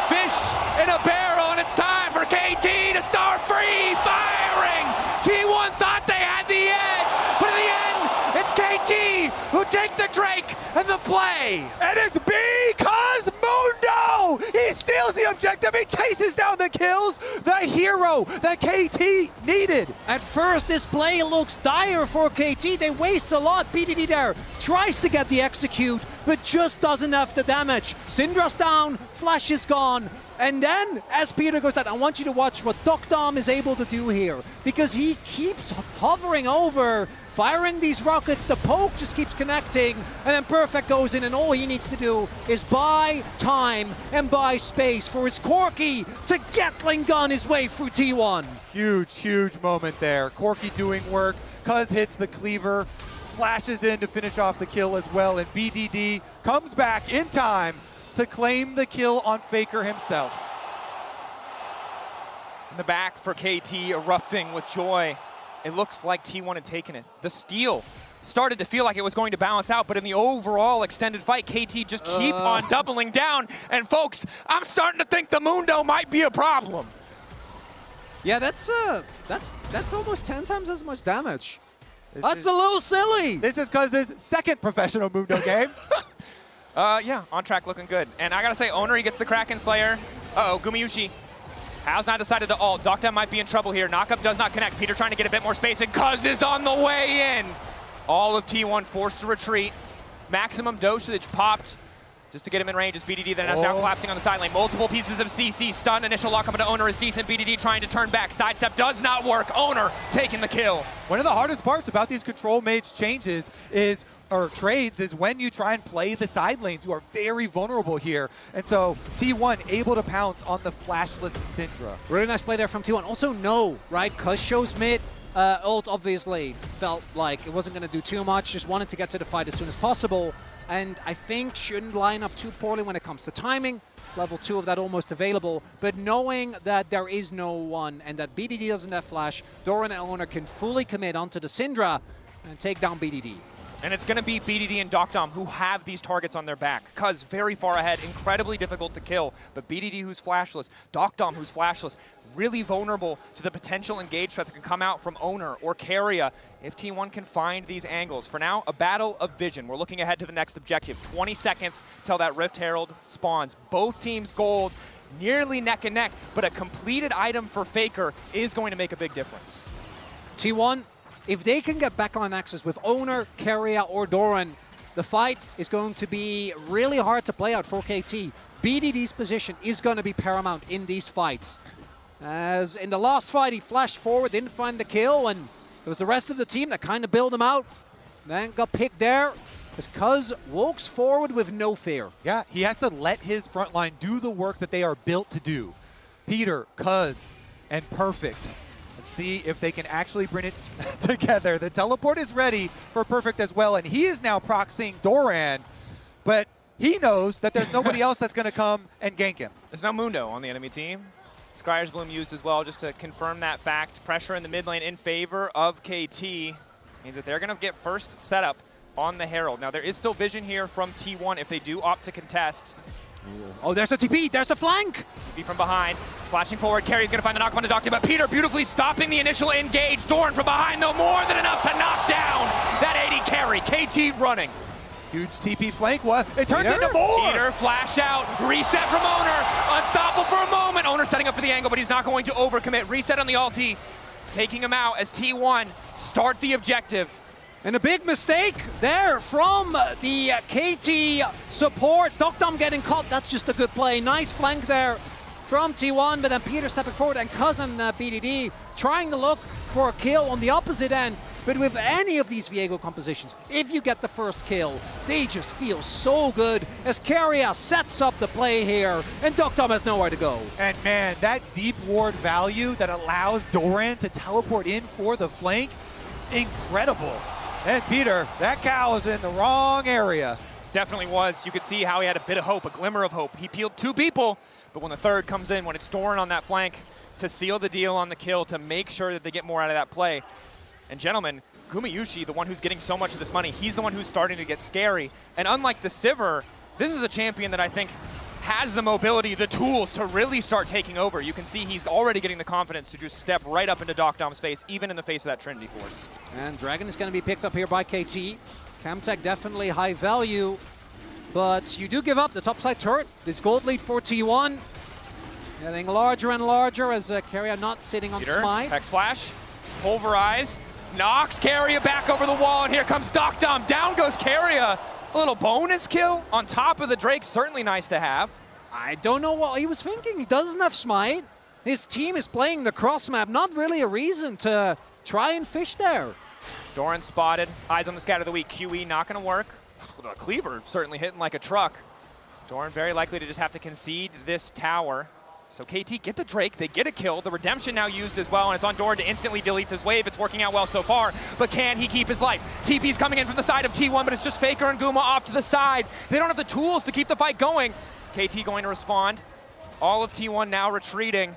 Fish in a barrel, and it's time for KT to start free firing. T1 thought they had the edge, but in the end, it's KT who take the Drake and the play. And it's because Mundo! He steals the objective Active, he chases down the kills, the hero that KT needed. At first, this play looks dire for KT. They waste a lot. BDD there tries to get the execute, but just doesn't have the damage. Syndra's down, Flash is gone. And then, as Peter goes down, I want you to watch what Dokdom is able to do here, because he keeps hovering over, firing these rockets. The poke just keeps connecting, and then Perfect goes in, and all he needs to do is buy time and buy space for his Corki to Gatling gun his way through T1. Huge moment there. Corki doing work. Cuz hits the cleaver, flashes in to finish off the kill as well, and BDD comes back in time to claim the kill on Faker himself. In the back for KT, erupting with joy. It looks like T1 had taken it. The steal started to feel like it was going to balance out, but in the overall extended fight, KT just keep on doubling down. And folks, I'm starting to think the Mundo might be a problem. Yeah, that's almost 10 times as much damage. That's a little silly. This is Cuz's second professional Mundo game. Yeah, on track, looking good. And I gotta say, Owner, he gets the Kraken Slayer. Uh-oh, Gumayushi has not decided to ult. Dokdom might be in trouble here. Knockup does not connect. Peter trying to get a bit more space, and Cuz is on the way in. All of T1 forced to retreat. Maximum dosage popped just to get him in range as BDD then is now collapsing on the side lane. Multiple pieces of CC stun. Initial lockup into Owner is decent. BDD trying to turn back. Sidestep does not work. Owner taking the kill. One of the hardest parts about these control mage changes is, or trades, is when you try and play the side lanes, who are very vulnerable here. And so T1 able to pounce on the flashless Syndra. Really nice play there from T1. Also no, right? Cuz shows mid. Ult obviously felt like it wasn't going to do too much, just wanted to get to the fight as soon as possible. And I think shouldn't line up too poorly when it comes to timing. Level 2 of that almost available. But knowing that there is no one and that BDD doesn't have flash, Doran and Owner can fully commit onto the Syndra and take down BDD. And it's going to be BDD and Dokdom who have these targets on their back. Cuz very far ahead, incredibly difficult to kill. But BDD who's flashless, Dokdom who's flashless, really vulnerable to the potential engage threat that can come out from Owner or Keria if T1 can find these angles. For now, a battle of vision. We're looking ahead to the next objective. 20 seconds till that Rift Herald spawns. Both teams gold, nearly neck and neck, but a completed item for Faker is going to make a big difference. T1, if they can get backline access with Owner, Keria, or Doran, the fight is going to be really hard to play out for KT. BDD's position is going to be paramount in these fights. As in the last fight, he flashed forward, didn't find the kill, and it was the rest of the team that kind of bailed him out. Then got picked there as Cuz walks forward with no fear. Yeah, he has to let his front line do the work that they are built to do. Peter, Cuz, and Perfect. Let's see if they can actually bring it together. The teleport is ready for Perfect as well, and he is now proxying Doran, but he knows that there's nobody else that's going to come and gank him. There's no Mundo on the enemy team. Scryer's Bloom used as well just to confirm that fact. Pressure in the mid lane in favor of KT means that they're going to get first setup on the Herald. Now there is still vision here from T1 if they do opt to contest. Oh, there's the TP, there's the flank! TP from behind, flashing forward, Carry's gonna find the knock on the Doctor, but Peter beautifully stopping the initial engage. Doran from behind, though, more than enough to knock down that 80 Carry. KT running. Huge TP flank, what? It turns into more! Peter, flash out, reset from Owner, unstoppable for a moment. Owner setting up for the angle, but he's not going to overcommit. Reset on the ulti, taking him out as T1 start the objective. And a big mistake there from the KT support. Dokdom getting caught, that's just a good play. Nice flank there from T1, but then Peter stepping forward and Cousin BDD trying to look for a kill on the opposite end. But with any of these Viego compositions, if you get the first kill, they just feel so good as Keria sets up the play here, and Dokdom has nowhere to go. And man, that deep ward value that allows Doran to teleport in for the flank, incredible. And Peter, that cow is in the wrong area. Definitely was. You could see how he had a bit of hope, a glimmer of hope. He peeled 2 people, but when the third comes in, when it's Doran on that flank, to seal the deal on the kill, to make sure that they get more out of that play. And gentlemen, Gumayushi, the one who's getting so much of this money, he's the one who's starting to get scary. And unlike the Sivir, this is a champion that I think has the mobility, the tools to really start taking over. You can see he's already getting the confidence to just step right up into Dokdom's face, even in the face of that Trinity Force. And Dragon is going to be picked up here by KT. Camtech definitely high value, but you do give up the topside turret. This gold lead for T1. Getting larger and larger as Keria not sitting on Peter, Smite. Hex Flash, Pulverize, knocks Keria back over the wall, and here comes Doc Dom. Down goes Keria. A little bonus kill on top of the Drake, certainly nice to have. I don't know what he was thinking. He doesn't have Smite. His team is playing the cross map, not really a reason to try and fish there. Doran spotted, eyes on the scout of the week. QE not gonna work. The Cleaver certainly hitting like a truck. Doran very likely to just have to concede this tower. So KT get the Drake, they get a kill. The Redemption now used as well, and it's on Doran to instantly delete this wave. It's working out well so far, but can he keep his life? TP's coming in from the side of T1, but it's just Faker and Guma off to the side. They don't have the tools to keep the fight going. KT going to respond. All of T1 now retreating.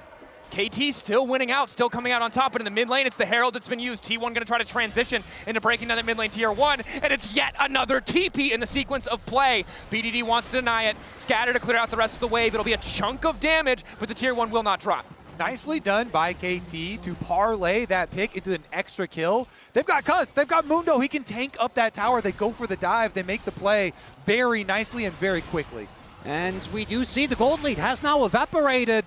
KT still winning out, still coming out on top, but in the mid lane, it's the Herald that's been used. T1 gonna try to transition into breaking down the mid lane tier 1, and it's yet another TP in the sequence of play. BDD wants to deny it. Scatter to clear out the rest of the wave. It'll be a chunk of damage, but the tier 1 will not drop. Nicely done by KT to parlay that pick into an extra kill. They've got Cuz, they've got Mundo. He can tank up that tower. They go for the dive. They make the play very nicely and very quickly. And we do see the gold lead has now evaporated.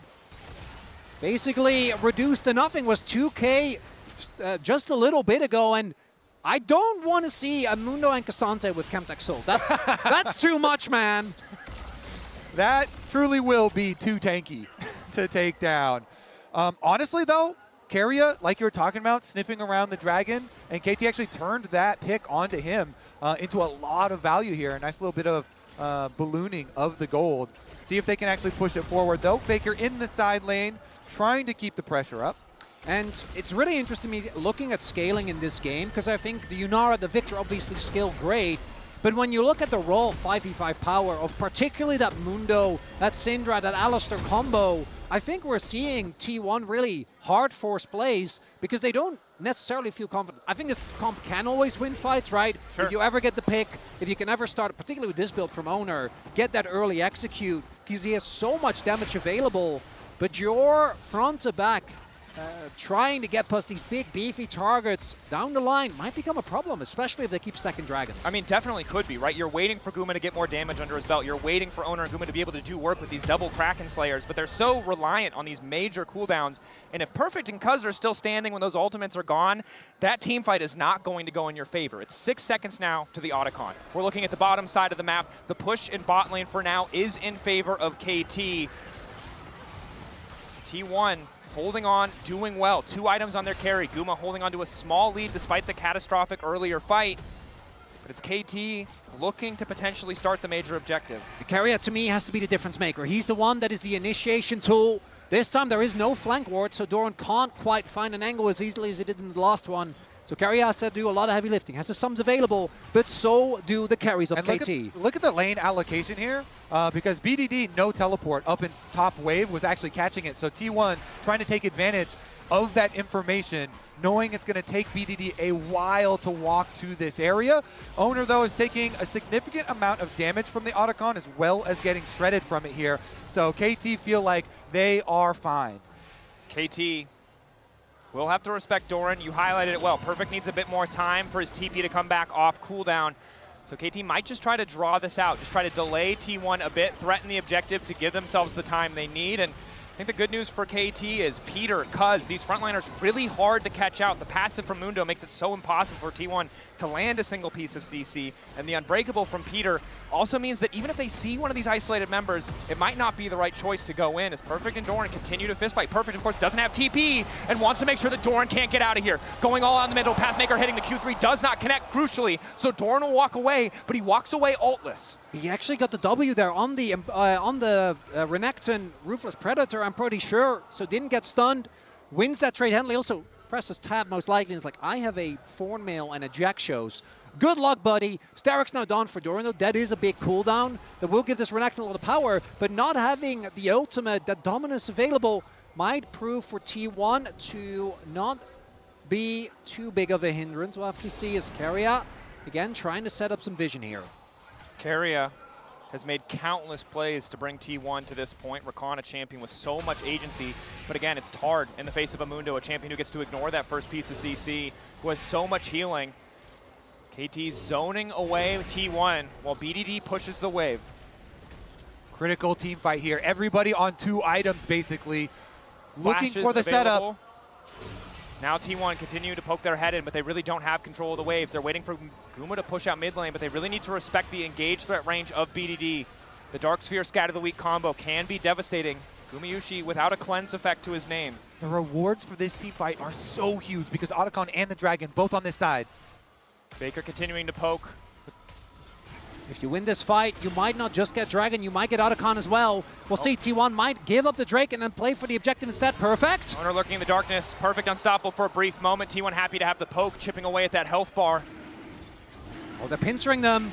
Basically reduced to nothing. Was 2K just a little bit ago, and I don't want to see a Mundo and Cassante with Chemtech Soul. That's too much, man. That truly will be too tanky to take down. Honestly, though, Keria, like you were talking about, sniffing around the dragon, and KT actually turned that pick onto him into a lot of value here. A nice little bit of ballooning of the gold. See if they can actually push it forward, though. Faker in the side lane, trying to keep the pressure up. And it's really interesting me looking at scaling in this game, because I think the Yunara, the Victor obviously scale great, but when you look at the raw 5v5 power of particularly that Mundo, that Syndra, that Alistar combo, I think we're seeing T1 really hard force plays because they don't necessarily feel confident. I think this comp can always win fights, right? Sure. If you ever get the pick, if you can ever start, particularly with this build from Owner, get that early execute, because he has so much damage available. But you're front to back, trying to get past these big, beefy targets down the line might become a problem, especially if they keep stacking dragons. I mean, definitely could be, right? You're waiting for Guma to get more damage under his belt. You're waiting for Owner and Guma to be able to do work with these double Kraken Slayers, but they're so reliant on these major cooldowns. And if Perfect and Cuz are still standing when those ultimates are gone, that team fight is not going to go in your favor. It's 6 seconds now to the Otacon. We're looking at the bottom side of the map. The push in bot lane for now is in favor of KT. T1 holding on, doing well. 2 items on their carry. Guma holding on to a small lead despite the catastrophic earlier fight. But it's KT looking to potentially start the major objective. Keria, to me, has to be the difference maker. He's the one that is the initiation tool. This time there is no flank ward, so Doran can't quite find an angle as easily as he did in the last one. So Keria has to do a lot of heavy lifting. Has the sums available, but so do the carries of KT. Look at the lane allocation here, because BDD, no teleport up in top wave, was actually catching it. So T1 trying to take advantage of that information, knowing it's going to take BDD a while to walk to this area. Owner, though, is taking a significant amount of damage from the Otacon, as well as getting shredded from it here. So KT feel like they are fine. KT will have to respect Doran. You highlighted it well. Perfect needs a bit more time for his TP to come back off cooldown. So KT might just try to draw this out, just try to delay T1 a bit, threaten the objective to give themselves the time they need. And I think the good news for KT is Peter, Cuz, these frontliners really hard to catch out. The passive from Mundo makes it so impossible for T1 to land a single piece of CC. And the Unbreakable from Peter also means that even if they see one of these isolated members, it might not be the right choice to go in as Perfect and Doran continue to fistfight. Perfect, of course, doesn't have TP and wants to make sure that Doran can't get out of here. Going all out in the middle, Pathmaker hitting the Q3 does not connect, crucially, so Doran will walk away, but he walks away ultless. He actually got the W there on the Renekton Ruthless Predator, I'm pretty sure, so didn't get stunned. Wins that trade handily, also presses tab most likely, and it's like, I have a Thornmail and a Jack Shows. Good luck, buddy. Starrick's now done for Doran, though. That is a big cooldown that will give this Renekton a lot of power, but not having the ultimate, that dominance available, might prove for T1 to not be too big of a hindrance. We'll have to see as Keria, again, trying to set up some vision here. Keria has made countless plays to bring T1 to this point. Rakan, a champion with so much agency, but again, it's hard in the face of a Mundo, a champion who gets to ignore that first piece of CC, who has so much healing. KT zoning away T1 while BDD pushes the wave. Critical team fight here. Everybody on 2 items, basically. Looking Flashes for the available. setup. Now T1 continue to poke their head in, but they really don't have control of the waves. They're waiting for Guma to push out mid lane, but they really need to respect the engaged threat range of BDD. The Dark Sphere Scatter the Weak combo can be devastating. Gumayushi without a cleanse effect to his name. The rewards for this team fight are so huge because Otacon and the Dragon both on this side. Faker continuing to poke. If you win this fight, you might not just get Dragon, you might get Otacon as well. We'll see, T1 might give up the Drake and then play for the objective instead. Perfect. Owner lurking in the darkness. Perfect unstoppable for a brief moment. T1 happy to have the poke, chipping away at that health bar. Oh, they're pincering them.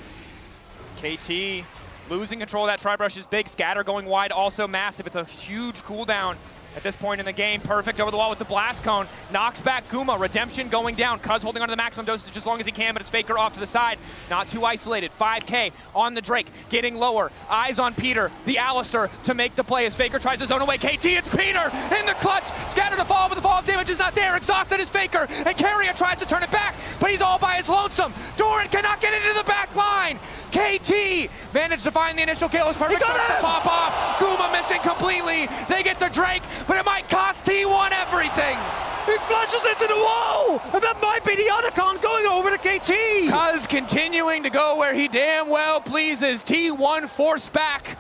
KT losing control of that Tri-Brush is big. Scatter going wide, also massive. It's a huge cooldown at this point in the game. Perfect over the wall with the Blast Cone. Knocks back Guma. Redemption going down. Cuz holding onto the maximum dosage as long as he can, but it's Faker off to the side. Not too isolated. 5K on the Drake. Getting lower. Eyes on Peter. The Alistair to make the play as Faker tries to zone away. KT, it's Peter in the clutch. Scatter to fall, but the fall of damage is not there. Exhausted is Faker. And Carrier tries to turn it back, but he's all by his lonesome. Doran cannot get into the back line. KT managed to find the initial kill. It's perfect start to pop off. Guma missing completely. They get the Drake, but it might cost T1 everything. He flashes into the wall, and that might be the Otacon going over to KT. Cuz continuing to go where he damn well pleases. T1 forced back.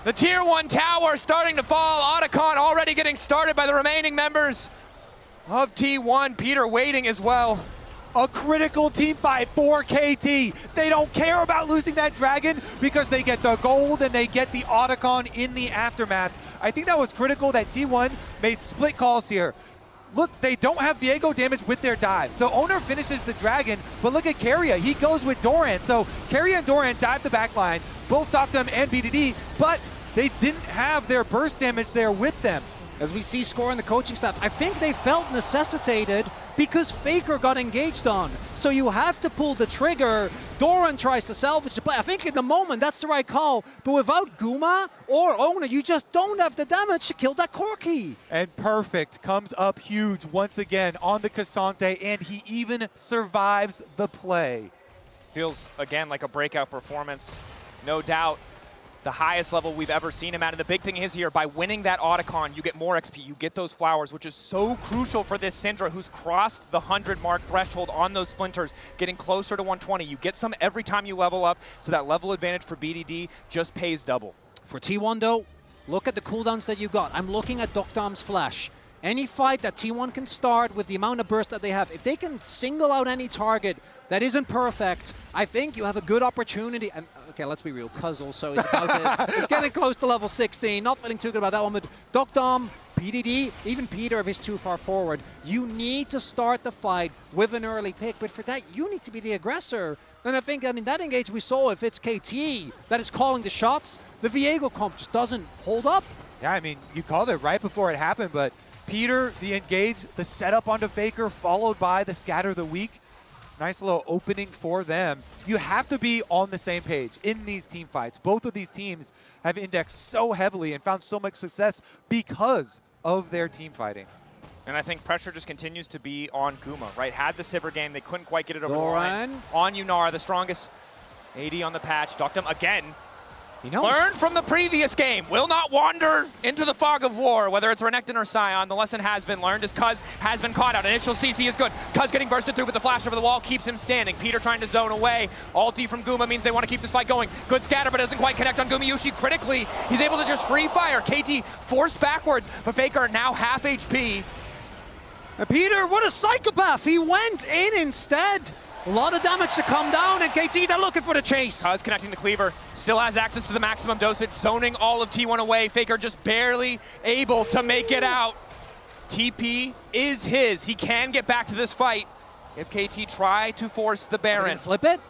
The tier 1 tower starting to fall. Otacon already getting started by the remaining members of T1. Peter waiting as well. A critical team fight for KT. They don't care about losing that Dragon because they get the gold and they get the Otacon in the aftermath. I think that was critical that T1 made split calls here. Look, they don't have Viego damage with their dive. So Owner finishes the Dragon, but look at Carrier. He goes with Doran. So Carrier and Doran dive the backline, both Doctum and BDD, but they didn't have their burst damage there with them. As we see Score and the coaching staff, I think they felt necessitated because Faker got engaged on. So you have to pull the trigger. Doran tries to salvage the play. I think in the moment that's the right call, but without Guma or Owner, you just don't have the damage to kill that Corki. And Perfect comes up huge once again on the Cassante, and he even survives the play. Feels, again, like a breakout performance. No doubt. The highest level we've ever seen him at. And the big thing is here, by winning that Otacon, you get more XP, you get those flowers, which is so crucial for this Syndra who's crossed the 100 mark threshold on those splinters, getting closer to 120. You get some every time you level up, so that level advantage for BDD just pays double. For T1 though, look at the cooldowns that you got. I'm looking at Doctom's flash. Any fight that T1 can start with the amount of burst that they have, if they can single out any target that isn't perfect, I think you have a good opportunity. And okay, let's be real, Cuz also is about it. He's getting close to level 16, not feeling too good about that one, but Doctom, BDD, even Peter if he's too far forward, you need to start the fight with an early pick, but for that, you need to be the aggressor. And I think, that engage we saw, if it's KT that is calling the shots, the Viego comp just doesn't hold up. Yeah, I mean, you called it right before it happened, but Peter, the engage, the setup onto Faker, followed by the Scatter the Weak. Nice little opening for them. You have to be on the same page in these team fights. Both of these teams have indexed so heavily and found so much success because of their team fighting. And I think pressure just continues to be on Guma, right? Had the Sivir game, they couldn't quite get it over the Doran. line. On Yunar, the strongest AD on the patch. Doctum again. He knows. Learned from the previous game. Will not wander into the fog of war, whether it's Renekton or Sion. The lesson has been learned as Cuz has been caught out. Initial CC is good. Cuz getting bursted through with the flash over the wall keeps him standing. Peter trying to zone away. Ulti from Guma means they want to keep this fight going. Good scatter, but doesn't quite connect on Gumayushi critically. He's able to just free fire. KT forced backwards, but Faker now half HP. And Peter, what a psychopath. He went in instead. A lot of damage to come down, and KT, they're looking for the chase. Cuz connecting the cleaver, still has access to the maximum dosage, zoning all of T1 away. Faker just barely able to make it out. TP is his. He can get back to this fight if KT try to force the Baron. Flip it.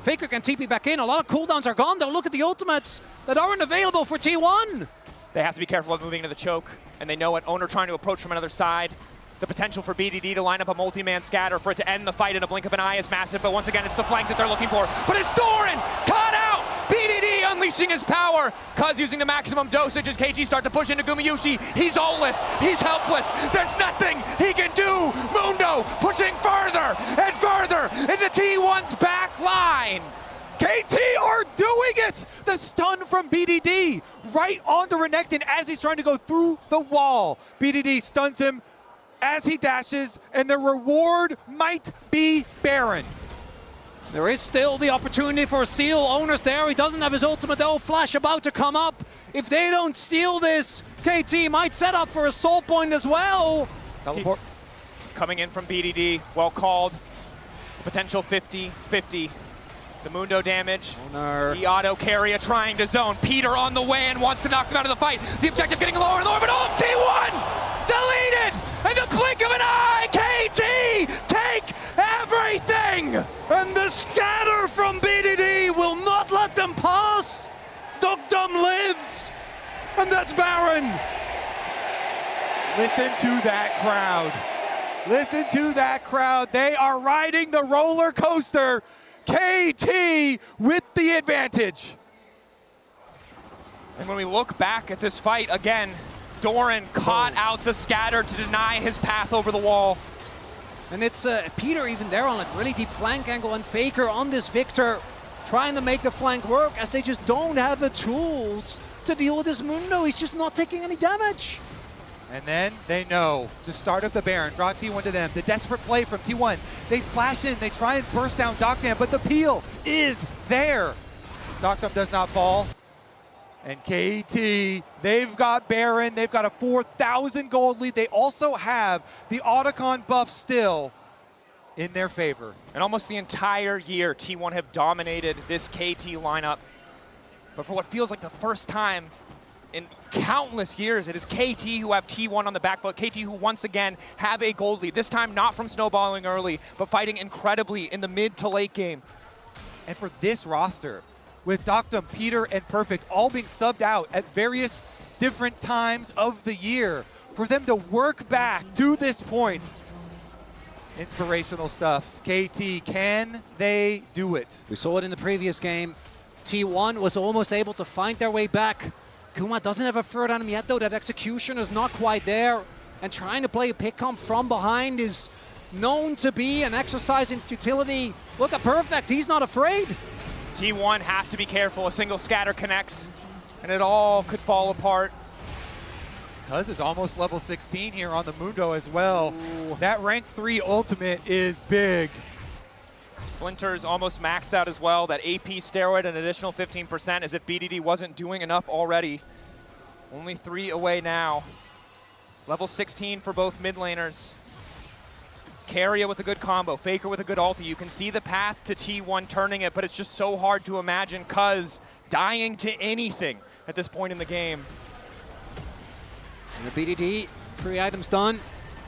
Faker can TP back in. A lot of cooldowns are gone, though. Look at the ultimates that aren't available for T1. They have to be careful of moving into the choke, and they know it. Owner trying to approach from another side. The potential for BDD to line up a multi-man scatter for it to end the fight in a blink of an eye is massive, but once again, it's the flank that they're looking for. But it's Doran caught out! BDD unleashing his power. Cuz using the maximum dosage as KT start to push into Gumayushi. He's all-less, he's helpless. There's nothing he can do. Mundo pushing further and further into T1's back line. KT are doing it! The stun from BDD right onto Renekton as he's trying to go through the wall. BDD stuns him as he dashes, and the reward might be Baron. There is still the opportunity for a steal. Owner's there. He doesn't have his ultimate though. Flash about to come up. If they don't steal this, KT might set up for a soul point as well. Teleport. Coming in from BDD, well called. Potential 50-50. The Mundo damage. The auto carrier trying to zone. Peter on the way and wants to knock them out of the fight. The objective getting lower and lower, but off T1! Deleted! In the blink of an eye, KT take everything! And the scatter from BDD will not let them pass. Dugdom lives, and that's Baron. Listen to that crowd. Listen to that crowd. They are riding the roller coaster. KT with the advantage. And when we look back at this fight again, Doran caught out the scatter to deny his path over the wall. And it's Peter even there on a really deep flank angle, and Faker on this Victor trying to make the flank work as they just don't have the tools to deal with this Mundo. He's just not taking any damage. And then they know to start up the Baron, draw T1 to them. The desperate play from T1. They flash in, they try and burst down Doctam, but the peel is there. Doctam does not fall. And KT, they've got Baron, they've got a 4,000 gold lead. They also have the Otacon buff still in their favor. And almost the entire year, T1 have dominated this KT lineup. But for what feels like the first time in countless years, it is KT who have T1 on the back foot. KT who once again have a gold lead. This time not from snowballing early, but fighting incredibly in the mid to late game. And for this roster, with Doctam, Peter, and Perfect all being subbed out at various different times of the year, for them to work back to this point, inspirational stuff. KT, can they do it? We saw it in the previous game. T1 was almost able to find their way back. Kuma doesn't have a third on him yet though. That execution is not quite there. And trying to play a pick comp from behind is known to be an exercise in futility. Look at Perfect, he's not afraid. T1 have to be careful. A single scatter connects and it all could fall apart. Cuz is almost level 16 here on the Mundo as well. Ooh. That rank 3 ultimate is big. Splinter's almost maxed out as well. That AP steroid, an additional 15%, as if BDD wasn't doing enough already. Only 3 away now. It's level 16 for both mid laners. Carrier with a good combo, Faker with a good ulti. You can see the path to T1 turning it, but it's just so hard to imagine Cuz dying to anything at this point in the game. And the BDD, 3 items done.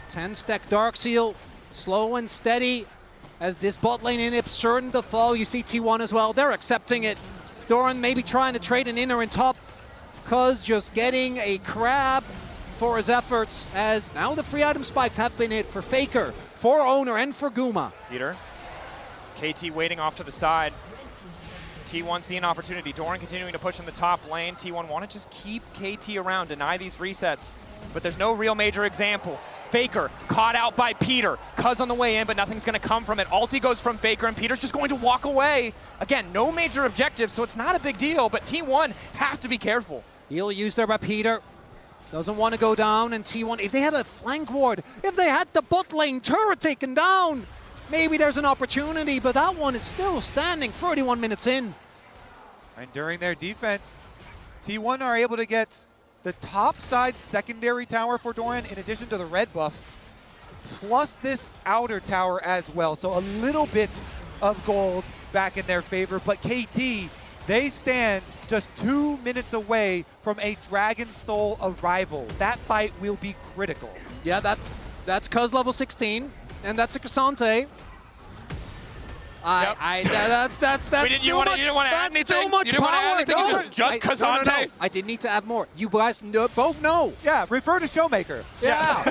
10 stack Dark Seal, slow and steady. As this bot lane inhib certain to fall, you see T1 as well. They're accepting it. Doran maybe trying to trade an inner and top. Cuz just getting a crab for his efforts, as now the 3 item spikes have been hit for Faker, for Owner, and for Guma. Peter. KT waiting off to the side. T1 see an opportunity. Doran continuing to push in the top lane. T1 want to just keep KT around, deny these resets. But there's no real major example. Faker caught out by Peter. Cuz on the way in, but nothing's going to come from it. Ulti goes from Faker, and Peter's just going to walk away. Again, no major objective, so it's not a big deal, but T1 have to be careful. He'll use there by Peter. Doesn't want to go down, and T1, if they had a flank ward, if they had the bot lane turret taken down, maybe there's an opportunity, but that one is still standing 31 minutes in. And during their defense, T1 are able to get the top side secondary tower for Doran in addition to the red buff, plus this outer tower as well. So a little bit of gold back in their favor, but KT, they stand just 2 minutes away from a Dragon Soul arrival. That fight will be critical. Yeah, that's Cuz level 16, and that's a Cassante. That's too much. You didn't want to add anything? Too much you didn't power. Want to add anything? Just Cassante? No. I didn't need to add more. You guys both know. Yeah, refer to Showmaker. Yeah.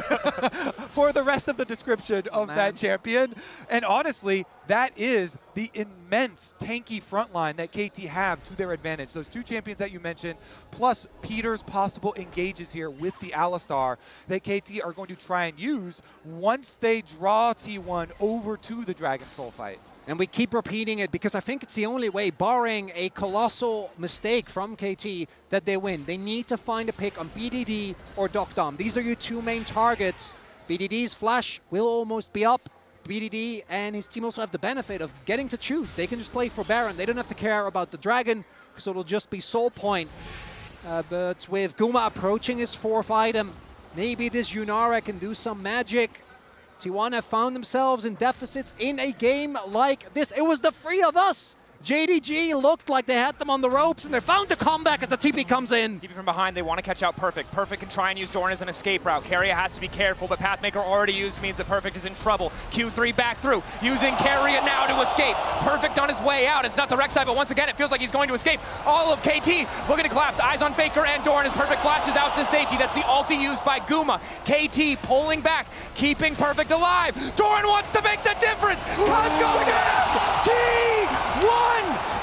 For the rest of the description of that champion. And honestly, that is the immense tanky front line that KT have to their advantage. Those 2 champions that you mentioned, plus Peter's possible engages here with the Alistar that KT are going to try and use once they draw T1 over to the Dragon Soul fight. And we keep repeating it because I think it's the only way, barring a colossal mistake from KT, that they win. They need to find a pick on BDD or Dokdom. These are your two main targets. BDD's flash will almost be up. BDD and his team also have the benefit of getting to choose. They can just play for Baron. They don't have to care about the Dragon, because it'll just be soul point. But with Guma approaching his 4th item, maybe this Yunara can do some magic. T1 have found themselves in deficits in a game like this. It was the 3 of us. JDG looked like they had them on the ropes, and they found the comeback as the TP comes in. TP from behind, they want to catch out Perfect. Perfect can try and use Doran as an escape route. Keria has to be careful, but Pathmaker already used means that Perfect is in trouble. Q3 back through, using Keria now to escape. Perfect on his way out. It's not the Rek'Sai, but once again, it feels like he's going to escape. All of KT looking to collapse. Eyes on Faker and Doran as Perfect flashes out to safety. That's the ulti used by Guma. KT pulling back, keeping Perfect alive. Doran wants to make the difference. Cuz goes in! T1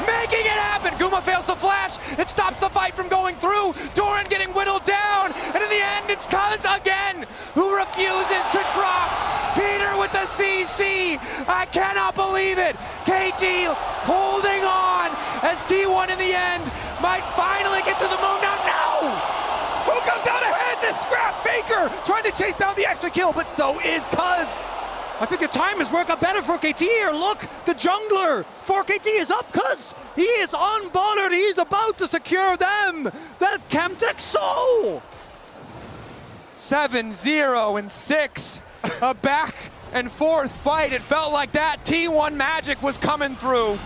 making it happen. Guma fails the flash. It stops the fight from going through. Doran getting whittled down. And in the end, it's Cuz again who refuses to drop. Peter with the CC. I cannot believe it. KT holding on as T1 in the end might finally get to the moon. No! Who comes out ahead? The scrap Faker trying to chase down the extra kill, but so is Cuz. I think the time has worked out better for KT here. Look, the jungler for KT is up because he is unbothered. He's about to secure them that Chemtech soul. 7-0 and 6. A back and forth fight. It felt like that T1 magic was coming through.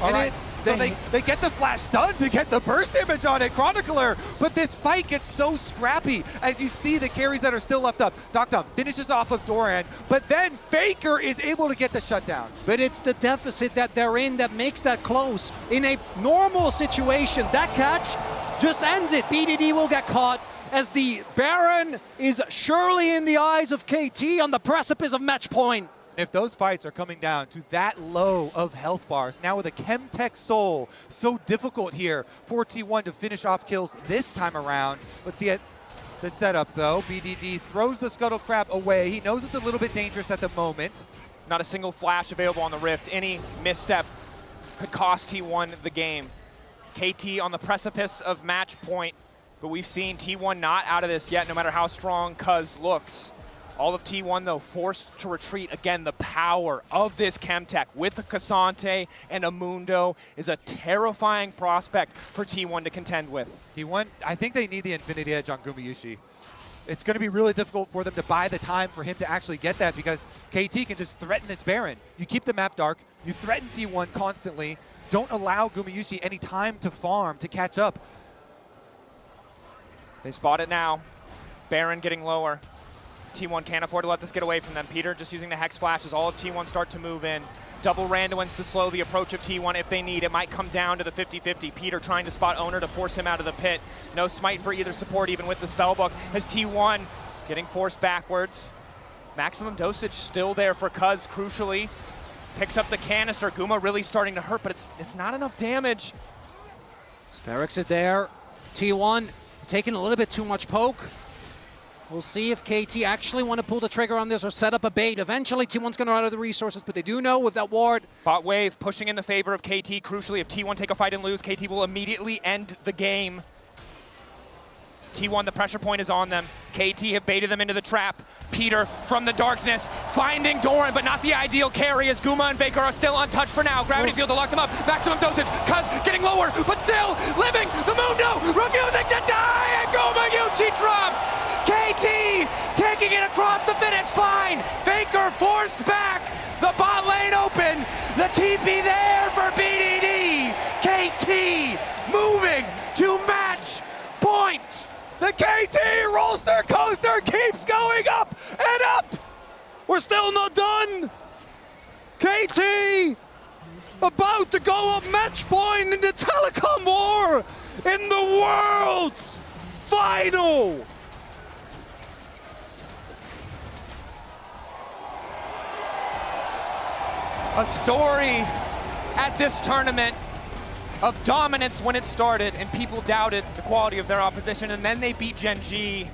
All right. So they get the flash stun to get the burst damage on it, Chronicler. But this fight gets so scrappy as you see the carries that are still left up. Dokdom finishes off of Doran, but then Faker is able to get the shutdown. But it's the deficit that they're in that makes that close. In a normal situation, that catch just ends it. BDD will get caught as the Baron is surely in the eyes of KT on the precipice of match point. If those fights are coming down to that low of health bars, now with a Chemtech Soul, so difficult here for T1 to finish off kills this time around. Let's see the setup though. BDD throws the Scuttle Crab away. He knows it's a little bit dangerous at the moment. Not a single flash available on the Rift. Any misstep could cost T1 the game. KT on the precipice of match point, but we've seen T1 not out of this yet, no matter how strong Cuz looks. All of T1, though, forced to retreat. Again, the power of this Chemtech with a Cassante and a Mundo is a terrifying prospect for T1 to contend with. T1, I think they need the Infinity Edge on Gumayusi. It's going to be really difficult for them to buy the time for him to actually get that because KT can just threaten this Baron. You keep the map dark, you threaten T1 constantly, don't allow Gumayusi any time to farm, to catch up. They spot it now. Baron getting lower. T1 can't afford to let this get away from them. Peter just using the Hex Flash as all of T1 start to move in. Double Randuins to slow the approach of T1 if they need. It might come down to the 50-50. Peter trying to spot Owner to force him out of the pit. No smite for either support, even with the Spellbook, as T1 getting forced backwards. Maximum dosage still there for Cuz, crucially. Picks up the canister. Guma really starting to hurt, but it's not enough damage. Sterix is there. T1 taking a little bit too much poke. We'll see if KT actually want to pull the trigger on this or set up a bait. Eventually, T1's going to run out of the resources, but they do know with that ward. Bot wave pushing in the favor of KT. Crucially, if T1 take a fight and lose, KT will immediately end the game. T1, the pressure point is on them. KT have baited them into the trap. Peter from the darkness, finding Doran, but not the ideal carry as Guma and Faker are still untouched for now. Gravity field to lock them up. Maximum dosage. Cuz getting lower, but still living. The Mundo refusing to die, and Gumayusi drops. KT taking it across the finish line. Faker forced back. The bot lane open. The TP there for BDD. KT moving to match point. The KT roster coaster keeps going up and up. We're still not done. KT about to go up match point in the telecom war in the world's final. A story at this tournament of dominance when it started, and people doubted the quality of their opposition, and then they beat Gen G.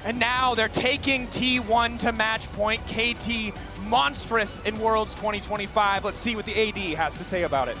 And now they're taking T1 to match point. KT monstrous in Worlds 2025. Let's see what the AD has to say about it.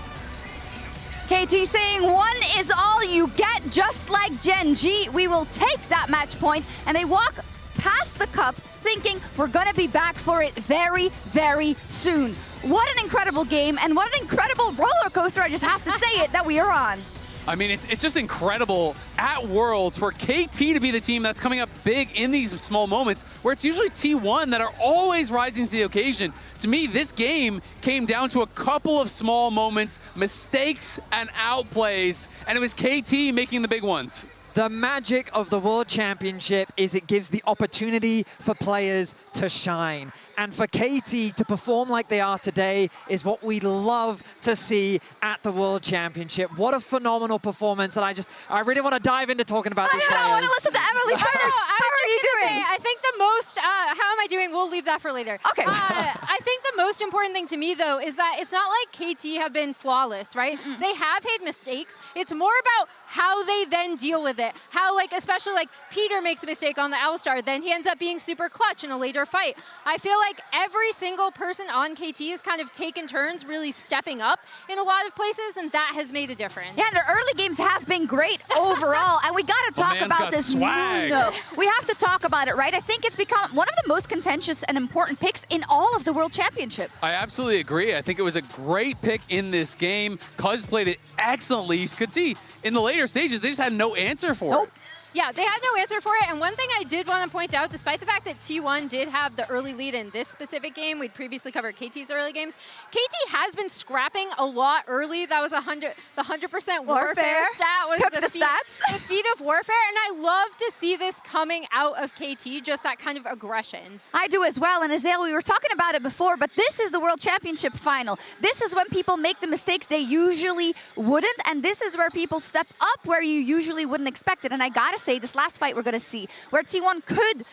KT saying 1 is all you get, just like Gen G. We will take that match point, and they walk past the cup thinking we're gonna be back for it very, very soon. What an incredible game, and what an incredible roller coaster, I just have to say it, that we are on. I mean, it's just incredible at Worlds for KT to be the team that's coming up big in these small moments where it's usually T1 that are always rising to the occasion. To me, this game came down to a couple of small moments, mistakes and outplays, and it was KT making the big ones. The magic of the World Championship is it gives the opportunity for players to shine. And for KT to perform like they are today is what we love to see at the World Championship. What a phenomenal performance. And I really want to dive into talking about these players. I want to listen to Emily first. How are you doing? I think the most, how am I doing? We'll leave that for later. Okay. I think the most important thing to me, though, is that it's not like KT have been flawless, right? They have made mistakes. It's more about how they then deal with it. How, like, especially like Peter makes a mistake on the L-Star, then he ends up being super clutch in a later fight. I feel like every single person on KT has kind of taken turns really stepping up in a lot of places, and that has made a difference. Yeah, their early games have been great overall, and we got to talk about this swag. Nuno. We have to talk about it, right? I think it's become one of the most contentious and important picks in all of the World Championship. I absolutely agree. I think it was a great pick in this game. Cuz played it excellently. You could see in the later stages, they just had no answer for it. Yeah, they had no answer for it. And one thing I did want to point out, despite the fact that T1 did have the early lead in this specific game, we'd previously covered KT's early games, KT has been scrapping a lot early. That was the 100% warfare stat was the feat of warfare. And I love to see this coming out of KT, just that kind of aggression. I do as well. And Azale, we were talking about it before, but this is the World Championship final. This is when people make the mistakes they usually wouldn't. And this is where people step up where you usually wouldn't expect it. And I gotta say, this last fight we're going to see, where T1 could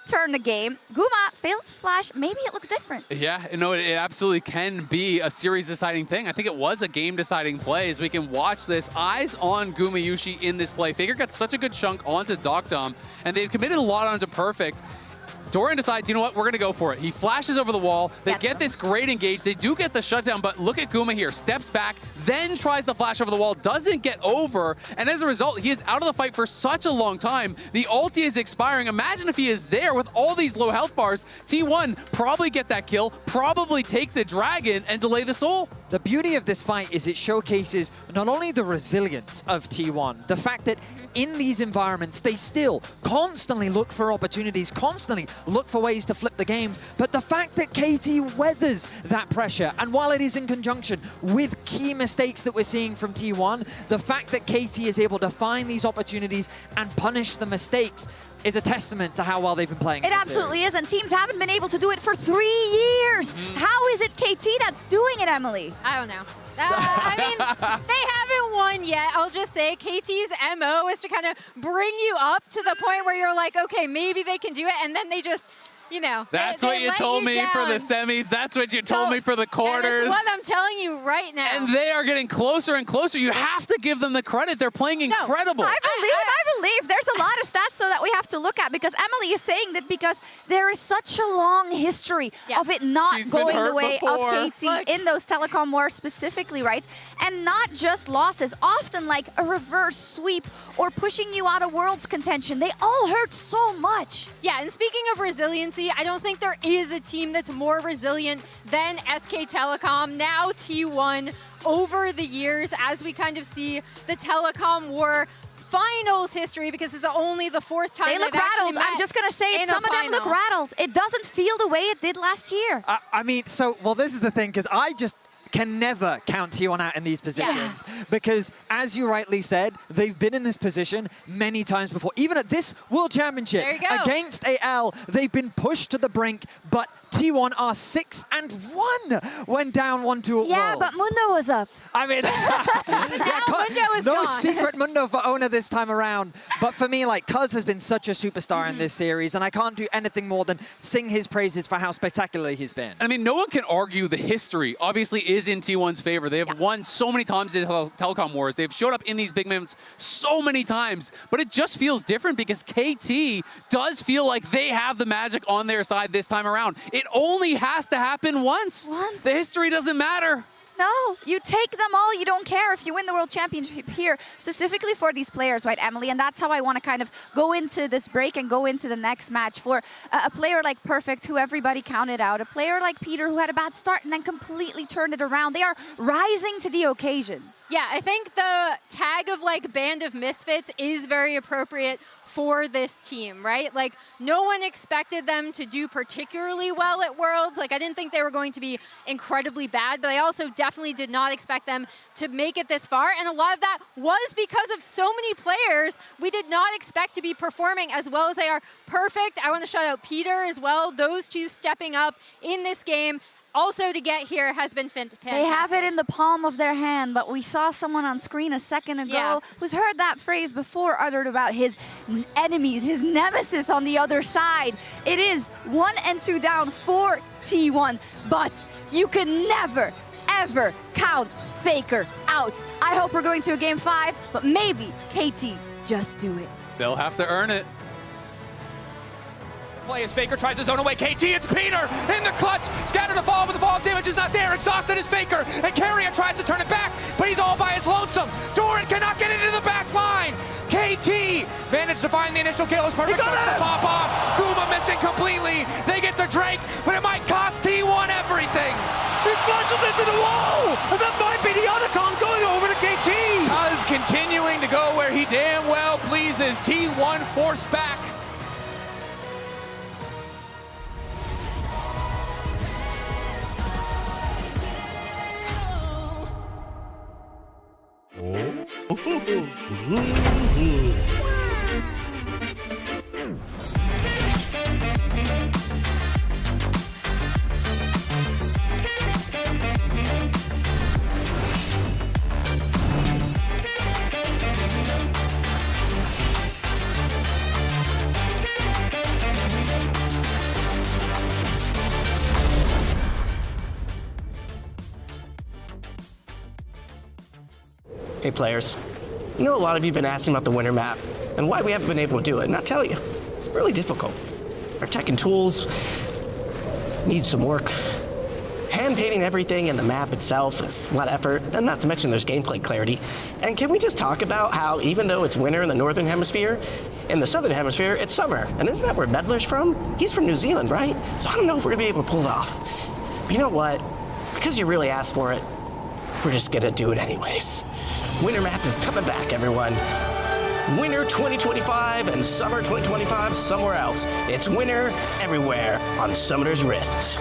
turn the game. Guma fails to flash. Maybe it looks different. Yeah, no, it absolutely can be a series-deciding thing. I think it was a game-deciding play as we can watch this. Eyes on Gumayushi in this play. Faker got such a good chunk onto Dokdom, and they committed a lot onto Perfect. Dorian decides, you know what, we're going to go for it. He flashes over the wall. They get this great engage. They do get the shutdown, but look at Guma here. Steps back, then tries the flash over the wall, doesn't get over, and as a result, he is out of the fight for such a long time. The ulti is expiring. Imagine if he is there with all these low health bars. T1 probably get that kill, probably take the dragon, and delay the soul. The beauty of this fight is it showcases not only the resilience of T1, the fact that in these environments, they still constantly look for opportunities, constantly look for ways to flip the games, but the fact that KT weathers that pressure, and while it is in conjunction with key mistakes that we're seeing from T1, the fact that KT is able to find these opportunities and punish the mistakes is a testament to how well they've been playing. It absolutely is, and teams haven't been able to do it for 3 years. How is it KT that's doing it, Emily? I don't know. I mean, they haven't won yet. I'll just say KT's MO is to kind of bring you up to the point where you're like, okay, maybe they can do it, and then they just, you know. That's what you told me for the semis. That's what you told me for the quarters. And it's what I'm telling you right now. And they are getting closer and closer. You have to give them the credit. They're playing incredible. I believe. There's a lot of stats so that we have to look at, because Emily is saying that because there is such a long history of it not going the way of KT in those telecom wars specifically, right? And not just losses, often like a reverse sweep or pushing you out of Worlds contention. They all hurt so much. Yeah, and speaking of resiliency, I don't think there is a team that's more resilient than SK Telecom. Now T1 over the years, as we kind of see the Telecom War finals history, because it's only the 4th time they look rattled. I'm just going to say it. Some of them look rattled. It doesn't feel the way it did last year. I mean, well, this is the thing, because I just can never count T1 out in these positions. Because, as you rightly said, they've been in this position many times before. Even at this World Championship against AL, they've been pushed to the brink, but T1 are 6-1 when down 1-2 at Yeah, Worlds. but Mundo was up. I mean, Mundo is no gone. secret Mundo for Oner this time around. But for me, like, Cuz has been such a superstar in this series, and I can't do anything more than sing his praises for how spectacular he's been. I mean, no one can argue the history obviously is in T1's favor. They have won so many times in Telecom Wars. They've showed up in these big moments so many times, but it just feels different because KT does feel like they have the magic on their side this time around. It only has to happen once. The history doesn't matter. No, you take them all. You don't care if you win the World Championship here, specifically for these players, right, Emily? And that's how I want to kind of go into this break and go into the next match for a player like Perfect, who everybody counted out, a player like Peter, who had a bad start and then completely turned it around. They are rising to the occasion. Yeah, I think the tag of like Band of Misfits is very appropriate for this team, right? Like, no one expected them to do particularly well at Worlds. Like, I didn't think they were going to be incredibly bad, but I also definitely did not expect them to make it this far. And a lot of that was because of so many players we did not expect to be performing as well as they are. Perfect. I want to shout out Peter as well. Those two stepping up in this game. Also to get here has been fantastic. They have it in the palm of their hand, but we saw someone on screen a second ago who's heard that phrase before uttered about his enemies, his nemesis on the other side. It is 1 and 2 down for T1, but you can never, ever count Faker out. I hope we're going to a game 5, but maybe KT just do it. They'll have to earn it. Play as Faker tries to zone away. KT, it's Peter in the clutch. Scatter the fall, but the fall damage is not there. Exhausted is Faker, and Carrier tries to turn it back, but he's all by his lonesome. Doran cannot get into the back line. KT managed to find the initial kill as Perfect starts to pop off. Guma missing completely. They get the Drake, but it might cost T1 everything. He flashes into the wall, and that might be the Otacon going over to KT. Cuz continuing to go where he damn well pleases. T1 forced back. Hey players, you know a lot of you have been asking about the winter map and why we haven't been able to do it, and I'll tell you, it's really difficult. Our tech and tools need some work. Hand painting everything in the map itself is a lot of effort, and not to mention there's gameplay clarity. And can we just talk about how even though it's winter in the northern hemisphere, in the southern hemisphere it's summer, and isn't that where Medler's from? He's from New Zealand, right? So I don't know if we're gonna be able to pull it off. But you know what? Because you really asked for it, we're just gonna do it anyways. Winter map is coming back, everyone. Winter 2025 and summer 2025 somewhere else. It's winter everywhere on Summoner's Rift.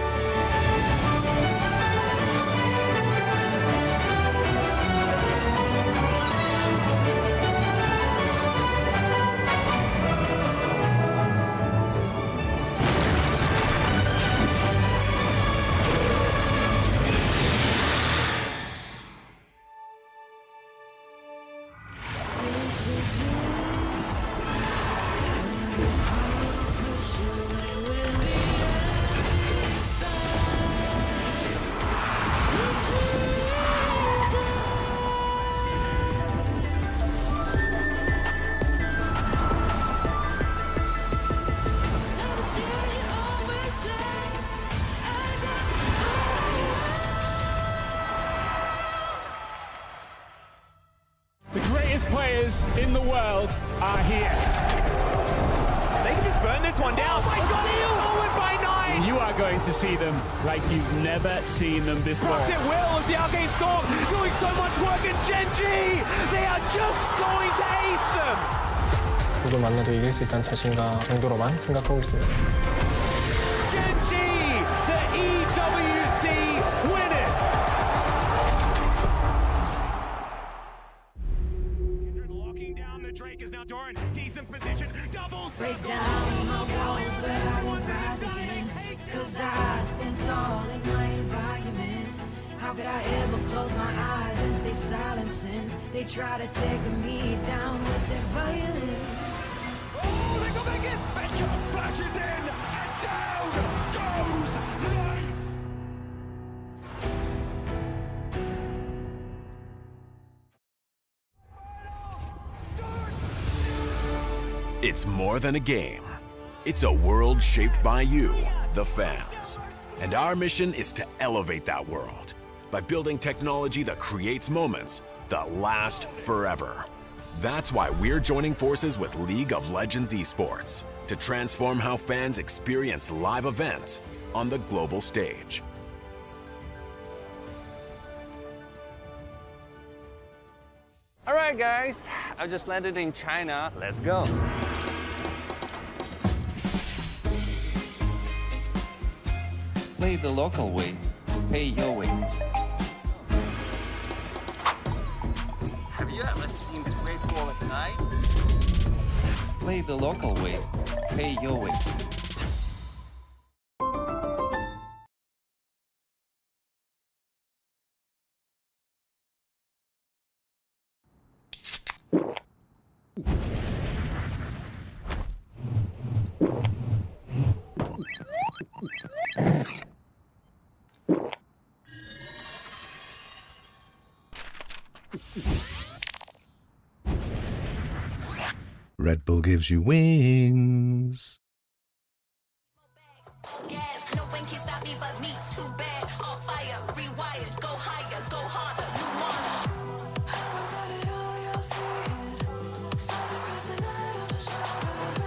Players in the world are here. They can just burn this one down. Oh my god, forward by 9! You are going to see them like you've never seen them before. Rocket Will as the Arcane Storm doing so much work, and Gen G, they are just going to ace them. 누굴 만나도 이길 수 있다는 자신감 정도로만 생각하고 있습니다. Gen G, the EWC winners. Locking down the Drake is now You're in decent position. Double Break down my walls, but I won't rise again. Cause I stand tall in my environment. How could I ever close my eyes and stay silent since they try to take me down with their violence? Oh, they go back in. Becker flashes in, and down goes Knight. It's more than a game. It's a world shaped by you, the fans. And our mission is to elevate that world by building technology that creates moments that last forever. That's why we're joining forces with League of Legends Esports to transform how fans experience live events on the global stage. All right, guys, I just landed in China. Let's go. Play the local way, pay your way. Have you ever seen the Great Wall at night? Play the local way, pay your way. Red Bull gives you wings. Gas, no one can stop me but me. Too bad, on fire, rewired, go higher, go harder, you wanna. I got it all, you'll see it. Stars across the night of a shower.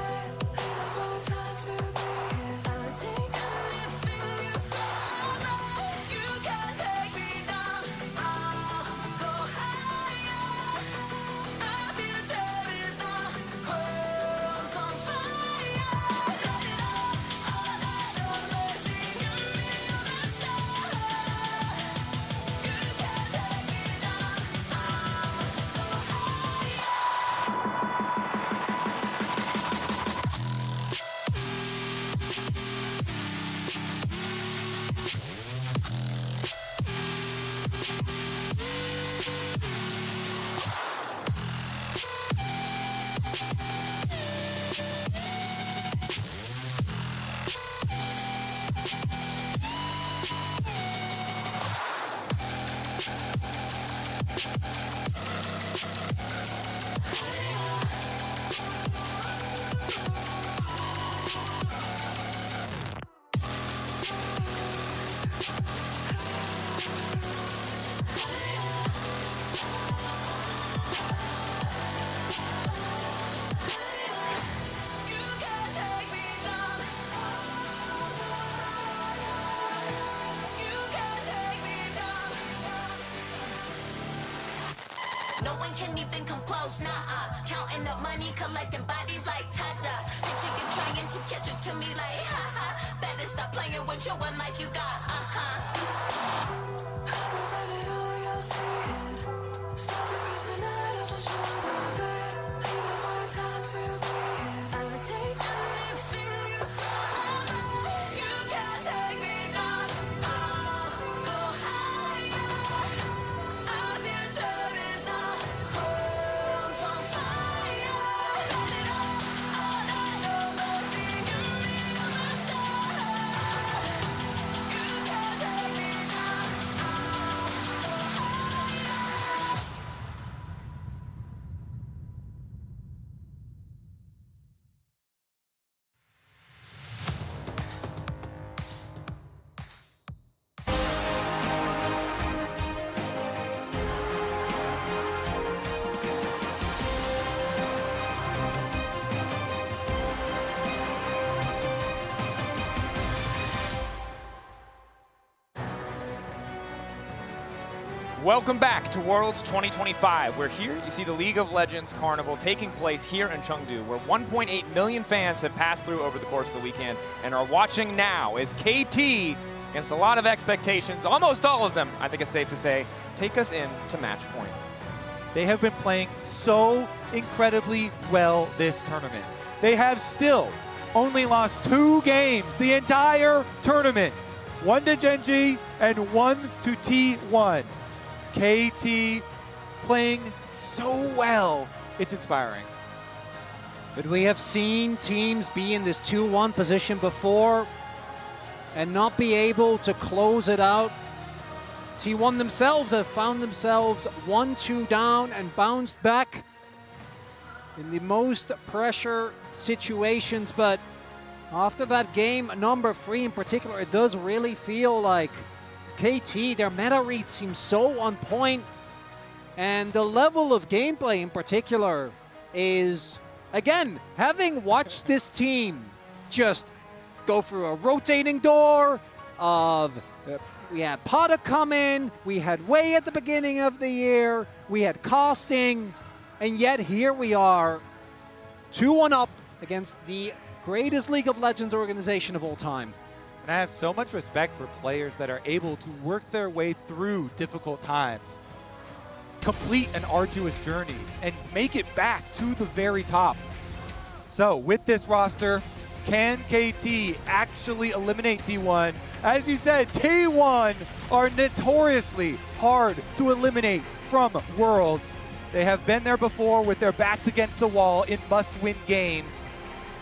Ain't no more time to be it. I'll take anything you throw. You can't take me down. I'll go higher. Our future is now. World's on fire. Set it up all night over, singing me on the shore. You can't take me down. I'll go higher. No one can even come close, nah. Counting up money, collecting bodies like Tada. And chicken trying to catch it to me like, ha ha. Better stop playing with your one life you got, Stars across the night of a shoulder. Ain't no more time to be it. I'll take anything you throw. You can't take me down. I'll go higher. Our future is now. World's on fire. Set it up all night over, singing me on the shore. You can't take me down. I'll go higher. Welcome back to Worlds 2025. We're here, you see the League of Legends Carnival taking place here in Chengdu, where 1.8 million fans have passed through over the course of the weekend and are watching now as KT, against a lot of expectations, almost all of them, I think it's safe to say, take us in to match point. They have been playing so incredibly well this tournament. They have still only lost 2 games the entire tournament. 1 to Gen G and 1 to T1. KT playing so well, it's inspiring. But we have seen teams be in this 2-1 position before and not be able to close it out. T1 themselves have found themselves 1-2 down and bounced back in the most pressure situations, but after that game, number 3 in particular, it does really feel like KT, their meta read seems so on point, and the level of gameplay in particular is, again, having watched this team just go through a rotating door of, we had Potter come in, we had Wei at the beginning of the year, we had casting, and yet here we are, 2-1 up against the greatest League of Legends organization of all time. And I have so much respect for players that are able to work their way through difficult times, complete an arduous journey, and make it back to the very top. So with this roster, can KT actually eliminate T1? As you said, T1 are notoriously hard to eliminate from Worlds. They have been there before with their backs against the wall in must-win games.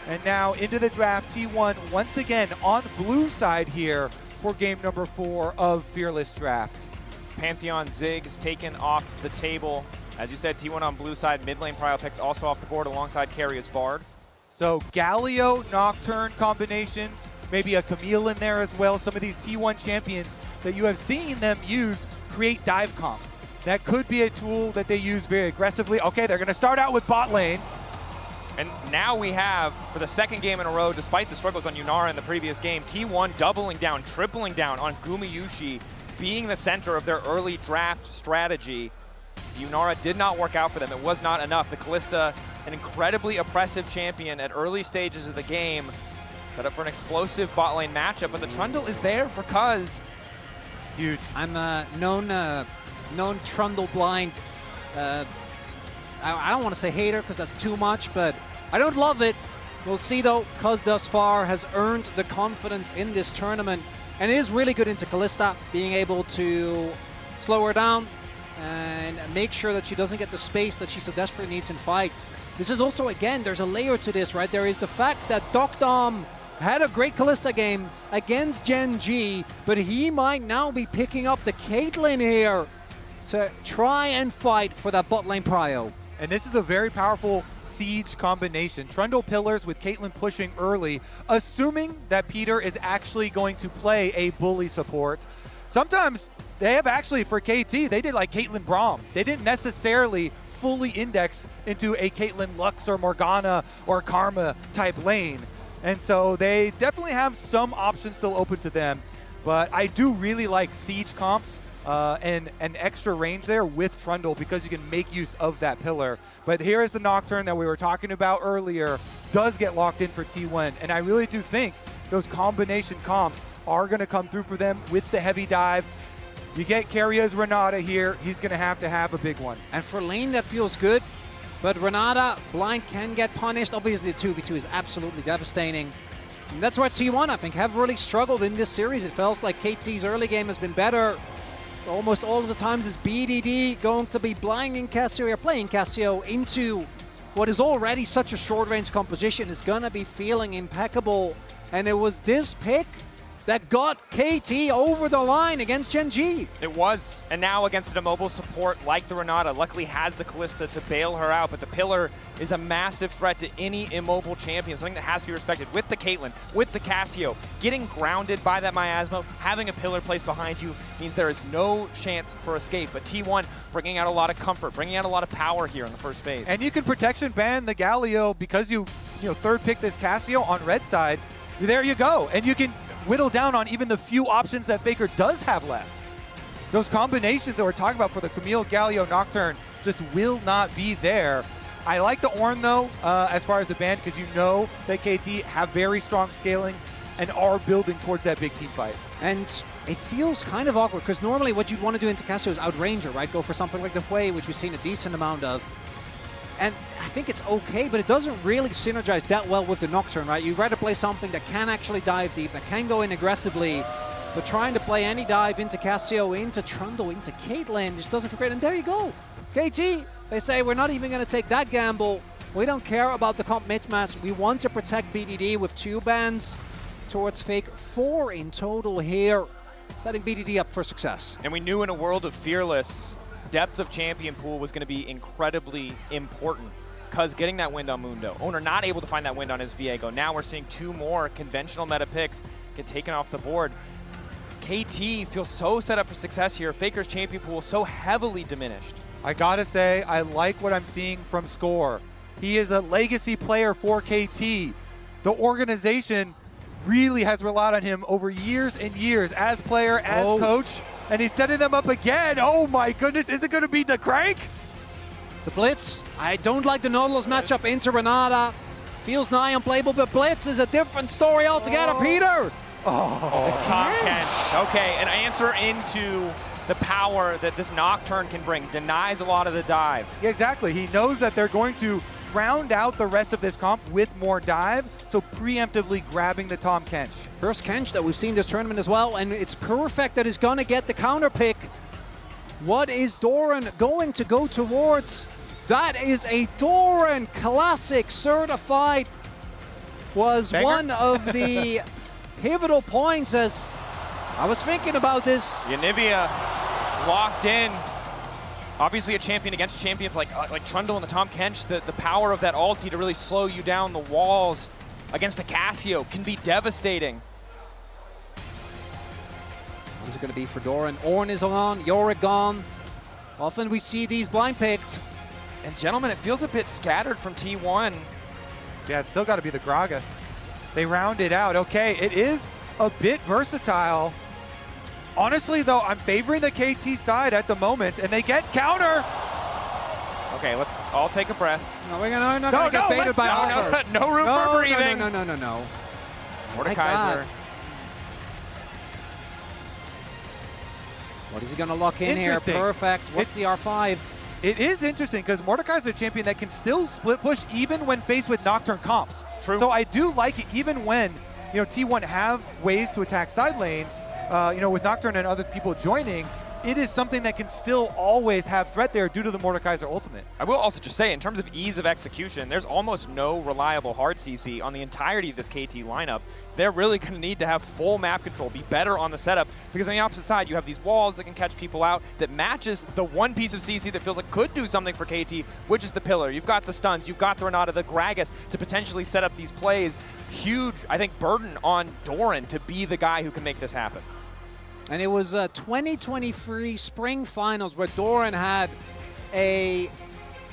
And now into the draft, T1 once again on blue side here for game number 4 of Fearless Draft. Pantheon Ziggs taken off the table. As you said, T1 on blue side, mid lane prio picks also off the board alongside Carius Bard. So Galio, Nocturne combinations, maybe a Camille in there as well. Some of these T1 champions that you have seen them use create dive comps. That could be a tool that they use very aggressively. Okay, they're gonna start out with bot lane. And now we have, for the second game in a row, despite the struggles on Yunara in the previous game, T1 doubling down, tripling down on Gumayushi, being the center of their early draft strategy. Yunara did not work out for them. It was not enough. The Kalista, an incredibly oppressive champion at early stages of the game, set up for an explosive bot lane matchup, but the Trundle is there for Cuz. Huge. I'm known Trundle blind. I don't want to say hater because that's too much, but I don't love it. We'll see though, Cuz thus far has earned the confidence in this tournament and is really good into Kalista, being able to slow her down and make sure that she doesn't get the space that she so desperately needs in fights. This is also, again, there's a layer to this, right? There is the fact that Docdom had a great Kalista game against Gen G, but he might now be picking up the Caitlyn here to try and fight for that bot lane prio. And this is a very powerful siege combination. Trundle pillars with Caitlyn pushing early, assuming that Peter is actually going to play a bully support. Sometimes they have actually, for KT, they did like Caitlyn Braum. They didn't necessarily fully index into a Caitlyn Lux or Morgana or Karma type lane. And so they definitely have some options still open to them. But I do really like siege comps and an extra range there with Trundle because you can make use of that pillar. But here is the Nocturne that we were talking about earlier, does get locked in for T1. And I really do think those combination comps are going to come through for them with the heavy dive. You get Carius Renata here, he's going to have a big one. And for lane, that feels good. But Renata, blind can get punished. Obviously, the 2v2 is absolutely devastating. And that's why T1, I think, have really struggled in this series. It feels like KT's early game has been better. Almost all of the times is BDD going to be blinding Cassio or playing Cassio into what is already such a short-range composition. Is going to be feeling impeccable. And it was this pick that got KT over the line against Gen G. It was, and now against an immobile support like the Renata, luckily has the Kalista to bail her out, but the pillar is a massive threat to any immobile champion, something that has to be respected. With the Caitlyn, with the Cassio, getting grounded by that miasma, having a pillar placed behind you means there is no chance for escape, but T1 bringing out a lot of comfort, bringing out a lot of power here in the first phase. And you can protection ban the Galio because you third pick this Cassio on red side. There you go, and you can whittle down on even the few options that Faker does have left. Those combinations that we're talking about for the Camille, Galio, Nocturne just will not be there. I like the Ornn though, as far as the ban, because you know that KT have very strong scaling and are building towards that big team fight. And it feels kind of awkward because normally what you'd want to do into Casio is outrange her, right? Go for something like the Hui, which we've seen a decent amount of. And I think it's okay, but it doesn't really synergize that well with the Nocturne, right? You'd rather play something that can actually dive deep, that can go in aggressively, but trying to play any dive into Casio, into Trundle, into Caitlyn just doesn't feel great. And there you go. KT, they say we're not even going to take that gamble. We don't care about the comp mismatch. We want to protect BDD with 2 bans towards Fake. 4 in total here, setting BDD up for success. And we knew in a world of Fearless, depth of champion pool was going to be incredibly important because getting that wind on Mundo. Owner not able to find that wind on his Viego. Now we're seeing 2 more conventional meta picks get taken off the board. KT feels so set up for success here. Faker's champion pool so heavily diminished. I gotta say, I like what I'm seeing from Score. He is a legacy player for KT. The organization really has relied on him over years and years as player, as coach, and he's setting them up again. Oh my goodness, is it gonna be the crank? The Blitz. I don't like the Nautilus matchup into Renata. Feels nigh unplayable, but Blitz is a different story altogether, Peter. Top Kench. Okay, an answer into the power that this Nocturne can bring. Denies a lot of the dive. Yeah, exactly. He knows that they're going to round out the rest of this comp with more dive, so preemptively grabbing the Tom Kench. First Kench that we've seen this tournament as well, and it's perfect that he's going to get the counter pick. What is Doran going to go towards? That is a Doran Classic certified. Was Banger. one of the pivotal points as I was thinking about this. Yanivia locked in. Obviously a champion against champions like Trundle and the Tom Kench. The power of that ulti to really slow you down the walls against a Casio can be devastating. What is it going to be for Doran? Ornn is on, Yorick gone. Often we see these blind picked. And gentlemen, it feels a bit scattered from T1. Yeah, it's still got to be the Gragas. They round it out. Okay, it is a bit versatile. Honestly, though, I'm favoring the KT side at the moment, and they get counter. Okay, let's all take a breath. No, we're not going to get baited by offers. No room for breathing. No. Mordekaiser. What is he going to lock in here? Perfect. What's the R5? It is interesting because Mordekaiser is a champion that can still split push even when faced with Nocturne comps. True. So I do like it even when, T1 have ways to attack side lanes, with Nocturne and other people joining, it is something that can still always have threat there due to the Mordekaiser ultimate. I will also just say, in terms of ease of execution, there's almost no reliable hard CC on the entirety of this KT lineup. They're really going to need to have full map control, be better on the setup, because on the opposite side, you have these walls that can catch people out that matches the one piece of CC that feels like could do something for KT, which is the pillar. You've got the stuns, you've got the Renata, the Gragas to potentially set up these plays. Huge, I think, burden on Doran to be the guy who can make this happen. And it was 2023 Spring Finals where Doran had a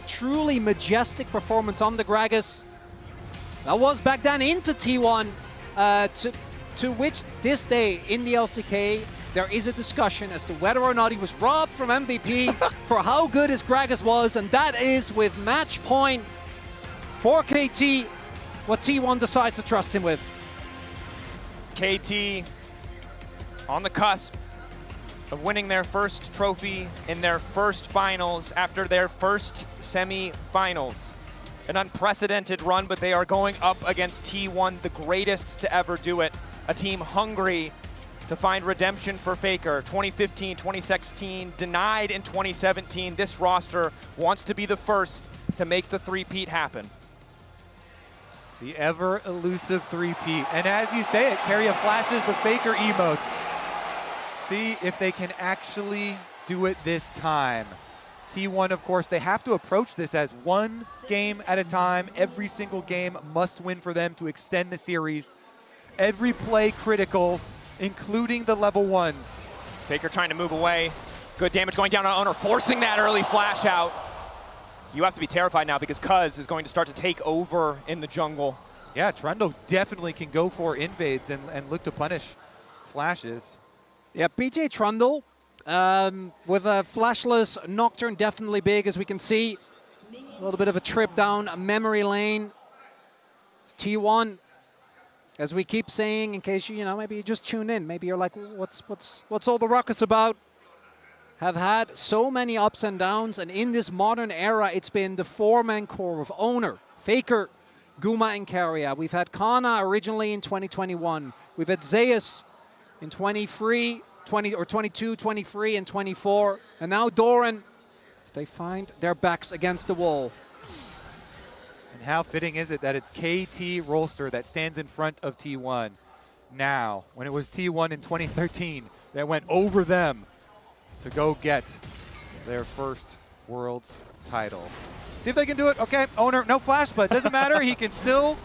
truly majestic performance on the Gragas. That was back then into T1, to which this day in the LCK, there is a discussion as to whether or not he was robbed from MVP for how good his Gragas was, and that is with match point for KT, what T1 decides to trust him with. KT on the cusp of winning their first trophy in their first finals after their first semi-finals. An unprecedented run, but they are going up against T1, the greatest to ever do it. A team hungry to find redemption for Faker. 2015, 2016, denied in 2017. This roster wants to be the first to make the three-peat happen. The ever-elusive three-peat. And as you say it, Carrier flashes the Faker emotes. See if they can actually do it this time. T1, of course, they have to approach this as one game at a time. Every single game must win for them to extend the series. Every play critical, including the level ones. Faker trying to move away. Good damage going down on Owner, forcing that early flash out. You have to be terrified now because Cuz is going to start to take over in the jungle. Yeah, Trundle definitely can go for invades and look to punish flashes. Yeah, PJ Trundle with a flashless Nocturne, definitely big, as we can see. A little bit of a trip down memory lane. It's T1 as we keep saying, in case you know, maybe you just tune in, maybe you're like, what's all the ruckus about? Have had so many ups and downs, and in this modern era, it's been the four-man core of Owner, Faker, Guma, and Keria. We've had Kana originally in 2021. We've had Zeus in 22, 23, and 24. And now Doran, as they find their backs against the wall. And how fitting is it that it's KT Rolster that stands in front of T1 now, when it was T1 in 2013 that went over them to go get their first Worlds title. See if they can do it. Okay, Owner, no flash, but it doesn't matter. He can still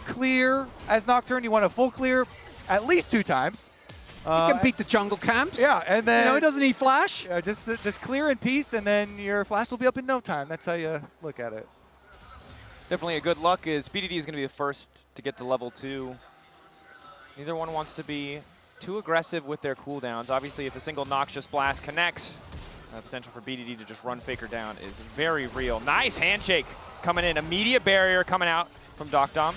clear as Nocturne. You want a full clear at least 2 times. He can beat the jungle camps. Yeah, and then... You know, he doesn't need flash. Yeah, just clear in peace, and then your flash will be up in no time. That's how you look at it. Definitely a good luck is BDD is going to be the first to get to level 2. Neither one wants to be too aggressive with their cooldowns. Obviously, if a single Noxious Blast connects, the potential for BDD to just run Faker down is very real. Nice handshake coming in. Immediate barrier coming out from Docdom.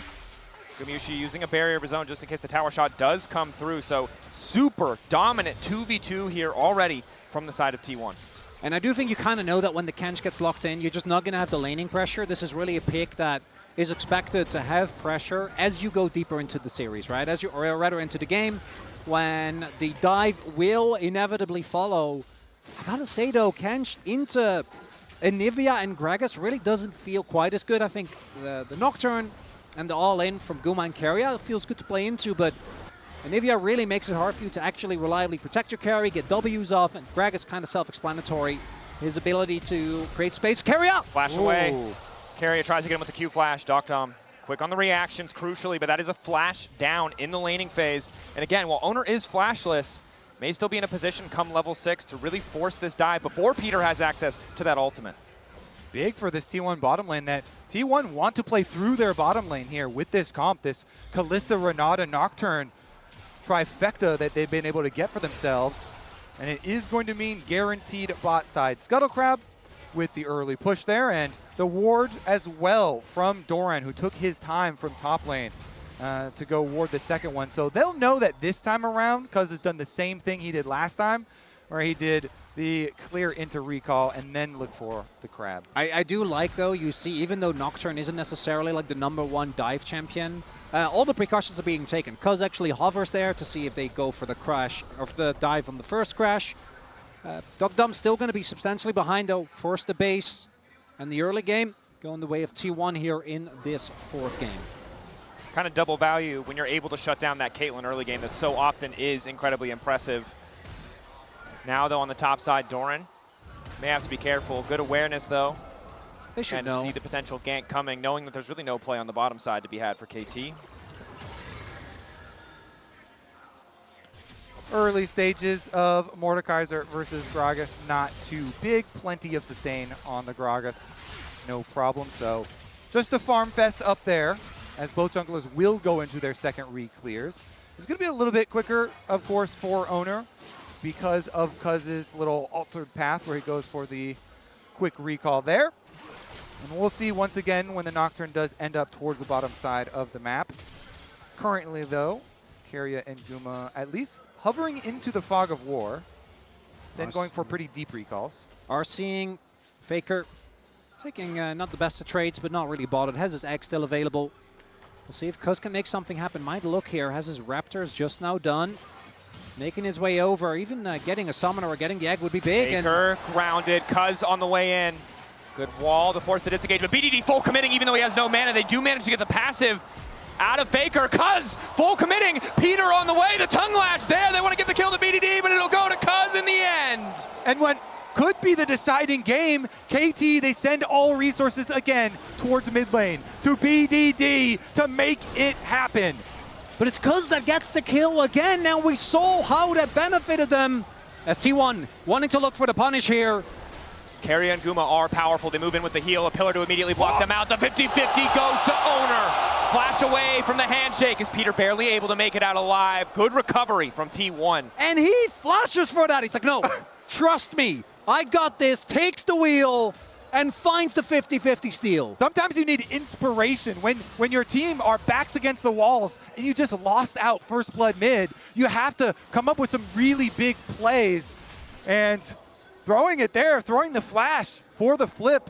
Gumayushi using a barrier of his own just in case the tower shot does come through. So super dominant 2v2 here already from the side of T1. And I do think you kind of know that when the Kench gets locked in, you're just not going to have the laning pressure. This is really a pick that is expected to have pressure as you go deeper into the series, right? As you, or rather into the game, when the dive will inevitably follow. I gotta say though, Kench into Anivia and Gragas really doesn't feel quite as good. I think the Nocturne and the all-in from Guma and Keria feels good to play into, but Anivia really makes it hard for you to actually reliably protect your carry, get W's off, and Gragas kind of self-explanatory. His ability to create space. Keria! Flash away. Keria tries to get him with the Q flash. Docdom quick on the reactions, crucially, but that is a flash down in the laning phase. And again, while Owner is flashless, may still be in a position come level 6 to really force this dive before Peter has access to that ultimate. Big for this T1 bottom lane that T1 want to play through their bottom lane here with this comp, this Kalista, Renata, Nocturne trifecta that they've been able to get for themselves. And it is going to mean guaranteed bot side Scuttle Crab with the early push there, and the ward as well from Doran, who took his time from top lane to go ward the second one. So they'll know that this time around, Cuz has done the same thing he did last time, where he did the clear into recall and then look for the crab. I do like, though, you see, even though Nocturne isn't necessarily like the #1 dive champion, all the precautions are being taken. Cuz actually hovers there to see if they go for the crash, or for the dive on the first crash. Docdom's still going to be substantially behind, though. Force the base, and the early game going the way of T1 here in this 4th game. Kind of double value when you're able to shut down that Caitlyn early game that so often is incredibly impressive. Now, though, on the top side, Doran may have to be careful. Good awareness, though. They should and know. See the potential gank coming, knowing that there's really no play on the bottom side to be had for KT. Early stages of Mordekaiser versus Gragas, not too big. Plenty of sustain on the Gragas, no problem. So just a farm fest up there, as both junglers will go into their second re-clears. It's going to be a little bit quicker, of course, for Owner because of Cuz's little altered path where he goes for the quick recall there. And we'll see once again when the Nocturne does end up towards the bottom side of the map. Currently, though, Keria and Guma at least hovering into the fog of war, then going for pretty deep recalls. Are seeing Faker taking not the best of trades, but not really botted. Has his egg still available. We'll see if Cuz can make something happen. Might look here. Has his Raptors just now done. Making his way over. Even getting a summoner or getting the egg would be big. Faker grounded. Cuz on the way in. Good wall to force the disengage. But BDD full committing even though he has no mana. They do manage to get the passive out of Faker. Cuz full committing. Peter on the way. The tongue lash there. They want to get the kill to BDD, but it'll go to Cuz in the end. And what could be the deciding game, KT, they send all resources again towards mid lane to BDD to make it happen. But it's Cuz that gets the kill again. Now we saw how that benefited them as T1 wanting to look for the punish here. Keria and Guma are powerful. They move in with the heal. A pillar to immediately block them out. The 50-50 goes to Owner. Flash away from the handshake. Is Peter barely able to make it out alive. Good recovery from T1. And he flashes for that. He's like, no, trust me. I got this. Takes the wheel and finds the 50-50 steal. Sometimes you need inspiration. When your team are backs against the walls and you just lost out first blood mid, you have to come up with some really big plays. And throwing it there, throwing the flash for the flip,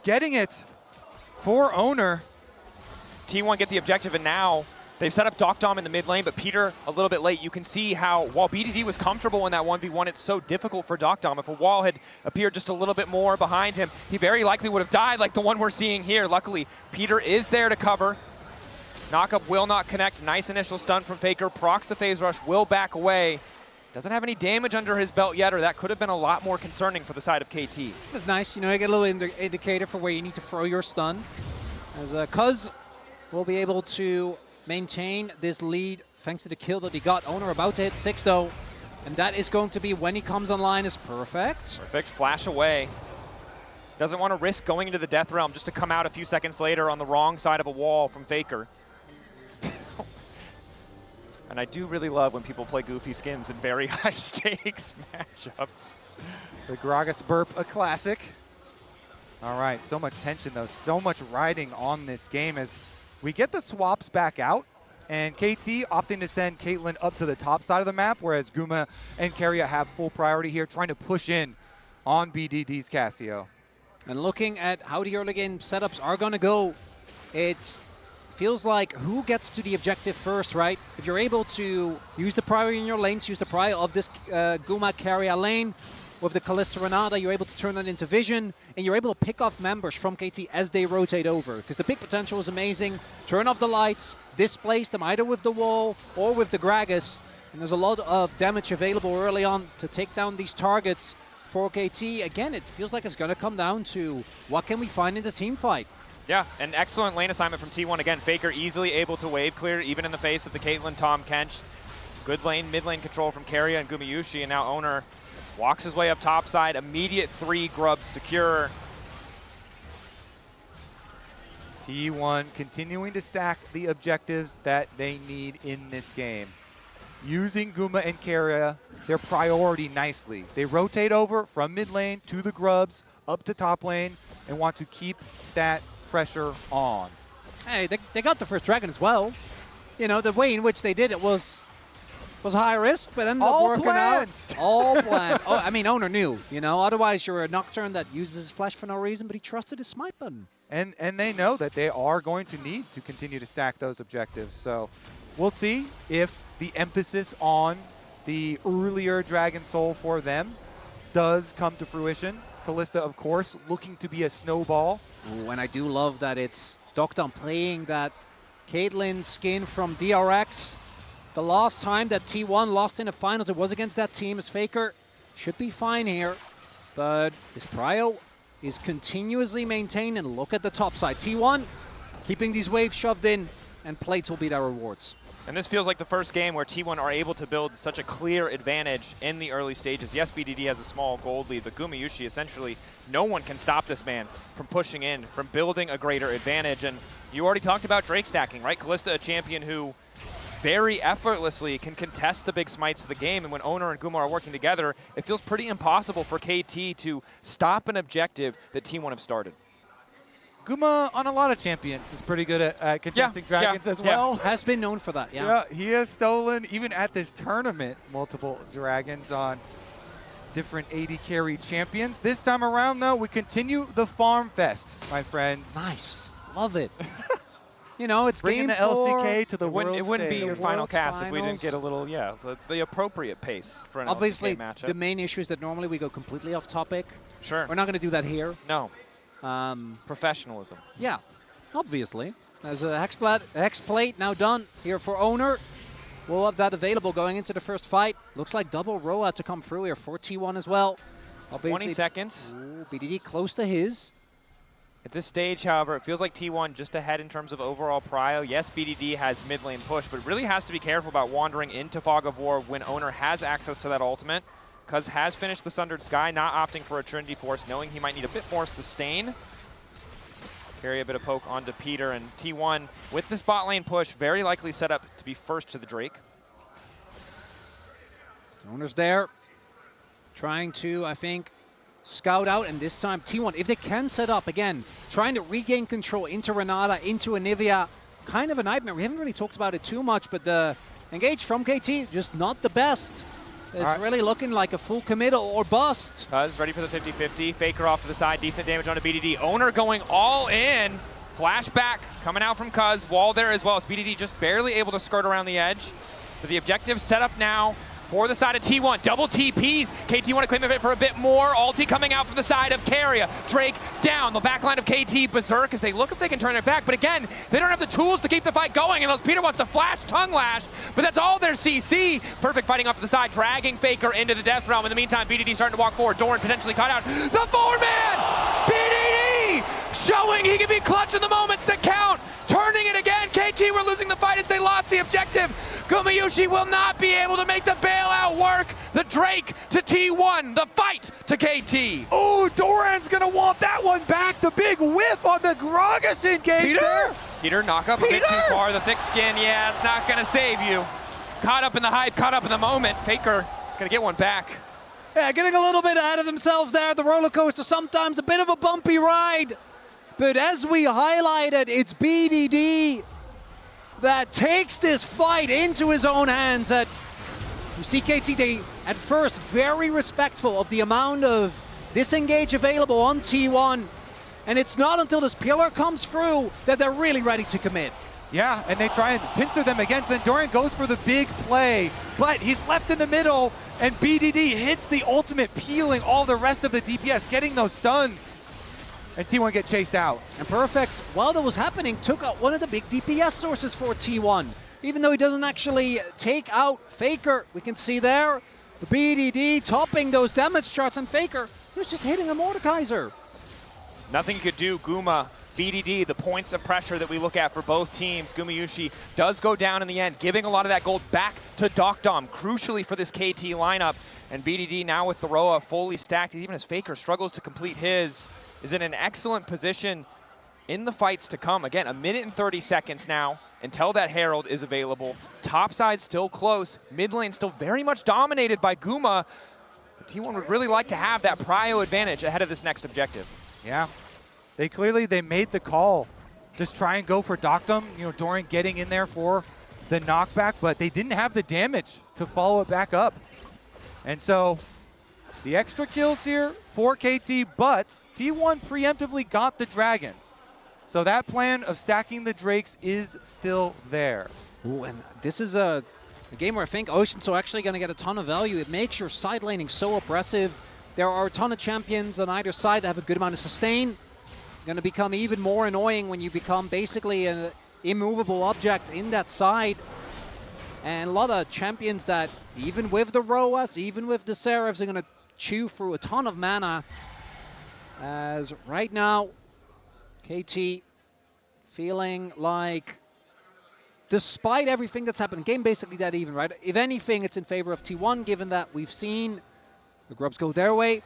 getting it for Owner. T1 get the objective, and now they've set up Dom in the mid lane, but Peter a little bit late. You can see how while BDD was comfortable in that 1v1, it's so difficult for Dom. If a wall had appeared just a little bit more behind him, he very likely would have died like the one we're seeing here. Luckily, Peter is there to cover. Knockup will not connect. Nice initial stun from Faker. Procs the phase rush, will back away. Doesn't have any damage under his belt yet, or that could have been a lot more concerning for the side of KT. It's nice, you know, you get a little indicator for where you need to throw your stun. As Cuz will be able to maintain this lead thanks to the kill that he got. Owner about to hit 6 though, and that is going to be when he comes online is perfect. Perfect, flash away. Doesn't want to risk going into the Death Realm just to come out a few seconds later on the wrong side of a wall from Faker. And I do really love when people play goofy skins in very high stakes matchups. The Gragas burp, a classic. All right, so much tension though, so much riding on this game as we get the swaps back out, and KT opting to send Caitlyn up to the top side of the map, whereas Guma and Keria have full priority here, trying to push in on BDD's Cassio. And looking at how the early game setups are going to go, it feels like who gets to the objective first, right? If you're able to use the priority in your lanes, use the priority of this Guma Keria lane, with the Kalista Renata, you're able to turn that into vision, and you're able to pick off members from KT as they rotate over. Because the pick potential is amazing. Turn off the lights, displace them either with the wall or with the Gragas. And there's a lot of damage available early on to take down these targets for KT. Again, it feels like it's going to come down to what can we find in the team fight. Yeah, an excellent lane assignment from T1. Again, Faker easily able to wave clear, even in the face of the Caitlyn, Tom, Kench. Good lane, mid lane control from Keria and Gumayushi, and now Owner walks his way up top side. Immediate 3 grubs secure. T1 continuing to stack the objectives that they need in this game. Using Guma and Keria, their priority nicely. They rotate over from mid lane to the grubs, up to top lane, and want to keep that pressure on. Hey, they got the first dragon as well. You know, the way in which they did it was high risk, but ended up working out. All planned. Oh, I mean, Owner knew, you know, otherwise you're a Nocturne that uses his flash for no reason, but he trusted his smite button. And they know that they are going to need to continue to stack those objectives. So we'll see if the emphasis on the earlier Dragon Soul for them does come to fruition. Kalista, of course, looking to be a snowball. Ooh, and I do love that it's Dom playing that Caitlyn skin from DRX. The last time that T1 lost in the finals, it was against that team. As Faker should be fine here, but his prio is continuously maintained. And look at the top side. T1 keeping these waves shoved in, and plates will be their rewards. And this feels like the first game where T1 are able to build such a clear advantage in the early stages. Yes, BDD has a small gold lead, but Gumayushi, essentially, no one can stop this man from pushing in, from building a greater advantage. And you already talked about Drake stacking, right? Kalista, a champion who very effortlessly can contest the big smites of the game, and when Owner and Guma are working together, it feels pretty impossible for KT to stop an objective that T1 have started. Guma, on a lot of champions, is pretty good at contesting dragons as well. Has been known for that, Yeah, he has stolen, even at this tournament, multiple dragons on different AD carry champions. This time around, though, we continue the Farm Fest, my friends. Nice. Love it. You know, it's bringing game the 4. LCK to the world It wouldn't be stage. your final cast if we didn't get a little, the appropriate pace for an Obviously, LCK matchup. the main issue is that normally we go completely off topic. Sure. We're not going to do that here. No. Professionalism. Yeah, obviously. There's a Hex Plate now done here for Owner. We'll have that available going into the first fight. Looks like double Roa to come through here for T1 as well. Obviously, 20 seconds. Ooh, BDD close to his. At this stage, however, it feels like T1 just ahead in terms of overall prio. Yes, BDD has mid lane push, but really has to be careful about wandering into Fog of War when Owner has access to that ultimate. Cuz has finished the Sundered Sky, not opting for a Trinity Force, knowing he might need a bit more sustain. Carry a bit of poke onto Peter, and T1, with this bot lane push, very likely set up to be first to the Drake. Owner's there, trying to, I think, scout out, and this time T1, if they can set up again, trying to regain control into Renata, into Anivia, kind of a nightmare. We haven't really talked about it too much, but the engage from KT, just not the best. It's really looking like a full commit or bust. Cuz ready for the 50-50. Faker off to the side. Decent damage onto BDD. Owner going all in. Flashback coming out from Cuz. Wall there as well as BDD just barely able to skirt around the edge. But the objective set up now for the side of T1. Double TPs. KT want to claim it for a bit more. Ulti coming out from the side of Carrier. Drake down. The backline of KT berserk as they look if they can turn it back. But again, they don't have the tools to keep the fight going unless Peter wants to flash Tongue Lash. But that's all their CC. Perfect fighting off to the side, dragging Faker into the death realm. In the meantime, BDD starting to walk forward. Doran potentially caught out. The 4-man! BDD! Showing he can be clutch in the moments to count. Turning it again. KT were losing the fight as they lost the objective. Gumayusi will not be able to make the bailout work. The Drake to T1, the fight to KT. Oh, Doran's gonna want that one back. The big whiff on the Gragas engage there. Peter, knock up a bit too far. The thick skin, yeah, it's not gonna save you. Caught up in the hype, caught up in the moment. Faker gonna get one back. Yeah, getting a little bit ahead of themselves there. The roller coaster, sometimes a bit of a bumpy ride. But as we highlighted, it's BDD that takes this fight into his own hands. That you see KT, they at first very respectful of the amount of disengage available on T1. And it's not until this pillar comes through that they're really ready to commit. Yeah, and they try and pincer them against. Then Doran goes for the big play, but he's left in the middle, and BDD hits the ultimate, peeling all the rest of the DPS, getting those stuns. And T1 get chased out. And Perfect, while that was happening, took out one of the big DPS sources for T1. Even though he doesn't actually take out Faker, we can see there, the BDD topping those damage charts, and Faker, he was just hitting a Mordekaiser. Nothing you could do, Guma. BDD, the points of pressure that we look at for both teams. Gumayusi does go down in the end, giving a lot of that gold back to Docdom, crucially for this KT lineup. And BDD now with the Roa fully stacked, even as Faker struggles to complete his, is in an excellent position in the fights to come. Again, 1 minute and 30 seconds now until that Herald is available. Top side still close, mid lane still very much dominated by Guma. But T1 would really like to have that prio advantage ahead of this next objective. Yeah. They made the call. Just try and go for Docdom. You know, Doran getting in there for the knockback, but they didn't have the damage to follow it back up. And so the extra kills here for KT, but T1 preemptively got the Dragon. So that plan of stacking the Drakes is still there. Ooh, and this is a game where I think Ocean's are actually going to get a ton of value. It makes your side laning so oppressive. There are a ton of champions on either side that have a good amount of sustain. Going to become even more annoying when you become basically an immovable object in that side. And a lot of champions that, even with the Roas, even with the Seraphs, are going to chew through a ton of mana. As right now, KT feeling like, despite everything that's happened, game basically that even, right? If anything, it's in favor of T1, given that we've seen the Grubs go their way,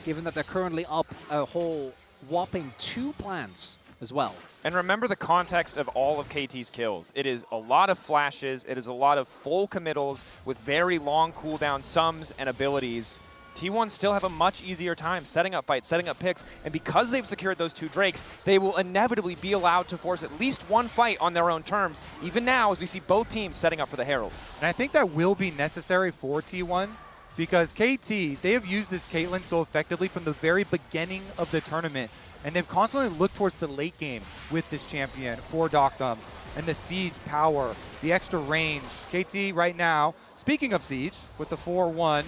given that they're currently up a whole whopping 2 plants as well. And remember the context of all of KT's kills. It is a lot of flashes, it is a lot of full committals with very long cooldown sums and abilities. T1 still have a much easier time setting up fights, setting up picks, and because they've secured those 2 Drakes, they will inevitably be allowed to force at least one fight on their own terms, even now as we see both teams setting up for the Herald. And I think that will be necessary for T1, because KT, they have used this Caitlyn so effectively from the very beginning of the tournament, and they've constantly looked towards the late game with this champion for Docdom, and the siege power, the extra range. KT right now, speaking of siege, with the 4-1,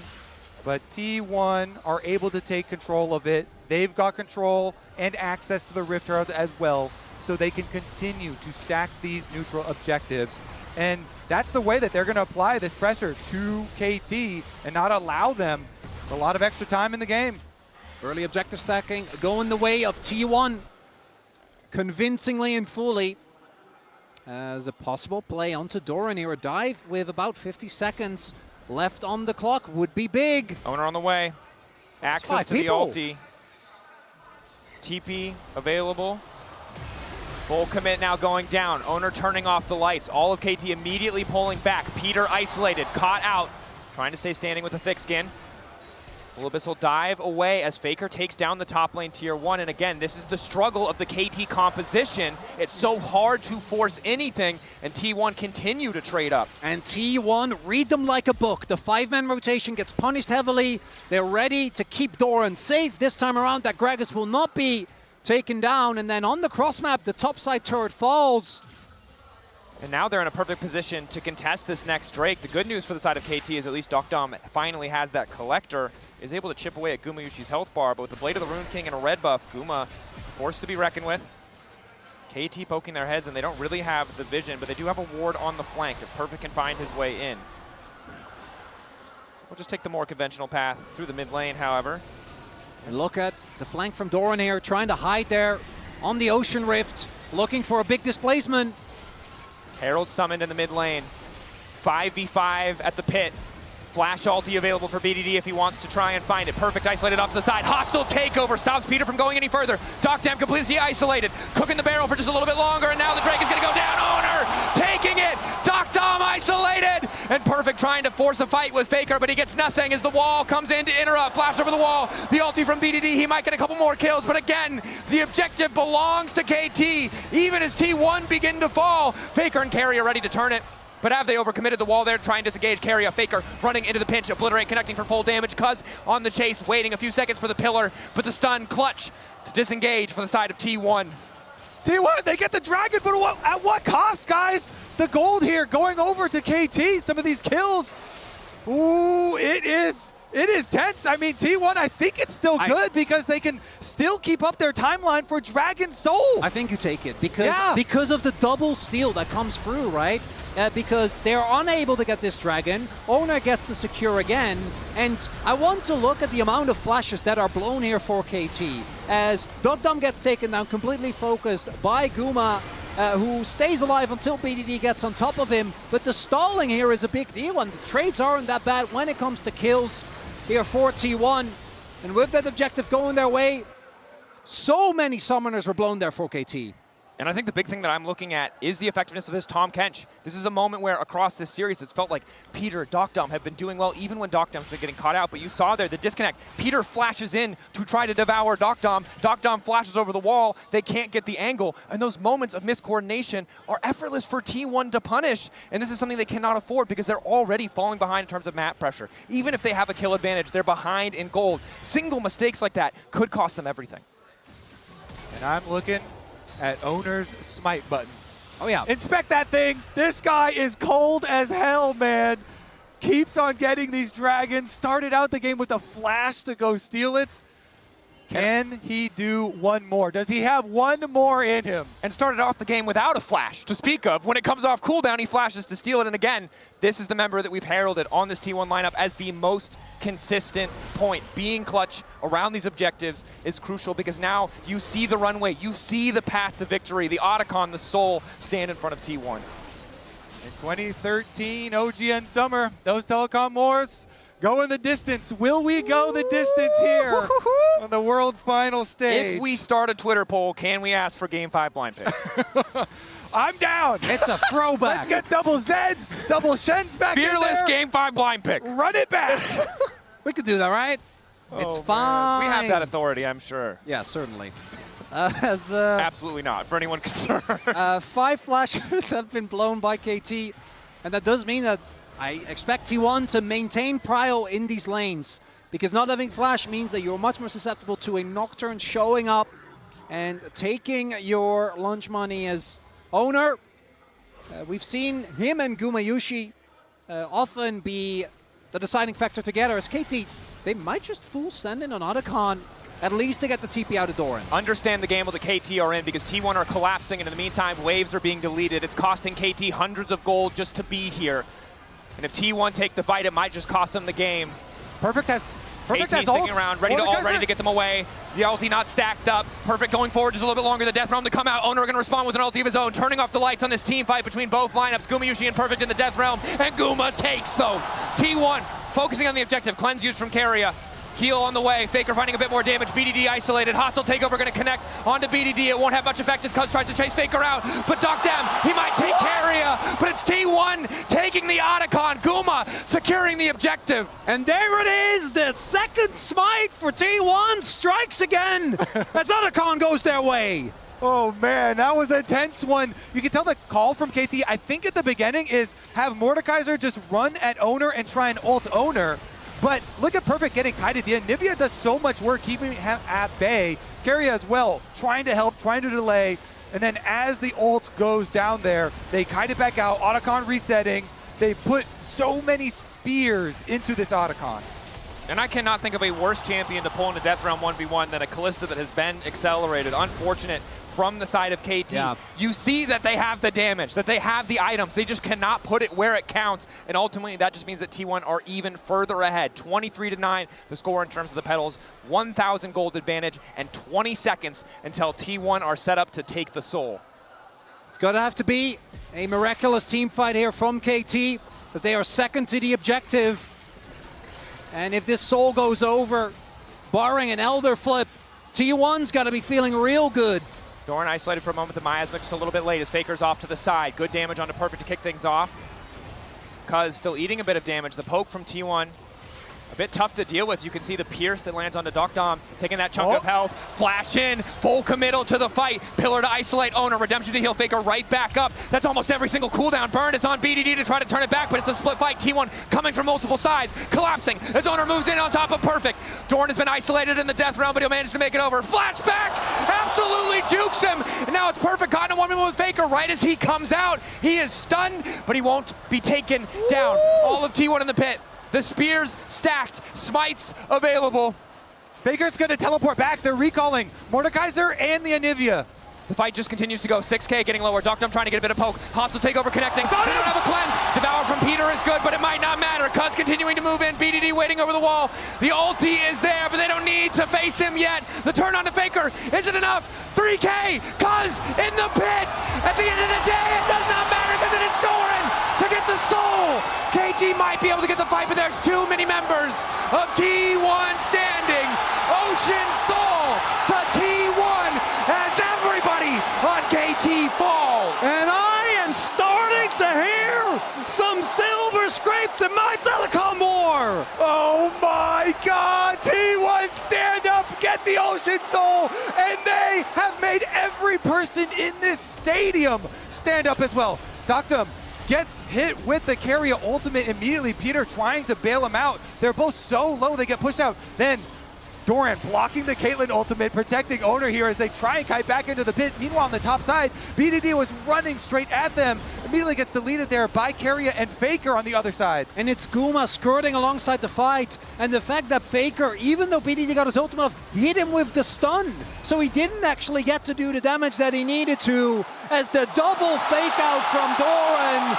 but T1 are able to take control of it. They've got control and access to the Rift Herald as well, so they can continue to stack these neutral objectives. And that's the way that they're going to apply this pressure to KT and not allow them a lot of extra time in the game. Early objective stacking going the way of T1 convincingly and fully. As a possible play onto Doran here, a dive with about 50 seconds left on the clock would be big. Owner on the way. Access to the ulti. TP available. Full commit now going down. Owner turning off the lights. All of KT immediately pulling back. Peter isolated, caught out. Trying to stay standing with the thick skin. Will Abyssal dive away as Faker takes down the top lane tier 1, and again, this is the struggle of the KT composition. It's so hard to force anything, and T1 continue to trade up. And T1 read them like a book. The 5-man rotation gets punished heavily. They're ready to keep Doran safe this time around. That Gragas will not be taken down, and then on the cross map, the topside turret falls. And now they're in a perfect position to contest this next Drake. The good news for the side of KT is at least Dokdom finally has that collector, is able to chip away at Gumayushi's health bar, but with the Blade of the Rune King and a red buff, Guma forced to be reckoned with. KT poking their heads, and they don't really have the vision, but they do have a ward on the flank if Perfect can find his way in. We'll just take the more conventional path through the mid lane, however. And look at the flank from Doran here, trying to hide there on the Ocean Rift, looking for a big displacement. Herald summoned in the mid lane. 5v5 at the pit. Flash ulti available for BDD if he wants to try and find it. Perfect isolated off to the side. Hostile takeover stops Peter from going any further. Dokdam completely isolated. Cooking the barrel for just a little bit longer, and now the Drake is going to go down. Owner taking it. Dokdam isolated. And Perfect trying to force a fight with Faker, but he gets nothing as the wall comes in to interrupt. Flash over the wall. The ulti from BDD. He might get a couple more kills, but again, the objective belongs to KT. Even as T1 begin to fall, Faker and Carry are ready to turn it. But have they overcommitted the wall there, trying to disengage Carry? Faker running into the pinch, Obliterate connecting for full damage. Cuz on the chase, waiting a few seconds for the pillar, but the stun clutch to disengage for the side of T1. T1, they get the dragon, but at what cost, guys? The gold here going over to KT, some of these kills. Ooh, it is tense. I mean, T1, I think it's still good because they can still keep up their timeline for Dragon Soul. I think you take it because of the double steal that comes through, right? Because they're unable to get this dragon. Owner gets to secure again, and I want to look at the amount of flashes that are blown here for KT as Dokdom gets taken down, completely focused by Guma, who stays alive until BDD gets on top of him. But the stalling here is a big deal, and the trades aren't that bad when it comes to kills here for T1. And with that objective going their way, so many summoners were blown there for KT. And I think the big thing that I'm looking at is the effectiveness of this Tahm Kench. This is a moment where across this series it's felt like Peter, Dokdom have been doing well even when Dokdom's been getting caught out. But you saw there the disconnect. Peter flashes in to try to devour Dokdom. Dokdom flashes over the wall. They can't get the angle. And those moments of miscoordination are effortless for T1 to punish. And this is something they cannot afford because they're already falling behind in terms of map pressure. Even if they have a kill advantage, they're behind in gold. Single mistakes like that could cost them everything. And I'm looking at Owner's smite button. Oh yeah. Inspect that thing. This guy is cold as hell, man. Keeps on getting these dragons. Started out the game with a flash to go steal it. Can he do one more? Does he have one more in him? And started off the game without a flash to speak of. When it comes off cooldown, he flashes to steal it. And again, this is the member that we've heralded on this T1 lineup as the most consistent point. Being clutch around these objectives is crucial because now you see the runway, you see the path to victory. The Otacon, the Soul, stand in front of T1. In 2013 OGN Summer, those telecom wars going the distance. Will we go the distance here on the World Final stage? If we start a Twitter poll, can we ask for Game 5 blind pick? I'm down. It's a throwback. Let's get double Zeds, double Shens back in there. Fearless Game 5 blind pick. Run it back. We could do that, right? It's fine. We have that authority, I'm sure. Yeah, certainly. Absolutely not, for anyone concerned. 5 flashes have been blown by KT, and that does mean that I expect T1 to maintain prio in these lanes, because not having flash means that you're much more susceptible to a Nocturne showing up and taking your lunch money as Owner. We've seen him and Gumayushi often be the deciding factor together. As KT, they might just full send in on Otacon, at least to get the TP out of Doran. Understand the gamble that KT are in because T1 are collapsing, and in the meantime, waves are being deleted. It's costing KT hundreds of gold just to be here. And if T1 take the fight, it might just cost them the game. Perfect has sticking around, ready to get them away. The ulti not stacked up. Perfect going forward just a little bit longer. The Death Realm to come out. Owner going to respond with an ulti of his own, turning off the lights on this team fight between both lineups. Gumayushi and Perfect in the Death Realm, and Guma takes those. T1 focusing on the objective. Cleanse used from Keria. Heal on the way. Faker finding a bit more damage. BDD isolated. Hostile takeover going to connect onto BDD. It won't have much effect as Cuz tries to chase Faker out. But Docdam, he might take Carrier. But it's T1 taking the Otacon. Guma securing the objective. And there it is. The second smite for T1 strikes again as Otacon goes their way. Oh man, that was a tense one. You can tell the call from KT, I think at the beginning, is have Mordekaiser just run at Owner and try and ult Owner. But look at Perfect getting kited. The Anivia does so much work keeping him at bay. Carrier as well, trying to help, trying to delay. And then as the ult goes down there, they kite it back out. Otacon resetting. They put so many spears into this Otacon. And I cannot think of a worse champion to pull into Death Realm 1v1 than a Kalista that has been accelerated. Unfortunate from the side of KT. Yeah. You see that they have the damage, that they have the items. They just cannot put it where it counts. And ultimately, that just means that T1 are even further ahead. 23-9, the score in terms of the petals. 1,000 gold advantage and 20 seconds until T1 are set up to take the soul. It's going to have to be a miraculous team fight here from KT, as they are second to the objective. And if this soul goes over, barring an Elder flip, T1's got to be feeling real good. Doran isolated for a moment. The miasma just a little bit late as Faker's off to the side. Good damage onto Perfect to kick things off. Cuz still eating a bit of damage. The poke from T1, a bit tough to deal with. You can see the pierce that lands onto Docdam, taking that chunk of health. Flash in, full committal to the fight. Pillar to isolate Owner, redemption to heal Faker right back up. That's almost every single cooldown burn. It's on BDD to try to turn it back, but it's a split fight. T1 coming from multiple sides, collapsing as Owner moves in on top of Perfect. Dorn has been isolated in the death round, but he'll manage to make it over. Flashback, absolutely jukes him. And now it's Perfect caught in a 1v1 with Faker right as he comes out. He is stunned, but he won't be taken down. All of T1 in the pit. The spears stacked, smites available. Faker's gonna teleport back. They're recalling Mordekaiser and the Anivia. The fight just continues to go. 6K getting lower. Docdam trying to get a bit of poke. Hostile takeover connecting. They don't have a cleanse. Devour from Peter is good, but it might not matter. Cuz continuing to move in. BDD waiting over the wall. The ulti is there, but they don't need to face him yet. The turn on to Faker isn't enough. 3K. Cuz in the pit. At the end of the day, it does not matter because it is Doran to get the soul. KT might be able to get the fight, but there's too many members of T1 standing. Ocean Soul to T1 as everybody on KT falls. And I am starting to hear some silver scrapes in my telecom war. Oh my God, T1 stand up, get the Ocean Soul, and they have made every person in this stadium stand up as well. Docdam gets hit with the Carrier ultimate immediately. Peter trying to bail him out. They're both so low, they get pushed out. Then Doran blocking the Caitlyn ultimate, protecting Owner here as they try and kite back into the pit. Meanwhile, on the top side, BDD was running straight at them. Immediately gets deleted there by Carrier and Faker on the other side. And it's Guma skirting alongside the fight. And the fact that Faker, even though BDD got his ultimate off, hit him with the stun. So he didn't actually get to do the damage that he needed to, as the double fake out from Doran.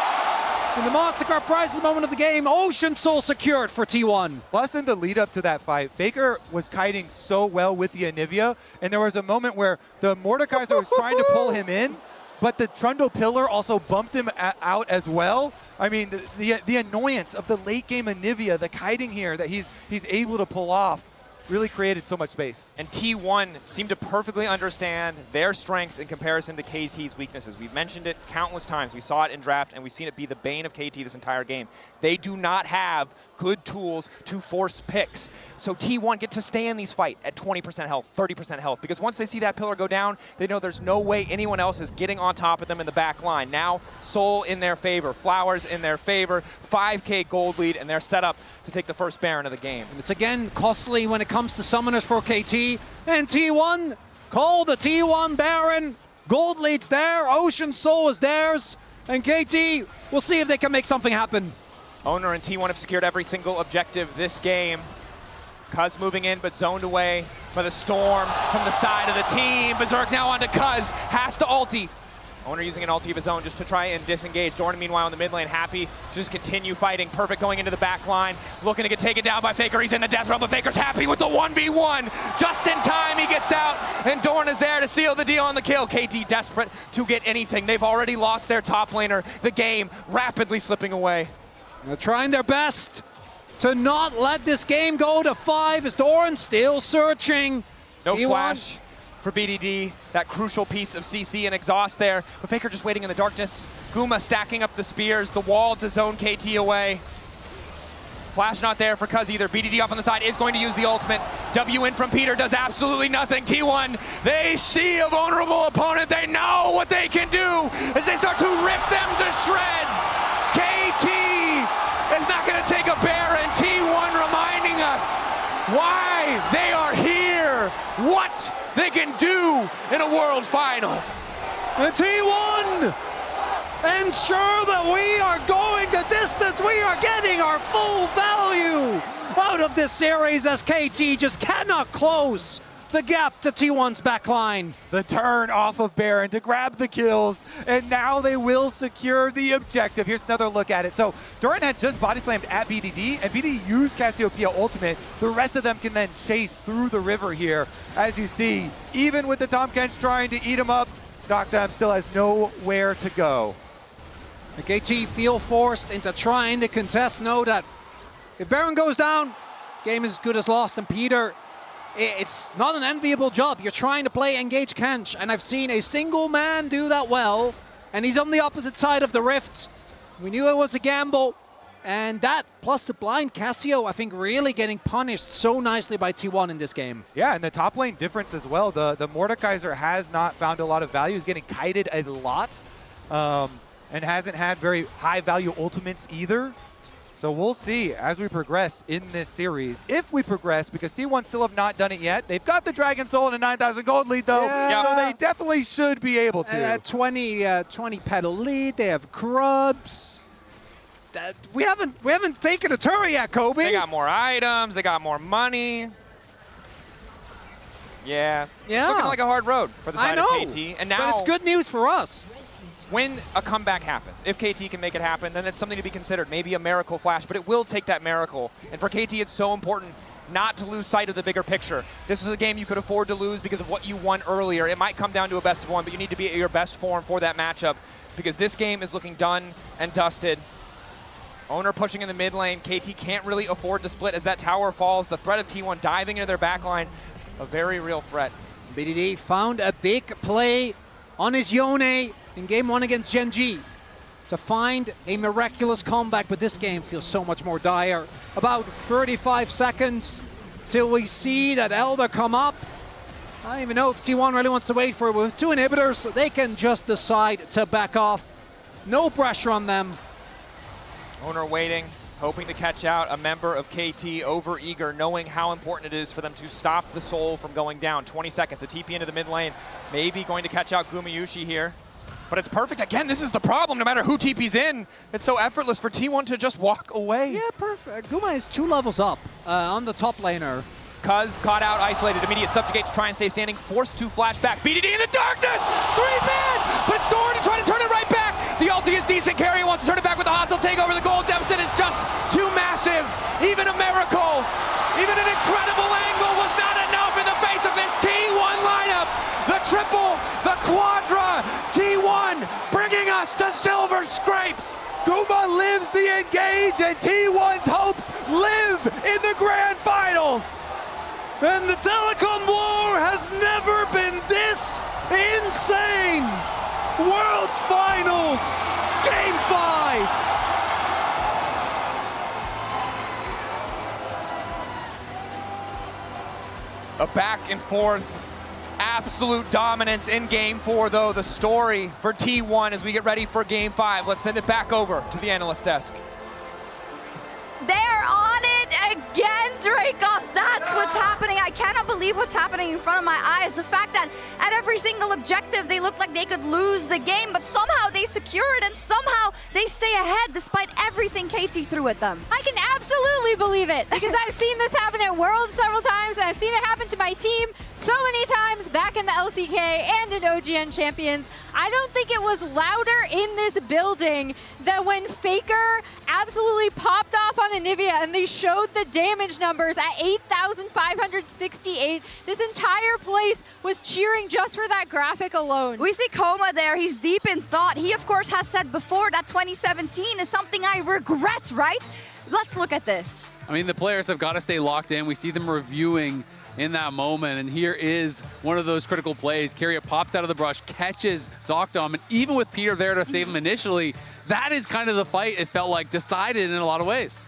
And the MasterCard prize at the moment of the game, Ocean Soul secured for T1. Plus in the lead up to that fight, Faker was kiting so well with the Anivia, and there was a moment where the Mordekaiser was trying to pull him in, but the Trundle Pillar also bumped him out as well. I mean, the annoyance of the late game Anivia, the kiting here that he's able to pull off, really created so much space. And T1 seemed to perfectly understand their strengths in comparison to KT's weaknesses. We've mentioned it countless times. We saw it in draft, and we've seen it be the bane of KT this entire game. They do not have good tools to force picks. So T1 get to stay in these fights at 20% health, 30% health, because once they see that pillar go down, they know there's no way anyone else is getting on top of them in the back line. Now, Soul in their favor, Flowers in their favor, 5K gold lead, and they're set up to take the first Baron of the game. And it's again costly when it comes to summoners for KT. And T1, call the T1 Baron. Gold lead's there, Ocean Soul is theirs. And KT, we'll see if they can make something happen. Owner and T1 have secured every single objective this game. Cuz moving in, but zoned away by the Storm from the side of the team. Berserk now onto Cuz, has to ulti. Owner using an ulti of his own just to try and disengage. Dorn, meanwhile, in the mid lane, happy to just continue fighting. Perfect going into the back line, looking to get taken down by Faker. He's in the death realm, but Faker's happy with the 1v1. Just in time, he gets out, and Dorn is there to seal the deal on the kill. KT desperate to get anything. They've already lost their top laner. The game rapidly slipping away. They're trying their best. to not let this game go to 5 as Doran still searching. No T1. flash for BDD, that crucial piece of CC and exhaust there. But Faker just waiting in the darkness. Guma stacking up the spears, the wall to zone KT away. Flash not there for Cuz either. BDD off on the side is going to use the ultimate. W in from Peter does absolutely nothing. T1, they see a vulnerable opponent. They know what they can do as they start to rip them to shreds. KT is not going to take a Baron. T1 reminding us why they are here, what they can do in a world final. And T1 ensure that we are going the distance. We are getting our full value out of this series as KT just cannot close the gap to T1's backline. The turn off of Baron to grab the kills, and now they will secure the objective. Here's another look at it. So Doran had just body slammed at BDD, and BDD used Cassiopeia ultimate. The rest of them can then chase through the river here. As you see, even with the Tahm Kench trying to eat him up, Doctam still has nowhere to go. The KT feel forced into trying to contest, know that if Baron goes down, game is as good as lost. And Peter, it's not an enviable job. You're trying to play engage Kench, and I've seen a single man do that well, and he's on the opposite side of the rift. We knew it was a gamble, and that plus the blind Cassio, I think, really getting punished so nicely by T1 in this game. Yeah, and the top lane difference as well. The Mordekaiser has not found a lot of value. He's getting kited a lot, and hasn't had very high value ultimates either. So we'll see as we progress in this series, if we progress, because T1 still have not done it yet. They've got the Dragon Soul and a 9,000 gold lead though, so they definitely should be able to. 20 pedal lead, they have Grubs. We haven't taken a turret yet, Kobe. They got more items, they got more money. Yeah. It's looking like a hard road for the side of KT. And now, but it's good news for us. When a comeback happens, if KT can make it happen, then it's something to be considered. Maybe a miracle flash, but it will take that miracle. And for KT, it's so important not to lose sight of the bigger picture. This is a game you could afford to lose because of what you won earlier. It might come down to a best of one, but you need to be at your best form for that matchup because this game is looking done and dusted. Owner pushing in the mid lane. KT can't really afford to split as that tower falls. The threat of T1 diving into their backline, a very real threat. BDD found a big play on his Yone in game 1 against Gen G to find a miraculous comeback, but this game feels so much more dire. About 35 seconds till we see that Elder come up. I don't even know if T1 really wants to wait for it. With 2 inhibitors, they can just decide to back off. No pressure on them. Owner waiting, hoping to catch out a member of KT, over eager, knowing how important it is for them to stop the Soul from going down. 20 seconds, a TP into the mid lane. Maybe going to catch out Gumayushi here. But it's perfect. Again, this is the problem. No matter who TP's in, it's so effortless for T1 to just walk away. Yeah, perfect. Guma is 2 levels up on the top laner. Cuz caught out, isolated, immediate subjugate to try and stay standing, forced to flash back. BDD in the darkness! 3-man! But it's Doran to try to turn it right back. The ulti is decent. Carry wants to turn it back with the hostile takeover. The gold deficit is just too massive. Even a miracle, even an incredible angle was not enough in the face of this T1 lineup. The triple, the quadra, T1 bringing us to silver scrapes. Guma lives the engage, and T1's hopes live in the grand finals. And the telecom war has never been this insane. World's Finals, Game 5. A back and forth, absolute dominance in Game 4, though. The story for T1 as we get ready for Game 5. Let's send it back over to the analyst desk. They're on it again, Dracos. That's what's happening. I cannot believe what's happening in front of my eyes. The fact that at every single objective, they look like they could lose the game, but somehow they secure it and somehow they stay ahead despite everything KT threw at them. I can absolutely believe it because I've seen this happen at Worlds several times and I've seen it happen to my team so many times back in the LCK and in OGN Champions. I don't think it was louder in this building than when Faker absolutely popped off on Anivia and they showed the damage numbers at 8,568. This entire place was cheering just for that graphic alone. We see Koma there. He's deep in thought. He, of course, has said before that 2017 is something I regret, right? Let's look at this. I mean, the players have got to stay locked in. We see them reviewing in that moment, and here is one of those critical plays. Keria pops out of the brush, catches Doctom, and even with Peter there to save him initially, that is kind of the fight, it felt like, decided in a lot of ways.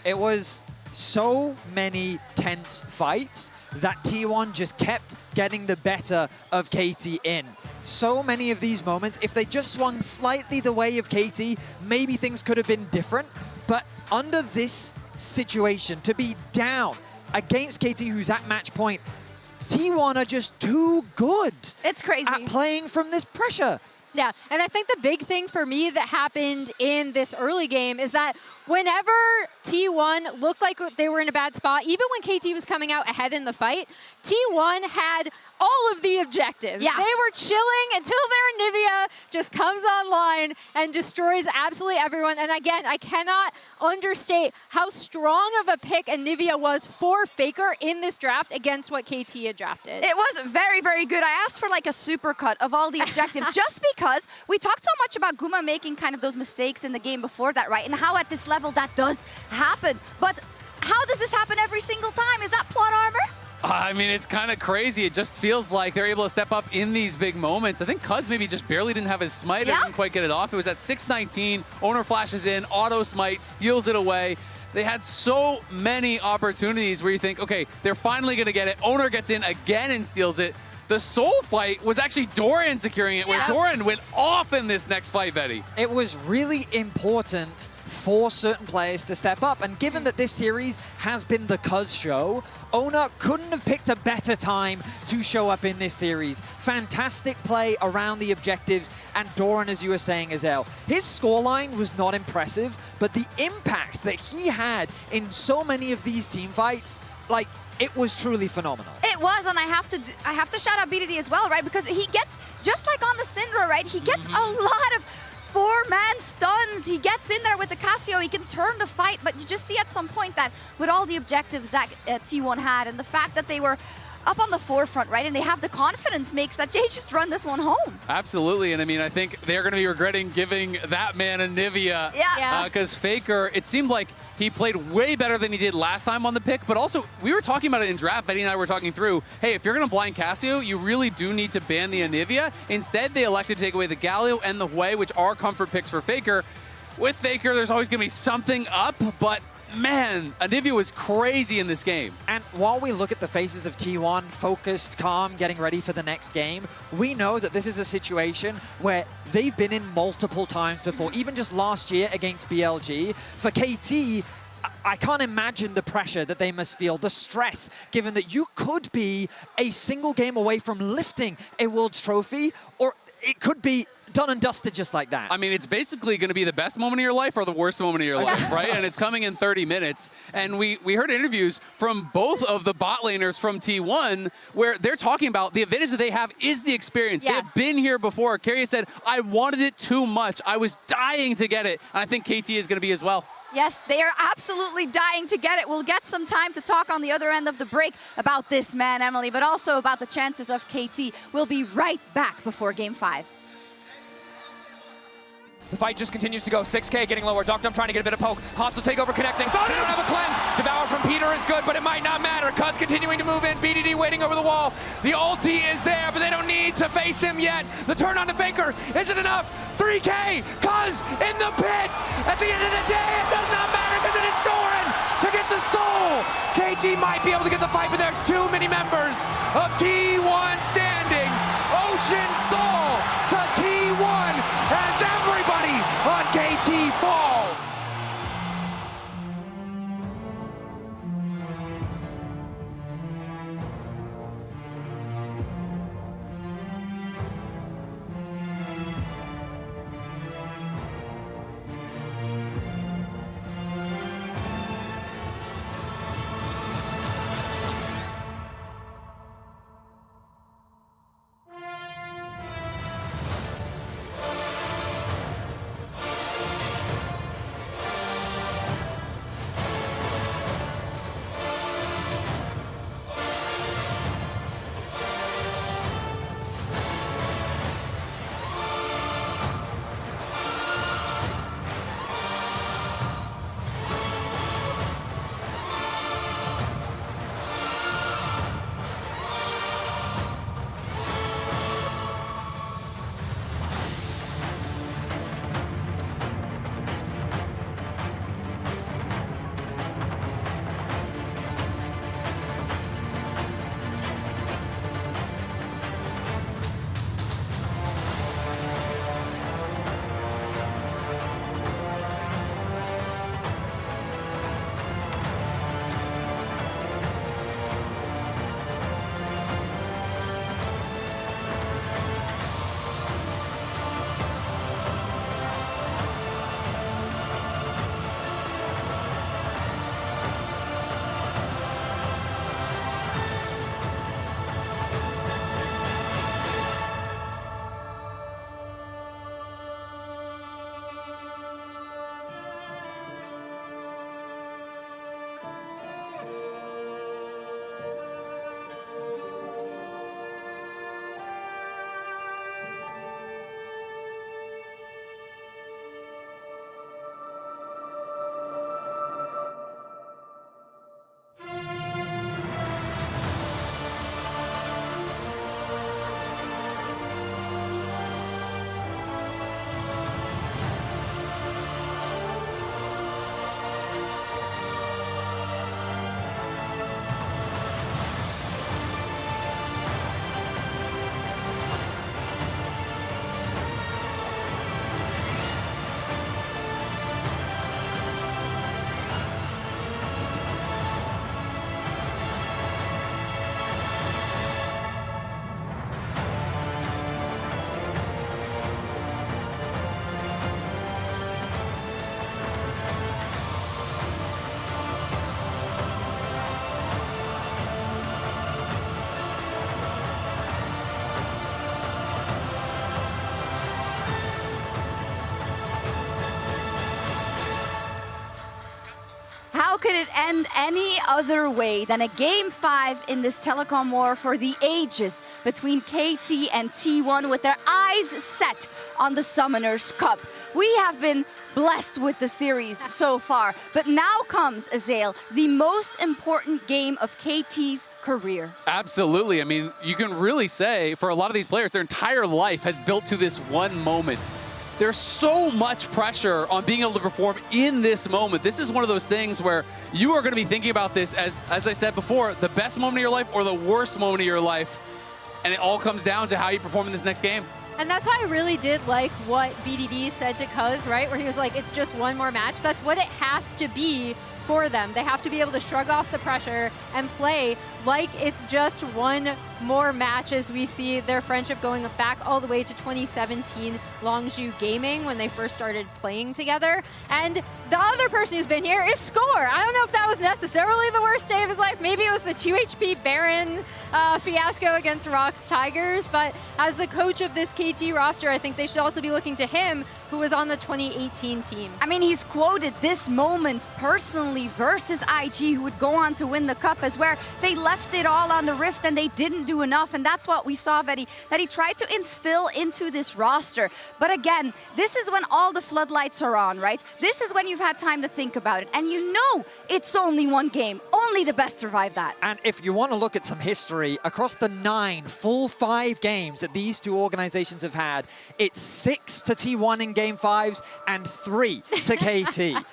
It was so many tense fights that T1 just kept getting the better of KT in. So many of these moments, if they just swung slightly the way of KT, maybe things could have been different. But under this situation, to be down against KT, who's at match point, T1 are just too good. It's crazy. At playing from this pressure. Yeah, and I think the big thing for me that happened in this early game is that whenever T1 looked like they were in a bad spot, even when KT was coming out ahead in the fight, T1 had all of the objectives. Yeah. They were chilling until their Nivea just comes online and destroys absolutely everyone. And again, I cannot understate how strong of a pick Nivea was for Faker in this draft against what KT had drafted. It was very, very good. I asked for like a supercut of all the objectives just because we talked so much about Guma making kind of those mistakes in the game before that, right? And how at this level that does happen. But how does this happen every single time? Is that plot armor? I mean, it's kind of crazy. It just feels like they're able to step up in these big moments. I think Cuz maybe just barely didn't have his smite or didn't quite get it off. It was at 619. Owner flashes in, auto smite, steals it away. They had so many opportunities where you think, okay, they're finally going to get it. Owner gets in again and steals it. The soul fight was actually Dorian securing it, where Dorian went off in this next fight, Betty. It was really important for certain players to step up, and given that this series has been the Cuz show, Owner couldn't have picked a better time to show up in this series. Fantastic play around the objectives, and Doran, as you were saying, Azel, his scoreline was not impressive, but the impact that he had in so many of these team fights, like, it was truly phenomenal. It was, and I have to shout out BDD as well, right? Because he gets, just like on the Syndra, right? He gets a lot of four-man stuns. He gets in there with the Casio. He can turn the fight, but you just see at some point that with all the objectives that T1 had and the fact that they were up on the forefront, right? And they have the confidence makes that they just run this one home. Absolutely, and I mean, I think they're going to be regretting giving that man a Nivea. Yeah. Because Faker, it seemed like he played way better than he did last time on the pick, but also, we were talking about it in draft, Betty and I were talking through, hey, if you're going to blind Casio, you really do need to ban the Anivia. Instead, they elected to take away the Galio and the Hwei, which are comfort picks for Faker. With Faker, there's always going to be something up, but man, Anivia was crazy in this game. And while we look at the faces of T1, focused, calm, getting ready for the next game, we know that this is a situation where they've been in multiple times before, even just last year against BLG. For KT, I can't imagine the pressure that they must feel, the stress, given that you could be a single game away from lifting a World's Trophy, or it could be done and dusted just like that. I mean, it's basically going to be the best moment of your life or the worst moment of your life, right? And it's coming in 30 minutes. And we heard interviews from both of the bot laners from T1 where they're talking about the advantage that they have is the experience. They have been here before. Keria said, I wanted it too much. I was dying to get it. And I think KT is going to be as well. Yes, they are absolutely dying to get it. We'll get some time to talk on the other end of the break about this man, Emily, but also about the chances of KT. We'll be right back before Game 5. The fight just continues to go. 6K getting lower. Doctom trying to get a bit of poke. Hostile takeover connecting. They don't have a cleanse. Devour from Peter is good, but it might not matter. Cuz continuing to move in. BDD waiting over the wall. The ulti is there, but they don't need to face him yet. The turn on to Faker isn't enough. 3K. Cuz in the pit. At the end of the day, it does not matter because it is Doran to get the soul. KT might be able to get the fight, but there's too many members of T1 standing. Ocean Soul to T1 as everybody on KT falls. could it end any other way than a Game 5 in this telecom war for the ages between KT and T1 with their eyes set on the Summoners Cup? We have been blessed with the series so far, but now comes, Azael, the most important game of KT's career. Absolutely. I mean, you can really say for a lot of these players, their entire life has built to this one moment. There's so much pressure on being able to perform in this moment. This is one of those things where you are going to be thinking about this as I said before, the best moment of your life or the worst moment of your life. And it all comes down to how you perform in this next game. And that's why I really did like what BDD said to Cuz, right? Where he was like, it's just one more match. That's what it has to be for them. They have to be able to shrug off the pressure and play like it's just one more match, as we see their friendship going back all the way to 2017 Longzhu Gaming when they first started playing together. And the other person who's been here is Score. I don't know if that was necessarily the worst day of his life. Maybe it was the 2 HP Baron fiasco against Rox Tigers. But as the coach of this KT roster, I think they should also be looking to him, who was on the 2018 team. I mean, he's quoted this moment personally versus IG, who would go on to win the cup, as where they left it all on the Rift and they didn't do enough. And that's what we saw that he tried to instill into this roster. But again, this is when all the floodlights are on, right? This is when you've had time to think about it. And you know it's only one game. Only the best survive that. And if you want to look at some history, across the 9 full 5 games that these two organizations have had, it's 6 to T1 in Game 5s and 3 to KT.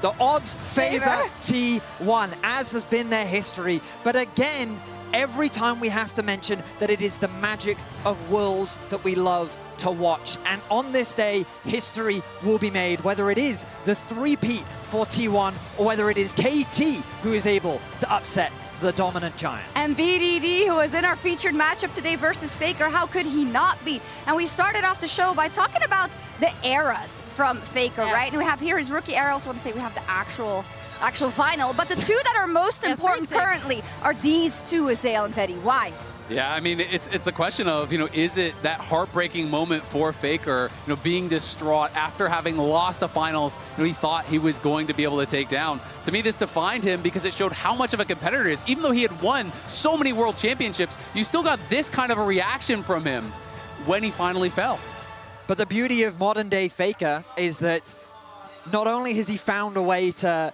The odds favor T1, as has been their history. But again, every time we have to mention that it is the magic of Worlds that we love to watch. And on this day, history will be made, whether it is the 3-peat for T1 or whether it is KT who is able to upset the dominant giants. And BDD, who was in our featured matchup today versus Faker, how could he not be? And we started off the show by talking about the eras from Faker, right? And we have here his rookie era. I also want to say we have the actual final, but the two that are most important currently are these two, Azael and Fetty. Why? Yeah, I mean, it's the question of, is it that heartbreaking moment for Faker, being distraught after having lost the finals, he thought he was going to be able to take down. To me, this defined him because it showed how much of a competitor he is. Even though he had won so many world championships, you still got this kind of a reaction from him when he finally fell. But the beauty of modern day Faker is that not only has he found a way to,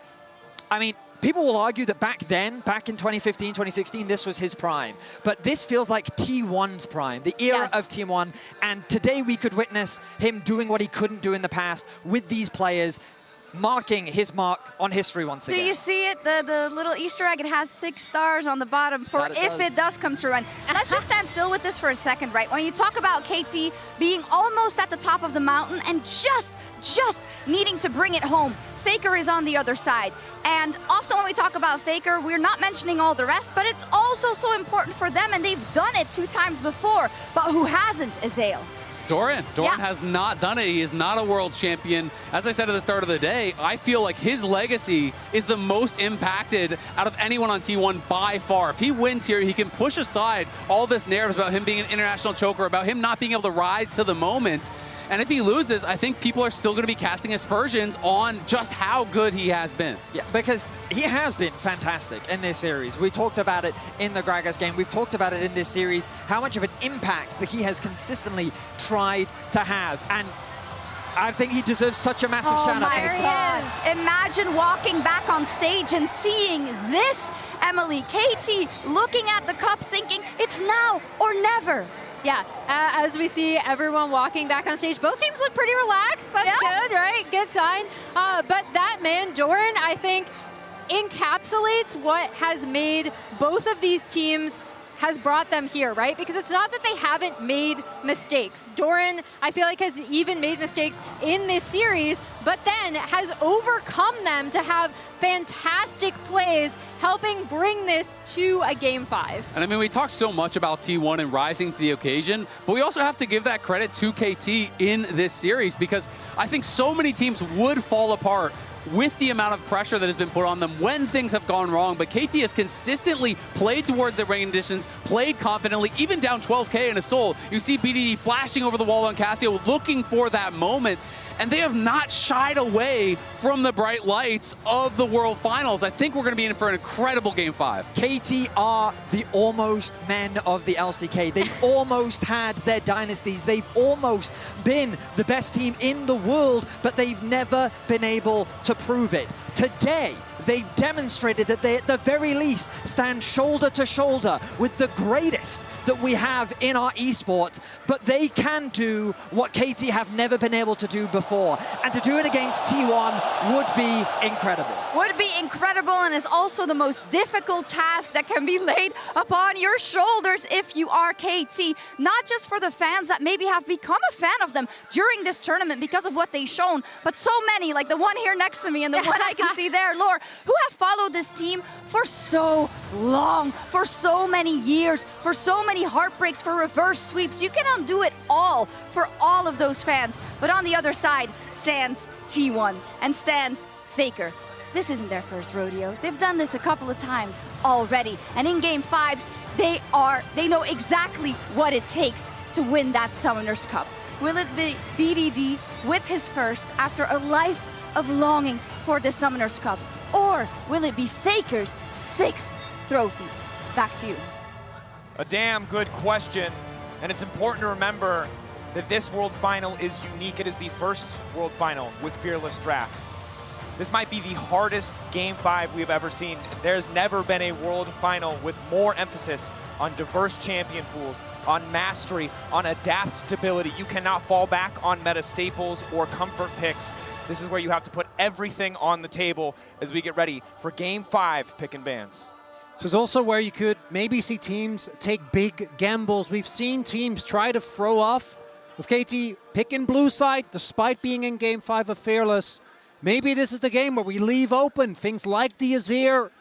people will argue that back in 2015, 2016, this was his prime. But this feels like T1's prime, the era of T1. And today we could witness him doing what he couldn't do in the past with these players, marking his mark on history once again. Do you see it? The little Easter egg, it has 6 stars on the bottom for if it does come true. And let's just stand still with this for a second, right? When you talk about KT being almost at the top of the mountain and just needing to bring it home, Faker is on the other side. And often when we talk about Faker, we're not mentioning all the rest, but it's also so important for them, and they've done it 2 times before. But who hasn't, Azael? Doran has not done it. He is not a world champion. As I said at the start of the day, I feel like his legacy is the most impacted out of anyone on T1 by far. If he wins here, he can push aside all this narratives about him being an international choker, about him not being able to rise to the moment. And if he loses, I think people are still going to be casting aspersions on just how good he has been. Yeah, because he has been fantastic in this series. We talked about it in the Gragas game. We've talked about it in this series, how much of an impact that he has consistently tried to have. And I think he deserves such a massive shout out for his God. Imagine walking back on stage and seeing this, Emily, KT, looking at the cup thinking, it's now or never. Yeah, as we see everyone walking back on stage, both teams look pretty relaxed. That's good, right? Good sign. But that man, Doran, I think encapsulates what has made both of these teams, has brought them here, right? Because it's not that they haven't made mistakes. Doran, I feel like, has even made mistakes in this series, but then has overcome them to have fantastic plays, helping bring this to a Game 5. And I mean, we talk so much about T1 and rising to the occasion, but we also have to give that credit to KT in this series, because I think so many teams would fall apart with the amount of pressure that has been put on them when things have gone wrong. But KT has consistently played towards their rain conditions, played confidently, even down 12K in a soul. You see BDD flashing over the wall on Cassio, looking for that moment. and they have not shied away from the bright lights of the World Finals. I think we're going to be in for an incredible Game 5. KT are the almost men of the LCK. They've almost had their dynasties. They've almost been the best team in the world, but they've never been able to prove it. Today, they've demonstrated that they, at the very least, stand shoulder to shoulder with the greatest that we have in our esport, but they can do what KT have never been able to do before. And to do it against T1 would be incredible. Would be incredible, and is also the most difficult task that can be laid upon your shoulders if you are KT. Not just for the fans that maybe have become a fan of them during this tournament because of what they've shown, but so many, like the one here next to me and the one I can see there, Lore, who have followed this team for so long, for so many years, for so many heartbreaks, for reverse sweeps. You can undo it all for all of those fans. But on the other side stands T1 and stands Faker. This isn't their first rodeo. They've done this a couple of times already. And in Game 5s, they know exactly what it takes to win that Summoners Cup. Will it be BDD with his first after a life of longing for the Summoners Cup? Or will it be Faker's 6th trophy? Back to you. A damn good question. And it's important to remember that this World Final is unique. It is the first World Final with Fearless Draft. This might be the hardest Game 5 we've ever seen. There's never been a World Final with more emphasis on diverse champion pools, on mastery, on adaptability. You cannot fall back on meta staples or comfort picks. This is where you have to put everything on the table as we get ready for Game 5 pick and bans. This is also where you could maybe see teams take big gambles. We've seen teams try to throw off with KT picking blue side despite being in Game 5 of Fearless. Maybe this is the game where we leave open things like the Azir,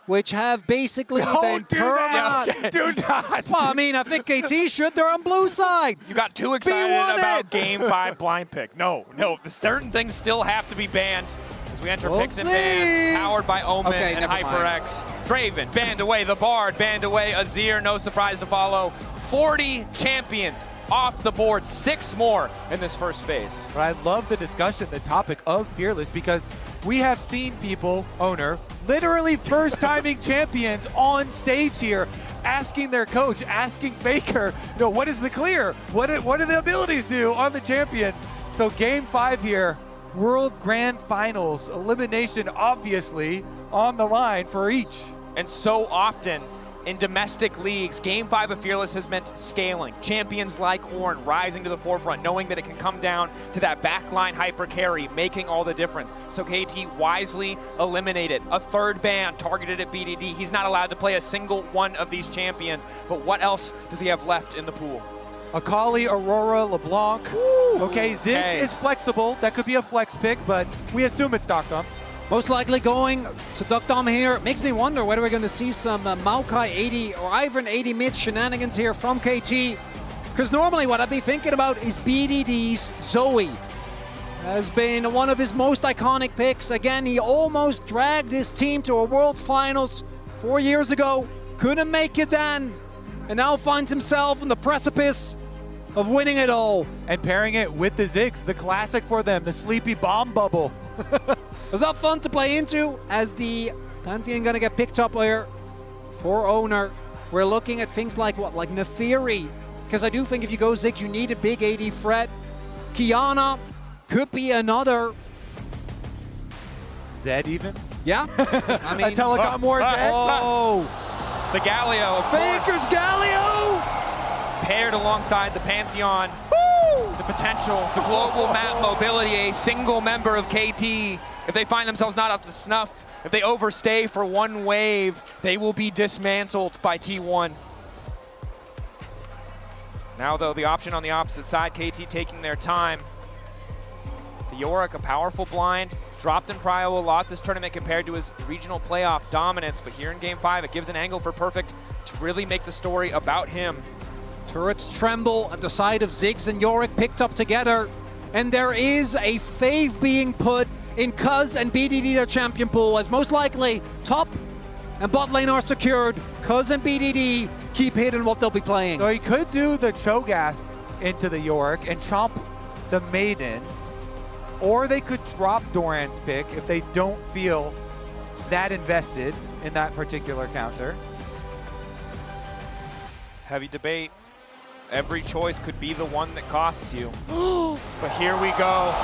which have basically been permanent. Do not. Well, I mean, I think KT should. They're on blue side. You got too excited about Game 5 blind pick. No, certain things still have to be banned as we enter picks and bans, powered by Omen and HyperX. Draven banned away, the Bard banned away, Azir, no surprise to follow. 40 champions off the board, 6 more in this first phase. But I love the discussion, the topic of Fearless, because we have seen people, Owner, literally first-timing champions on stage here, asking their coach, asking Faker, what is the clear? What do the abilities do on the champion? So Game 5 here, World Grand Finals, elimination obviously on the line for each. And so often, in domestic leagues, Game 5 of Fearless has meant scaling. Champions like Ornn rising to the forefront, knowing that it can come down to that backline hyper carry, making all the difference. So KT wisely eliminated a 3rd ban targeted at BDD. He's not allowed to play a single one of these champions, but what else does he have left in the pool? Akali, Aurora, LeBlanc. Okay, Ziggs is flexible. That could be a flex pick, but we assume it's Doc Dumps. Most likely going to Duck Dom here. Makes me wonder whether we're going to see some Maokai 80 or Ivern 80 mid shenanigans here from KT. Because normally what I'd be thinking about is BDD's Zoe. Has been one of his most iconic picks. Again, he almost dragged his team to a World Finals 4 years ago. Couldn't make it then. And now finds himself on the precipice of winning it all. And pairing it with the Ziggs, the classic for them, the sleepy bomb bubble. Was that fun to play into as the Pantheon gonna get picked up here for Owner. We're looking at things like what, like Nefiri, because I do think if you go Ziggs, you need a big AD threat. Kiana could be another. Zed even? Yeah. I mean, a telecom war Zed? Oh. The Galio, of course. Faker's Galio! Paired alongside the Pantheon. The potential, the global map mobility, a single member of KT. If they find themselves not up to snuff, if they overstay for one wave, they will be dismantled by T1. Now though, the option on the opposite side, KT taking their time. The Yorick, a powerful blind, dropped in prio a lot this tournament compared to his regional playoff dominance, but here in Game 5, it gives an angle for Perfect to really make the story about him. Turrets tremble at the side of Ziggs and Yorick picked up together. And there is a fave being put in Cuz and BDD, their champion pool, as most likely top and bot lane are secured. Cuz and BDD keep hitting what they'll be playing. So he could do the Cho'Gath into the Yorick and chomp the Maiden. or they could drop Doran's pick if they don't feel that invested in that particular counter. Heavy debate. Every choice could be the one that costs you. But here we go.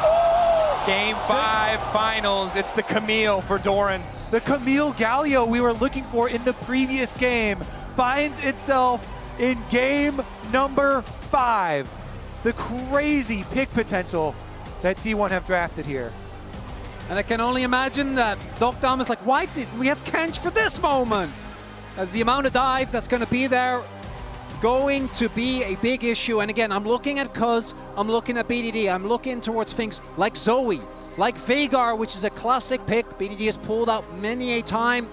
Game 5 finals. It's the Camille for Doran. The Camille Galio we were looking for in the previous game finds itself in game number 5. The crazy pick potential that T1 have drafted here. And I can only imagine that Docdom is like, why did we have Kench for this moment? As the amount of dive that's going to be there, going to be a big issue. And again, I'm looking at Cuz, I'm looking at BDD, I'm looking towards things like Zoe, like Vhagar, which is a classic pick. BDD has pulled out many a time.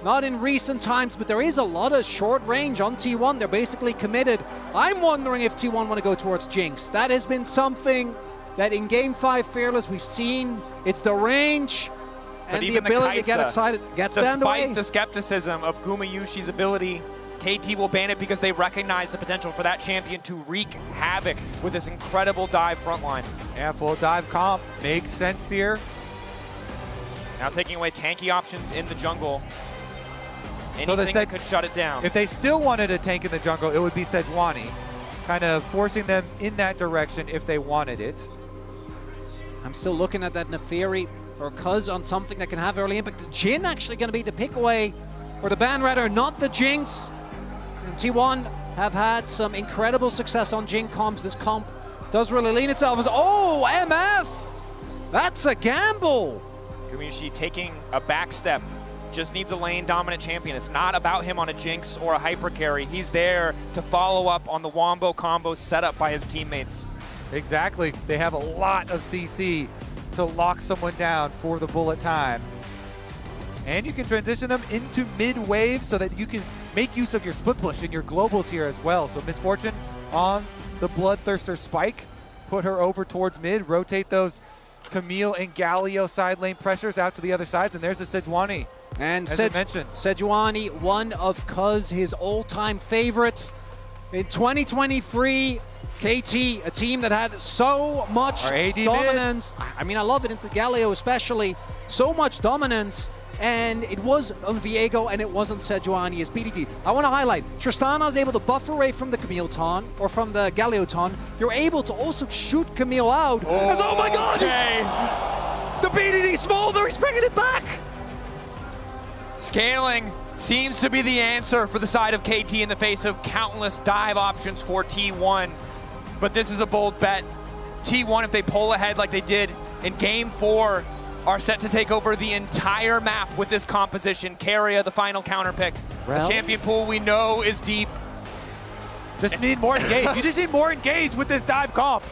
Not in recent times, but there is a lot of short range on T1. They're basically committed. I'm wondering if T1 want to go towards Jinx. That has been something that in Game 5 Fearless we've seen. It's the range and the ability to get excited. Gets banned away. Despite the skepticism of Gumayusi's ability, KT will ban it because they recognize the potential for that champion to wreak havoc with this incredible dive frontline. Yeah, full dive comp makes sense here. Now taking away tanky options in the jungle. Anything that could shut it down. If they still wanted a tank in the jungle, it would be Sejuani, kind of forcing them in that direction if they wanted it. I'm still looking at that Neferi or Cuz on something that can have early impact. The Jhin actually going to be the pick away, or the ban rather, not the Jinx. And T1 have had some incredible success on Jhin comps. This comp does really lean itself as, oh, MF! That's a gamble! Gumayusi taking a back step. Just needs a lane dominant champion. It's not about him on a Jinx or a hyper carry. He's there to follow up on the Wombo combo set up by his teammates. Exactly. They have a lot of CC to lock someone down for the bullet time. And you can transition them into mid-wave so that you can make use of your split push and your globals here as well. So Misfortune on the Bloodthirster spike. Put her over towards mid. Rotate those Camille and Galio side lane pressures out to the other sides. And there's the Sejuani. And mentioned, Sejuani, one of Cuz, his all-time favorites. In 2023, KT, a team that had so much dominance. I mean, I love it into Galio especially. So much dominance. And it was on Viego and it wasn't Sejuani as BDD. I want to highlight, Tristana is able to buffer away from the Camille taunt, or from the Galio taunt. You're able to also shoot Camille out. Oh my God! The BDD Smolder, he's bringing it back! Scaling seems to be the answer for the side of KT in the face of countless dive options for T1. But this is a bold bet. T1, if they pull ahead like they did in Game 4, are set to take over the entire map with this composition. Keria, the final counter pick. The champion pool we know is deep. Just need more engage. You just need more engage with this dive comp.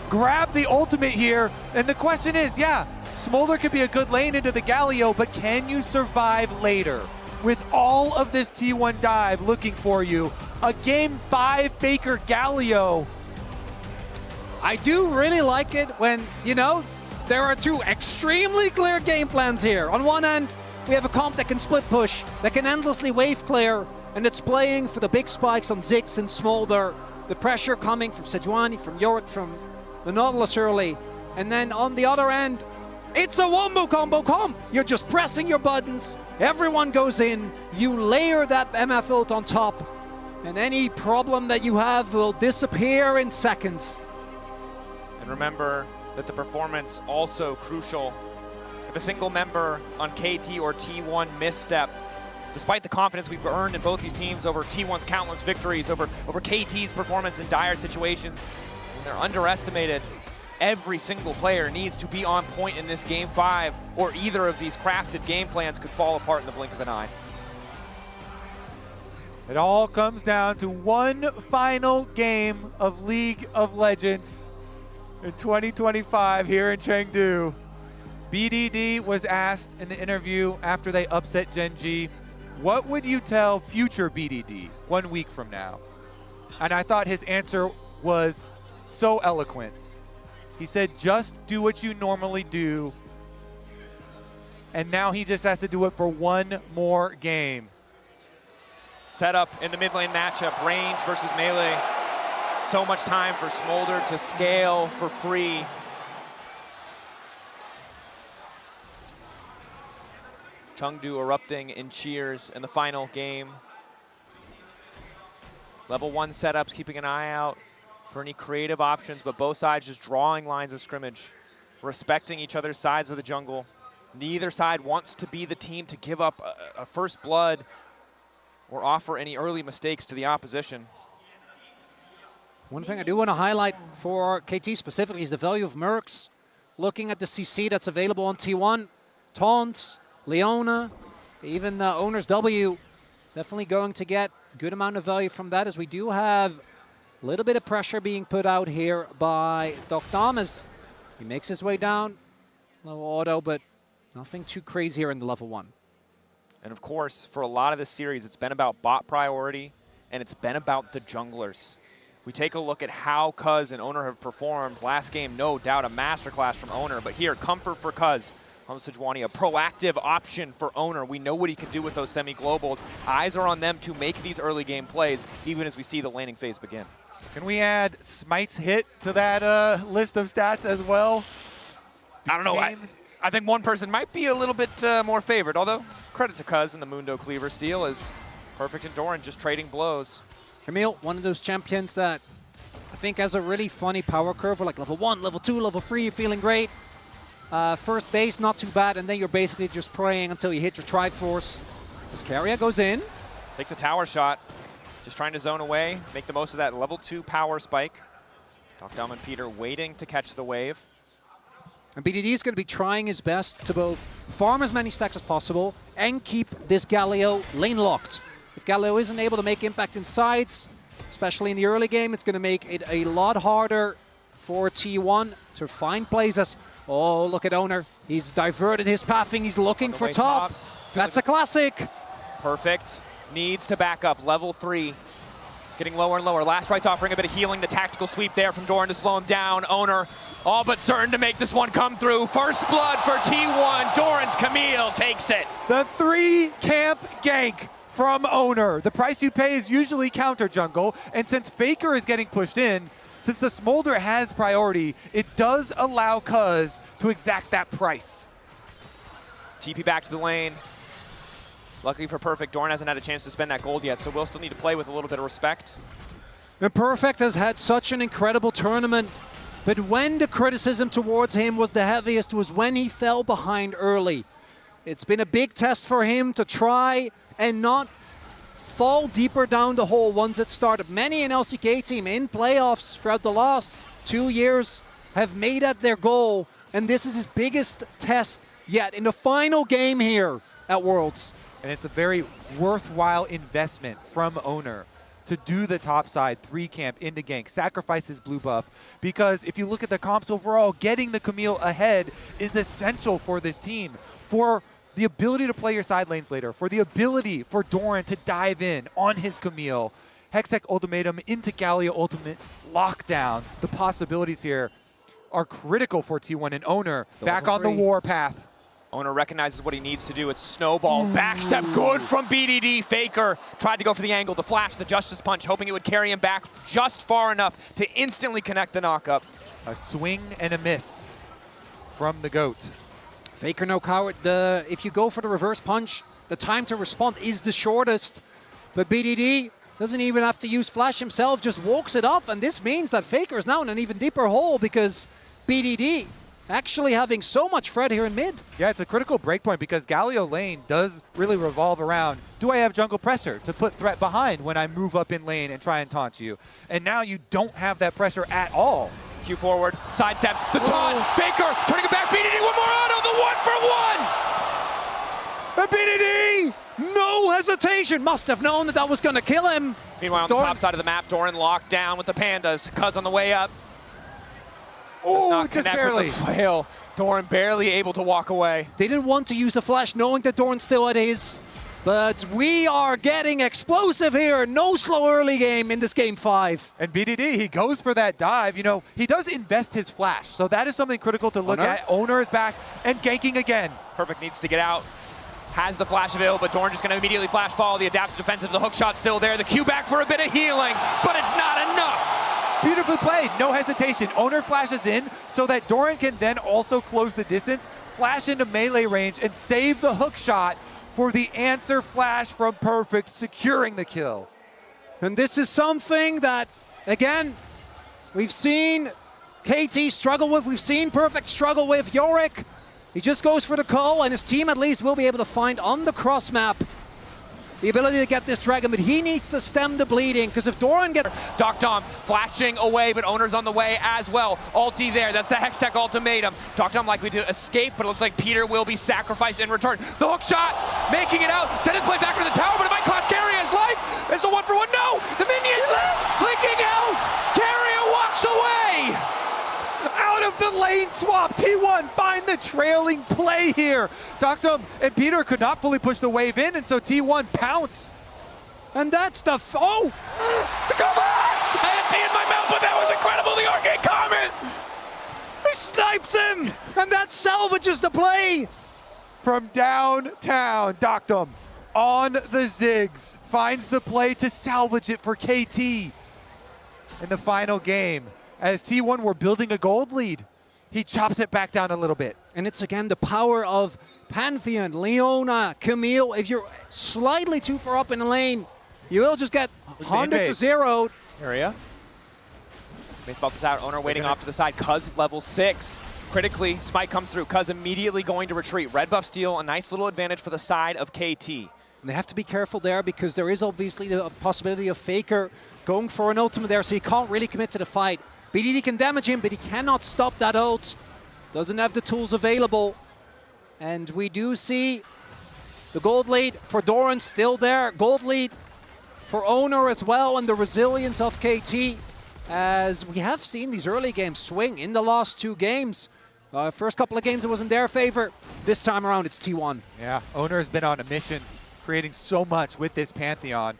Grab the ultimate here. And the question is, yeah, Smolder could be a good lane into the Galio, but can you survive later? With all of this T1 dive looking for you, a Game 5 Faker Galio. I do really like it when, you know, there are two extremely clear game plans here. On one end, we have a comp that can split push, that can endlessly wave clear, and it's playing for the big spikes on Ziggs and Smolder. The pressure coming from Sejuani, from Yorick, from the Nautilus early. And then on the other end, it's a Wombo combo comp. You're just pressing your buttons. Everyone goes in. You layer that MF ult on top, and any problem that you have will disappear in seconds. And remember that the performance also crucial. If a single member on KT or T1 misstep, despite the confidence we've earned in both these teams over T1's countless victories, over KT's performance in dire situations, when they're underestimated, every single player needs to be on point in this Game 5, or either of these crafted game plans could fall apart in the blink of an eye. It all comes down to one final game of League of Legends in 2025 here in Chengdu. BDD was asked in the interview after they upset Gen G, what would you tell future BDD 1 week from now? And I thought his answer was so eloquent. He said, just do what you normally do. And now he just has to do it for one more game. Set up in the mid lane matchup, range versus melee. So much time for Smolder to scale for free. Chengdu erupting in cheers in the final game. Level 1 setups, keeping an eye out for any creative options, but both sides just drawing lines of scrimmage, respecting each other's sides of the jungle. Neither side wants to be the team to give up a first blood or offer any early mistakes to the opposition. One thing I do want to highlight for KT specifically is the value of Mercs. Looking at the CC that's available on T1, Taunts, Leona, even Owner's W, definitely going to get good amount of value from that, as we do have a little bit of pressure being put out here by Dr. as he makes his way down. Low auto, but nothing too crazy here in the level 1. And of course, for a lot of this series, it's been about bot priority, and it's been about the junglers. We take a look at how Cuz and Owner have performed. Last game, no doubt, a masterclass from Owner, but here, comfort for Cuz. On Sejuani, a proactive option for Owner. We know what he can do with those semi-globals. Eyes are on them to make these early game plays, even as we see the laning phase begin. Can we add Smite's hit to that list of stats as well? I don't know. I think one person might be a little bit more favored, although credit to Cuz and the Mundo Cleaver steal as Perfect and Doran just trading blows. Camille, one of those champions that I think has a really funny power curve, where like level 1, level 2, level 3, you're feeling great. First base, not too bad, and then you're basically just praying until you hit your Triforce. As Carrier goes in. Takes a tower shot. Just trying to zone away, make the most of that level 2 power spike. Dr. and Peter waiting to catch the wave. And BDD is going to be trying his best to both farm as many stacks as possible and keep this Galio lane locked. If Galio isn't able to make impact in sides, especially in the early game, it's going to make it a lot harder for T1 to find places. Oh, look at Owner. He's diverted his pathing. He's looking for top. That's a classic. Perfect. Needs to back up. Level 3. Getting lower and lower. Last Right's offering a bit of healing. The tactical sweep there from Doran to slow him down. Owner all but certain to make this one come through. First blood for T1. Doran's Camille takes it. The 3-camp gank from Owner. The price you pay is usually counter jungle, and since Faker is getting pushed in, since the Smolder has priority, it does allow Cuz to exact that price. TP back to the lane. Luckily for Perfect, Doran hasn't had a chance to spend that gold yet, so we'll still need to play with a little bit of respect. And Perfect has had such an incredible tournament, but when the criticism towards him was the heaviest was when he fell behind early. It's been a big test for him to try and not fall deeper down the hole once it started. Many an LCK team in playoffs throughout the last 2 years have made that their goal, and this is his biggest test yet in the final game here at Worlds. And it's a very worthwhile investment from Owner to do the top side 3-camp into gank, sacrifice his blue buff, because if you look at the comps overall, getting the Camille ahead is essential for this team, for the ability to play your side lanes later, for the ability for Doran to dive in on his Camille. Hextech Ultimatum into Galio Ultimate lockdown. The possibilities here are critical for T1 and Owner. Back on the war path. Owner recognizes what he needs to do. It's snowball. Backstep good from BDD. Faker tried to go for the angle, the flash, the Justice Punch, hoping it would carry him back just far enough to instantly connect the knockup. A swing and a miss from the GOAT. Faker no coward. If you go for the reverse punch, the time to respond is the shortest. But BDD doesn't even have to use flash himself, just walks it off, and this means that Faker is now in an even deeper hole because BDD actually having so much Fred here in mid. Yeah, it's a critical breakpoint because Galio lane does really revolve around, do I have jungle pressure to put threat behind when I move up in lane and try and taunt you? And now you don't have that pressure at all. Q forward, sidestep, the taunt, Faker, turning it back, BDD, one more auto, the 1-for-1! And BDD, no hesitation, must have known that was going to kill him. Meanwhile, on the top side of the map, Doran locked down with the Pandas, Cuz on the way up. Oh, just barely. With the flail. Doran barely able to walk away. They didn't want to use the flash knowing that Doran's still at his. But we are getting explosive here. No slow early game in this game 5. And BDD, he goes for that dive. You know, he does invest his flash. So that is something critical to look at. Owner is back and ganking again. Perfect needs to get out. Has the flash available, but Doran just going to immediately flash follow. The adaptive defensive, the hook shot still there. The Q back for a bit of healing, but it's not enough. Beautifully played, no hesitation. Owner flashes in so that Doran can then also close the distance, flash into melee range and save the hook shot for the answer flash from Perfect, securing the kill. And this is something that, again, we've seen KT struggle with, we've seen Perfect struggle with. Yorick, he just goes for the call, and his team at least will be able to find on the cross map the ability to get this dragon, but he needs to stem the bleeding, because if Doran gets... Doctom flashing away, but Owner's on the way as well. Ulti there, that's the Hextech ultimatum. Doctom likely to escape, but it looks like Peter will be sacrificed in return. The hook shot, making it out, send it play back to the tower, but it might cost Carrier's life. It's the 1-for-1, no! The minion flicking out! Carrier walks away! Out of the lane swap, T1 find the trailing play here. Doctum and Peter could not fully push the wave in, and so T1 pounce. And that's the... The comments! I had tea in my mouth, but that was incredible, the arcade comment! He snipes him, and that salvages the play. From downtown, Doctum on the Ziggs finds the play to salvage it for KT in the final game. As T1 were building a gold lead, he chops it back down a little bit. And it's again the power of Pantheon, Leona, Camille. If you're slightly too far up in the lane, you will just get 100 to 0. Area. May spell this out. Owner waiting off to the side. Cuz level 6. Critically, Spike comes through. Cuz immediately going to retreat. Red buff steal, a nice little advantage for the side of KT. And they have to be careful there because there is obviously the possibility of Faker going for an ultimate there, so he can't really commit to the fight. BDD can damage him, but he cannot stop that ult. Doesn't have the tools available. And we do see the gold lead for Doran still there. Gold lead for Owner as well, and the resilience of KT. As we have seen these early games swing in the last 2 games. First couple of games it was in their favor. This time around it's T1. Yeah, Owner has been on a mission, creating so much with this Pantheon.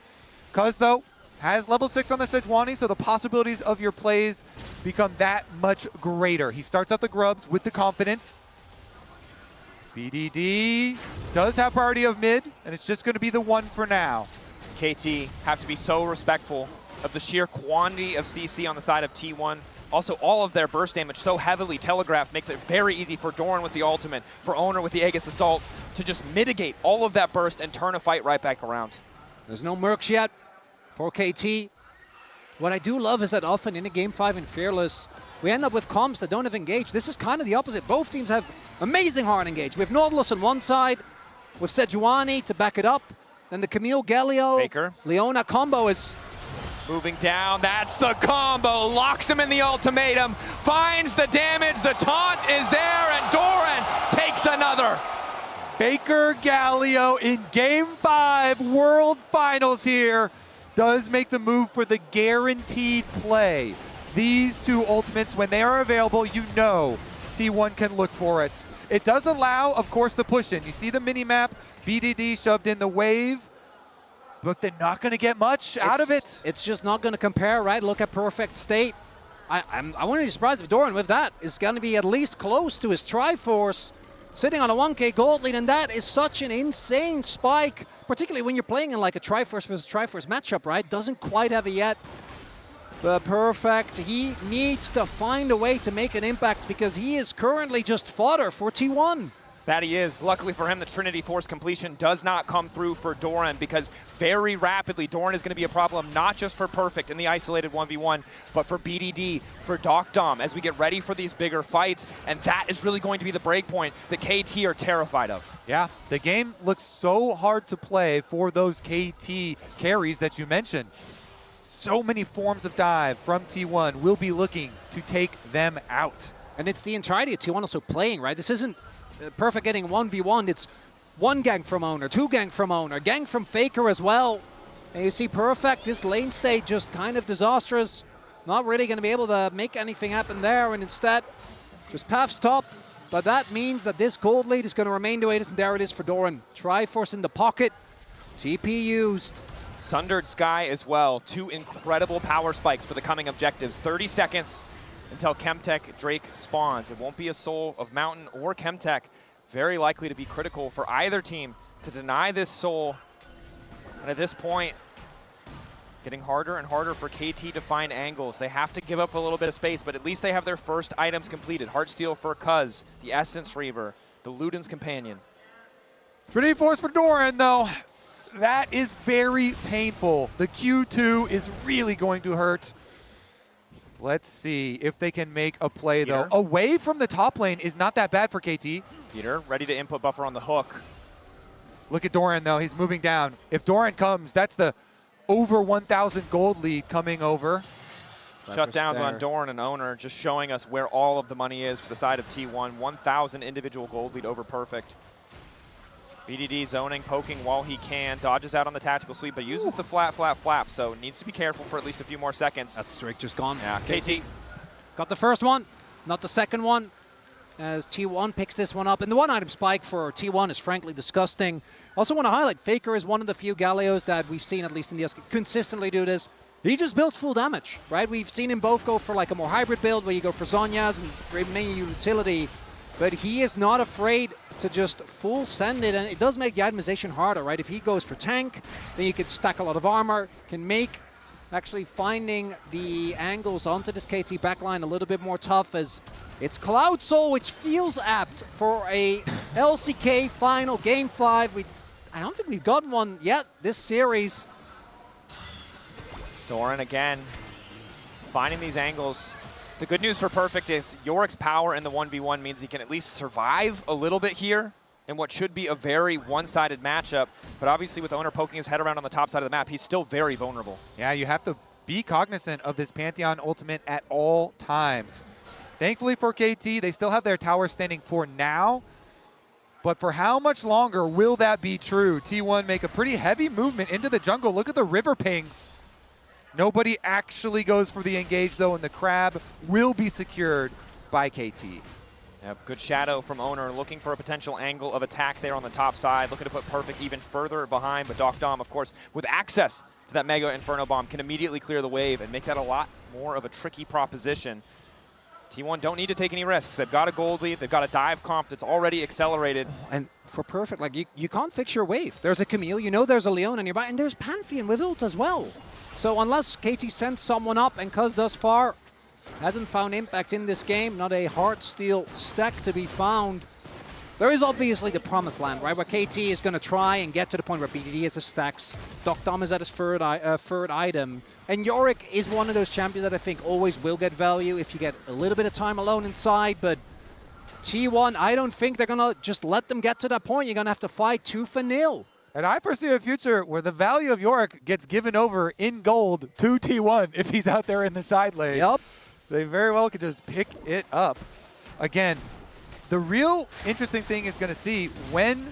Cuz though, has level 6 on the Sejuani, so the possibilities of your plays become that much greater. He starts out the grubs with the confidence. BDD does have priority of mid, and it's just going to be the one for now. KT have to be so respectful of the sheer quantity of CC on the side of T1. Also, all of their burst damage so heavily telegraphed makes it very easy for Doran with the ultimate, for Owner with the Aegis Assault, to just mitigate all of that burst and turn a fight right back around. There's no mercs yet for KT. What I do love is that often in a Game 5 in Fearless, we end up with comps that don't have engage. This is kind of the opposite. Both teams have amazing hard engage. We have Nautilus on one side, with Sejuani to back it up. Then the Camille Galio, Baker. Leona combo is moving down. That's the combo. Locks him in the ultimatum. Finds the damage. The taunt is there, and Doran takes another. Baker Galio in Game 5 World Finals here does make the move for the guaranteed play. These 2 ultimates, when they are available, you know T1 can look for it. It does allow, of course, the push in. You see the mini-map, BDD shoved in the wave, but they're not going to get much out of it. It's just not going to compare, right? Look at Perfect State. I wouldn't be surprised if Doran with that is going to be at least close to his Triforce, sitting on a 1K gold lead, and that is such an insane spike, particularly when you're playing in like a Triforce versus Triforce matchup, right? Doesn't quite have it yet. But Perfect, he needs to find a way to make an impact because he is currently just fodder for T1. That he is. Luckily for him, the Trinity Force completion does not come through for Doran because very rapidly Doran is going to be a problem not just for Perfect in the isolated 1v1, but for BDD, for Doctom as we get ready for these bigger fights, and that is really going to be the break point that KT are terrified of. Yeah, the game looks so hard to play for those KT carries that you mentioned. So many forms of dive from T1 will be looking to take them out. And it's the entirety of T1 also playing, right? This isn't Perfect getting 1v1, it's 1 gang from Owner, 2 gang from Owner, gang from Faker as well. And you see Perfect, this lane state just kind of disastrous. Not really going to be able to make anything happen there, and instead just paths top. But that means that this gold lead is going to remain the way it is, and there it is for Doran. Triforce in the pocket, TP used. Sundered Sky as well. 2 incredible power spikes for the coming objectives. 30 seconds until Chemtech Drake spawns. It won't be a soul of Mountain or Chemtech. Very likely to be critical for either team to deny this soul. And at this point, getting harder and harder for KT to find angles. They have to give up a little bit of space, but at least they have their first items completed. Heartsteel for Cuz, the Essence Reaver, the Luden's companion. Trinity Force for Doran, though. That is very painful. The Q2 is really going to hurt. Let's see if they can make a play, though. Away from the top lane is not that bad for KT. Peter ready to input buffer on the hook. Look at Doran, though. He's moving down. If Doran comes, that's the over 1,000 gold lead coming over. Shutdowns on Doran and Owner, just showing us where all of the money is for the side of T1. 1,000 individual gold lead over Perfect. BDD zoning, poking while he can, dodges out on the tactical sweep, but uses the flap, so needs to be careful for at least a few more seconds. That's Drake just gone. Yeah, KT. Got the first one, not the second one, as T1 picks this one up. And the one-item spike for T1 is frankly disgusting. Also want to highlight, Faker is one of the few Gallios that we've seen, at least in the SK, consistently do this. He just builds full damage, right? We've seen him both go for like a more hybrid build where you go for Zhonya's and remain utility, but he is not afraid to just full send it, and it does make the itemization harder, right? If he goes for tank, then you can stack a lot of armor, can make actually finding the angles onto this KT backline a little bit more tough, as it's Cloud Soul, which feels apt for a LCK final game 5. I don't think we've gotten one yet this series. Doran again, finding these angles. The good news for Perfect is Yorick's power in the 1v1 means he can at least survive a little bit here in what should be a very one-sided matchup. But obviously with Owner poking his head around on the top side of the map, he's still very vulnerable. Yeah, you have to be cognizant of this Pantheon ultimate at all times. Thankfully for KT, they still have their tower standing for now. But for how much longer will that be true? T1 make a pretty heavy movement into the jungle. Look at the river pings. Nobody actually goes for the engage, though, and the crab will be secured by KT. Yeah, good shadow from Owner, looking for a potential angle of attack there on the top side, looking to put Perfect even further behind, but Doc Dom, of course, with access to that Mega Inferno Bomb, can immediately clear the wave and make that a lot more of a tricky proposition. T1 don't need to take any risks. They've got a gold lead, they've got a dive comp that's already accelerated. And for Perfect, like you can't fix your wave. There's a Camille, you know there's a Leona nearby, and there's Pantheon with ult as well. So unless KT sends someone up, and Cuz thus far hasn't found impact in this game, not a hard steel stack to be found. There is obviously the promised land, right, where KT is going to try and get to the point where BDD is his stacks, Doc Dom is at his third item, and Yorick is one of those champions that I think always will get value if you get a little bit of time alone inside, but T1, I don't think they're going to just let them get to that point. You're going to have to fight tooth and nail. And I foresee a future where the value of Yorick gets given over in gold to T1 if he's out there in the side lane. Yep. They very well could just pick it up. Again, the real interesting thing is going to see when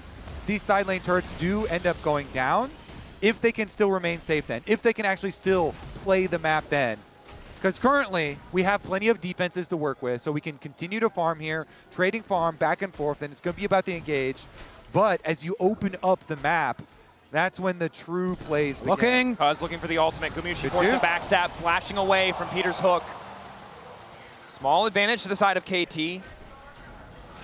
these side lane turrets do end up going down, if they can still remain safe then, if they can actually still play the map then. Because currently, we have plenty of defenses to work with, so we can continue to farm here, trading farm back and forth, and it's going to be about the engage. But as you open up the map, that's when the true plays begin. Cuz looking for the ultimate. Gumayushi forced to backstab, flashing away from Peter's hook. Small advantage to the side of KT.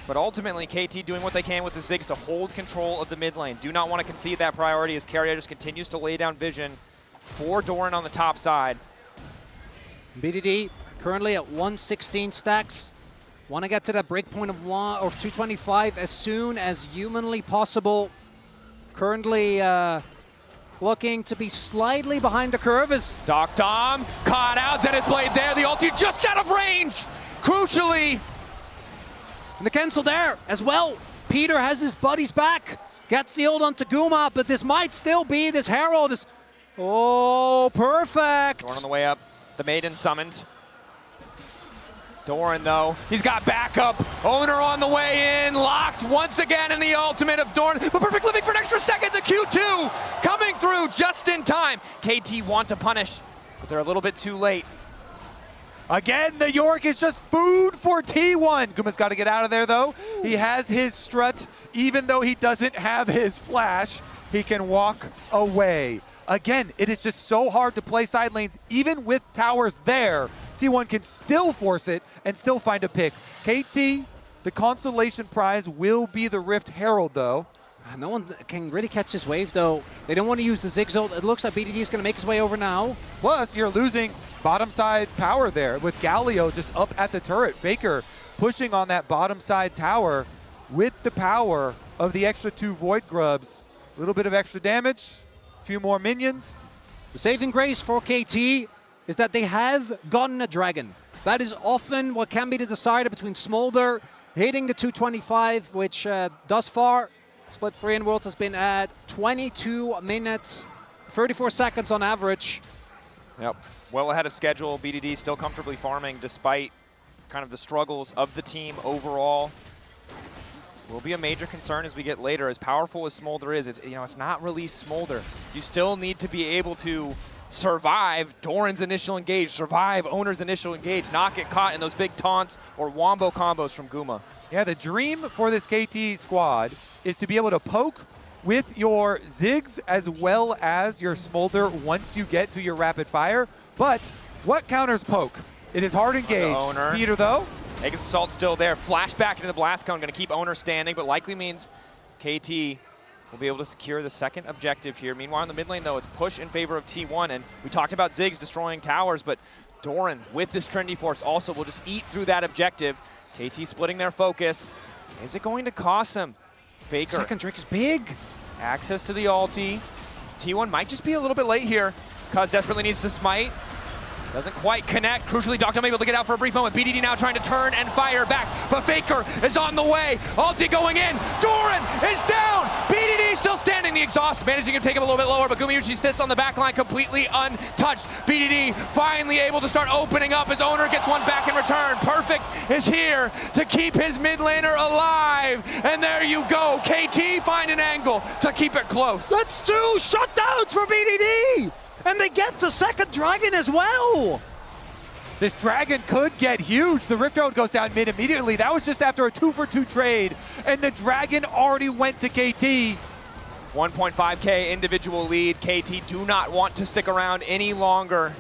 But ultimately, KT doing what they can with the Ziggs to hold control of the mid lane. Do not want to concede that priority as Carrier just continues to lay down vision for Doran on the top side. BDD currently at 116 stacks. Want to get to that breakpoint of 225 as soon as humanly possible. Currently looking to be slightly behind the curve as Doc Dom caught out, Zenith Blade there, the ulti just out of range! Crucially! And the cancel there as well. Peter has his buddies back. Gets the ult onto Guma, but this might still be this Herald is... Oh, perfect! Doran on the way up. The Maiden summoned. Doran, though, he's got backup. Owner on the way in, locked once again in the ultimate of Doran. But Perfect living for an extra second. The Q2 coming through just in time. KT want to punish, but they're a little bit too late. Again, the Yorick is just food for T1. Guma's got to get out of there, though. He has his strut. Even though he doesn't have his flash, he can walk away. Again, it is just so hard to play side lanes, even with towers there. T1 can still force it and still find a pick. KT, the consolation prize will be the Rift Herald, though. No one can really catch this wave, though. They don't want to use the Ziggs ult. It looks like BDD is going to make his way over now. Plus, you're losing bottom side power there with Galio just up at the turret. Faker pushing on that bottom side tower. with the power of the extra 2 Void Grubs. A little bit of extra damage, a few more minions. The saving grace for KT is that they have gotten a dragon. That is often what can be the decider between Smolder hitting the 225, which thus far, Split 3 in Worlds has been at 22 minutes, 34 seconds on average. Yep, well ahead of schedule. BDD still comfortably farming despite kind of the struggles of the team overall. Will be a major concern as we get later. As powerful as Smolder is, it's not really Smolder. You still need to be able to survive Doran's initial engage, survive Owner's initial engage, not get caught in those big taunts or wombo combos from Guma. Yeah, the dream for this KT squad is to be able to poke with your Ziggs as well as your Smolder once you get to your rapid fire. But what counters poke? It is hard engage. Peter, though. Aegis Assault still there. Flashback into the Blast Cone, going to keep Owner standing, but likely means KT will be able to secure the second objective here. Meanwhile, in the mid lane, though, it's push in favor of T1, and we talked about Ziggs destroying towers, but Doran, with this Trendy Force, also will just eat through that objective. KT splitting their focus. Is it going to cost them? Faker. Second Drake is big. Access to the ulti. T1 might just be a little bit late here. Cuz desperately needs to smite. Doesn't quite connect. Crucially, Doctum able to get out for a brief moment. BDD now trying to turn and fire back, but Faker is on the way. Ulti going in. Doran is down. BDD still standing. The exhaust managing to take him a little bit lower, but Gumayushi sits on the back line completely untouched. BDD finally able to start opening up. His Owner gets one back in return. Perfect is here to keep his mid laner alive. And there you go. KT find an angle to keep it close. That's 2 shutdowns for BDD. And they get the second dragon as well. This dragon could get huge. The Rift Herald goes down mid immediately. That was just after a 2-for-2 trade, and the dragon already went to KT. 1.5k individual lead. KT do not want to stick around any longer.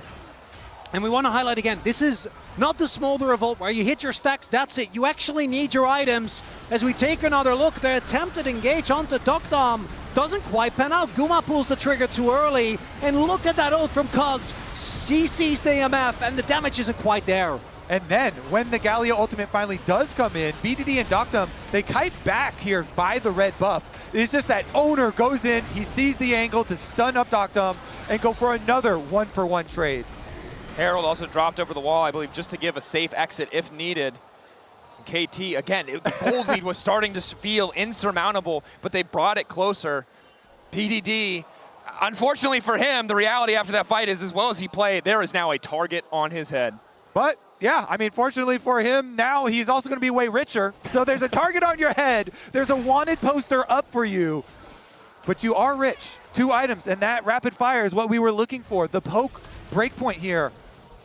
And we want to highlight again, this is not the Smolder Revolt where you hit your stacks, that's it. You actually need your items. As we take another look, the attempted engage onto Doctom doesn't quite pan out. Guma pulls the trigger too early, and look at that ult from Cuz. CC's the MF, and the damage isn't quite there. And then, when the Galio ultimate finally does come in, BDD and Doctum, they kite back here by the red buff. It's just that Owner goes in, he sees the angle to stun up Doctum, and go for another 1-for-1 trade. Herald also dropped over the wall, I believe, just to give a safe exit if needed. KT, again, the gold lead was starting to feel insurmountable, but they brought it closer. BDD, unfortunately for him, the reality after that fight is as well as he played, there is now a target on his head. But, yeah, I mean, fortunately for him, now he's also going to be way richer. So there's a target on your head. There's a wanted poster up for you. But you are rich. 2 items, and that rapid fire is what we were looking for. The poke breakpoint here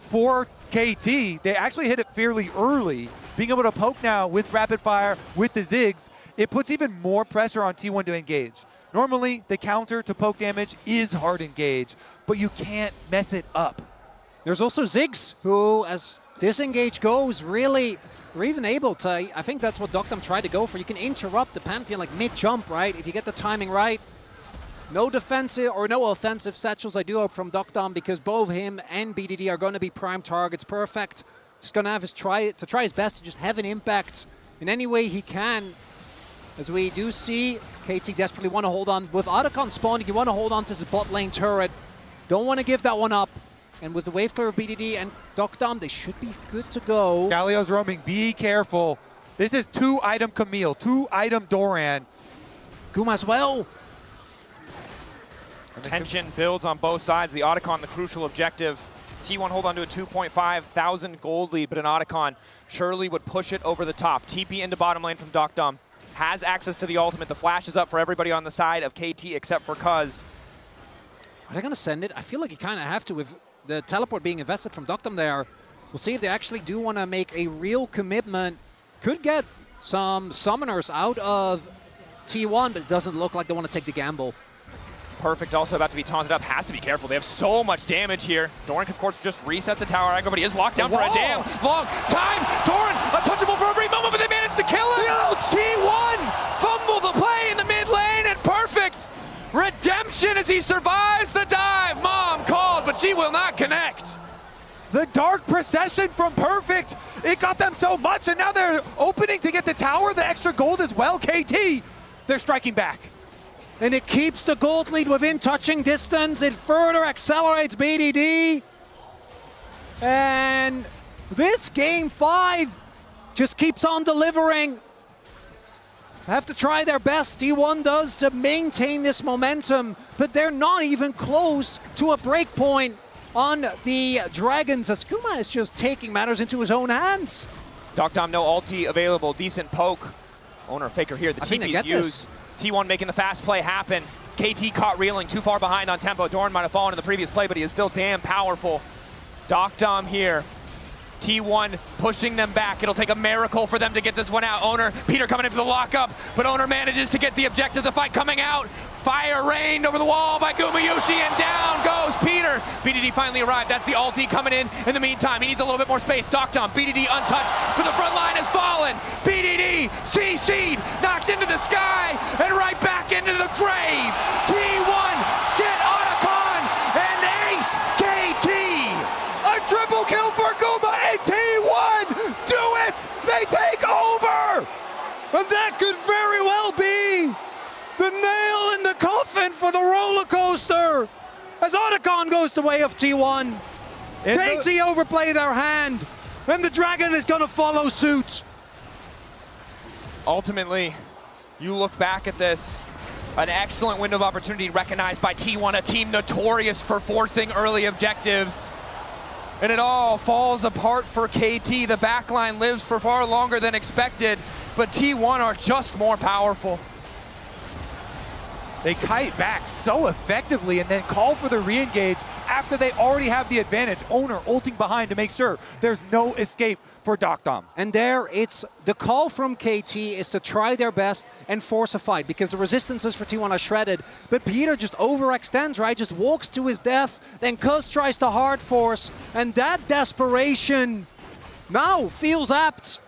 for KT, they actually hit it fairly early. Being able to poke now with rapid fire, with the Ziggs, it puts even more pressure on T1 to engage. Normally, the counter to poke damage is hard engage, but you can't mess it up. There's also Ziggs, who, as disengage goes, really, or even able to, I think that's what Doctum tried to go for. You can interrupt the Pantheon like mid-jump, right? If you get the timing right. No defensive or no offensive satchels, I do hope, from Doctum, because both him and BDD are going to be prime targets. Perfect. Just going to have try his best to just have an impact in any way he can. As we do see, KT desperately want to hold on. With Otacon spawning, you want to hold on to his bot lane turret. Don't want to give that one up. And with the wave clear of BDD and Doctum, they should be good to go. Galio's roaming. Be careful. This is 2-item Camille, 2-item Doran. Guma as well. Tension builds on both sides. The Otacon, the crucial objective. T1 hold on to a 2,500 gold lead, but an Otacon surely would push it over the top. TP into bottom lane from Doctum. Has access to the ultimate. The flash is up for everybody on the side of KT except for Cuz. Are they going to send it? I feel like you kind of have to with the teleport being invested from Doctum there. We'll see if they actually do want to make a real commitment. Could get some summoners out of T1, but it doesn't look like they want to take the gamble. Perfect also about to be taunted up. Has to be careful. They have so much damage here. Doran, of course, just reset the tower aggro, but he is locked down for a damn long time. Doran, untouchable for a brief moment, but they managed to kill him. T1 fumble the play in the mid lane, and perfect redemption as he survives the dive. Mom called, but she will not connect. The Dark Procession from Perfect, it got them so much, and now they're opening to get the tower, the extra gold as well. KT, they're striking back. And it keeps the gold lead within touching distance. It further accelerates BDD. And this game 5 just keeps on delivering. Have to try their best, T1 does, to maintain this momentum, but they're not even close to a break point on the Dragons, as Kuma is just taking matters into his own hands. Dom, no ulti available, decent poke. Owner Faker here, the TP's used. T1 making the fast play happen. KT caught reeling, too far behind on tempo. Doran might have fallen in the previous play, but he is still damn powerful. Dom here. T1 pushing them back. It'll take a miracle for them to get this one out. Owner, Peter coming in for the lockup, but Owner manages to get the objective, the fight coming out. Fire rained over the wall by Gumayushi, and down goes Peter. BDD finally arrived. That's the ulti coming in the meantime. He needs a little bit more space. Dom, BDD untouched, but the front line has fallen. BDD, CC'd, knocked into the sky, and right back into the grave. T1, get Otacon, and ace KT. A triple kill for Guma, and T1 do it! They take over! And that could very well be the nail in the coffin for the roller coaster, as Otacon goes the way of T1. KT overplay their hand, and the Dragon is going to follow suit. Ultimately, you look back at this, an excellent window of opportunity recognized by T1, a team notorious for forcing early objectives. And it all falls apart for KT. The backline lives for far longer than expected, but T1 are just more powerful. They kite back so effectively and then call for the re-engage after they already have the advantage. Owner ulting behind to make sure there's no escape for Dom. And there, it's the call from KT is to try their best and force a fight, because the resistances for T1 are shredded. But Peter just overextends, right? Just walks to his death, then Cuz tries to hard force, and that desperation now feels apt.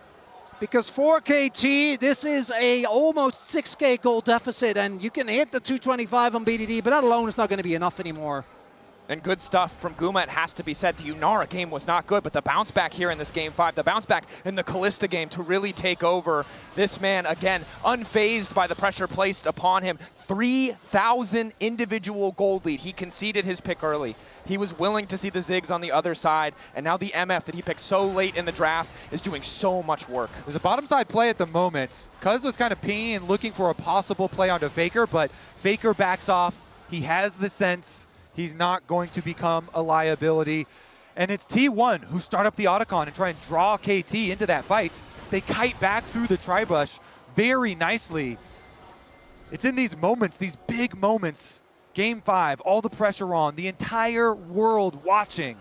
Because for KT, this is a almost 6k gold deficit, and you can hit the 225 on BDD, but that alone is not going to be enough anymore. And good stuff from Guma, it has to be said. The Unara game was not good, but the bounce back here in this game 5, the bounce back in the Kalista game to really take over. This man, again, unfazed by the pressure placed upon him. 3,000 individual gold lead. He conceded his pick early. He was willing to see the Ziggs on the other side, and now the MF that he picked so late in the draft is doing so much work. There's a bottom side play at the moment. Cuz was kind of pinging and looking for a possible play onto Faker, but Faker backs off. He has the sense. He's not going to become a liability. And it's T1 who start up the Otacon and try and draw KT into that fight. They kite back through the tri-bush very nicely. It's in these moments, these big moments, Game 5, all the pressure on, the entire world watching.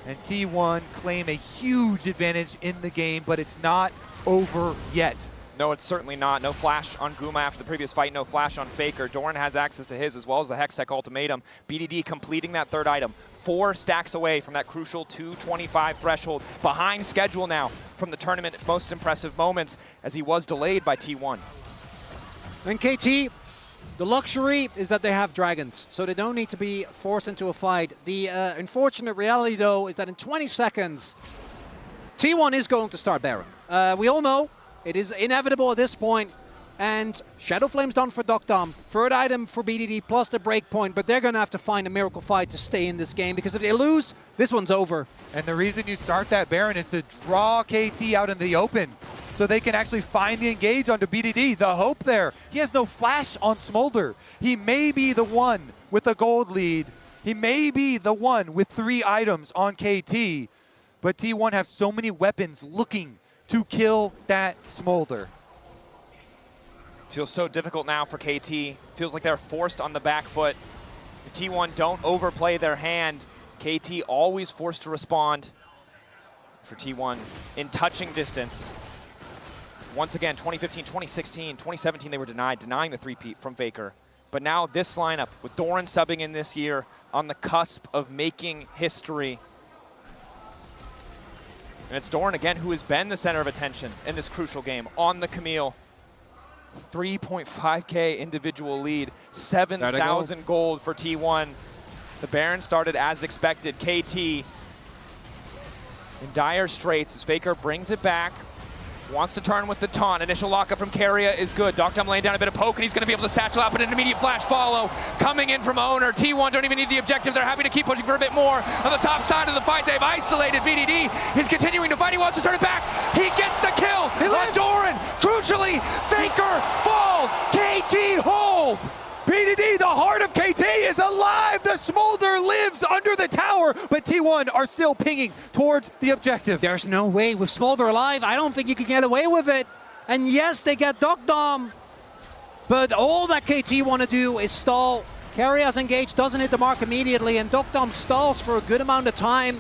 And T1 claim a huge advantage in the game, but it's not over yet. No, it's certainly not. No flash on Guma after the previous fight. No flash on Faker. Doran has access to his as well as the Hextech ultimatum. BDD completing that third item. 4 stacks away from that crucial 225 threshold. Behind schedule now from the tournament most impressive moments as he was delayed by T1. And KT, the luxury is that they have dragons, so they don't need to be forced into a fight. The unfortunate reality, though, is that in 20 seconds, T1 is going to start Baron. We all know it is inevitable at this point, and Shadow Flame's done for Dom. Third item for BDD plus the breakpoint, but they're going to have to find a miracle fight to stay in this game, because if they lose, this one's over. And the reason you start that Baron is to draw KT out in the open, so they can actually find the engage onto BDD. The hope there, he has no flash on Smolder. He may be the one with a gold lead. He may be the one with 3 items on KT, but T1 have so many weapons looking to kill that Smolder. Feels so difficult now for KT. Feels like they're forced on the back foot. If T1 don't overplay their hand, KT always forced to respond. For T1 in touching distance. Once again, 2015, 2016, 2017, they were denying the three-peat from Faker. But now this lineup, with Doran subbing in this year, on the cusp of making history. And it's Doran again who has been the center of attention in this crucial game on the Camille. 3.5k individual lead, 7,000 gold for T1. The Baron started as expected. KT in dire straits as Faker brings it back. Wants to turn with the taunt. Initial lockup from Keria is good. Doctum laying down a bit of poke, and he's going to be able to satchel out, but an immediate flash follow coming in from Owner. T1 don't even need the objective. They're happy to keep pushing for a bit more. On the top side of the fight, they've isolated BDD. He's continuing to fight. He wants to turn it back. He gets the kill on Doran. Crucially, Faker falls. KT hold. BDD, the heart of KT, is alive! The smolder lives under the tower, but T1 are still pinging towards the objective. There's no way with Smolder alive. I don't think you can get away with it. And yes, they get Doctom, but all that KT want to do is stall. Keria's engaged, doesn't hit the mark immediately, and Doctom stalls for a good amount of time.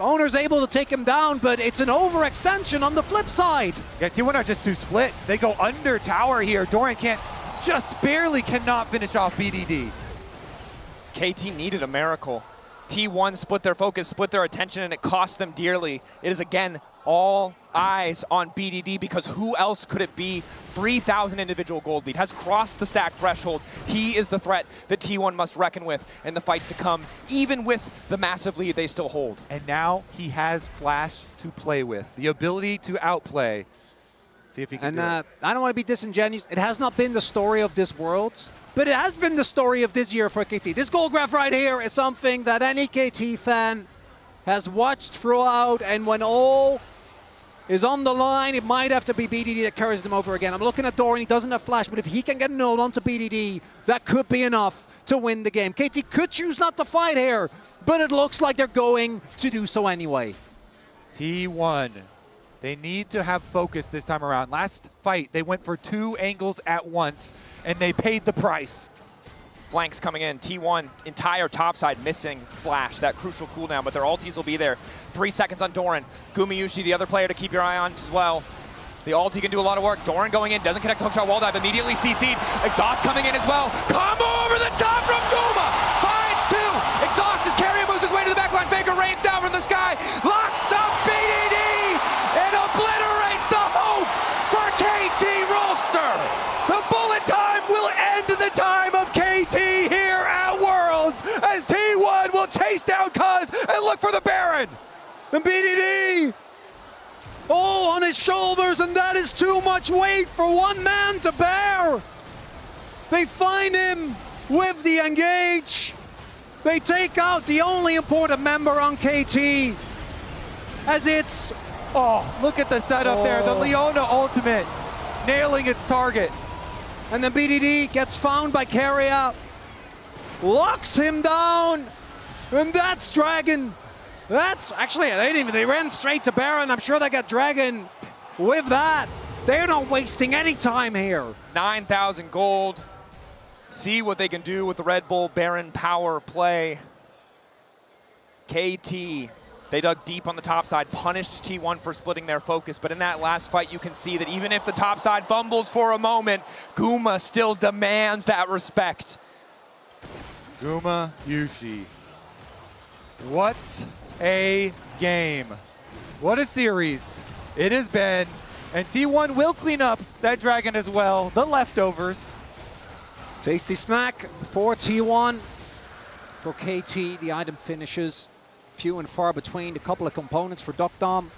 Owner's able to take him down, but it's an overextension on the flip side. Yeah, T1 are just too split. They go under tower here. Doran just barely cannot finish off BDD. KT needed a miracle. T1 split their focus, split their attention, and it cost them dearly. It is again all eyes on BDD because who else could it be? 3,000 individual gold lead, has crossed the stack threshold. He is the threat that T1 must reckon with in the fights to come, even with the massive lead they still hold. And now he has Flash to play with, the ability to outplay. See if he can do it. I don't want to be disingenuous. It has not been the story of this world, but it has been the story of this year for KT. This gold graph right here is something that any KT fan has watched throughout, and when all is on the line, it might have to be BDD that carries them over again. I'm looking at Doran, he doesn't have Flash, but if he can get a node onto BDD, that could be enough to win the game. KT could choose not to fight here, but it looks like they're going to do so anyway. T1. They need to have focus this time around. Last fight, they went for 2 angles at once, and they paid the price. Flanks coming in. T1, entire topside missing Flash, that crucial cooldown, but their ultis will be there. 3 seconds on Doran. Gumayushi, the other player to keep your eye on as well. The ulti can do a lot of work. Doran going in, doesn't connect hookshot wall dive, immediately CC'd. Exhaust coming in as well. Combo over the top from Guma! Finds 2! Exhaust as Keria moves his way to the backline. Faker rains down from the sky, locks up BDD! And obliterates the hope for KT Rolster. The bullet time will end the time of KT here at Worlds as T1 will chase down Cuz and look for the Baron. And BDD, on his shoulders, and that is too much weight for one man to bear. They find him with the engage. They take out the only important member on KT as it's look at the setup there. The Leona ultimate nailing its target. And then BDD gets found by Keria, locks him down, and that's Dragon. That's actually, they ran straight to Baron. I'm sure they got Dragon with that. They're not wasting any time here. 9,000 gold. See what they can do with the Red Bull Baron power play. KT. They dug deep on the top side, punished T1 for splitting their focus, but in that last fight you can see that even if the top side fumbles for a moment, Guma still demands that respect. Gumayushi. What a game. What a series it has been, and T1 will clean up that Dragon as well, the leftovers. Tasty snack for T1. For KT, the item finishes few and far between, a couple of components for Doctom.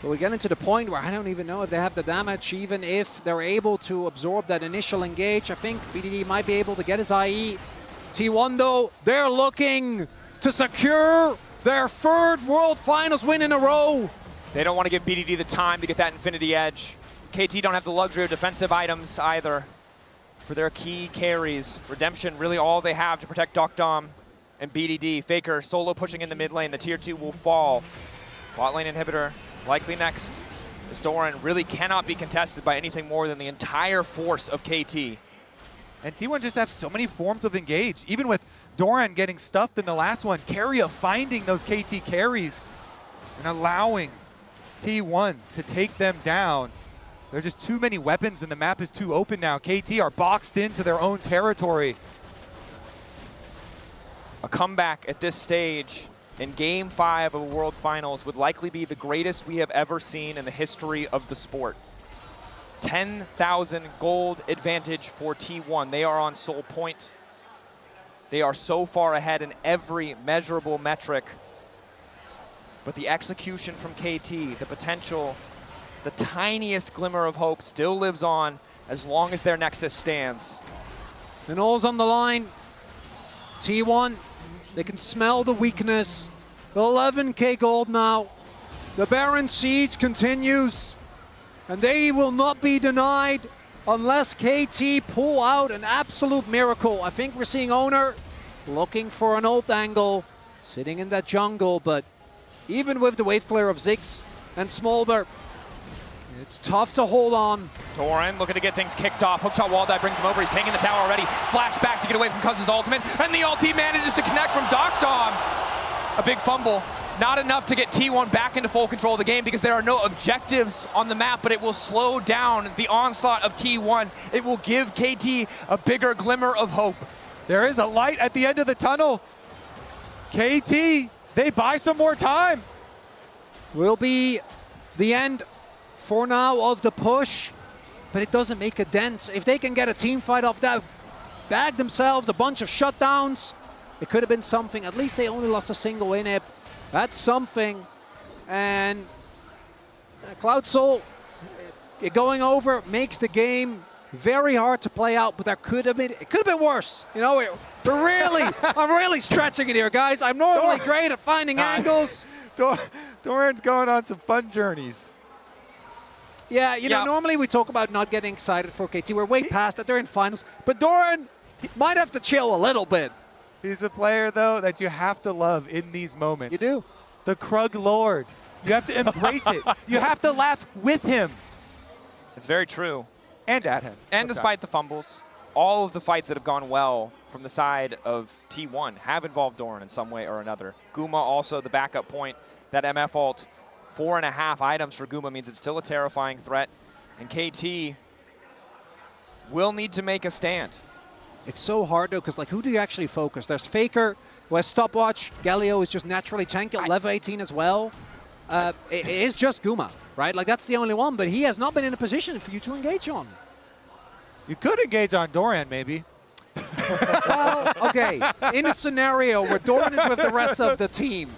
But we get into the point where I don't even know if they have the damage, even if they're able to absorb that initial engage. I think BDD might be able to get his IE. T1 though, they're looking to secure their 3rd World Finals win in a row. They don't want to give BDD the time to get that Infinity Edge. KT don't have the luxury of defensive items either for their key carries. Redemption, really all they have to protect Doctom and BDD. Faker solo pushing in the mid lane. The tier 2 will fall. Bot lane inhibitor likely next. This Doran really cannot be contested by anything more than the entire force of KT. And T1 just have so many forms of engage. Even with Doran getting stuffed in the last one, Keria finding those KT carries and allowing T1 to take them down. There are just too many weapons and the map is too open now. KT are boxed into their own territory. A comeback at this stage in Game 5 of a World Finals would likely be the greatest we have ever seen in the history of the sport. 10,000 gold advantage for T1. They are on Soul Point. They are so far ahead in every measurable metric. But the execution from KT, the potential, the tiniest glimmer of hope still lives on as long as their Nexus stands. And all's on the line. T1, they can smell the weakness. 11k gold now. The Baron siege continues. And they will not be denied unless KT pull out an absolute miracle. I think we're seeing Owner looking for an ult angle, sitting in that jungle, but even with the wave clear of Ziggs and Smolder, it's tough to hold on. Doran looking to get things kicked off. Hookshot wall that brings him over. He's taking the tower already. Flash back to get away from Cuz's ultimate. And the ulti manages to connect from Doctom. A big fumble. Not enough to get T1 back into full control of the game because there are no objectives on the map, but it will slow down the onslaught of T1. It will give KT a bigger glimmer of hope. There is a light at the end of the tunnel. KT, they buy some more time. Will be the end for now of the push, but it doesn't make a dent. If they can get a team fight off that, bag themselves a bunch of shutdowns, it could have been something. At least they only lost a single inhib. That's something. And Cloud Soul going over makes the game very hard to play out, but it could have been worse. You know, I'm really stretching it here, guys. I'm normally great at finding angles. Doran's going on some fun journeys. Yeah, you know, normally we talk about not getting excited for KT. We're way past that. They're in finals. But Doran might have to chill a little bit. He's a player, though, that you have to love in these moments. You do. The Krug Lord. You have to embrace it. You have to laugh with him. It's very true. And at him. And despite the fumbles, all of the fights that have gone well from the side of T1 have involved Doran in some way or another. Guma also the backup point. That MF ult, 4.5 items for Guma means it's still a terrifying threat. And KT will need to make a stand. It's so hard, though, because, like, who do you actually focus? There's Faker, who has stopwatch. Galio is just naturally tanky, level 18 as well. It is just Guma, right? Like, that's the only one, but he has not been in a position for you to engage on. You could engage on Doran, maybe. Well, okay, in a scenario where Doran is with the rest of the team,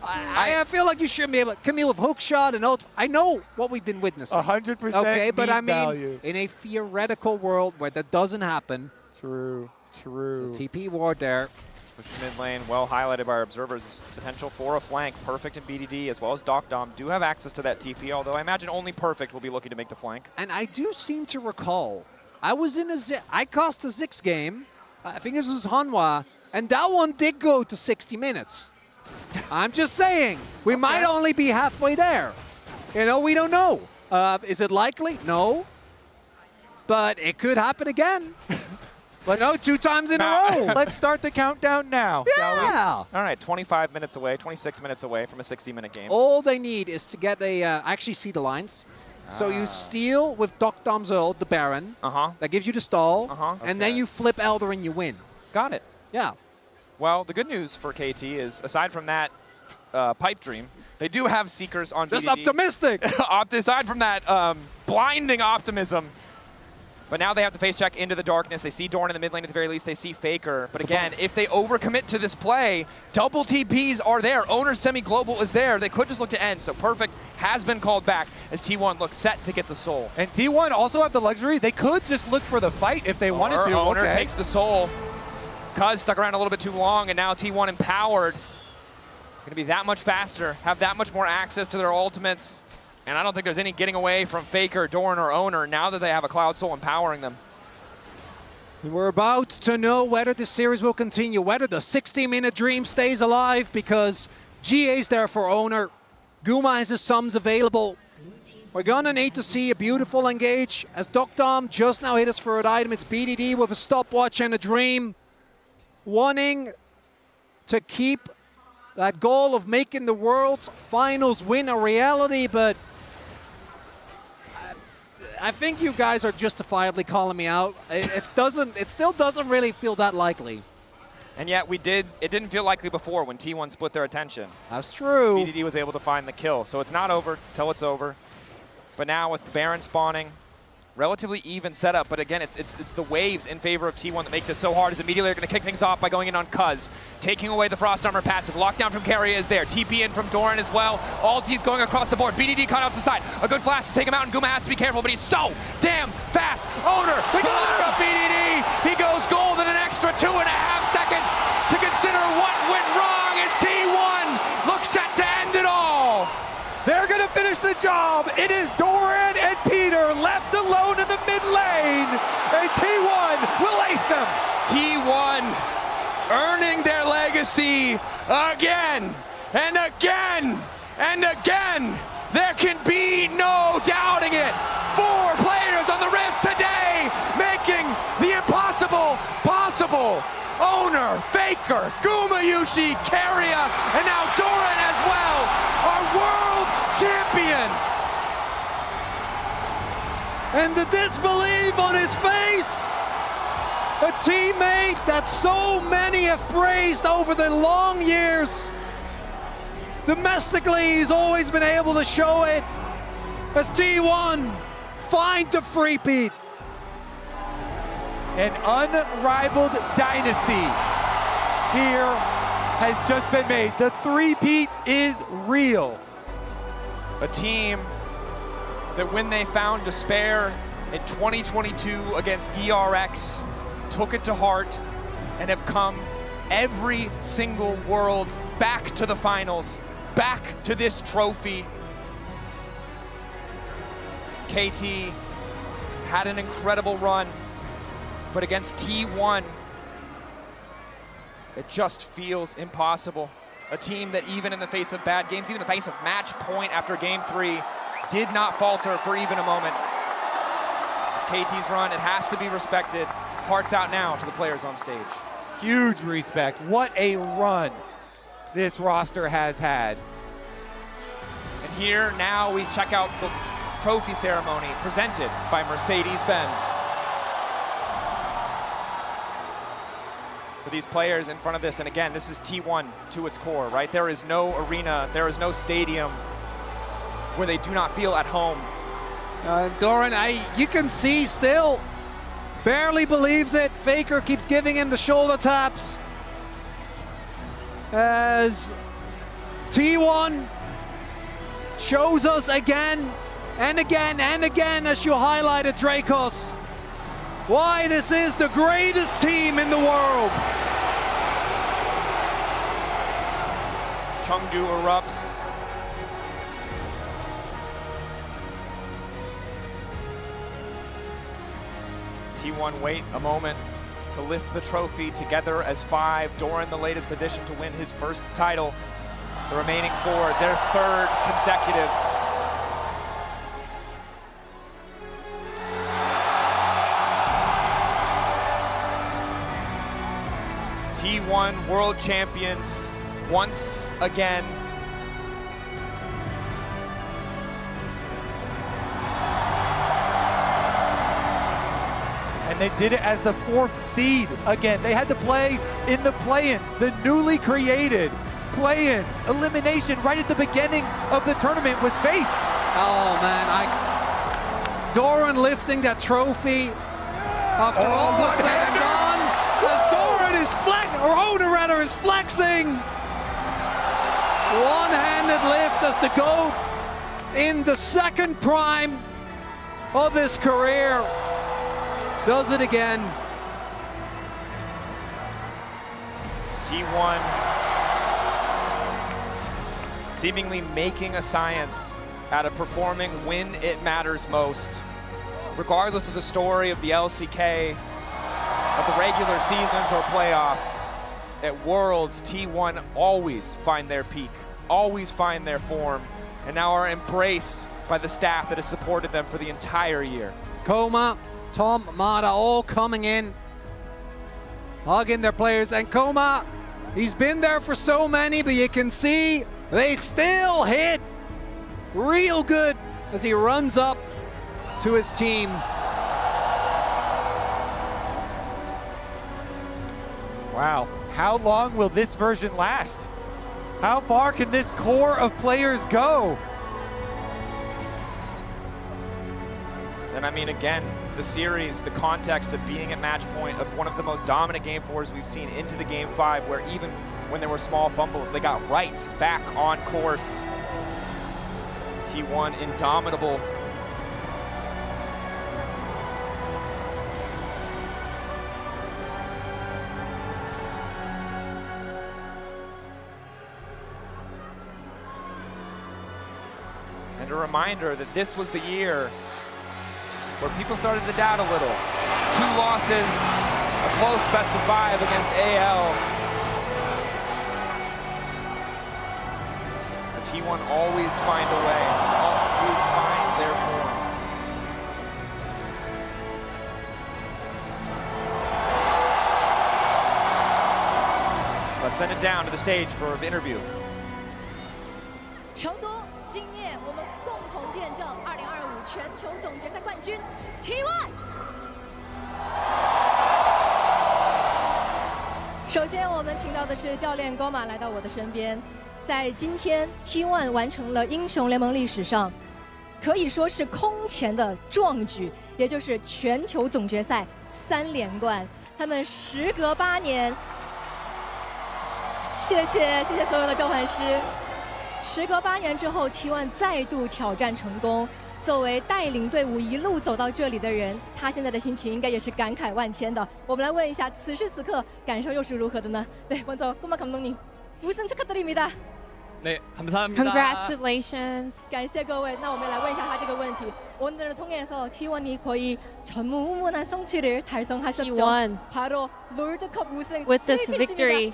I feel like you shouldn't be able to. Camille with hookshot and ult. I know what we've been witnessing. 100% okay, but I mean, value. in a theoretical world where that doesn't happen. True. It's a TP ward there. Push mid lane, well highlighted by our observers. Potential for a flank. Perfect and BDD as well as Doctom do have access to that TP, although I imagine only Perfect will be looking to make the flank. And I do seem to recall, I was in I cast a Ziggs game, I think this was Hanwha, and that one did go to 60 minutes. I'm just saying, we might only be halfway there. You know, we don't know. Is it likely? No. But it could happen again. But no, 2 times in a row. Let's start the countdown now, shall we? Yeah. All right, 25 minutes away, 26 minutes away from a 60-minute game. All they need is to get a, actually see the lines. So you steal with Doctom's ult, the Baron. That gives you the stall. And then you flip Elder and you win. Got it. Yeah. Well, the good news for KT is, aside from that pipe dream, they do have Seekers on Just BDD. optimistic. Aside from that blinding optimism. But now they have to face check into the darkness. They see Dorn in the mid lane at the very least. They see Faker. But again, if they overcommit to this play, double TPs are there. Owner semi-global is there. They could just look to end. So Perfect has been called back as T1 looks set to get the soul. And T1 also have the luxury. They could just look for the fight if they wanted to. Owner takes the soul. Cuz stuck around a little bit too long, and now T1 empowered. Going to be that much faster, have that much more access to their ultimates. And I don't think there's any getting away from Faker, Dorn, or Owner now that they have a Cloud Soul empowering them. We're about to know whether this series will continue, whether the 60-minute dream stays alive, because GA's there for Owner. Guma has his sums available. We're gonna need to see a beautiful engage as Doctom just now hit his third item. It's BDD with a stopwatch and a dream, wanting to keep that goal of making the World's Finals win a reality, but I think you guys are justifiably calling me out. It still doesn't really feel that likely. And yet it didn't feel likely before when T1 split their attention. That's true. BDD was able to find the kill. So it's not over till it's over. But now with the Baron spawning, Relatively even setup, but again, it's the waves in favor of T1 that make this so hard. As immediately they're going to kick things off by going in on Cuz, taking away the Frost Armor passive. Lockdown from Carrier is there. TP in from Doran as well. Ulti's going across the board. BDD caught off the side. A good flash to take him out, and Guma has to be careful, but he's so damn fast. Owner, we got BDD. He goes gold in an extra 2.5 seconds to consider what went wrong as T1 looks set to end it all. They're going to finish the job. It is Doran and Peter left alone in the mid lane, and T1 will ace them. T1 earning their legacy again and again and again. There can be no doubting it. 4 players on the Rift today, making the impossible possible. Owner, Faker, Gumayushi, Carrier, and now Doran as well are world champions. And the disbelief on his face. A teammate that so many have praised over the long years. Domestically, he's always been able to show it. As T1 find the free-peat. An unrivaled dynasty here has just been made. The three-peat is real. A team that when they found despair in 2022 against DRX, took it to heart and have come every single world back to the finals, back to this trophy. KT had an incredible run, but against T1, it just feels impossible. A team that even in the face of bad games, even in the face of match point after game 3, did not falter for even a moment. It's KT's run, it has to be respected. Hearts out now to the players on stage. Huge respect. What a run this roster has had. And here now we check out the trophy ceremony presented by Mercedes-Benz. For these players in front of this, and again, this is T1 to its core, right? There is no arena, there is no stadium where they do not feel at home. Doran, you can see still, barely believes it. Faker keeps giving him the shoulder taps. As T1 shows us again and again and again, as you highlighted, Dracos, why this is the greatest team in the world. Chengdu erupts. T1 wait a moment to lift the trophy together as 5. Doran, the latest addition to win his first title. The remaining 4, their 3rd consecutive. T1 world champions once again. And they did it as the 4th seed again. They had to play in the play-ins, the newly created play-ins. Elimination right at the beginning of the tournament was faced. Oh man, Doran lifting that trophy after all was said and done. As Doran is Owner is flexing. One-handed lift as the GOAT in the 2nd prime of his career. Does it again. T1 seemingly making a science out of performing when it matters most. Regardless of the story of the LCK, of the regular seasons or playoffs, at Worlds, T1 always find their peak, always find their form, and now are embraced by the staff that has supported them for the entire year. Koma, Tom, Mata, all coming in, hugging their players. And Koma, he's been there for so many, but you can see they still hit real good as he runs up to his team. Wow, how long will this version last? How far can this core of players go? And I mean, again, the series, the context of being at match point of one of the most dominant game fours we've seen into the game 5, where even when there were small fumbles, they got right back on course. T1 indomitable. And a reminder that this was the year where people started to doubt a little. 2 losses, a close best of 5 against AL. But T1 always find a way, always find their form. Let's send it down to the stage for an interview. 成都今夜我们共同见证2025全球总决赛冠军 T1。首先，我们请到的是教练高马来到我的身边。在今天 T1 完成了英雄联盟历史上可以说是空前的壮举，也就是全球总决赛3连冠。他们时隔8年，谢谢所有的召唤师。时隔8年之后 ，T1 再度挑战成功。作为带领队伍一路走到这里的人，他现在的心情应该也是感慨万千的。我们来问一下，此时此刻感受又是如何的呢？对，먼저 꼬마 감독님 우승 축하드립니다。 네, 감사합니다. Congratulations. 感谢各位。那我们来问一下他这个问题。 오늘을 통해서 T1이 거의 전무후무한 성취를 달성하셨죠. T1 바로 롤드컵 우승. with this victory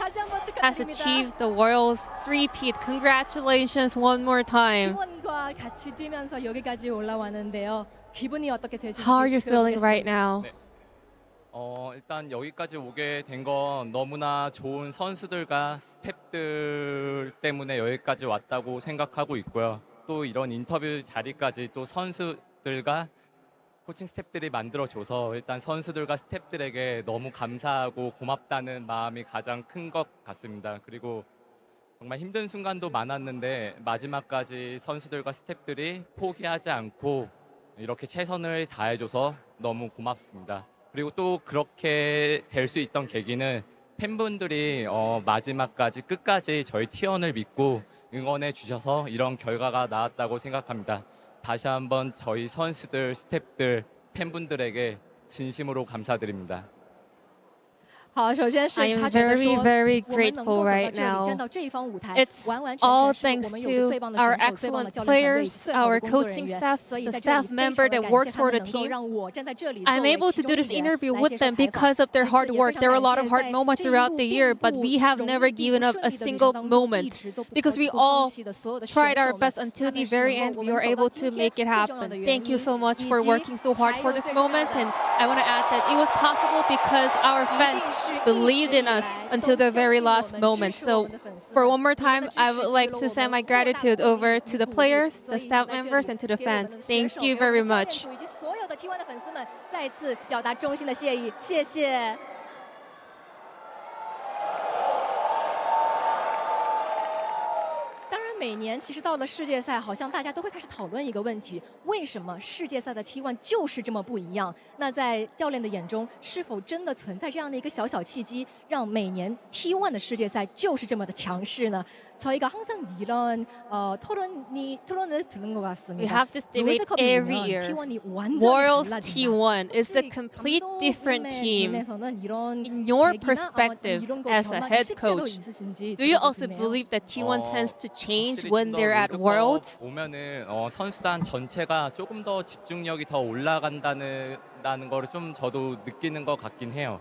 has achieved the world's three-peat. Congratulations one more time. T1과 같이 뛰면서 여기까지 올라왔는데요. 기분이 어떻게 되실지 How are you feeling right now? 일단 여기까지 오게 된 건 너무나 좋은 선수들과 스태프들 때문에 여기까지 왔다고 생각하고 있고요. 또 이런 인터뷰 자리까지 또 선수들과 코칭 스태프들이 만들어줘서 일단 선수들과 스태프들에게 너무 감사하고 고맙다는 마음이 가장 큰 것 같습니다. 그리고 정말 힘든 순간도 많았는데 마지막까지 선수들과 스태프들이 포기하지 않고 이렇게 최선을 다해줘서 너무 고맙습니다. 그리고 또 그렇게 될 수 있던 계기는 팬분들이 마지막까지 끝까지 저희 T1을 믿고 응원해 주셔서 이런 결과가 나왔다고 생각합니다. 다시 한번 저희 선수들, 스태프들, 팬분들에게 진심으로 감사드립니다. 好，首先是 I am 他觉得 very, 说 very 我们能够 grateful 走到 right 这里， now. 站到这一方舞台， It's 完完 all 全全是 thanks 我们有 to 最棒的 our 选手、最棒的 excellent 教练团队、 players, 最好的 our 工作人 coaching 员。 staff, 所以 the 在这里 staff 非常 member 的 that 感 works 谢他 for 们 the 能够 team. 让我站在这里 I'm 作为 able 其 to 中 do 一 this 员 interview 来 with 接受 them 采访。 because of their 其次 hard 也 work. 非 There 常 were a lot 感 of 谢 hard 在 moments 这一 throughout 路 the 并 year, but 不 we have 容 never 易、并 given 不 up 顺 a 利的旅 single 程当中，一 moment 直都不 because 可 we 不放 all 弃的所有的 tried 选 our 手们， best until 他 the 们是 very 能够 end. 我 We 们 were 走到 able 今 to 天 make it 最重要 happen. 的原 Thank you 因， so much 以 for 及 working so hard 还 for 有 this 最重要 moment. 的 And I want to add that it was possible because our 一 fans 定是一 believed 直 in 以 us 来 until 都 the 相 very 信我 last 们、支 moment. 持我 So 们的粉丝 for 们。 one more 你们 time, 的支 I 持 would 给 like 了 to 我 send 们 my 莫大的 gratitude 动力 over 与 to the 鼓励。 players, 所 the 以 staff 在这 members, 里 and to the 给我们 fans. 的选 Thank 手， you 给我们 very 的教练 much. 组以及所有的 T1 的粉丝们，再一次表达衷心的谢意，谢谢。当然，每年其实到了世界赛，好像大家都会开始讨论一个问题：为什么世界赛的 T1 就是这么不一样？那在教练的眼中，是否真的存在这样的一个小小契机，让每年 T1 的世界赛就是这么的强势呢？ 저희가 항상 이런 토론을 듣는 것 같습니다. We have this debate every year. T1이 완전히 World's 달라진다. T1 is a complete different team. In your perspective as a head coach, do you also believe that T1 tends to change when they're at Worlds? 보면은 선수단 전체가 조금 더 집중력이 더 올라간다는 거를 좀 저도 느끼는 것 같긴 해요.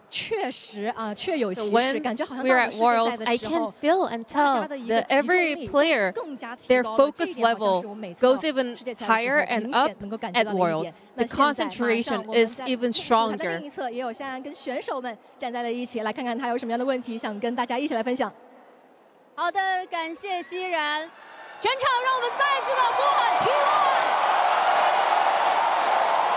确实啊，确有 So 其事， when 感觉好像 we're 到了 at 世界赛 Worlds, 的 I 时 can 候， feel and 大家 tell 的一个 that 集中 every 力 player, 更加提 their 高了。这一 focus 点好像是 level 我每次到 goes even 世界赛的时 higher 候 and 明 up 显能够感觉 at 到的一点 Worlds. 那 The 现在马 concentration 上我们 is 在 even 舞台的 stronger. 另一侧也有现在跟选手们站在了一起，来看看他有什么样的问题想跟大家一起来分享。好的，感谢熙然，全场让我们再次的呼喊 T1。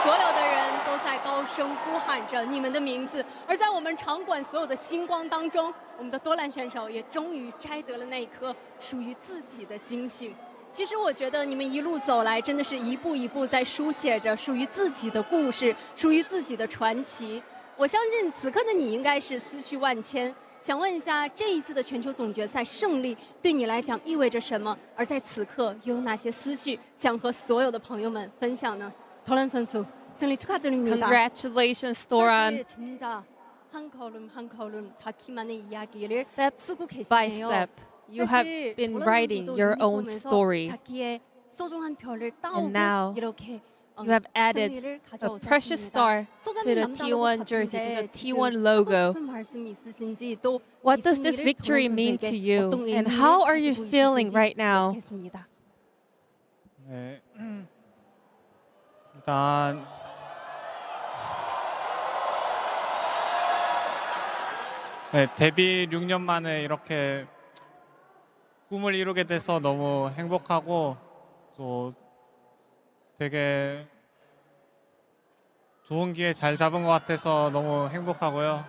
所有的人都在高声呼喊着你们的名字，而在我们场馆所有的星光当中，我们的多兰选手也终于摘得了那一颗属于自己的星星。其实我觉得你们一路走来，真的是一步一步在书写着属于自己的故事，属于自己的传奇。我相信此刻的你应该是思绪万千。想问一下，这一次的全球总决赛胜利对你来讲意味着什么？而在此刻，又有哪些思绪想和所有的朋友们分享呢？도란 선수 승리 축하드립니다. Congratulations, Doran. 사실 진짜 한 걸음 한 걸음 자기만의 이야기를 Step 쓰고 by 계시네요. step, you have 사실 been 도란 writing 선수도 your 눈이 own 보면서 story. 자기의 소중한 별을 And 따오고 now 이렇게 you have added 승리를 a precious 가져오셨습니다. star 소감이 to the 남다를 것 T1 jersey, to 같은데 the 지금 T1 하고 logo. 싶은 말씀이 있으신지 또 What 이 does this 승리를 victory 도란 mean to 선수에게 you? 어떤 And 의미를 how are you 가지고 feeling 있으신지 right now? 묻겠습니다. 네, 일단 데뷔 6년 만에 이렇게 꿈을 이루게 돼서 너무 행복하고 또 되게 좋은 기회 잘 잡은 것 같아서 너무 행복하고요.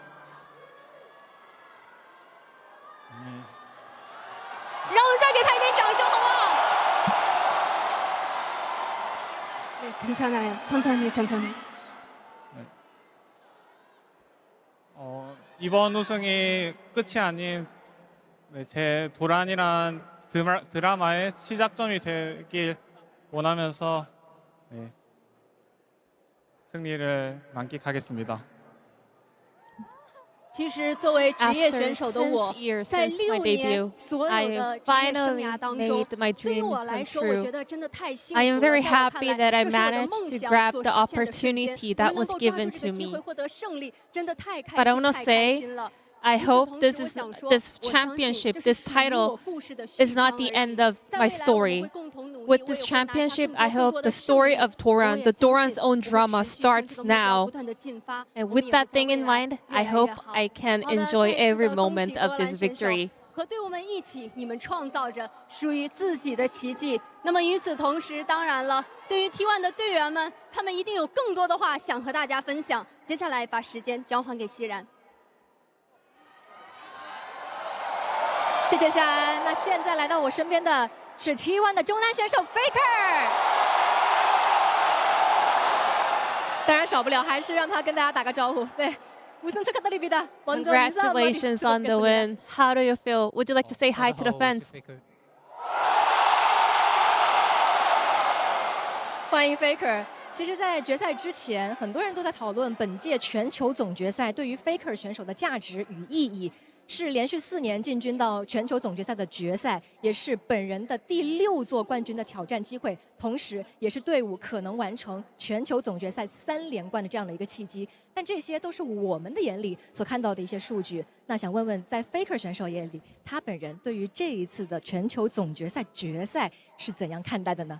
让我们再给他一点掌声，好不好？ 네, 괜찮아요. 천천히. 이번 우승이 끝이 아닌 제 도란이란 드라마의 시작점이 되길 원하면서 승리를 만끽하겠습니다. 其实作为职业选手的我，在6年所有的职业生涯当中，对于我来说，我觉得真的太幸福了。 I am very 在我看 happy 来， that I 这是我的 managed 梦 to 想 grab 所 the 实现的瞬间。 opportunity 我 that 们能 was 够抓 given 住这个 to 机会 me. 获得胜利，真的太开 But I 心 want to 太开 say, 心了。 I 与此 hope 同 this 时，我 is 想说， this 我相信 championship, 这是 this 属于我 title 故事的序 is not 章 the 而已。 end of 在 my 未来，我们会 story. 共同努力， With 我 this 也会拿下 championship, 更 I 多更 hope 多 the 的胜 story 利。 of 我 Toran, 也 the 相 Doran's 信 own 我们 drama 持续朝这 starts 个目标 now. 不断地进发， And 我们 with 也会 that 在 thing 未 in 来 mind, 越 I 来 hope 越好。 I can 好的， enjoy 再次 every 的恭喜 moment 荷 of 兰 this 选手 victory. 和队友们一起，你们创造着属于自己的奇迹。那么与此同时，当然了，对于 T1 的队员们，他们一定有更多的话想和大家分享。接下来把时间交还给熙然。谢谢夏安。那现在来到我身边的是 T1 的中单选手 Faker。当然少不了还是让他跟大家打个招呼。对，우승 축하드립니다. 먼저 인사 한마디 Congratulations on the 부탁드리겠습니다. win. How do you feel? Would you like to say hi to the fans? 欢迎 Faker。其实，在决赛之前，很多人都在讨论本届全球总决赛对于 Faker 选手的价值与意义。是连续4年进军到全球总决赛的决赛，也是本人的第6座冠军的挑战机会，同时也是队伍可能完成全球总决赛3连冠的这样的一个契机。但这些都是我们的眼里所看到的一些数据。那想问问，在 Faker 选手眼里，他本人对于这一次的全球总决赛决赛是怎样看待的呢？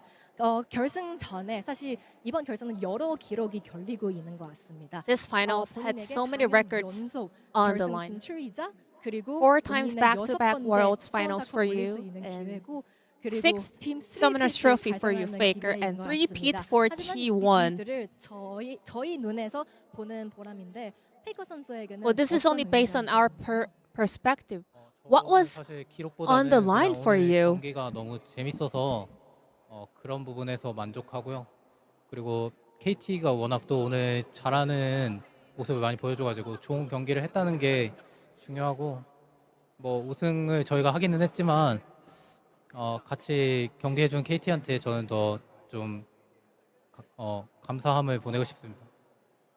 결승 전에 사실 이번 결승은 여러 기록이 결리고 있는 것 같습니다. This finals had 본인에게 so many 4년 records 연속 on the 결승 line. 진출이자 그리고 4 times 본인의 back-to-back 6번째 Worlds 수원 finals 사건 for 올릴 수 you, 있는 and 기회고, 그리고 6th 팀 Summoner's 3핏을 Trophy for you, 달성하는 Faker, 기회인 and 것 3-peat 같습니다. for 하지만 T1. 이들을 저희 눈에서 보는 보람인데 페이커 선수에게는 Well, this is only 어떤 based on 의미가 our perspective. What was on the line for you? 경기가 너무 재밌어서 그런 부분에서 만족하고요. 그리고 KT가 워낙 또 오늘 잘하는 모습을 많이 보여줘가지고 좋은 경기를 했다는 게 중요하고, 뭐 우승을 저희가 하기는 했지만 같이 경기해준 KT한테 저는 더 좀 감사함을 보내고 싶습니다.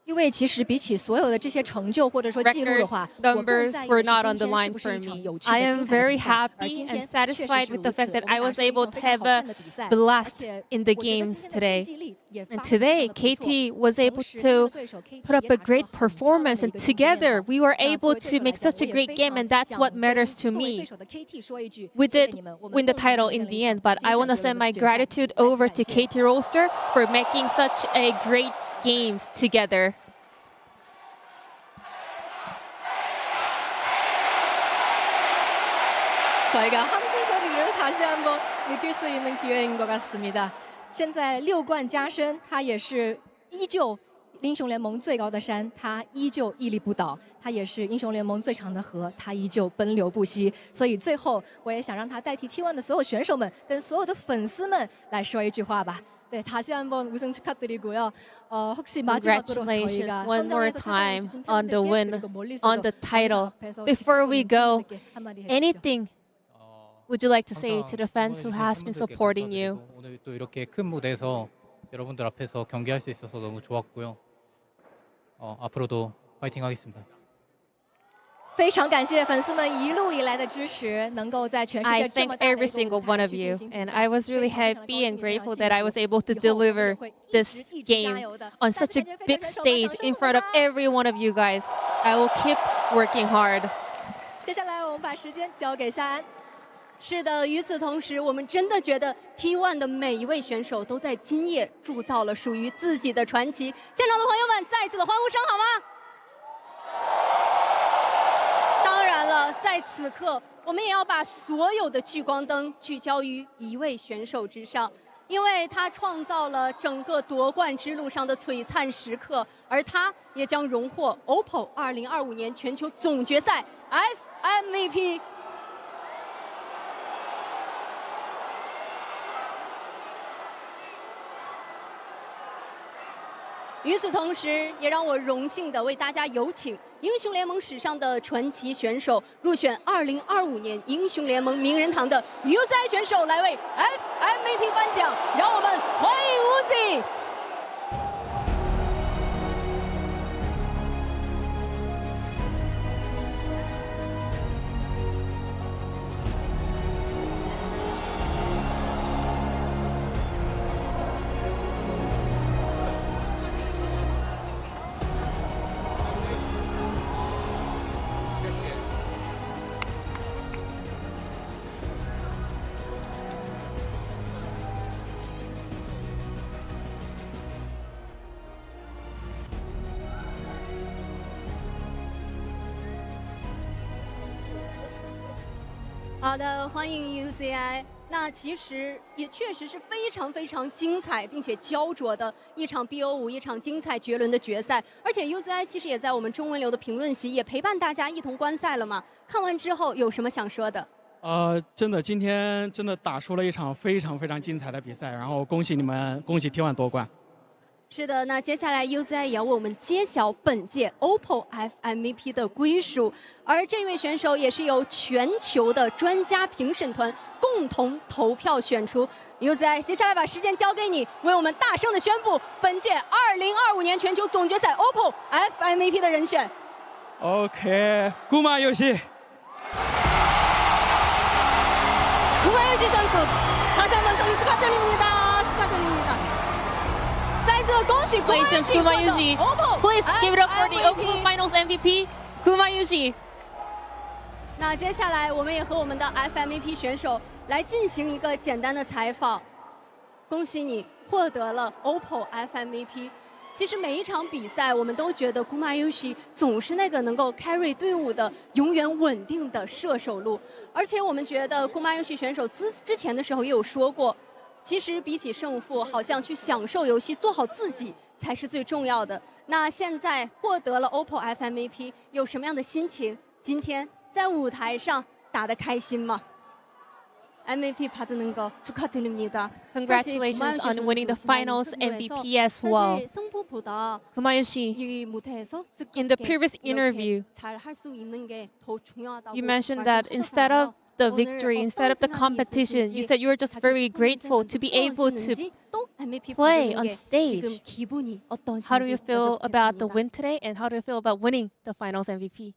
因为其实比起所有的这些成就或者说记录的话， Records, 我更 numbers 在意 were 的 not 是 on 今 the 天是 line 不 for 是一场 me. 有趣 I 的、 am 精彩的 very 比赛。而 happy 今 and 天确实 satisfied 是 with 如 the 此， fact that 我 I 们 was 看到了 able 一 to 场非常 have 好 a 看的比赛，而 blast 且 in the 我觉得今 games 天的竞 today. 技力也发 And 挥得非 today, 常的不错。 KT was 同 able 时，他们 to 的对手 KT put up 也 a 打出了 great 很漂亮 performance, 的 and 一个竞技面 together 貌。 we were 那 able 作为对 to 手来 make 讲， such 我 a 也 great 非 game, 常 and that's 想 what 跟 matters to 作为 me. 对手的 KT 说一句： We 谢谢 did 你们，我们 win the 共同 title 呈现 in 了 the 一场 end, but 精 I 彩 want to 绝伦 send 的 my 决赛。 gratitude 再次 over 感 to 谢。 KT roster for making such a great games together. 저희가 함성 소리를 다시 한번 느낄 수 있는 기회인 것 같습니다. 现在6冠加身，他也是依旧英雄联盟最高的山，它依旧屹立不倒；它也是英雄联盟最长的河，它依旧奔流不息。所以最后，我也想让他代替 T1 的所有选手们跟所有的粉丝们来说一句话吧。네, 다시 한번 우승 축하드리고요. 혹시 마지막으로 Congratulations one more time on the win, on the title. Before we go, anything would you like to say to the fans who has been supporting you? 오늘 또 이렇게 큰 무대에서 여러분들 앞에서 경기할 수 있어서 너무 좋았고요. 앞으로도 파이팅 하겠습니다. 非常感谢粉丝们一路以来的支持，能够在全世界 I 这么 thank 大的 every 一个 single 舞 one 台 of 去 you, 进行比 and 赛。 I was really happy and grateful that I was able to deliver this game on such a big stage in front of every one of you guys. I will keep working hard. 接下来我们把时间交给夏安。是的，与此同时，我们真的觉得 T1 的每一位选手都在今夜铸造了属于自己的传奇。现场的朋友们，再次的欢呼声好吗？当然了，在此刻，我们也要把所有的聚光灯聚焦于一位选手之上，因为他创造了整个夺冠之路上的璀璨时刻，而他也将荣获 OPPO 2025年全球总决赛 FMVP。与此同时，也让我荣幸地为大家有请英雄联盟史上的传奇选手，入选2025年英雄联盟名人堂的 UZI 选手来为 FMVP 颁奖。让我们欢迎 Uzi。好的，欢迎 UZI。那其实也确实是非常非常精彩并且焦灼的一场 BO5，一场精彩绝伦的决赛。而且 UZI 其实也在我们中文流的评论席也陪伴大家一同观赛了嘛。看完之后有什么想说的？真的，今天真的打出了一场非常非常精彩的比赛，然后恭喜你们，恭喜 T1 夺冠。是的，那接下来 UZI 也要为我们揭晓本届 OPPO FMVP 的归属，而这位选手也是由全球的专家评审团共同投票选出。UZI， 接下来把时间交给你，为我们大声的宣布本届2025年全球总决赛 OPPO FMVP 的人选。구마 요시。 구마 요시 선수， 다시 한번 선수 축하드립니다. 축하드립니다. Congratulations, Kuma Yushi. Please give it up for the OPPO Finals MVP, Kuma Yushi. 那接下来我们也和我们的 FMVP 选手来进行一个简单的采访。恭喜你获得了 OPPO FMVP。其实每一场比赛，我们都觉得 Kuma Yushi 总是那个能够 carry 队伍的永远稳定的射手路，而且我们觉得 Kuma Yushi 选手之前的时候也有说过。其实比起胜负，好像去享受游戏，做好自己才是最重要的。那现在获得了 OPPO FMVP， 有什么样的心情？今天在舞台上打得开心吗？ MVP 받는 거 축하드립니다. Congratulations on winning the finals MVP as well. Kuma Yushi, in the previous interview, you mentioned that instead of the victory, instead of the competition, you said you were just very grateful to be able to play on stage. How do you feel about the win today, and how do you feel about winning the finals MVP?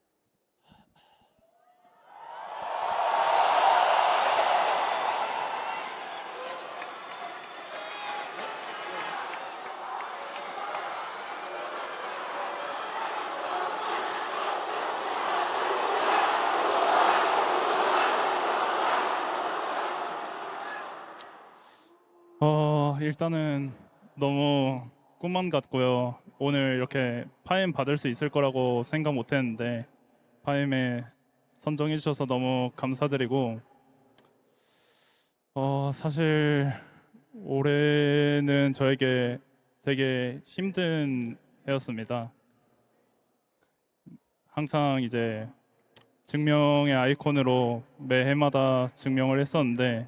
일단은 너무 꿈만 같고요. 오늘 이렇게 파임 받을 수 있을 거라고 생각 못했는데 파임에 선정해 주셔서 너무 감사드리고 사실 올해는 저에게 되게 힘든 해였습니다. 항상 이제 증명의 아이콘으로 매 해마다 증명을 했었는데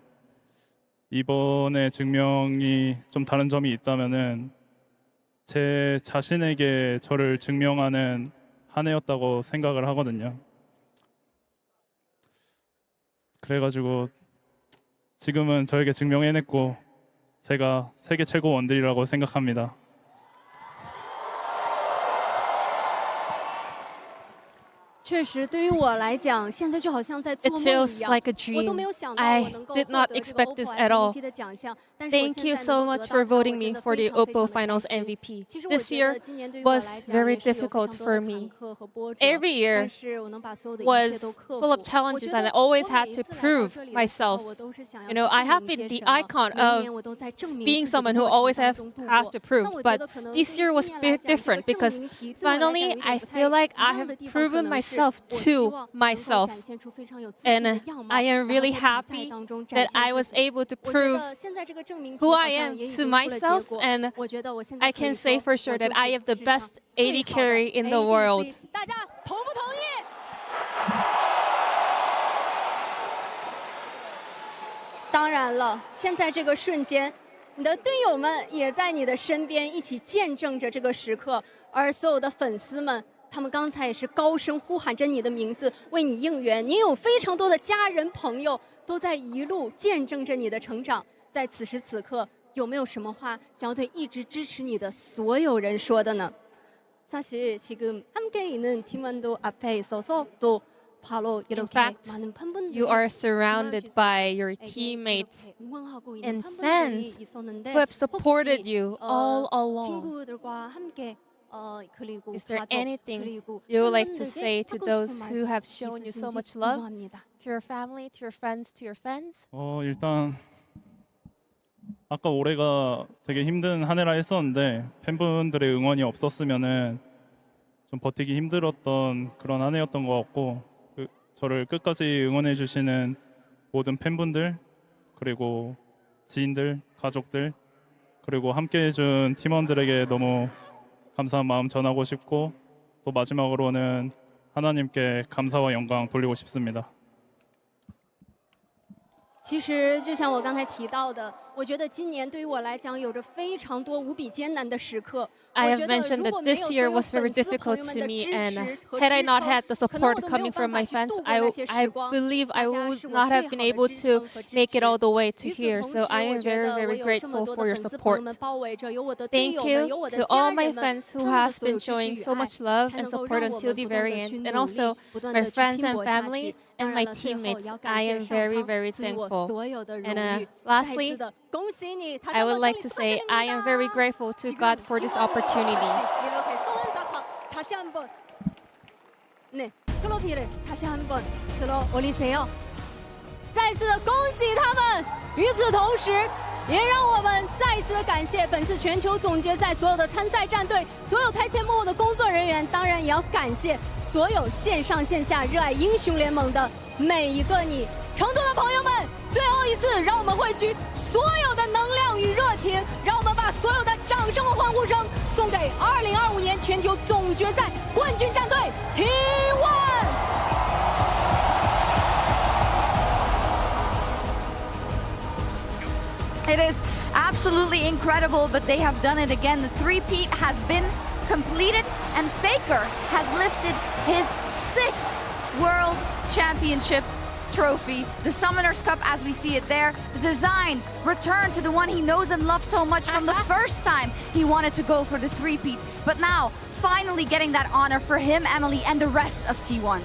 이번에 증명이 좀 다른 점이 있다면은 제 자신에게 저를 증명하는 한 해였다고 생각을 하거든요. 그래가지고 지금은 저에게 증명해냈고 제가 세계 최고 원딜이라고 생각합니다. 确实，对于我来讲，现在就好像在做 It 梦 feels 一样。 like a 我都 dream. 没有想到 I 我能够 did 获 not 得这个 expect this OPPO at all. MVP 的奖项。但是我 Thank 现 you 在 so 能够 much 得 for 到它，我 voting 真 me 的 for 非 the 常非 OPPO 常的开 Finals 心。 MVP. 其实我 This 觉 year 得今年对于我 was 来讲 very 也是有非 difficult 常多 for 的 me. 坎坷和波折。 Every year 但是我能把所有的一切都 was 克 full of 服。我 challenges 觉 and I 得 always 我 had 每一 to 次来到 prove 这里的时候， myself. 我都是想要 You know, I 去 have 证明 been 些 the 什么。 icon 每一 of 年我都在证明 being 自己的 someone who 过程 always 当 has 中度 has 过。 to prove. 那我觉 But 得可能 this 对于 year was 今 a 年来 bit 讲，这个 different 证 because 明题对我来讲有 finally 点 I 不太 feel like 一 I 样的 have 地方，可 proven 能是 myself 我希 to 望能够 myself. 展现出非常有自信的 And 样貌， I am 然后 really 在比赛 happy 当中展 that I 现 was 自己。 able to 我觉 prove 得现在这个证明题 who 好 I 像 am 也已 to 经出了结 myself, 果。 and 我觉得我现在 I 可以 can say 说， for 我 sure 就 that I 是 have the 世上 best 最 AD 好的 carry in the world. ADC。大家同不同意？当然了，现在这个瞬间，你的队友们也在你的身边，一起见证着这个时刻。而所有的粉丝们，他们刚才也是高声呼喊着你的名字，为你应援。你有非常多的家人朋友都在一路见证着你的成长。在此时此刻，有没有什么话想要对一直支持你的所有人说的呢？ 사실 지금 함께 있는 팀원도 앞에 있어서 또 바로 In 이렇게 fact, 많은 팬분들이 you are surrounded by your teammates and fans who have supported you all along. 친구들과 함께 그리고 Is there 가족, anything 그리고 you would like to 팬분들께 say to 하고 those 싶은 who 말씀 have shown you so 있으신지 much love? 궁금합니다. To your family, to your friends, to your fans? 일단 아까 올해가 되게 힘든 한 해라 했었는데 팬분들의 응원이 없었으면은 좀 버티기 힘들었던 그런 한 해였던 것 같고 저를 끝까지 응원해 주시는 모든 팬분들 그리고 지인들, 가족들 그리고 함께 해준 팀원들에게 너무 감사한 마음 전하고 싶고 또 마지막으로는 하나님께 감사와 영광 돌리고 싶습니다. 其实就像我刚才提到的，我觉得今年对于我来讲有着非常多无比艰难的时刻。 I have mentioned that this year was very difficult to me, and had I not had the support coming from my fans, I believe I would not have been able to make it all the way to here. So I am very, very grateful for your support. Thank you to all my fans who has been showing so much love and support until the very end, and also my friends and family and my teammates. I am very, very thankful. And lastly, I would like to say I am very grateful to God for this opportunity. 이렇게 소환사탕 다시 한번 네 트로피를 다시 한번 들어 올리세요. 再次的恭喜他们。与此同时，也让我们再一次的感谢本次全球总决赛所有的参赛战队，所有台前幕后的工作人员，当然也要感谢所有线上线下热爱英雄联盟的每一个你。成都的朋友们，最后一次，让我们汇聚所有的能量与热情，让我们把所有的掌声和欢呼声送给2025年全球总决赛冠军战队 T1。It is absolutely incredible, but they have done it again. The three-peat has been completed, and Faker has lifted his 6th World Championship trophy. The Summoners Cup, as we see it there, the design returned to the one he knows and loves so much from the first time he wanted to go for the three-peat. But now, finally getting that honor for him, Emily, and the rest of T1.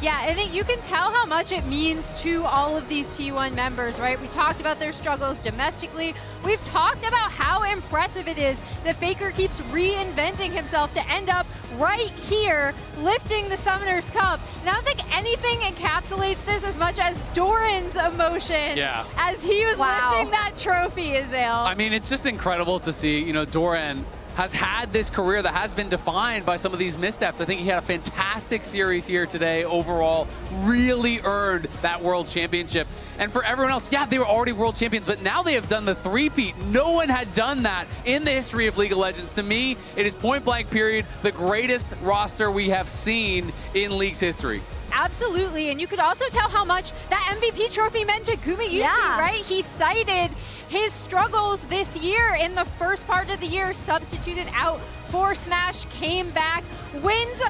Yeah, I think you can tell how much it means to all of these T1 members, right? We talked about their struggles domestically. We've talked about how impressive it is that Faker keeps reinventing himself to end up right here, lifting the Summoners Cup. And I don't think anything encapsulates this as much as Doran's emotion as he was lifting that trophy, Azale. I mean, it's just incredible to see, you know, Doran has had this career that has been defined by some of these missteps. I think he had a fantastic series here today overall, really earned that world championship. And for everyone else, yeah, they were already world champions, but now they have done the three-peat. No one had done that in the history of League of Legends. To me, it is point blank period, the greatest roster we have seen in League's history. Absolutely, and you could also tell how much that MVP trophy meant to Gumayushi, right? He cited his struggles this year in the first part of the year, substituted out for Smash, came back, wins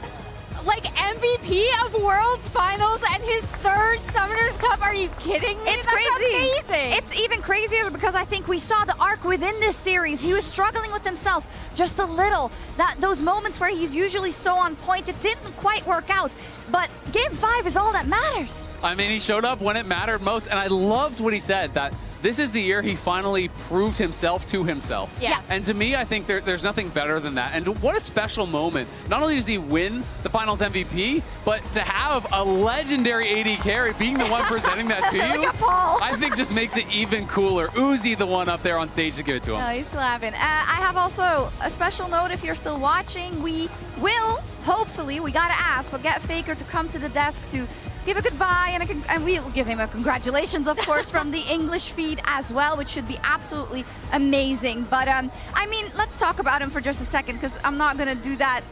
like MVP of Worlds Finals and his third Summoners Cup. Are you kidding me? It's That's crazy. amazing. It's even crazier because I think we saw the arc within this series. He was struggling with himself just a little. Those moments where he's usually so on point, it didn't quite work out. But Game 5 is all that matters. I mean, he showed up when it mattered most, and I loved what he said, that this is the year he finally proved himself to himself. Yeah. And to me, I think there's nothing better than that. And what a special moment. Not only does he win the Finals MVP, but to have a legendary AD carry being the one presenting that to you, Look at Paul. I think just makes it even cooler. Uzi, the one up there on stage to give it to him. No, he's clapping. I have also a special note if you're still watching. We will, hopefully, we gotta ask, but get Faker to come to the desk to give a goodbye, and we'll give him a congratulations, of course, from the English feed as well, which should be absolutely amazing. But, I mean, let's talk about him for just a second, because I'm not going to do that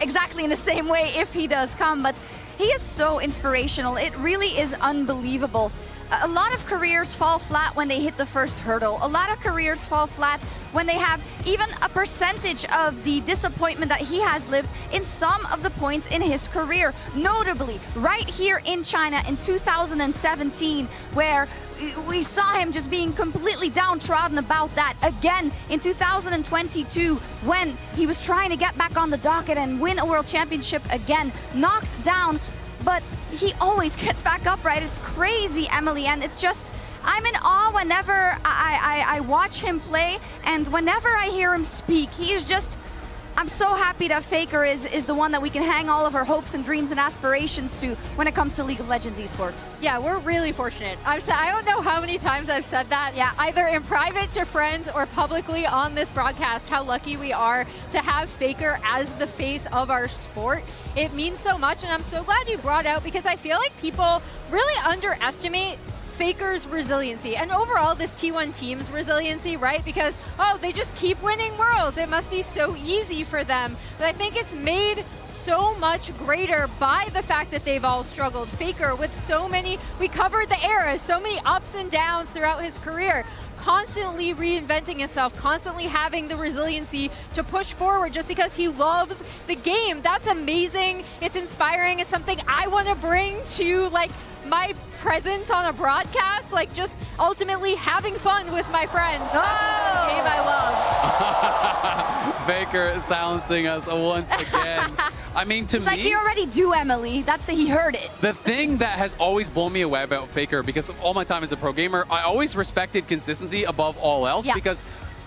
exactly in the same way if he does come, but he is so inspirational. It really is unbelievable. A lot of careers fall flat when they hit the first hurdle. A lot of careers fall flat when they have even a percentage of the disappointment that he has lived in some of the points in his career. Notably, right here in China in 2017, where we saw him just being completely downtrodden about that. Again, in 2022, when he was trying to get back on the docket and win a world championship again, knocked down, but he always gets back up, right? It's crazy, Emily, and it's just, I'm in awe whenever I watch him play, and whenever I hear him speak. He's just, I'm so happy that Faker is the one that we can hang all of our hopes and dreams and aspirations to when it comes to League of Legends Esports. Yeah, we're really fortunate. I don't know how many times I've said that, either in private to friends or publicly on this broadcast, how lucky we are to have Faker as the face of our sport. It means so much, and I'm so glad you brought out, because I feel like people really underestimate Faker's resiliency and overall this T1 team's resiliency, right? Because, oh, they just keep winning worlds. It must be so easy for them. But I think it's made so much greater by the fact that they've all struggled. Faker with so many, we covered the eras, so many ups and downs throughout his career, constantly reinventing himself, constantly having the resiliency to push forward just because he loves the game. That's amazing. It's inspiring. It's something I want to bring to like my presence on a broadcast, like just ultimately having fun with my friends. Oh! Game I love. Faker silencing us once again. I mean, to me, like, you already do, Emily. That's he heard it. The thing that has always blown me away about Faker, because of all my time as a pro gamer, I always respected consistency above all else, because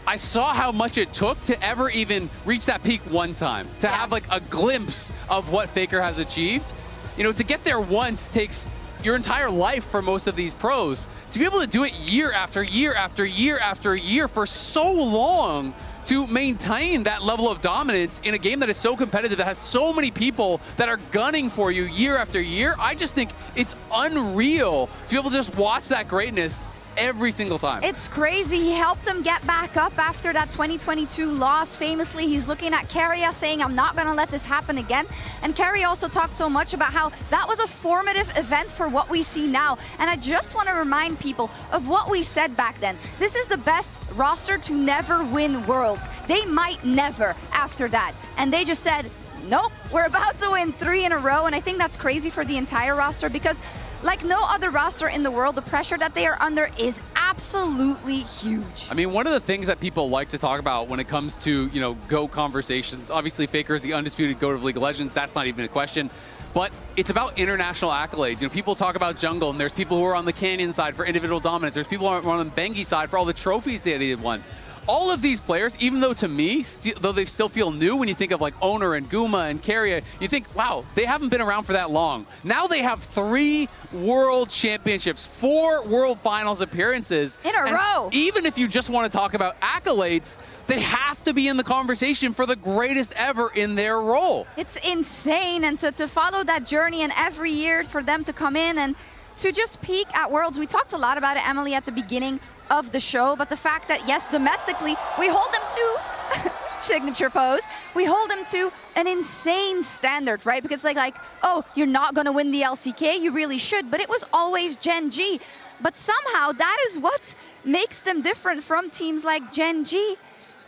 I saw how much it took to ever even reach that peak one time, to have like a glimpse of what Faker has achieved. You know, to get there once takes your entire life for most of these pros. To be able to do it year after year after year after year for so long, to maintain that level of dominance in a game that is so competitive, that has so many people that are gunning for you year after year, I just think it's unreal to be able to just watch that greatness every single time. It's crazy. He helped them get back up after that 2022 loss. Famously, he's looking at Keria saying, I'm not going to let this happen again. And Keria also talked so much about how that was a formative event for what we see now. And I just want to remind people of what we said back then. This is the best roster to never win Worlds. They might never after that. And they just said, nope, we're about to win 3 in a row. And I think that's crazy for the entire roster, because like no other roster in the world, the pressure that they are under is absolutely huge. I mean, one of the things that people like to talk about when it comes to, you know, GOAT conversations, obviously Faker is the undisputed GOAT of League of Legends. That's not even a question. But it's about international accolades. You know, people talk about jungle, and there's people who are on the Canyon side for individual dominance. There's people who are on the Bengi side for all the trophies that they won. All of these players, even though to me, though they still feel new, when you think of like Owner and Guma and Keria, you think, wow, they haven't been around for that long. Now they have 3 world championships, 4 world finals appearances. In a row. Even if you just want to talk about accolades, they have to be in the conversation for the greatest ever in their role. It's insane. And to follow that journey, and every year for them to come in and to just peak at Worlds. We talked a lot about it, Emily, at the beginning of the show, but the fact that, yes, domestically, we hold them to signature pose. We hold them to an insane standard, right? Because like, oh, you're not gonna win the LCK, you really should, but it was always Gen G. But somehow that is what makes them different from teams like Gen G.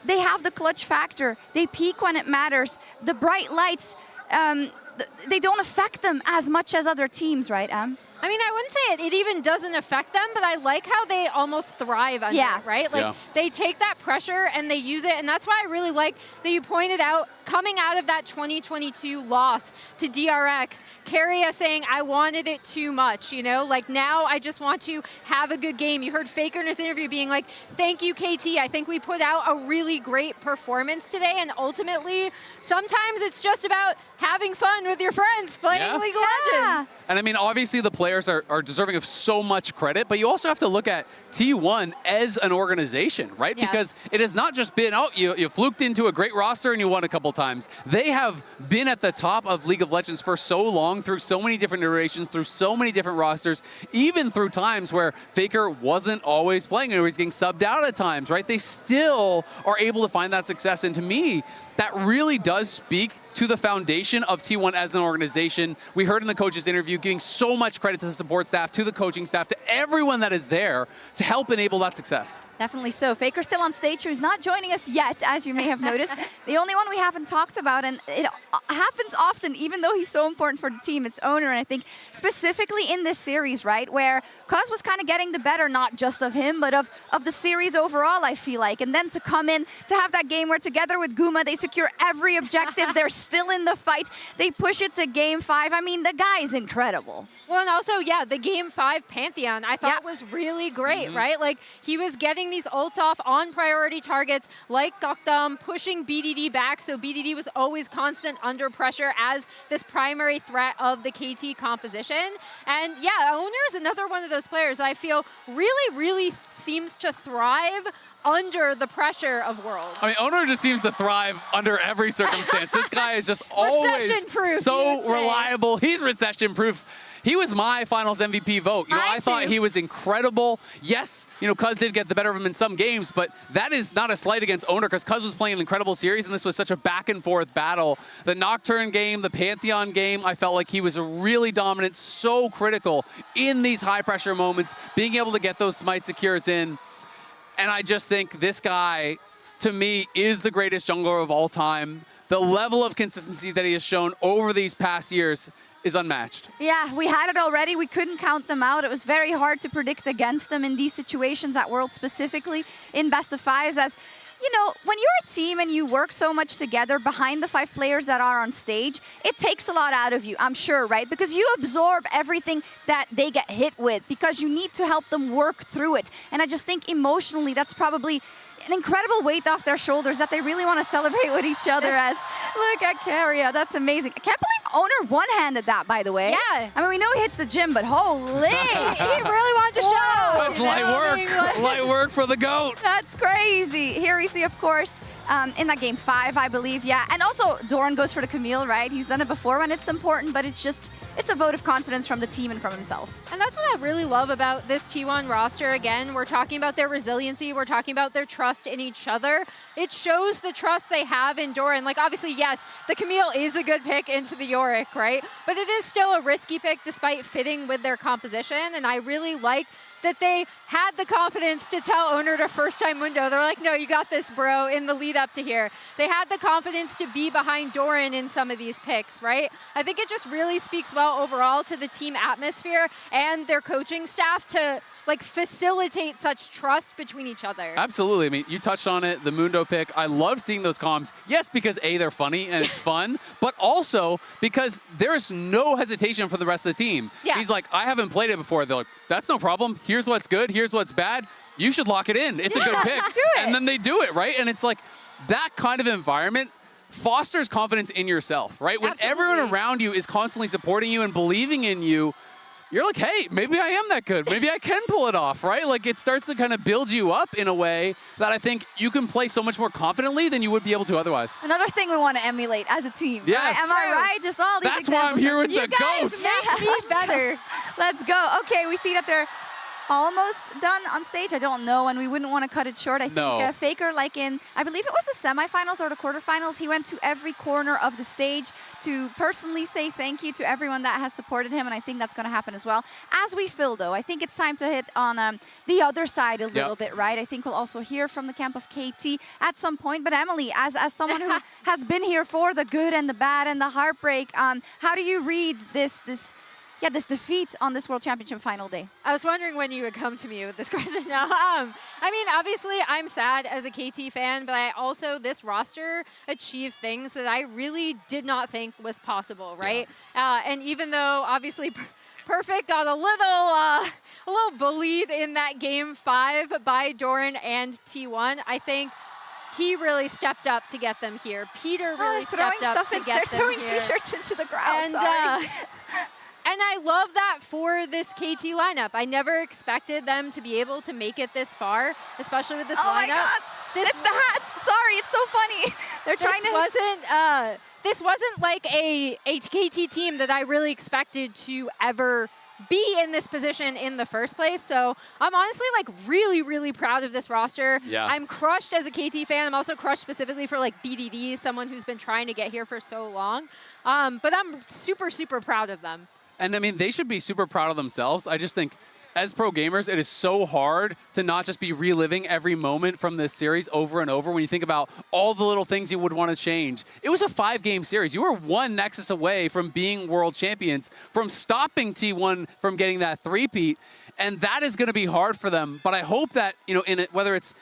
They have the clutch factor. They peak when it matters. The bright lights, they don't affect them as much as other teams, right, Em? I mean, I wouldn't say it even doesn't affect them, but I like how they almost thrive under it, right? Like, they take that pressure and they use it, and that's why I really like that you pointed out, coming out of that 2022 loss to DRX, Keria saying, I wanted it too much, you know? Like, now I just want to have a good game. You heard Faker in his interview being like, thank you, KT. I think we put out a really great performance today, and ultimately, sometimes it's just about having fun with your friends playing League of Legends. And I mean, obviously the players are deserving of so much credit, but you also have to look at T1 as an organization, right? Because it has not just been, oh, you fluked into a great roster and you won a couple times. They have been at the top of League of Legends for so long, through so many different iterations, through so many different rosters, even through times where Faker wasn't always playing and he was getting subbed out at times, right? They still are able to find that success. And to me, that really does speak to the foundation of T1 as an organization. We heard in the coach's interview giving so much credit to the support staff, to the coaching staff, to everyone that is there to help enable that success. Definitely so. Faker's still on stage, who's not joining us yet, as you may have noticed. The only one we haven't talked about, and it happens often, even though he's so important for the team, it's Owner. And I think specifically in this series, right, where Cuz was kind of getting the better, not just of him, but of the series overall, I feel like. And then to come in, to have that game where together with Guma, they secure every objective. They're still in the fight. They push it to game 5. I mean, the guy is incredible. Well, and also, yeah, the game 5 Pantheon I thought was really great, right? Like, he was getting these ults off on priority targets like Gokdam, pushing BDD back, so BDD was always constant under pressure as this primary threat of the KT composition. And yeah, Owner is another one of those players I feel really seems to thrive under the pressure of Worlds. I mean, Owner just seems to thrive under every circumstance. This guy is just always so reliable. He's recession-proof. He was my finals MVP vote. You know, I thought he was incredible. Yes, you know, Cuz did get the better of him in some games, but that is not a slight against Owner, because Cuz was playing an incredible series, and this was such a back-and-forth battle. The Nocturne game, the Pantheon game, I felt like he was really dominant, so critical in these high-pressure moments, being able to get those smite secures in. And I just think this guy, to me, is the greatest jungler of all time. The level of consistency that he has shown over these past years is unmatched. Yeah, we had it already. We couldn't count them out. It was very hard to predict against them in these situations at Worlds, specifically in best of 5s, as you know, when you're a team and you work so much together behind the 5 players that are on stage, it takes a lot out of you, I'm sure, right? Because you absorb everything that they get hit with, because you need to help them work through it. And I just think emotionally, that's probably an incredible weight off their shoulders that they really want to celebrate with each other. As look at Keria, that's amazing. I can't believe Owner one-handed that, by the way. Yeah. I mean, we know he hits the gym, but holy, he really wanted to show. That's light work. Light work for the GOAT. That's crazy. Here we see, of course, in that game 5, I believe, yeah. And also, Doran goes for the Camille, right? He's done it before when it's important, but it's just, it's a vote of confidence from the team and from himself. And that's what I really love about this T1 roster. Again, we're talking about their resiliency. We're talking about their trust in each other. It shows the trust they have in Doran. Like, obviously, yes, the Camille is a good pick into the Yorick, right? But it is still a risky pick despite fitting with their composition. And I really like that they had the confidence to tell Owner to first-time window. They're like, no, you got this, bro, in the lead up to here. They had the confidence to be behind Doran in some of these picks, right? I think it just really speaks well overall to the team atmosphere and their coaching staff to like facilitate such trust between each other. Absolutely. I mean, you touched on it, the Mundo pick. I love seeing those comms. Yes, because A, they're funny and it's fun, but also because there's no hesitation for the rest of the team. Yeah. He's like, I haven't played it before. They're like, that's no problem. Here's what's good. Here's what's bad. You should lock it in. It's a good pick. And then they do it, right? And it's like that kind of environment fosters confidence in yourself, right? When everyone around you is constantly supporting you and believing in you, you're like, hey, maybe I am that good. Maybe I can pull it off, right? Like it starts to kind of build you up in a way that I think you can play so much more confidently than you would be able to otherwise. Another thing we want to emulate as a team. Yes. Right? Am I right? Just all these That's why I'm examples. here with You the guys goats. make me better. Let's go. Okay, we see that they're almost done on stage. I don't know, and we wouldn't want to cut it short. I think Faker, like in, I believe it was the semifinals or the quarterfinals, he went to every corner of the stage to personally say thank you to everyone that has supported him, and I think that's going to happen as well. As we fill, though, I think it's time to hit on the other side a little bit, right? I think we'll also hear from the camp of KT at some point. But Emily, as someone who has been here for the good and the bad and the heartbreak, how do you read this defeat on this World Championship final day? I was wondering when you would come to me with this question now. I mean, obviously, I'm sad as a KT fan, but I also, this roster achieved things that I really did not think was possible, right? And even though, obviously, Perfect got a little bullied in that game 5 by Doran and T1, I think he really stepped up to get them here. Peter really stepped up to get them here. They're throwing T-shirts into the ground, And I love that for this KT lineup. I never expected them to be able to make it this far, especially with this lineup. Oh my God, it's the hats. Sorry, it's so funny. They're trying to... This wasn't like a KT team that I really expected to ever be in this position in the first place. So I'm honestly like really, really proud of this roster. Yeah. I'm crushed as a KT fan. I'm also crushed specifically for like BDD, someone who's been trying to get here for so long. But I'm super, super proud of them. And I mean, they should be super proud of themselves. I just think as pro gamers, it is so hard to not just be reliving every moment from this series over and over when you think about all the little things you would want to change. It was a 5-game series. You were one Nexus away from being world champions, from stopping T1 from getting that 3-peat, and that is going to be hard for them. But I hope that, you know, whether it's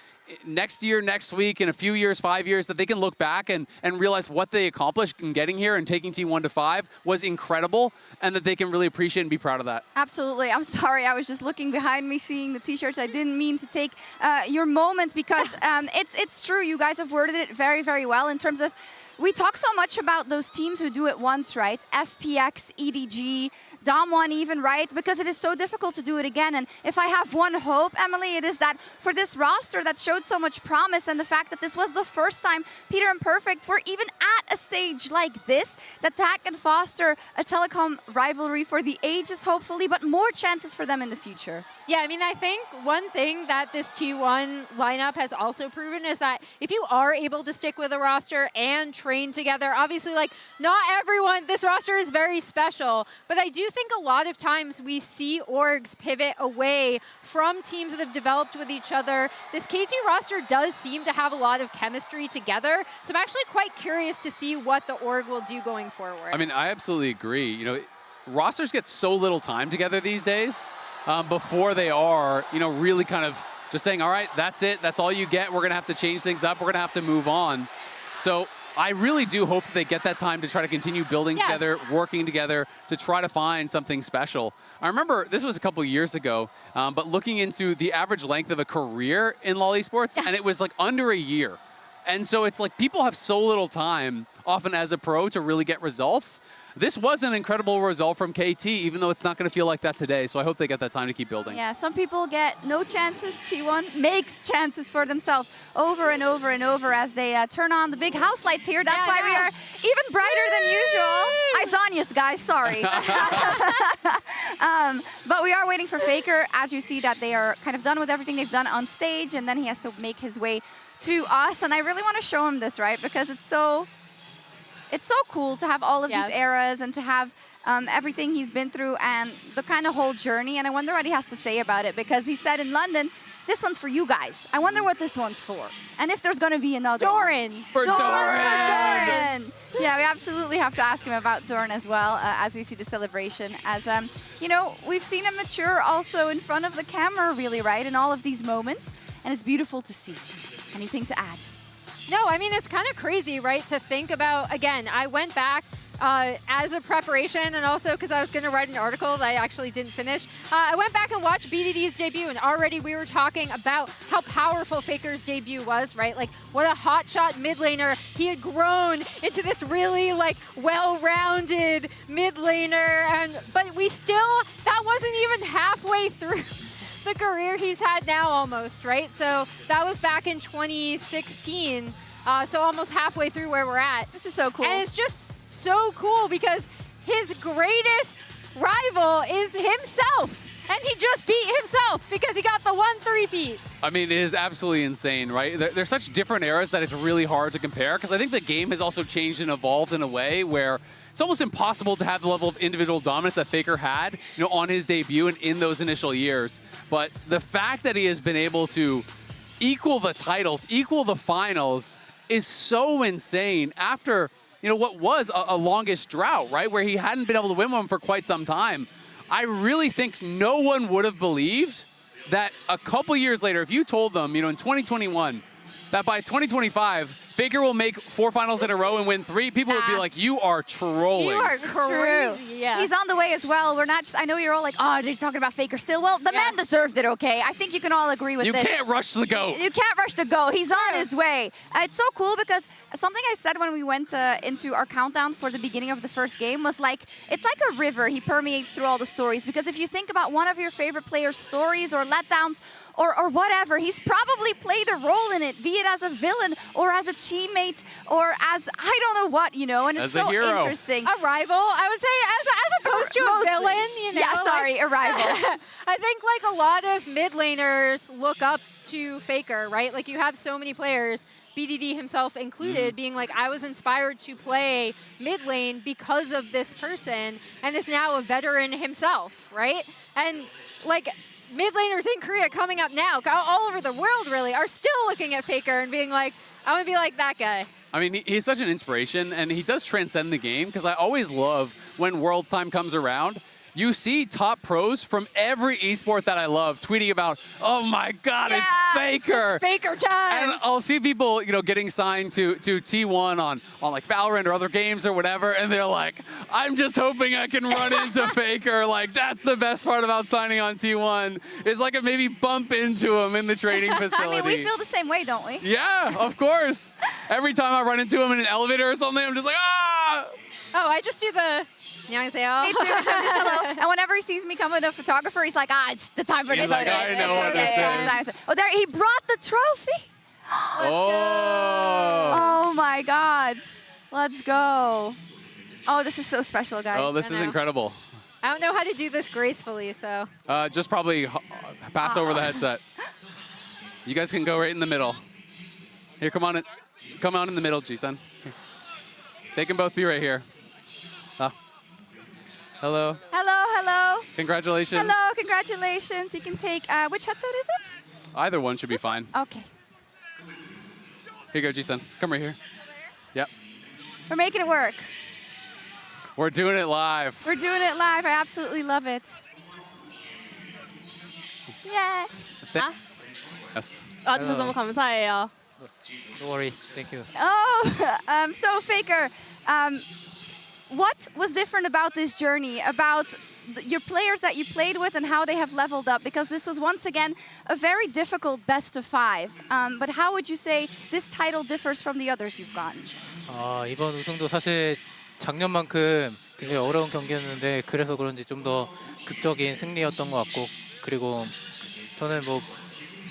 next year, next week, in a few years, 5 years, that they can look back and realize what they accomplished in getting here and taking T1 to 5 was incredible, and that they can really appreciate and be proud of that. Absolutely. I'm sorry. I was just looking behind me, seeing the T-shirts. I didn't mean to take your moment because it's true. You guys have worded it very, very well in terms of we talk so much about those teams who do it once, right? FPX, EDG, Dom1 even, right? Because it is so difficult to do it again. And if I have one hope, Emily, it is that for this roster that showed so much promise and the fact that this was the first time Peter and Perfect were even at a stage like this, that can foster a telecom rivalry for the ages, hopefully, but more chances for them in the future. Yeah, I mean, I think one thing that this T1 lineup has also proven is that if you are able to stick with a roster and train together, obviously, like, not everyone, this roster is very special, but I do think a lot of times we see orgs pivot away from teams that have developed with each other. This KT roster does seem to have a lot of chemistry together, so I'm actually quite curious to see what the org will do going forward. I mean, I absolutely agree. You know, rosters get so little time together these days. Before they are, you know, really kind of just saying, all right, that's it, that's all you get, we're gonna have to change things up, we're gonna have to move on. So I really do hope that they get that time to try to continue building together, working together, to try to find something special. I remember, this was a couple years ago, but looking into the average length of a career in LoL Esports, and it was like under a year. And so it's like people have so little time, often as a pro, to really get results. This was an incredible result from KT, even though it's not going to feel like that today. So I hope they get that time to keep building. Yeah, some people get no chances. T1 makes chances for themselves over and over and over as they turn on the big house lights here. That's why we are even brighter than usual. Isonius, guys, sorry. But we are waiting for Faker. As you see that they are kind of done with everything they've done on stage, and then he has to make his way to us. And I really want to show him this, right? Because it's so cool to have all of these eras and to have everything he's been through and the kind of whole journey. And I wonder what he has to say about it, because he said in London, this one's for you guys. I wonder what this one's for. And if there's going to be another Doran. For Doran. Yeah, we absolutely have to ask him about Doran as well, as we see the celebration. As, you know, we've seen him mature also in front of the camera, really, right, in all of these moments. And it's beautiful to see. Anything to add? No, I mean, it's kind of crazy, right, to think about, again, I went back as a preparation, and also because I was going to write an article that I actually didn't finish, I went back and watched BDD's debut, and already we were talking about how powerful Faker's debut was, right? Like, what a hotshot mid laner. He had grown into this really, like, well-rounded mid laner, but we still, that wasn't even halfway through the career he's had now almost, right? So that was back in 2016, so almost halfway through where we're at. This is so cool. And it's just so cool because his greatest rival is himself. And he just beat himself because he got the 1-3-peat. I mean, it is absolutely insane, right? They're such different eras that it's really hard to compare, because I think the game has also changed and evolved in a way where it's almost impossible to have the level of individual dominance that Faker had, you know, on his debut and in those initial years. But the fact that he has been able to equal the titles, equal the finals, is so insane after, you know, what was a longest drought, right? Where he hadn't been able to win one for quite some time. I really think no one would have believed that a couple years later, if you told them, you know, in 2021, that by 2025, Faker will make 4 finals in a row and win 3, people would be like, you are trolling. You are crazy. Yeah. He's on the way as well. We're not just, I know you're all like, oh, they're talking about Faker still. Well, the man deserved it, okay? I think you can all agree with this. You can't rush the GOAT. You can't rush the GOAT. He's on his way. It's so cool because something I said when we went into our countdown for the beginning of the first game was like, it's like a river. He permeates through all the stories. Because if you think about one of your favorite players' stories or letdowns, or whatever, he's probably played a role in it, be it as a villain or as a teammate or as, I don't know what, you know, and it's so interesting. A rival, I would say, as opposed to a villain, you know. Yeah, sorry, a rival. I think like a lot of mid laners look up to Faker, right? Like you have so many players, BDD himself included, being like, I was inspired to play mid lane because of this person, and is now a veteran himself, right? And like, mid laners in Korea coming up now, all over the world really, are still looking at Faker and being like, I want to be like that guy. I mean, he's such an inspiration, and he does transcend the game, because I always love when Worlds time comes around, you see top pros from every esport that I love tweeting about, oh my God, it's Faker. It's Faker time. And I'll see people, you know, getting signed to T1 on like Valorant or other games or whatever, and they're like, I'm just hoping I can run into Faker. Like, that's the best part about signing on T1, is like I maybe bump into him in the training facility. I mean, we feel the same way, don't we? Yeah, of course. Every time I run into him in an elevator or something, I'm just like, ah! Oh, I just do the annyeonghaseyo. Me too, just hello. And whenever he sees me come with a photographer, he's like, it's the time for this. He's like, I know what this is. Oh, there, he brought the trophy. Oh my God. Let's go. Oh, this is so special, guys. Oh, this is incredible. I don't know how to do this gracefully, so. Just probably pass over the headset. You guys can go right in the middle. Here, come on in the middle, Ji-sun. They can both be right here. Hello. Hello, hello. Congratulations. Hello, congratulations. You can take, which headset is it? Either one should be fine. Okay. Here you go, Ji-sun. Come right here. Yep. We're making it work. We're doing it live. We're doing it live. I absolutely love it. Yeah. Yes. 와주셔서 너무 감사해요. No worries. Thank you. Oh, so Faker, what was different about this journey, about your players that you played with and how they have leveled up? Because this was once again a very difficult best of 5. But how would you say this title differs from the others you've gotten? 이번 우승도 사실 작년만큼 굉장히 어려운 경기였는데 그래서 그런지 좀 더 극적인 승리였던 것 같고, 그리고 저는 뭐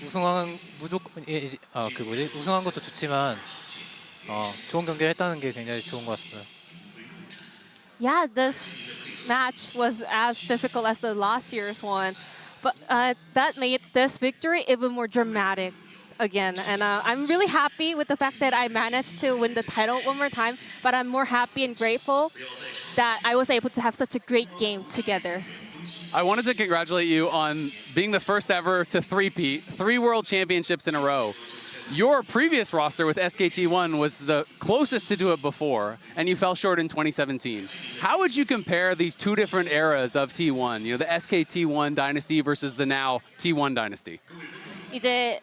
우승한 무조건 우승한 것도 좋지만 좋은 경기를 했다는 게 굉장히 좋은 것 같아요. Yeah, this match was as difficult as the last year's one, but that made this victory even more dramatic again. And I'm really happy with the fact that I managed to win the title one more time, but I'm more happy and grateful that I was able to have such a great game together. I wanted to congratulate you on being the first ever to 3-peat, 3 world championships in a row. Your previous roster with SKT1 was the closest to do it before, and you fell short in 2017. How would you compare these 2 different eras of T1, you know, the SKT1 dynasty versus the now T1 dynasty? 이제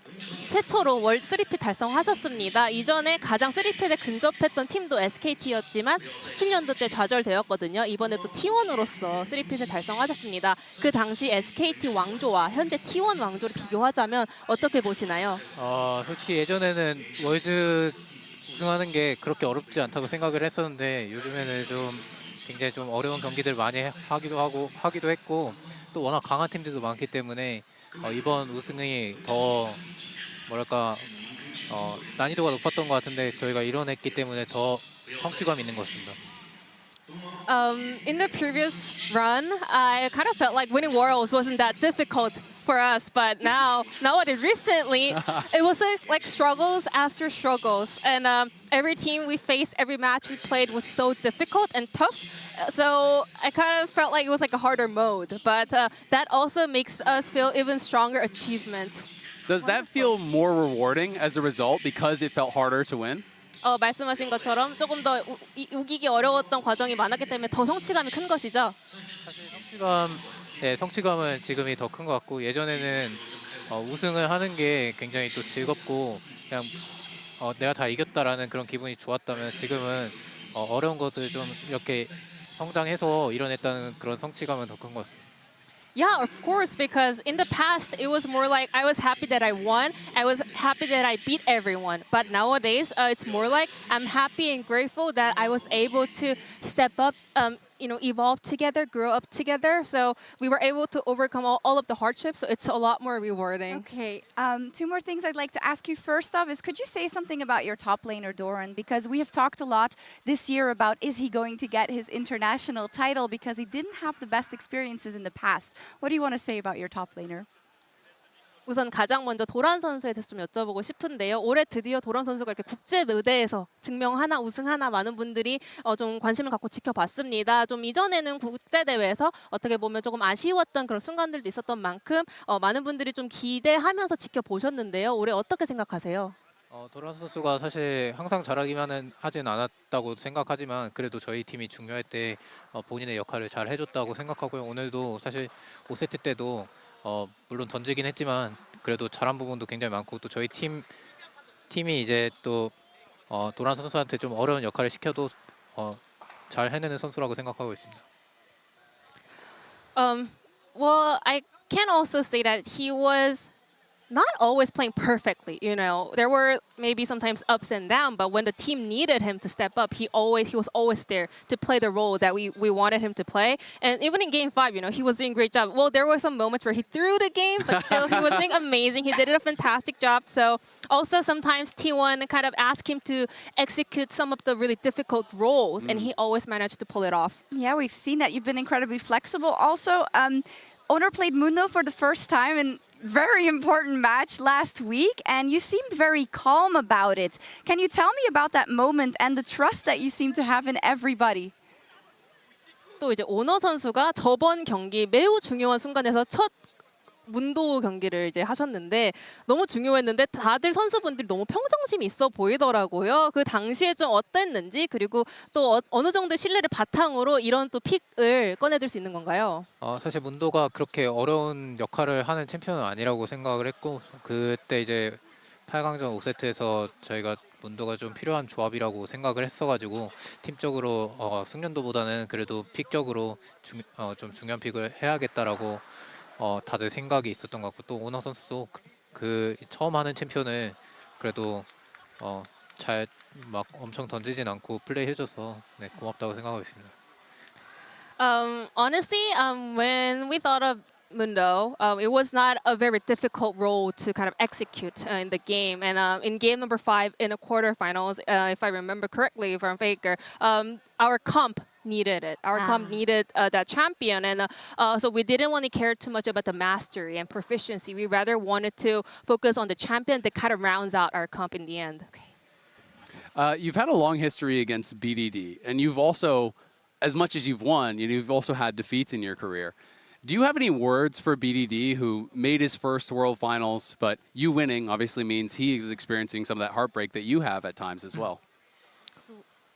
최초로 월 3핏 달성하셨습니다. 이전에 가장 3핏에 근접했던 팀도 SKT였지만 17년도 때 좌절되었거든요. 이번에 또 T1으로서 3핏을 달성하셨습니다. 그 당시 SKT 왕조와 현재 T1 왕조를 비교하자면 어떻게 보시나요? 솔직히 예전에는 월드 우승하는 게 그렇게 어렵지 않다고 생각을 했었는데 요즘에는 좀 굉장히 좀 어려운 경기들 많이 하기도 했고 또 워낙 강한 팀들도 많기 때문에 이번 우승이 더 뭐랄까 난이도가 높았던 것 같은데 저희가 이뤄냈기 때문에 더 성취감 있는 것 같습니다. In the previous run, I kind of felt like winning Worlds wasn't that difficult for us, but nowadays, recently, it was like struggles after struggles, and every team we faced, every match we played was so difficult and tough. So I kind of felt like it was like a harder mode, but that also makes us feel even stronger achievements. Does that feel more rewarding as a result because it felt harder to win? 말씀하신 것처럼 조금 더 우기기 어려웠던 과정이 많았기 때문에 더 성취감이 큰 것이죠. 성취감은 지금이 더 큰 것 같고 예전에는 우승을 하는 게 굉장히 또 즐겁고 그냥 내가 다 이겼다라는 그런 기분이 좋았다면 지금은 어려운 것을 좀 이렇게 성장해서 이뤄냈다는 그런 성취감은 더 큰 것 같습니다. Yeah, of course, because in the past it was more like I was happy that I won, I was happy that I beat everyone. But nowadays it's more like I'm happy and grateful that I was able to step up, evolve together, grow up together. So we were able to overcome all of the hardships. So it's a lot more rewarding. Okay, two more things I'd like to ask you. First off is, could you say something about your top laner, Doran? Because we have talked a lot this year about is he going to get his international title because he didn't have the best experiences in the past. What do you want to say about your top laner? 우선 가장 먼저 도란 선수에 대해서 좀 여쭤보고 싶은데요. 올해 드디어 도란 선수가 이렇게 국제 무대에서 증명하나 우승하나 많은 분들이 좀 관심을 갖고 지켜봤습니다. 좀 이전에는 국제 대회에서 어떻게 보면 조금 아쉬웠던 그런 순간들도 있었던 만큼 많은 분들이 좀 기대하면서 지켜보셨는데요. 올해 어떻게 생각하세요? 도란 선수가 사실 항상 잘하기만은 하진 않았다고 생각하지만 그래도 저희 팀이 중요할 때 본인의 역할을 잘 해줬다고 생각하고요. 오늘도 사실 5세트 때도 물론 던지긴 했지만 그래도 잘한 부분도 굉장히 많고 또 저희 팀이 이제 또 도란 선수한테 좀 어려운 역할을 시켜도 잘 해내는 선수라고 생각하고 있습니다. Well, I can also say that he was not always playing perfectly, There were maybe sometimes ups and downs, but when the team needed him to step up, he was always there to play the role that we wanted him to play. And even in Game 5, he was doing a great job. Well, there were some moments where he threw the game, but still he was doing amazing. He did a fantastic job. So also sometimes T1 kind of asked him to execute some of the really difficult roles, and he always managed to pull it off. Yeah, we've seen that. You've been incredibly flexible. Also, Owner played Mundo for the first time in very important match last week, and you seemed very calm about it. Can you tell me about that moment and the trust that you seem to have in everybody? 또 이제 오너 선수가 저번 경기 매우 중요한 순간에서 첫 문도 경기를 이제 하셨는데 너무 중요했는데 다들 선수분들이 너무 평정심이 있어 보이더라고요. 그 당시에 좀 어땠는지 그리고 또 어느 정도 신뢰를 바탕으로 이런 또 픽을 꺼내들 수 있는 건가요? 사실 문도가 그렇게 어려운 역할을 하는 챔피언은 아니라고 생각을 했고 그때 이제 8강전 5세트에서 저희가 문도가 좀 필요한 조합이라고 생각을 했어가지고 팀적으로 승련도보다는 그래도 픽적으로 좀 중요한 픽을 해야겠다라고 다들 생각이 있었던 것 같고 또 오너 선수도 그 처음 하는 챔피언을 그래도 잘 막 엄청 던지진 않고 플레이해줘서 고맙다고 생각하고 있습니다. Honestly, when we thought of Mundo, it was not a very difficult role to kind of execute in the game. And in game number 5 in the quarterfinals, if I remember correctly from Faker, our comp needed it. Our comp needed that champion, and so we didn't want to care too much about the mastery and proficiency. We rather wanted to focus on the champion that kind of rounds out our comp in the end. You've had a long history against BDD, and you've also, as much as you've won, you've also had defeats in your career. Do you have any words for BDD, who made his first World Finals, but you winning obviously means he is experiencing some of that heartbreak that you have at times as well?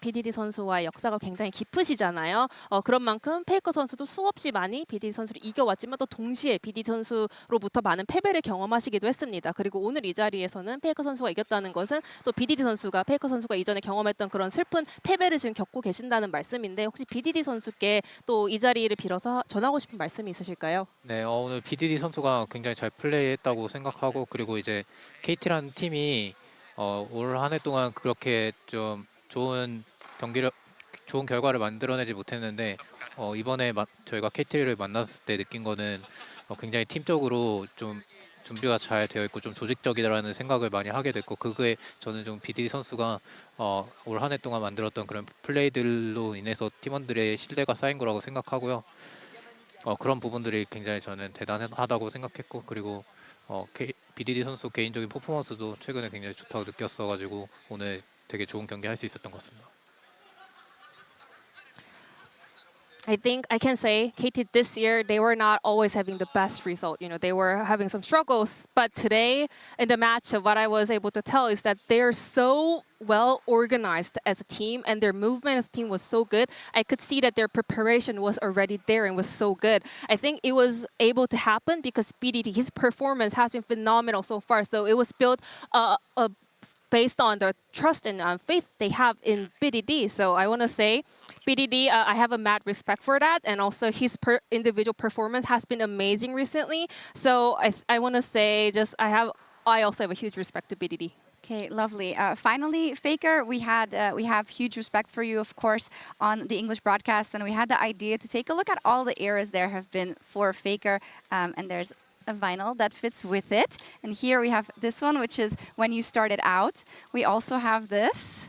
BDD 선수와의 역사가 굉장히 깊으시잖아요. 그런 만큼 페이커 선수도 수없이 많이 BDD 선수를 이겨왔지만 또 동시에 BDD 선수로부터 많은 패배를 경험하시기도 했습니다. 그리고 오늘 이 자리에서는 페이커 선수가 이겼다는 것은 또 BDD 선수가 페이커 선수가 이전에 경험했던 그런 슬픈 패배를 지금 겪고 계신다는 말씀인데 혹시 BDD 선수께 또 이 자리를 빌어서 전하고 싶은 말씀이 있으실까요? 네, 오늘 BDD 선수가 굉장히 잘 플레이했다고 생각하고 그리고 이제 KT라는 팀이 올 한 해 동안 그렇게 좀 좋은 결과를 만들어내지 못했는데 이번에 저희가 KT를 만났을 때 느낀 거는 굉장히 팀적으로 좀 준비가 잘 되어 있고 좀 조직적이라는 생각을 많이 하게 됐고 그거에 저는 좀 BDD 선수가 올 한 해 동안 만들었던 그런 플레이들로 인해서 팀원들의 신뢰가 쌓인 거라고 생각하고요. 그런 부분들이 굉장히 저는 대단하다고 생각했고 그리고 BDD 선수 개인적인 퍼포먼스도 최근에 굉장히 좋다고 느꼈어가지고 오늘 되게 좋은 경기 할 수 있었던 것 같습니다. I think I can say KT this year, they were not always having the best result. You know, they were having some struggles. But today in the match, what I was able to tell is that they're so well organized as a team and their movement as a team was so good. I could see that their preparation was already there and was so good. I think it was able to happen because BDD, his performance has been phenomenal so far. So it was built based on the trust and faith they have in BDD. So I want to say, BDD, I have a mad respect for that. And also his individual performance has been amazing recently. So I want to say I also have a huge respect to BDD. Okay, lovely. Finally, Faker, we have huge respect for you, of course, on the English broadcast. And we had the idea to take a look at all the eras there have been for Faker. And there's a vinyl that fits with it. And here we have this one, which is when you started out. We also have this.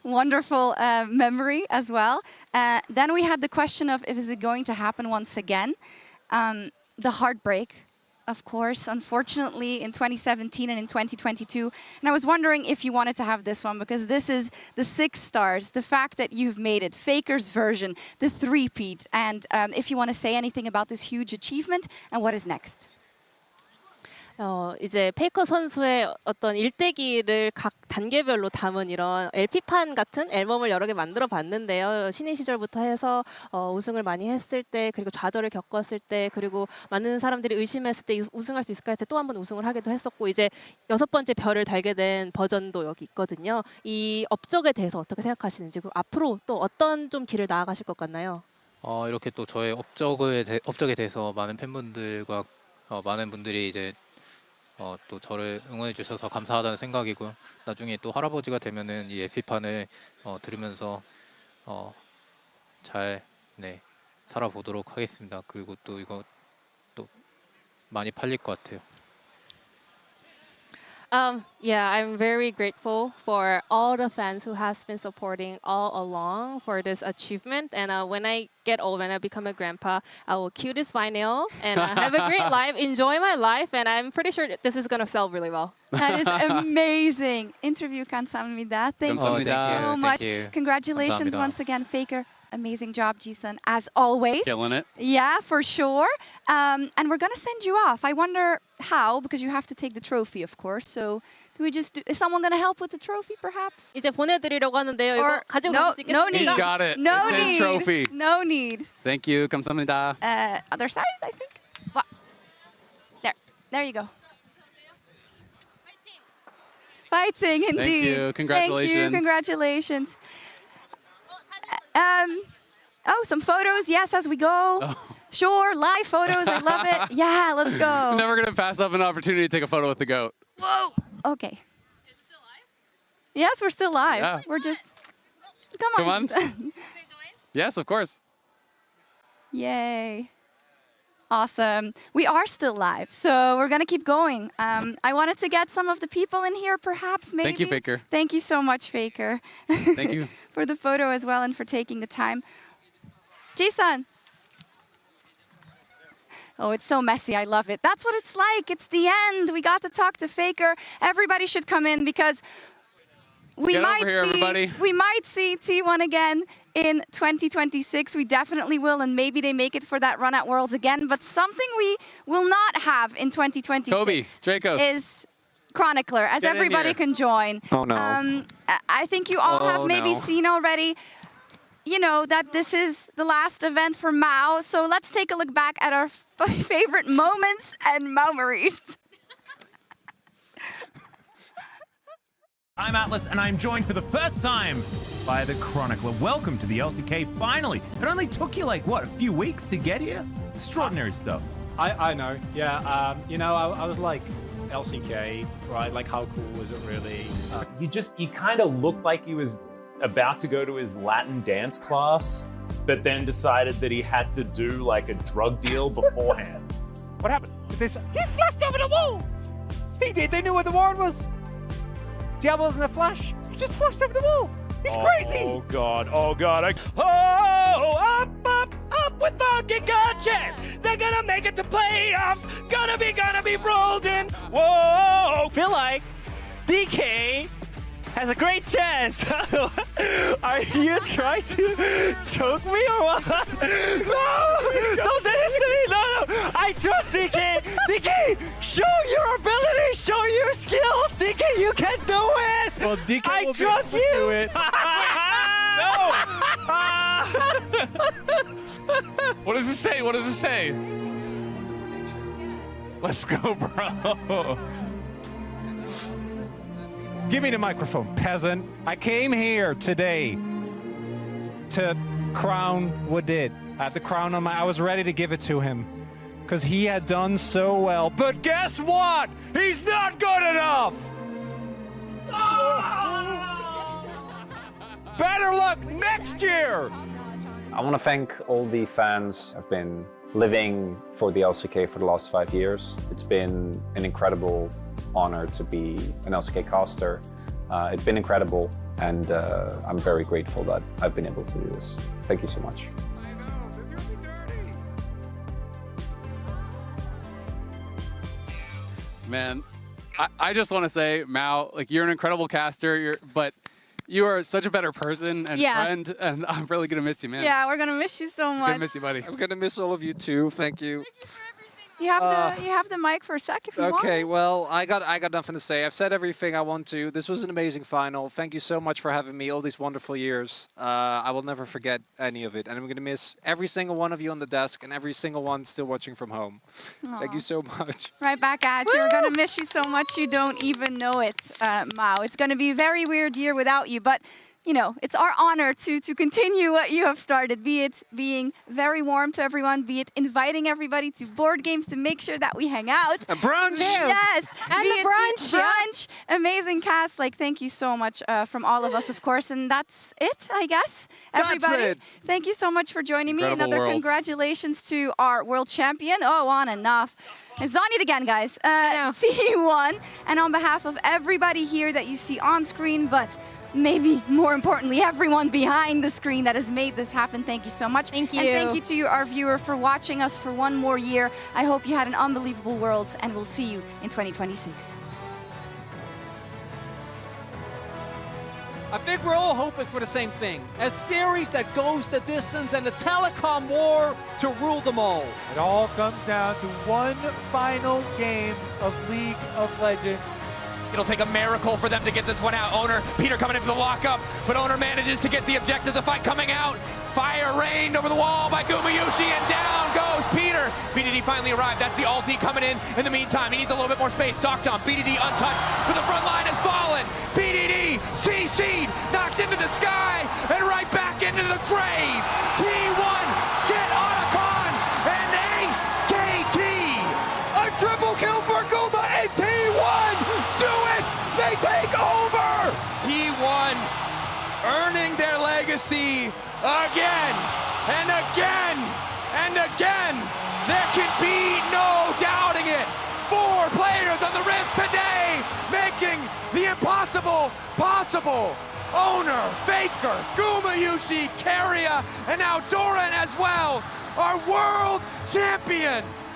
Wonderful memory as well. Then we had the question of is it going to happen once again? The heartbreak, of course, unfortunately, in 2017 and in 2022. And I was wondering if you wanted to have this one, because this is the 6 stars, the fact that you've made it, Faker's version, the three-peat. And if you want to say anything about this huge achievement and what is next. 이제 페이커 선수의 어떤 일대기를 각 단계별로 담은 이런 LP판 같은 앨범을 여러 개 만들어 봤는데요. 신인 시절부터 해서 우승을 많이 했을 때 그리고 좌절을 겪었을 때 그리고 많은 사람들이 의심했을 때 우승할 수 있을까 해서 또 한 번 우승을 하기도 했었고 이제 6번째 별을 달게 된 버전도 여기 있거든요. 이 업적에 대해서 어떻게 생각하시는지 그리고 앞으로 또 어떤 좀 길을 나아가실 것 같나요? 이렇게 또 저의 업적에 대해서 많은 팬분들과 많은 분들이 이제 또 저를 응원해 주셔서 감사하다는 생각이고요. 나중에 또 할아버지가 되면은 이 에피판을 들으면서 잘 살아보도록 하겠습니다. 그리고 또 이거 또 많이 팔릴 것 같아요. Yeah, I'm very grateful for all the fans who has been supporting all along for this achievement. And when I get old, when I become a grandpa, I will cue this vinyl and have a great life, enjoy my life. And I'm pretty sure that this is going to sell really well. That is amazing. Interview 감사합니다. Thank you so much. Congratulations once again, Faker. Amazing job, Ji-sun, as always. Killing it. Yeah, for sure. And we're going to send you off. I wonder how, because you have to take the trophy, of course. So do we just is someone going to help with the trophy, perhaps? 이제 보내드리려고 하는데요. 이거 가지고 가실 수 있겠습니까? No need. He's got it. No It's need. his trophy. No need. Thank you. 감사합니다. Other side, I think. There you go. Fighting, indeed. Thank you. Congratulations. Thank you. Congratulations. Some photos, yes, as we go. Oh. Sure, live photos, I love it. Yeah, let's go. I'm never going to pass up an opportunity to take a photo with the GOAT. Whoa. Okay. Is it still live? Yes, we're still live. Yeah. We're just... Come on. Yes, of course. Yay. Awesome. We are still live, so we're going to keep going. I wanted to get some of the people in here, perhaps, maybe. Thank you, Faker. Thank you so much, Faker. Thank you. For the photo as well and for taking the time. Ji-sun. Oh, it's so messy. I love it. That's what it's like. It's the end. We got to talk to Faker. Everybody should come in because we might see T1 again in 2026. We definitely will, and maybe they make it for that run at Worlds again. But something we will not have in 2026 Kobe, Dracos. is Chronicler, as Get in everybody here. can join. Oh, no. I think you all have maybe no. seen already, you know, that this is the last event for Mao. So let's take a look back at our favorite moments and memories. I'm Atlas, and I'm joined for the first time by the Chronicler. Welcome to the LCK, finally. It only took you, like, what, a few weeks to get here? Extraordinary stuff. I know, yeah. You know, I was like, LCK, right? Like, how cool was it really? You kind of looked like he was about to go to his Latin dance class, but then decided that he had to do like a drug deal beforehand. What happened? He flashed over the wall! He did, they knew where the ward was! Diablo's in a flash, he just flashed over the wall! He's crazy! Oh God, oh God. Oh, up with the Giga chance. They're gonna make it to playoffs. Gonna be rolled in. Whoa, feel like DK has a great chance. Are you trying to choke me or what? No, don't do this to me. No. I trust DK. DK, show your ability, show your skills. DK, you can do it. Well, DK I will be trust able to you. do it. What does it say? What does it say? Let's go, bro. Give me the microphone, peasant. I came here today to crown Wadid. I had the crown on I was ready to give it to him because he had done so well. But guess what? He's not good enough. Better luck next year. I want to thank all the fans who have been living for the LCK for the last 5 years. It's been an incredible honor to be an LCK caster. It's been incredible, and I'm very grateful that I've been able to do this. Thank you so much. Man, I just want to say, Mao, like, you're an incredible caster, but you are such a better person and friend, and I'm really going to miss you, man. Yeah, we're going to miss you so I'm much. going to miss you, buddy. I'm gonna miss all of you too. Thank you. You have the mic for a sec if you want. Okay, well, I got nothing to say. I've said everything I want to. This was an amazing final. Thank you so much for having me all these wonderful years. I will never forget any of it, and I'm going to miss every single one of you on the desk and every single one still watching from home. Thank you so much. Right back at you. We're going to miss you so much you don't even know it, Mao. It's going to be a very weird year without you, but you know, it's our honor to continue what you have started, be it being very warm to everyone, be it inviting everybody to board games to make sure that we hang out. A brunch! Yes! And be the it brunch, yeah. brunch! Amazing cast. Like, thank you so much from all of us, of course. And that's it, I guess. Everybody, it. thank you so much for joining me. Incredible Another world. congratulations to our world champion. Oh, on and off. It's on it again, guys. T1. And on behalf of everybody here that you see on screen, but maybe more importantly, everyone behind the screen that has made this happen. Thank you so much. Thank you. And thank you to you, our viewer, for watching us for one more year. I hope you had an unbelievable Worlds, and we'll see you in 2026. I think we're all hoping for the same thing. A series that goes the distance and a telecom war to rule them all. It all comes down to one final game of League of Legends. It'll take a miracle for them to get this one out. Owner, Peter coming in for the lockup, but Owner manages to get the objective, the fight coming out. Fire rained over the wall by Gumayushi, and down goes Peter. BDD finally arrived. That's the ulti coming in the meantime. He needs a little bit more space. Doctom, BDD untouched, but the front line has fallen. BDD, CC'd, knocked into the sky, and right back into the grave. T1, get Otacon, and ace KT. A triple kill for Guma and T1. Do it! They take over! T1 earning their legacy again and again and again. There can be no doubting it. 4 players on the Rift today, making the impossible possible. Owner, Faker, Gumayushi, Keria, and now Doran as well are world champions.